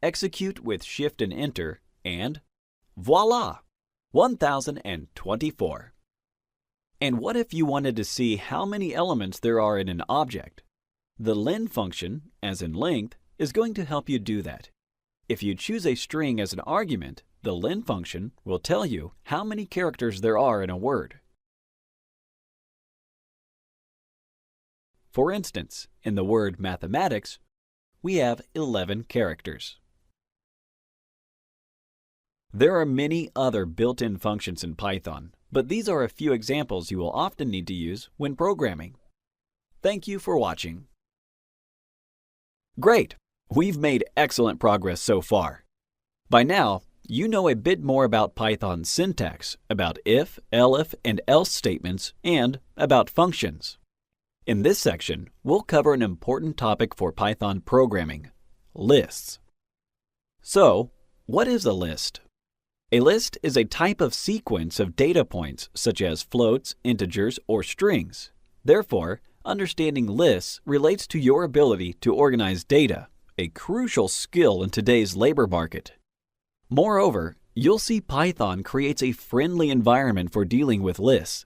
Execute with Shift and Enter, and voila! 1024. And what if you wanted to see how many elements there are in an object? The len function, as in length, is going to help you do that. If you choose a string as an argument, the len function will tell you how many characters there are in a word. For instance, in the word mathematics, we have 11 characters. There are many other built-in functions in Python, but these are a few examples you will often need to use when programming. Thank you for watching. Great! We've made excellent progress so far. By now, you know a bit more about Python's syntax, about if, elif, and else statements, and about functions. In this section, we'll cover an important topic for Python programming: lists. So, what is a list? A list is a type of sequence of data points such as floats, integers, or strings. Therefore, understanding lists relates to your ability to organize data, a crucial skill in today's labor market. Moreover, you'll see Python creates a friendly environment for dealing with lists.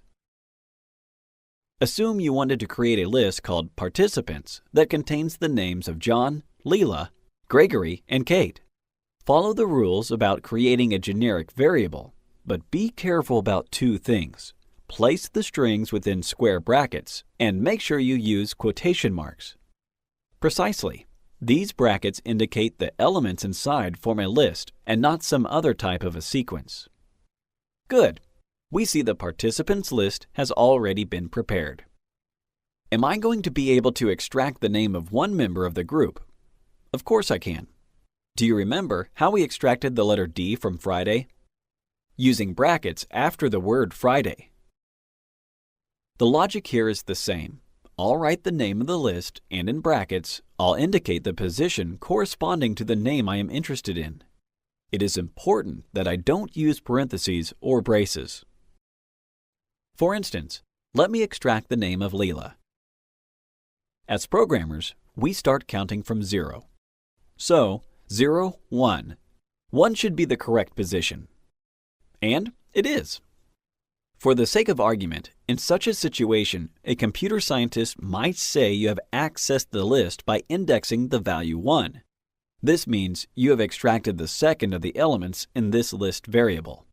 Assume you wanted to create a list called participants that contains the names of John, Leela, Gregory, and Kate. Follow the rules about creating a generic variable, but be careful about 2 things. Place the strings within square brackets and make sure you use quotation marks. Precisely. These brackets indicate the elements inside form a list and not some other type of a sequence. Good. We see the participants list has already been prepared. Am I going to be able to extract the name of one member of the group? Of course I can. Do you remember how we extracted the letter D from Friday? Using brackets after the word Friday. The logic here is the same. I'll write the name of the list, and in brackets, I'll indicate the position corresponding to the name I am interested in. It is important that I don't use parentheses or braces. For instance, let me extract the name of Leela. As programmers, we start counting from 0. So, 0, 1. 1 should be the correct position. And it is. For the sake of argument, in such a situation, a computer scientist might say you have accessed the list by indexing the value 1. This means you have extracted the second of the elements in this list variable.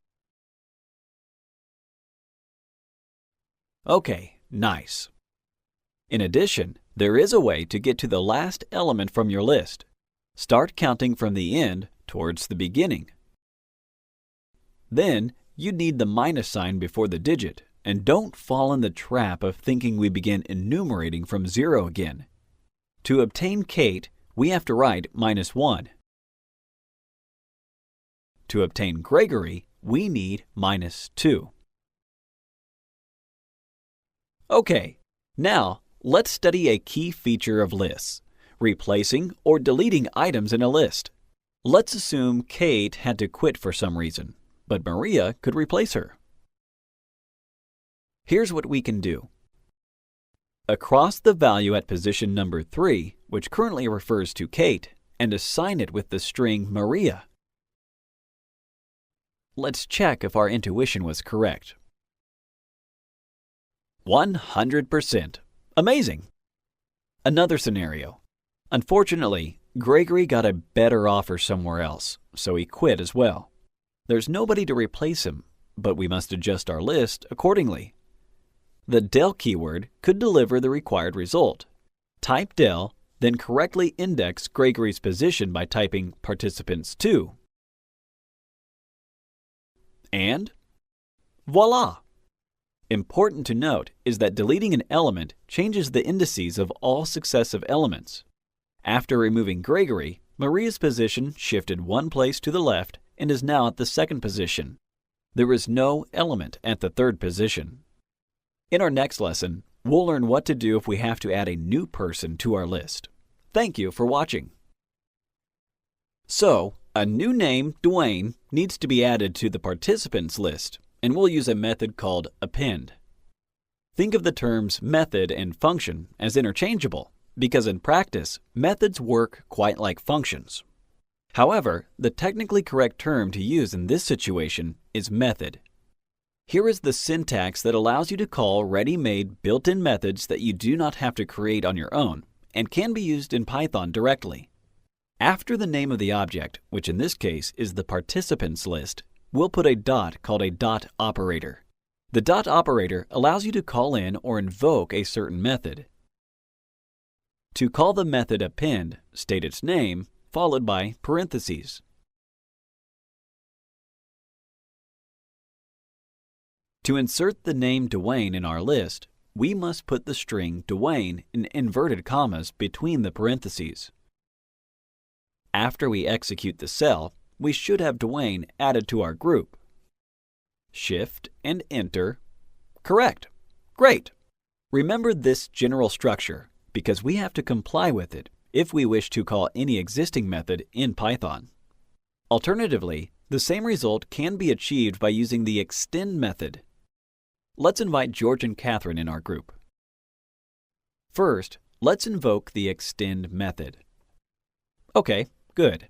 Okay, nice. In addition, there is a way to get to the last element from your list. Start counting from the end towards the beginning. Then, you need the minus sign before the digit, and don't fall in the trap of thinking we begin enumerating from 0 again. To obtain Kate, we have to write -1. To obtain Gregory, we need -2. Okay, Now, let's study a key feature of lists: replacing or deleting items in a list. Let's assume Kate had to quit for some reason, but Maria could replace her. Here's what we can do. Across the value at position number 3, which currently refers to Kate, and assign it with the string Maria. Let's check if our intuition was correct. 100%. Amazing! Another scenario. Unfortunately, Gregory got a better offer somewhere else, so he quit as well. There's nobody to replace him, but we must adjust our list accordingly. The del keyword could deliver the required result. Type del, then correctly index Gregory's position by typing participants 2. And voila! Important to note is that deleting an element changes the indices of all successive elements. After removing Gregory, Maria's position shifted one place to the left and is now at the second position. There is no element at the third position. In our next lesson, we'll learn what to do if we have to add a new person to our list. Thank you for watching. So, a new name, Dwayne, needs to be added to the participants list, and we'll use a method called append. Think of the terms method and function as interchangeable, because in practice, methods work quite like functions. However, the technically correct term to use in this situation is method. Here is the syntax that allows you to call ready-made built-in methods that you do not have to create on your own and can be used in Python directly. After the name of the object, which in this case is the participants list, we'll put a dot called a dot operator. The dot operator allows you to call in or invoke a certain method. To call the method append, state its name, followed by parentheses. To insert the name Dwayne in our list, we must put the string Dwayne in inverted commas between the parentheses. After we execute the cell, we should have Dwayne added to our group. Shift and Enter. Correct. Great. Remember this general structure because we have to comply with it if we wish to call any existing method in Python. Alternatively, the same result can be achieved by using the extend method. Let's invite George and Catherine in our group. First, let's invoke the extend method. Okay, good.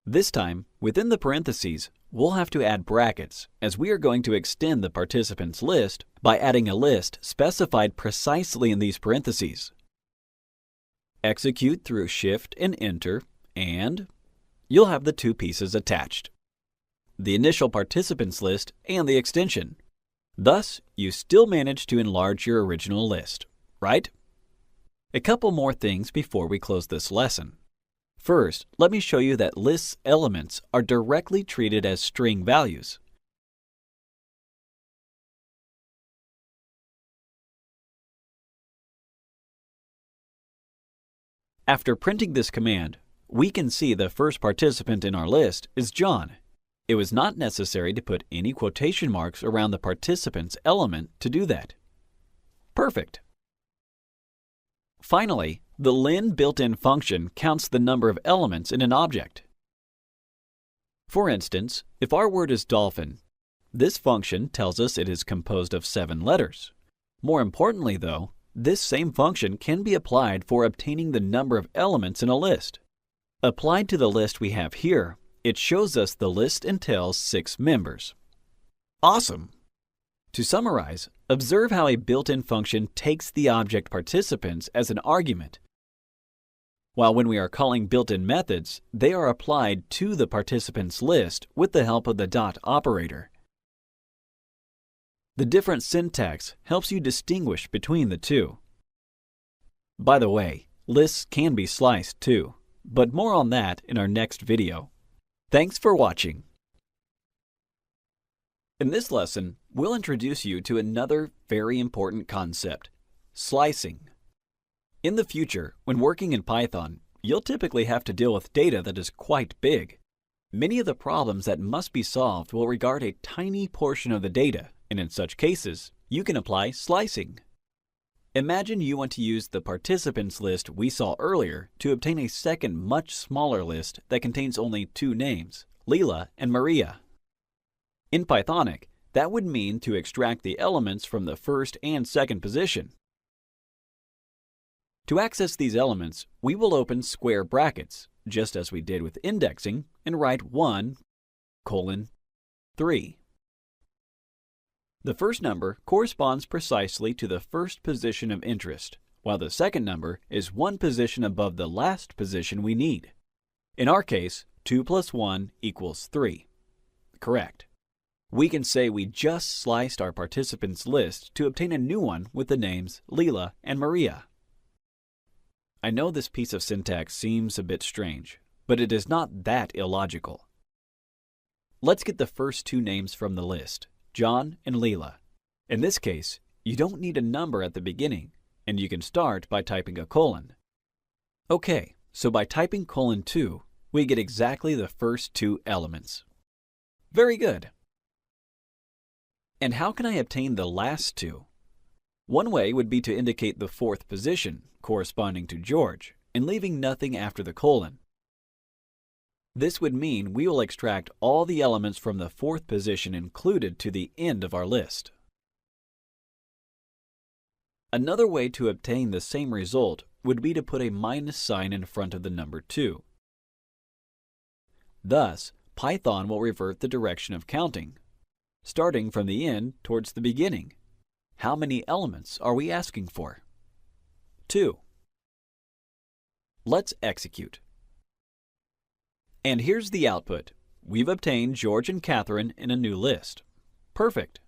This time, within the parentheses, we'll have to add brackets as we are going to extend the participants list by adding a list specified precisely in these parentheses. Execute through Shift and Enter, and you'll have the two pieces attached: the initial participants list and the extension. Thus, you still manage to enlarge your original list, right? A couple more things before we close this lesson. First, let me show you that lists' elements are directly treated as string values. After printing this command, we can see the first participant in our list is John. It was not necessary to put any quotation marks around the participants element to do that. Perfect. Finally, the len built-in function counts the number of elements in an object. For instance, if our word is dolphin, this function tells us it is composed of 7 letters. More importantly, though, this same function can be applied for obtaining the number of elements in a list. Applied to the list we have here, it shows us the list entails 6 members. Awesome! To summarize, observe how a built-in function takes the object participants as an argument, while when we are calling built-in methods, they are applied to the participants list with the help of the dot operator. The different syntax helps you distinguish between the two. By the way, lists can be sliced too, but more on that in our next video. Thanks for watching. In this lesson, we'll introduce you to another very important concept: slicing. In the future, when working in Python, you'll typically have to deal with data that is quite big. Many of the problems that must be solved will regard a tiny portion of the data, and in such cases, you can apply slicing. Imagine you want to use the participants list we saw earlier to obtain a second much smaller list that contains only two names, Leela and Maria. In Pythonic, that would mean to extract the elements from the first and second position. To access these elements, we will open square brackets, just as we did with indexing, and write 1:3. The first number corresponds precisely to the first position of interest, while the second number is one position above the last position we need. In our case, 2 plus 1 equals 3. Correct. We can say we just sliced our participants list to obtain a new one with the names Leela and Maria. I know this piece of syntax seems a bit strange, but it is not that illogical. Let's get the first two names from the list, John and Leela. In this case, you don't need a number at the beginning, and you can start by typing a colon. Okay, so by typing :2, we get exactly the first two elements. Very good. And how can I obtain the last two? One way would be to indicate the fourth position, corresponding to George, and leaving nothing after the colon. This would mean we will extract all the elements from the fourth position included to the end of our list. Another way to obtain the same result would be to put a minus sign in front of the number 2. Thus, Python will revert the direction of counting, starting from the end towards the beginning. How many elements are we asking for? 2. Let's execute. And here's the output. We've obtained George and Catherine in a new list. Perfect.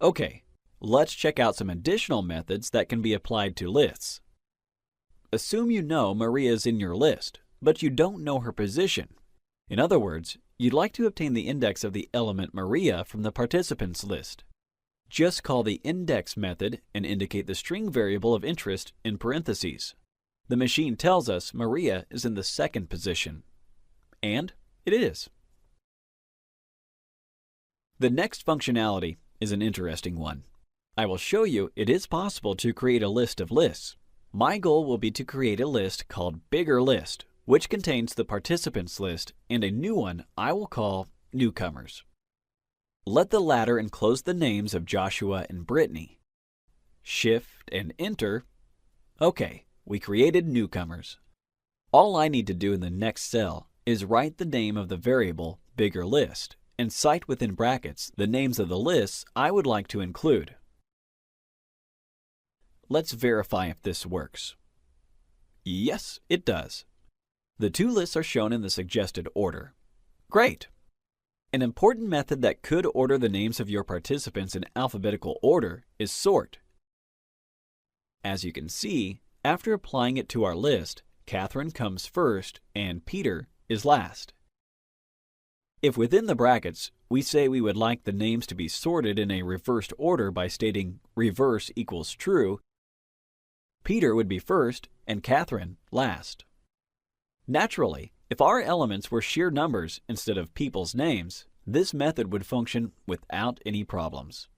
Okay, let's check out some additional methods that can be applied to lists. Assume you know Maria is in your list, but you don't know her position. In other words, you'd like to obtain the index of the element Maria from the participants list. Just call the index method and indicate the string variable of interest in parentheses. The machine tells us Maria is in the second position. And it is. The next functionality is an interesting one. I will show you it is possible to create a list of lists. My goal will be to create a list called Bigger List, which contains the participants list and a new one I will call Newcomers. Let the latter enclose the names of Joshua and Brittany. Shift and Enter. Okay, we created Newcomers. All I need to do in the next cell is write the name of the variable Bigger List and cite within brackets the names of the lists I would like to include. Let's verify if this works. Yes, it does. The two lists are shown in the suggested order. Great! An important method that could order the names of your participants in alphabetical order is sort. As you can see, after applying it to our list, Catherine comes first and Peter is last. If within the brackets, we say we would like the names to be sorted in a reversed order by stating reverse equals true, Peter would be first and Catherine last. Naturally, if our elements were sheer numbers instead of people's names, this method would function without any problems.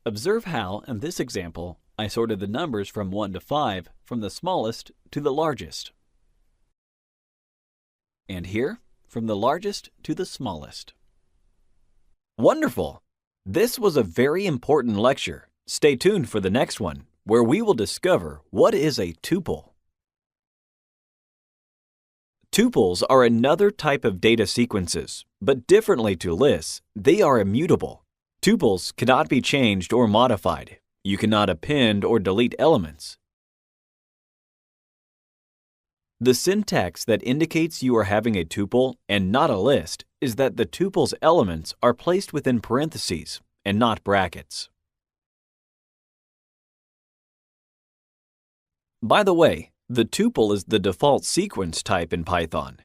Observe how, in this example, I sorted the numbers from 1 to 5 from the smallest to the largest. And here, from the largest to the smallest. Wonderful! This was a very important lecture. Stay tuned for the next one, where we will discover what is a tuple. Tuples are another type of data sequences, but differently to lists, they are immutable. Tuples cannot be changed or modified. You cannot append or delete elements. The syntax that indicates you are having a tuple and not a list is that the tuple's elements are placed within parentheses and not brackets. By the way, the tuple is the default sequence type in Python.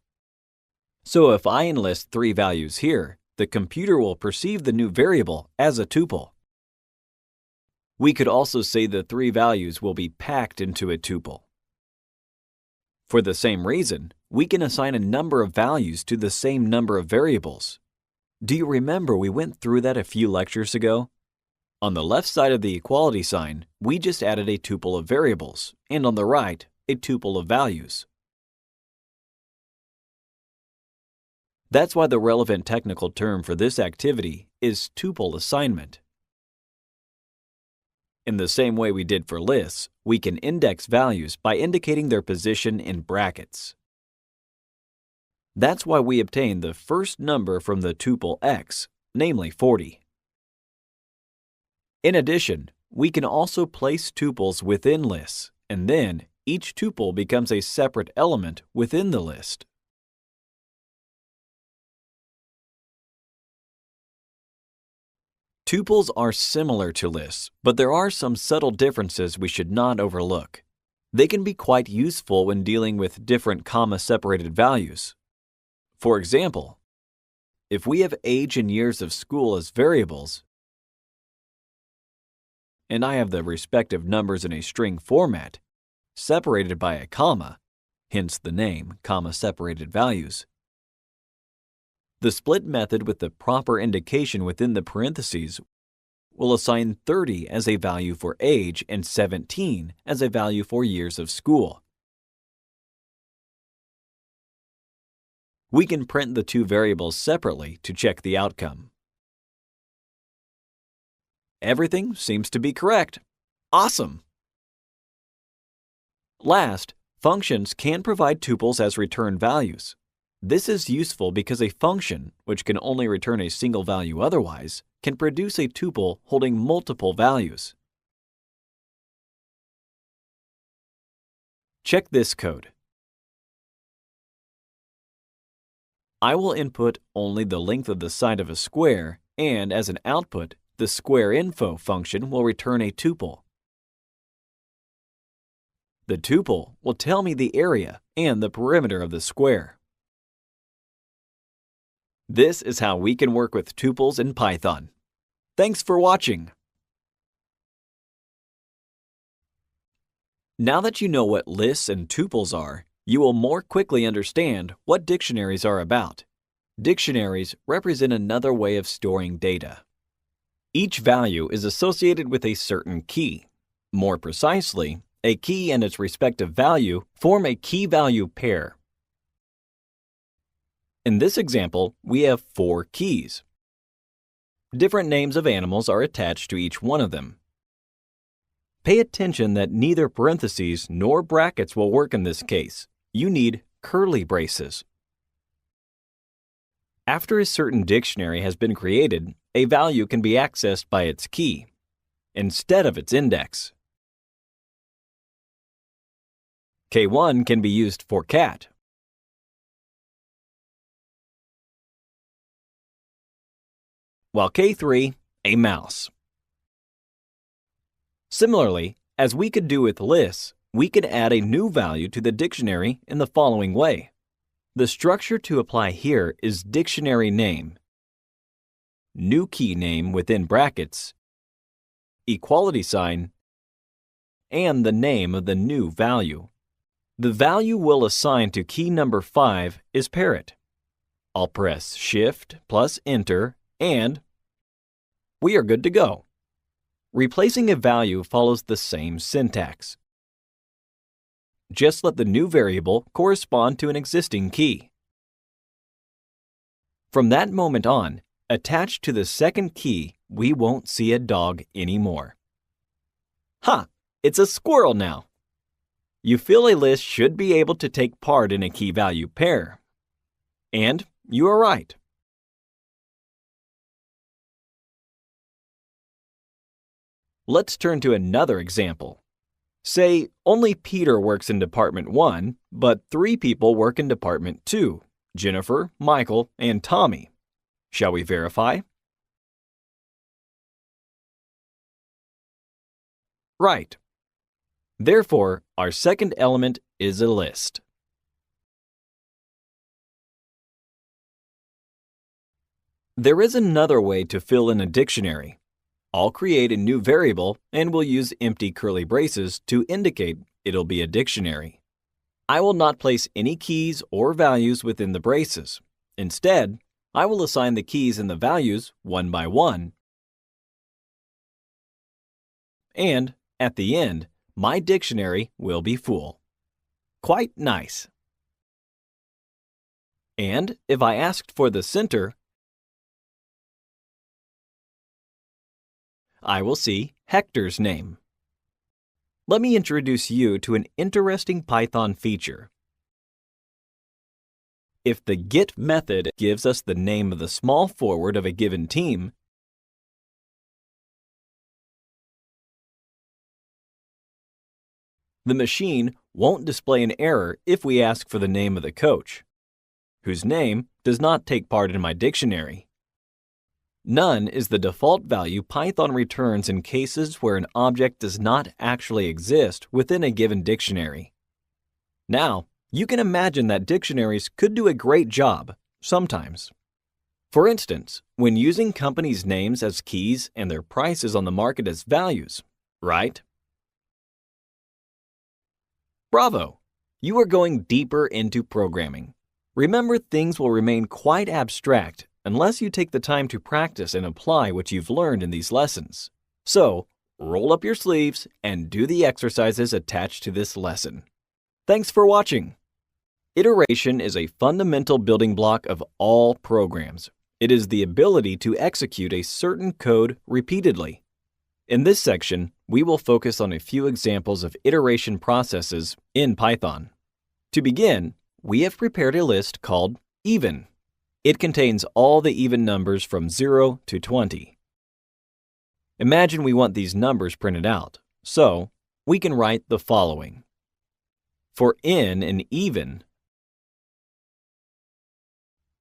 So if I enlist 3 values here, the computer will perceive the new variable as a tuple. We could also say the 3 values will be packed into a tuple. For the same reason, we can assign a number of values to the same number of variables. Do you remember we went through that a few lectures ago? On the left side of the equality sign, we just added a tuple of variables, and on the right, a tuple of values. That's why the relevant technical term for this activity is tuple assignment. In the same way we did for lists, we can index values by indicating their position in brackets. That's why we obtain the first number from the tuple x, namely 40. In addition, we can also place tuples within lists, and then each tuple becomes a separate element within the list. Tuples are similar to lists, but there are some subtle differences we should not overlook. They can be quite useful when dealing with different comma-separated values. For example, if we have age and years of school as variables, and I have the respective numbers in a string format, separated by a comma, hence the name comma-separated values, the split method with the proper indication within the parentheses will assign 30 as a value for age and 17 as a value for years of school. We can print the two variables separately to check the outcome. Everything seems to be correct. Awesome! Last, functions can provide tuples as return values. This is useful because a function, which can only return a single value otherwise, can produce a tuple holding multiple values. Check this code. I will input only the length of the side of a square, and as an output, the squareinfo function will return a tuple. The tuple will tell me the area and the perimeter of the square. This is how we can work with tuples in Python. Thanks for watching. Now that you know what lists and tuples are, you will more quickly understand what dictionaries are about. Dictionaries represent another way of storing data. Each value is associated with a certain key. More precisely, a key and its respective value form a key-value pair. In this example, we have 4 keys. Different names of animals are attached to each one of them. Pay attention that neither parentheses nor brackets will work in this case. You need curly braces. After a certain dictionary has been created, a value can be accessed by its key, instead of its index. K1 can be used for cat, while K3, a mouse. Similarly, as we could do with lists, we could add a new value to the dictionary in the following way. The structure to apply here is dictionary name, new key name within brackets, equality sign, and the name of the new value. The value we'll assign to key number 5 is parrot. I'll press Shift plus Enter and we are good to go. Replacing a value follows the same syntax. Just let the new variable correspond to an existing key. From that moment on, attached to the second key, we won't see a dog anymore. Ha! It's a squirrel now. You feel a list should be able to take part in a key-value pair. And you are right. Let's turn to another example. Say, only Peter works in Department 1, but 3 people work in Department 2, Jennifer, Michael, and Tommy. Shall we verify? Right. Therefore, our second element is a list. There is another way to fill in a dictionary. I'll create a new variable and we'll use empty curly braces to indicate it'll be a dictionary. I will not place any keys or values within the braces. Instead, I will assign the keys and the values one by one. And at the end, my dictionary will be full. Quite nice. And if I asked for the center, I will see Hector's name. Let me introduce you to an interesting Python feature. If the get method gives us the name of the small forward of a given team, the machine won't display an error if we ask for the name of the coach, whose name does not take part in my dictionary. None is the default value Python returns in cases where an object does not actually exist within a given dictionary. Now, you can imagine that dictionaries could do a great job, sometimes. For instance, when using companies' names as keys and their prices on the market as values, right? Bravo! You are going deeper into programming. Remember, things will remain quite abstract unless you take the time to practice and apply what you've learned in these lessons. So, roll up your sleeves and do the exercises attached to this lesson. Thanks for watching. Iteration is a fundamental building block of all programs. It is the ability to execute a certain code repeatedly. In this section, we will focus on a few examples of iteration processes in Python. To begin, we have prepared a list called even. It contains all the even numbers from 0 to 20. Imagine we want these numbers printed out, so we can write the following. For in and even,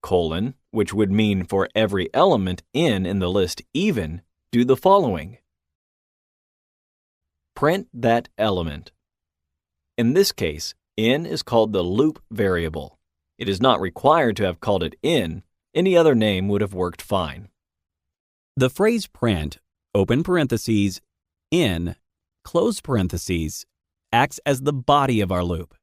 colon, which would mean for every element in the list even, do the following. Print that element. In this case, in is called the loop variable. It is not required to have called it in. Any other name would have worked fine. The phrase print, open parentheses, in, close parentheses, acts as the body of our loop.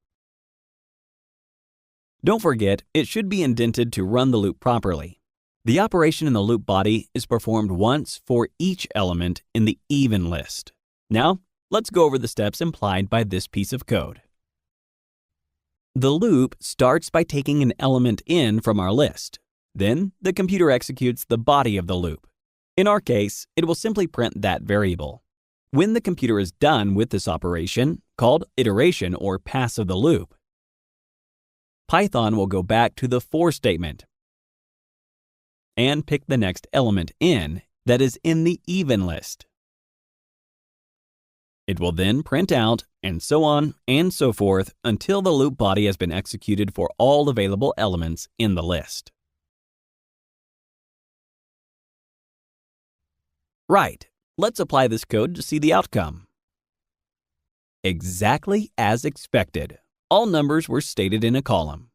Don't forget, it should be indented to run the loop properly. The operation in the loop body is performed once for each element in the even list. Now, let's go over the steps implied by this piece of code. The loop starts by taking an element in from our list. Then, the computer executes the body of the loop. In our case, it will simply print that variable. When the computer is done with this operation, called iteration or pass of the loop, Python will go back to the for statement and pick the next element in that is in the even list. It will then print out, and so on and so forth until the loop body has been executed for all available elements in the list. Right, let's apply this code to see the outcome. Exactly as expected, all numbers were stated in a column.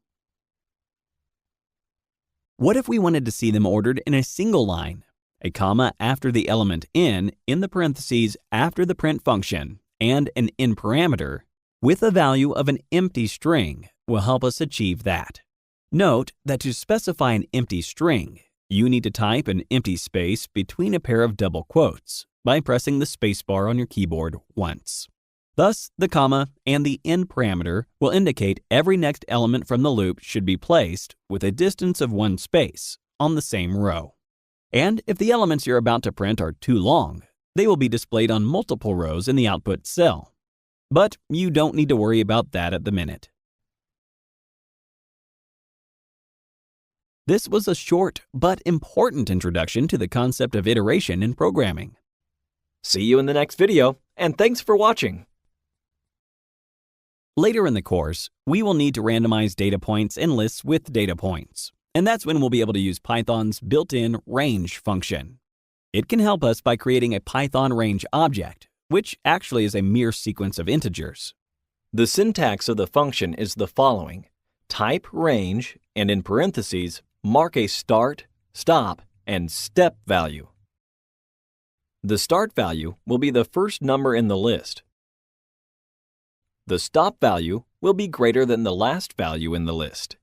What if we wanted to see them ordered in a single line? A comma after the element in the parentheses after the print function, and an in parameter with a value of an empty string will help us achieve that. Note that to specify an empty string, you need to type an empty space between a pair of double quotes by pressing the spacebar on your keyboard once. Thus, the comma and the in parameter will indicate every next element from the loop should be placed with a distance of one space on the same row. And if the elements you're about to print are too long, they will be displayed on multiple rows in the output cell. But you don't need to worry about that at the minute. This was a short but important introduction to the concept of iteration in programming. See you in the next video, and thanks for watching. Later in the course, we will need to randomize data points and lists with data points. And that's when we'll be able to use Python's built-in range function. It can help us by creating a Python range object, which actually is a mere sequence of integers. The syntax of the function is the following. Type range, and in parentheses, mark a start, stop, and step value. The start value will be the first number in the list. The stop value will be greater than the last value in the list.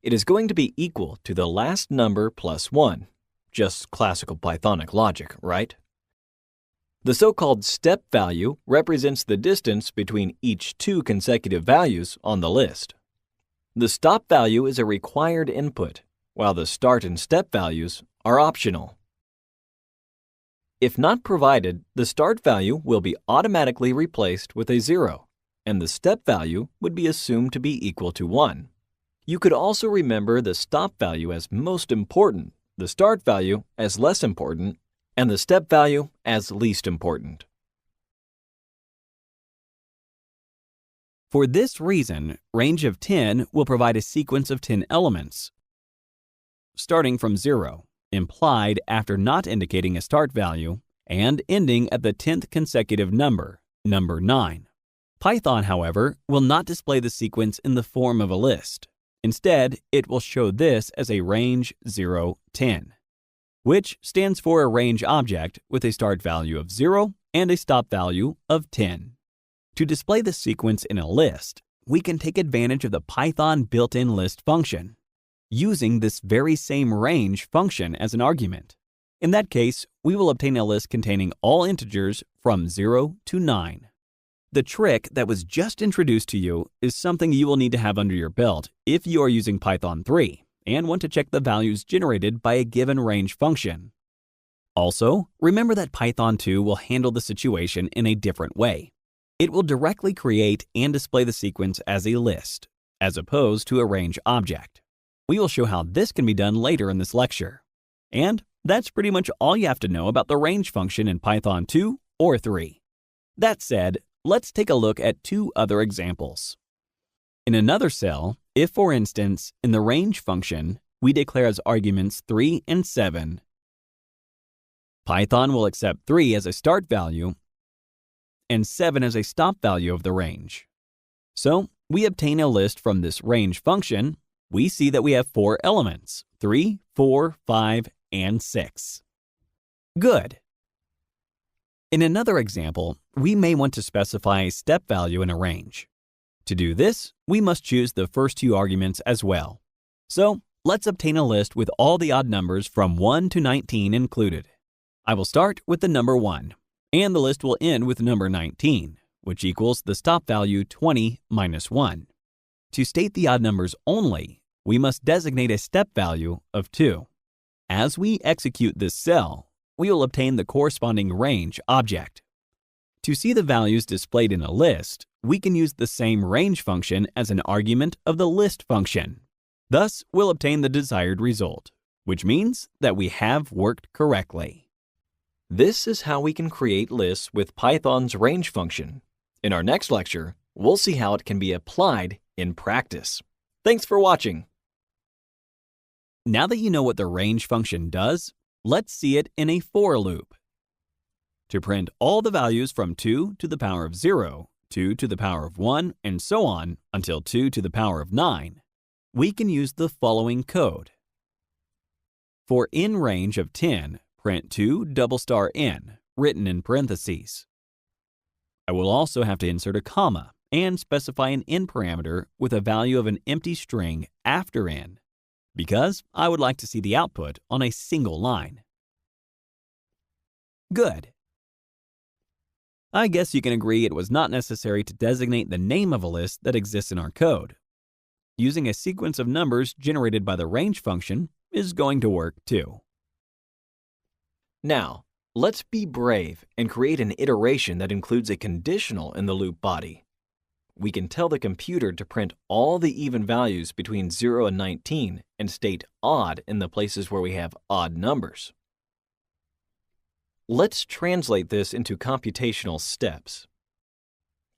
it is going to be equal to the last number plus 1. Just classical Pythonic logic, right? The so-called step value represents the distance between each two consecutive values on the list. The stop value is a required input, while the start and step values are optional. If not provided, the start value will be automatically replaced with a 0, and the step value would be assumed to be equal to 1. You could also remember the stop value as most important, the start value as less important, and the step value as least important. For this reason, range of 10 will provide a sequence of 10 elements, starting from 0, implied after not indicating a start value, and ending at the 10th consecutive number, number 9. Python, however, will not display the sequence in the form of a list. Instead, it will show this as a range 0, 10. Which stands for a range object with a start value of 0 and a stop value of 10. To display the sequence in a list, we can take advantage of the Python built-in list function, using this very same range function as an argument. In that case, we will obtain a list containing all integers from 0 to 9. The trick that was just introduced to you is something you will need to have under your belt if you are using Python 3. And want to check the values generated by a given range function. Also, remember that Python 2 will handle the situation in a different way. It will directly create and display the sequence as a list, as opposed to a range object. We will show how this can be done later in this lecture. And that's pretty much all you have to know about the range function in Python 2 or 3. That said, let's take a look at two other examples. In another cell, if, for instance, in the range function, we declare as arguments 3 and 7, Python will accept 3 as a start value and 7 as a stop value of the range. So, we obtain a list from this range function. We see that we have 4 elements, 3, 4, 5, and 6. Good. In another example, we may want to specify a step value in a range. To do this, we must choose the first 2 arguments as well. So, let's obtain a list with all the odd numbers from 1 to 19 included. I will start with the number 1, and the list will end with number 19, which equals the stop value 20 minus 1. To state the odd numbers only, we must designate a step value of 2. As we execute this cell, we will obtain the corresponding range object. To see the values displayed in a list, we can use the same range function as an argument of the list function. Thus, we'll obtain the desired result, which means that we have worked correctly. This is how we can create lists with Python's range function. In our next lecture, we'll see how it can be applied in practice. Thanks for watching. Now that you know what the range function does, let's see it in a for loop. To print all the values from 2 to the power of 0, 2 to the power of 1, and so on until 2 to the power of 9, we can use the following code. For in range of 10, print 2 $n, written in parentheses. I will also have to insert a comma and specify an n parameter with a value of an empty string after n, because I would like to see the output on a single line. Good. I guess you can agree it was not necessary to designate the name of a list that exists in our code. Using a sequence of numbers generated by the range function is going to work too. Now, let's be brave and create an iteration that includes a conditional in the loop body. We can tell the computer to print all the even values between 0 and 19 and state odd in the places where we have odd numbers. Let's translate this into computational steps.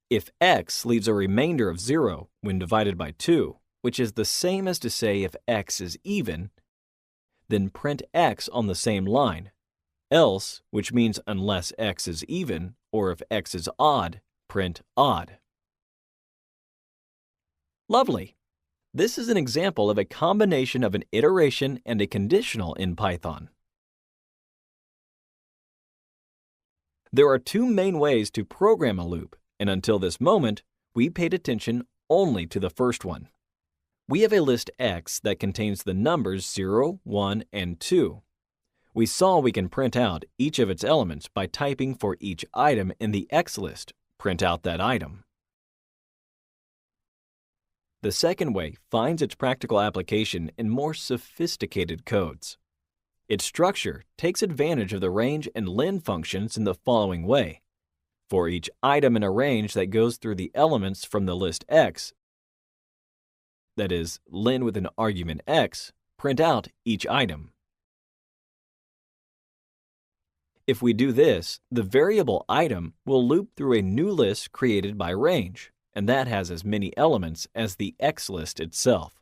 If x leaves a remainder of 0 when divided by 2, which is the same as to say if x is even, then print x on the same line. Else, which means unless x is even, or if x is odd, print odd. Lovely! This is an example of a combination of an iteration and a conditional in Python. There are two main ways to program a loop, and until this moment, we paid attention only to the first one. We have a list X that contains the numbers 0, 1, and 2. We saw we can print out each of its elements by typing for each item in the X list, print out that item. The second way finds its practical application in more sophisticated codes. Its structure takes advantage of the range and len functions in the following way. For each item in a range that goes through the elements from the list X, that is, len with an argument X, print out each item. If we do this, the variable item will loop through a new list created by range, and that has as many elements as the X list itself.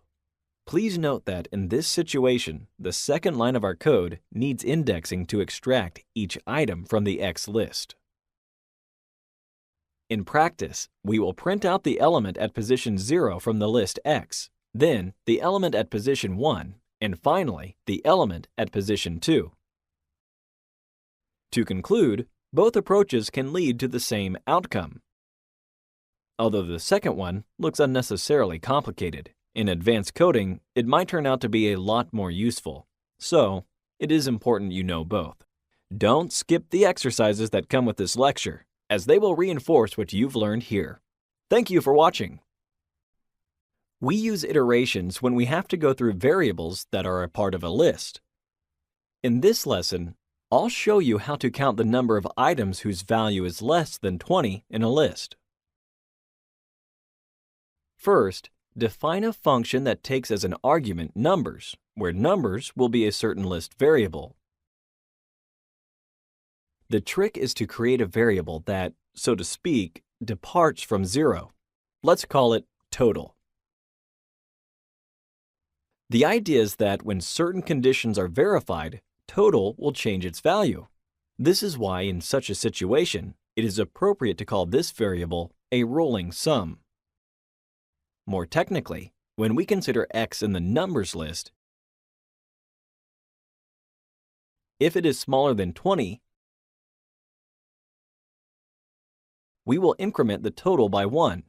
Please note that in this situation, the second line of our code needs indexing to extract each item from the X list. In practice, we will print out the element at position 0 from the list X, then the element at position 1, and finally the element at position 2. To conclude, both approaches can lead to the same outcome. Although the second one looks unnecessarily complicated, in advanced coding, it might turn out to be a lot more useful. So, it is important you know both. Don't skip the exercises that come with this lecture, as they will reinforce what you've learned here. Thank you for watching. We use iterations when we have to go through variables that are a part of a list. In this lesson, I'll show you how to count the number of items whose value is less than 20 in a list. First, define a function that takes as an argument numbers, where numbers will be a certain list variable. The trick is to create a variable that, so to speak, departs from 0. Let's call it total. The idea is that when certain conditions are verified, total will change its value. This is why in such a situation, it is appropriate to call this variable a rolling sum. More technically, when we consider X in the numbers list, if it is smaller than 20, we will increment the total by 1.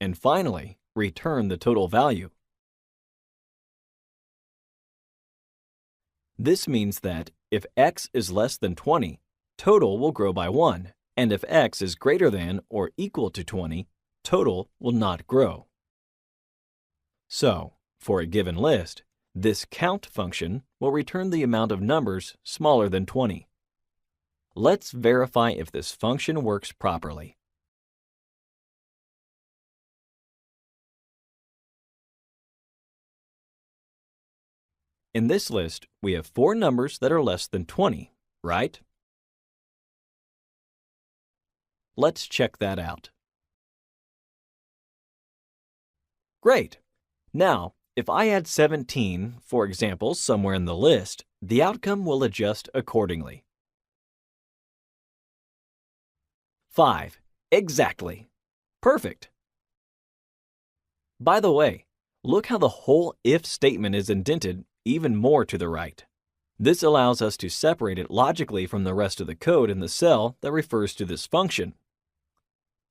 And finally, return the total value. This means that if X is less than 20, total will grow by 1, and if X is greater than or equal to 20, total will not grow. So, for a given list, this count function will return the amount of numbers smaller than 20. Let's verify if this function works properly. In this list, we have 4 numbers that are less than 20, right? Let's check that out. Great! Now, if I add 17, for example, somewhere in the list, the outcome will adjust accordingly. 5. Exactly. Perfect. By the way, look how the whole if statement is indented even more to the right. This allows us to separate it logically from the rest of the code in the cell that refers to this function.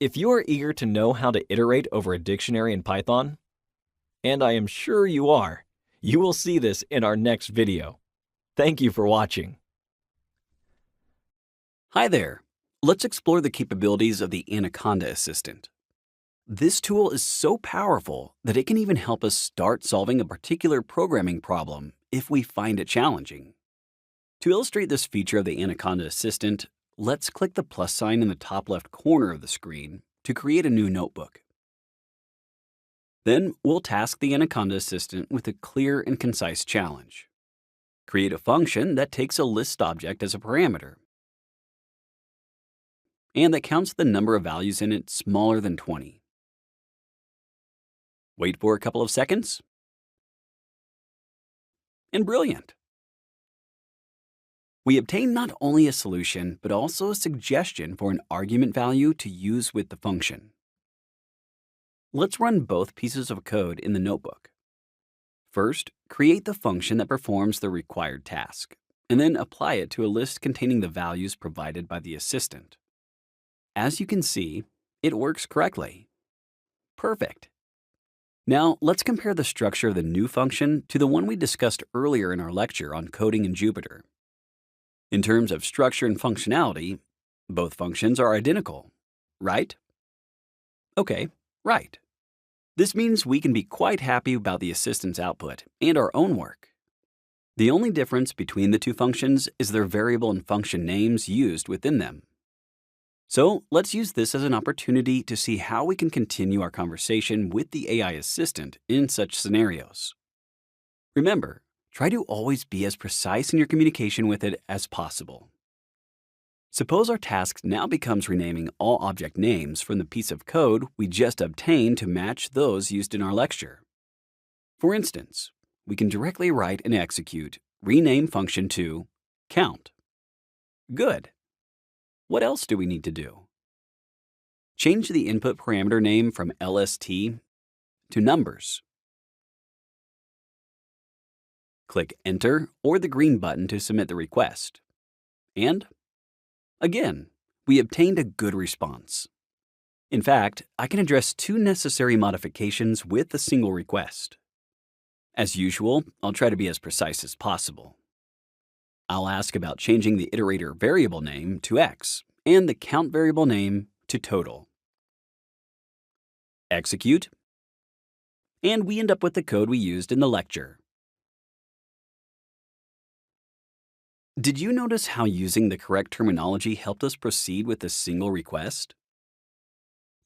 If you are eager to know how to iterate over a dictionary in Python, and I am sure you are, you will see this in our next video. Thank you for watching. Hi there. Let's explore the capabilities of the Anaconda Assistant. This tool is so powerful that it can even help us start solving a particular programming problem if we find it challenging. To illustrate this feature of the Anaconda Assistant, let's click the plus sign in the top left corner of the screen to create a new notebook. Then we'll task the Anaconda Assistant with a clear and concise challenge. Create a function that takes a list object as a parameter and that counts the number of values in it smaller than 20. Wait for a couple of seconds, and brilliant! We obtain not only a solution, but also a suggestion for an argument value to use with the function. Let's run both pieces of code in the notebook. First, create the function that performs the required task, and then apply it to a list containing the values provided by the assistant. As you can see, it works correctly. Perfect. Now, let's compare the structure of the new function to the one we discussed earlier in our lecture on coding in Jupyter. In terms of structure and functionality, both functions are identical, right? Okay, right. This means we can be quite happy about the assistant's output and our own work. The only difference between the two functions is their variable and function names used within them. So let's use this as an opportunity to see how we can continue our conversation with the AI assistant in such scenarios. Remember, try to always be as precise in your communication with it as possible. Suppose our task now becomes renaming all object names from the piece of code we just obtained to match those used in our lecture. For instance, we can directly write and execute rename function to count. Good. What else do we need to do? Change the input parameter name from LST to numbers. Click Enter or the green button to submit the request. And again, we obtained a good response. In fact, I can address 2 necessary modifications with a single request. As usual, I'll try to be as precise as possible. I'll ask about changing the iterator variable name to X and the count variable name to total. Execute, and we end up with the code we used in the lecture. Did you notice how using the correct terminology helped us proceed with a single request?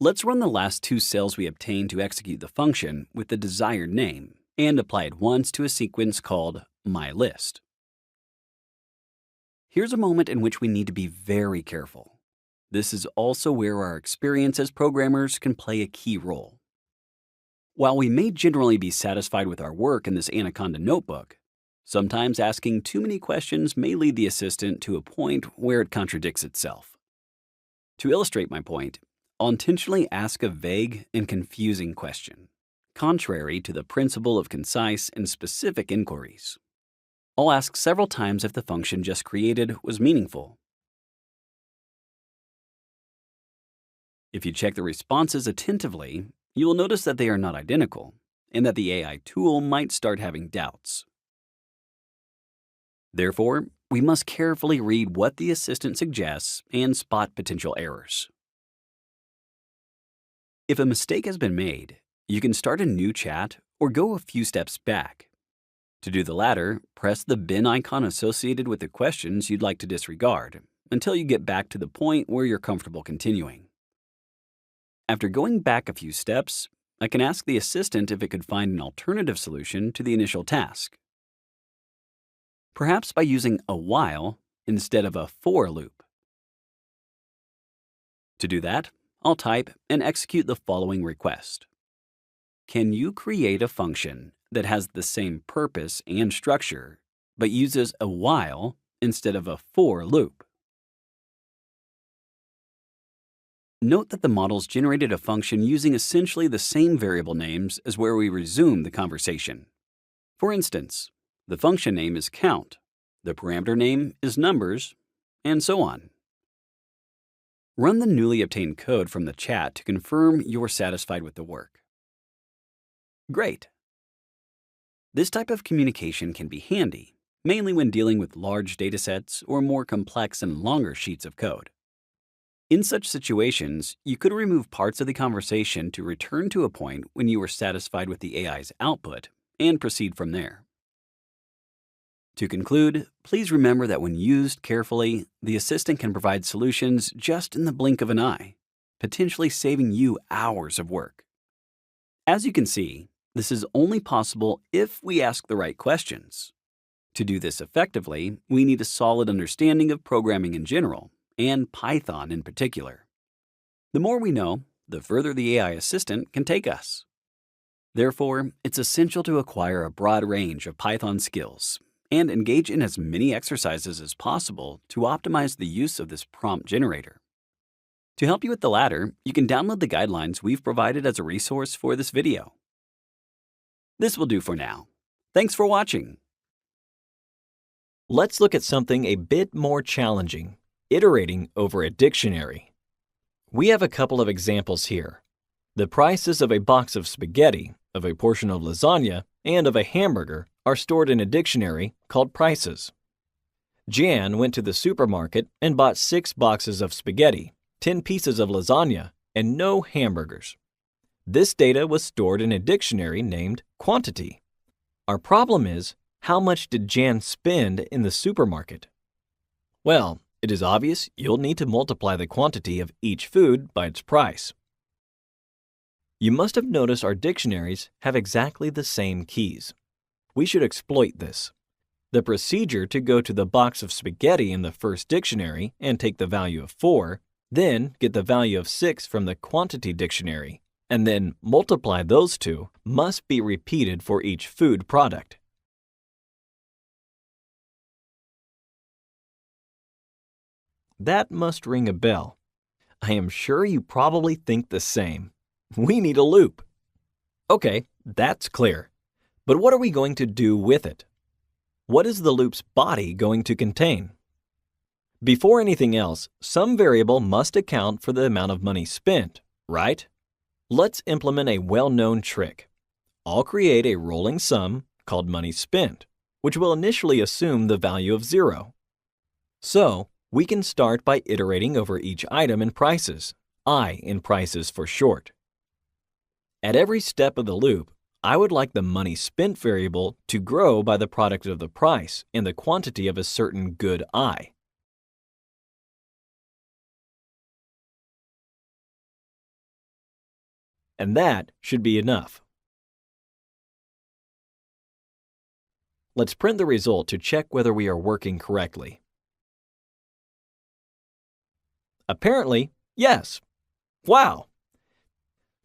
Let's run the last 2 cells we obtained to execute the function with the desired name and apply it once to a sequence called myList. Here's a moment in which we need to be very careful. This is also where our experience as programmers can play a key role. While we may generally be satisfied with our work in this Anaconda notebook, sometimes asking too many questions may lead the assistant to a point where it contradicts itself. To illustrate my point, I'll intentionally ask a vague and confusing question, contrary to the principle of concise and specific inquiries. I'll ask several times if the function just created was meaningful. If you check the responses attentively, you will notice that they are not identical, and that the AI tool might start having doubts. Therefore, we must carefully read what the assistant suggests and spot potential errors. If a mistake has been made, you can start a new chat or go a few steps back. To do the latter, press the bin icon associated with the questions you'd like to disregard until you get back to the point where you're comfortable continuing. After going back a few steps, I can ask the assistant if it could find an alternative solution to the initial task. Perhaps by using a while instead of a for loop. To do that, I'll type and execute the following request. Can you create a function that has the same purpose and structure, but uses a while instead of a for loop? Note that the models generated a function using essentially the same variable names as where we resume the conversation. For instance, the function name is count, the parameter name is numbers, and so on. Run the newly obtained code from the chat to confirm you're satisfied with the work. Great. This type of communication can be handy, mainly when dealing with large datasets or more complex and longer sheets of code. In such situations, you could remove parts of the conversation to return to a point when you were satisfied with the AI's output and proceed from there. To conclude, please remember that when used carefully, the assistant can provide solutions just in the blink of an eye, potentially saving you hours of work. As you can see, this is only possible if we ask the right questions. To do this effectively, we need a solid understanding of programming in general, and Python in particular. The more we know, the further the AI assistant can take us. Therefore, it's essential to acquire a broad range of Python skills and engage in as many exercises as possible to optimize the use of this prompt generator. To help you with the latter, you can download the guidelines we've provided as a resource for this video. This will do for now. Thanks for watching. Let's look at something a bit more challenging, iterating over a dictionary. We have a couple of examples here. The prices of a box of spaghetti, of a portion of lasagna, and of a hamburger are stored in a dictionary called prices. Jan went to the supermarket and bought 6 boxes of spaghetti, 10 pieces of lasagna, and no hamburgers. This data was stored in a dictionary named quantity. Our problem is, how much did Jan spend in the supermarket? Well, it is obvious you'll need to multiply the quantity of each food by its price. You must have noticed our dictionaries have exactly the same keys. We should exploit this. The procedure to go to the box of spaghetti in the first dictionary and take the value of 4, then get the value of 6 from the quantity dictionary, and then multiply those two must be repeated for each food product. That must ring a bell. I am sure you probably think the same. We need a loop. Okay, that's clear. But what are we going to do with it? What is the loop's body going to contain? Before anything else, some variable must account for the amount of money spent, right? Let's implement a well-known trick. I'll create a rolling sum called money spent, which will initially assume the value of 0. So, we can start by iterating over each item in prices, I in prices for short. At every step of the loop, I would like the money spent variable to grow by the product of the price and the quantity of a certain good I. And that should be enough. Let's print the result to check whether we are working correctly. Apparently, yes. Wow!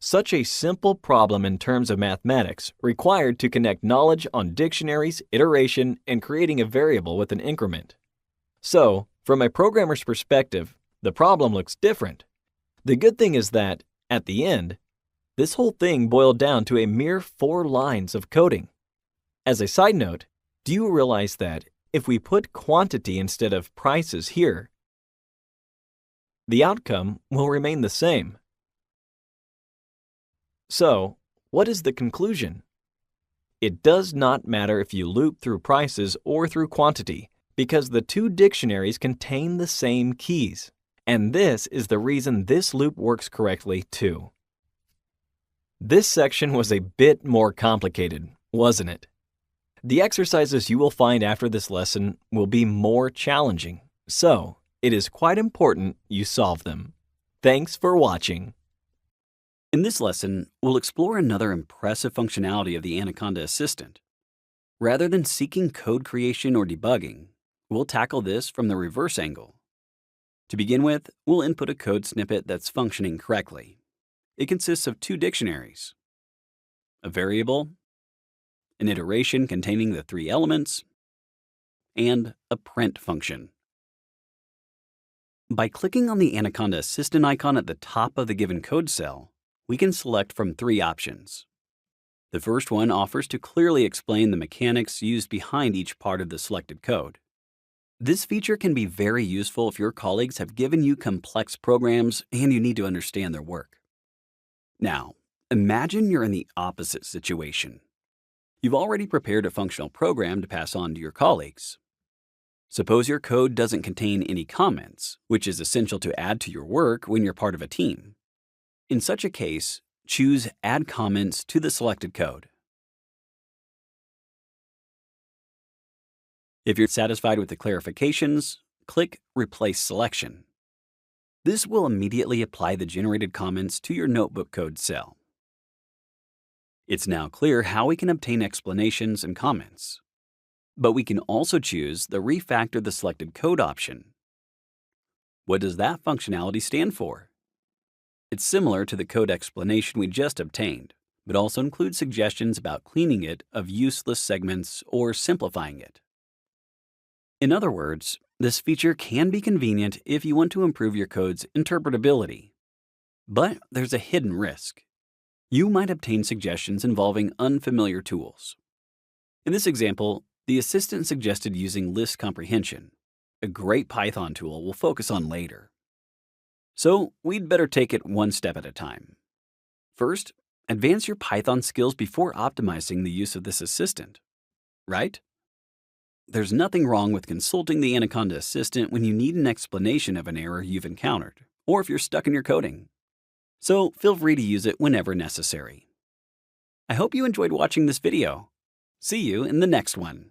Such a simple problem in terms of mathematics required to connect knowledge on dictionaries, iteration, and creating a variable with an increment. So, from a programmer's perspective, the problem looks different. The good thing is that, at the end, this whole thing boiled down to a mere 4 lines of coding. As a side note, do you realize that if we put quantity instead of prices here, the outcome will remain the same? So, what is the conclusion? It does not matter if you loop through prices or through quantity, because the two dictionaries contain the same keys. And this is the reason this loop works correctly too. This section was a bit more complicated, wasn't it? The exercises you will find after this lesson will be more challenging, so it is quite important you solve them. Thanks for watching. In this lesson, we'll explore another impressive functionality of the Anaconda Assistant. Rather than seeking code creation or debugging, we'll tackle this from the reverse angle. To begin with, we'll input a code snippet that's functioning correctly. It consists of 2 dictionaries, a variable, an iteration containing the 3 elements, and a print function. By clicking on the Anaconda Assistant icon at the top of the given code cell, we can select from 3 options. The first one offers to clearly explain the mechanics used behind each part of the selected code. This feature can be very useful if your colleagues have given you complex programs and you need to understand their work. Now, imagine you're in the opposite situation. You've already prepared a functional program to pass on to your colleagues. Suppose your code doesn't contain any comments, which is essential to add to your work when you're part of a team. In such a case, choose Add Comments to the selected code. If you're satisfied with the clarifications, click Replace Selection. This will immediately apply the generated comments to your notebook code cell. It's now clear how we can obtain explanations and comments. But we can also choose the Refactor the Selected Code option. What does that functionality stand for? It's similar to the code explanation we just obtained, but also includes suggestions about cleaning it of useless segments or simplifying it. In other words, this feature can be convenient if you want to improve your code's interpretability. But there's a hidden risk. You might obtain suggestions involving unfamiliar tools. In this example, the assistant suggested using list comprehension, a great Python tool we'll focus on later. So we'd better take it one step at a time. First, advance your Python skills before optimizing the use of this assistant, right? There's nothing wrong with consulting the Anaconda assistant when you need an explanation of an error you've encountered, or if you're stuck in your coding. So feel free to use it whenever necessary. I hope you enjoyed watching this video. See you in the next one.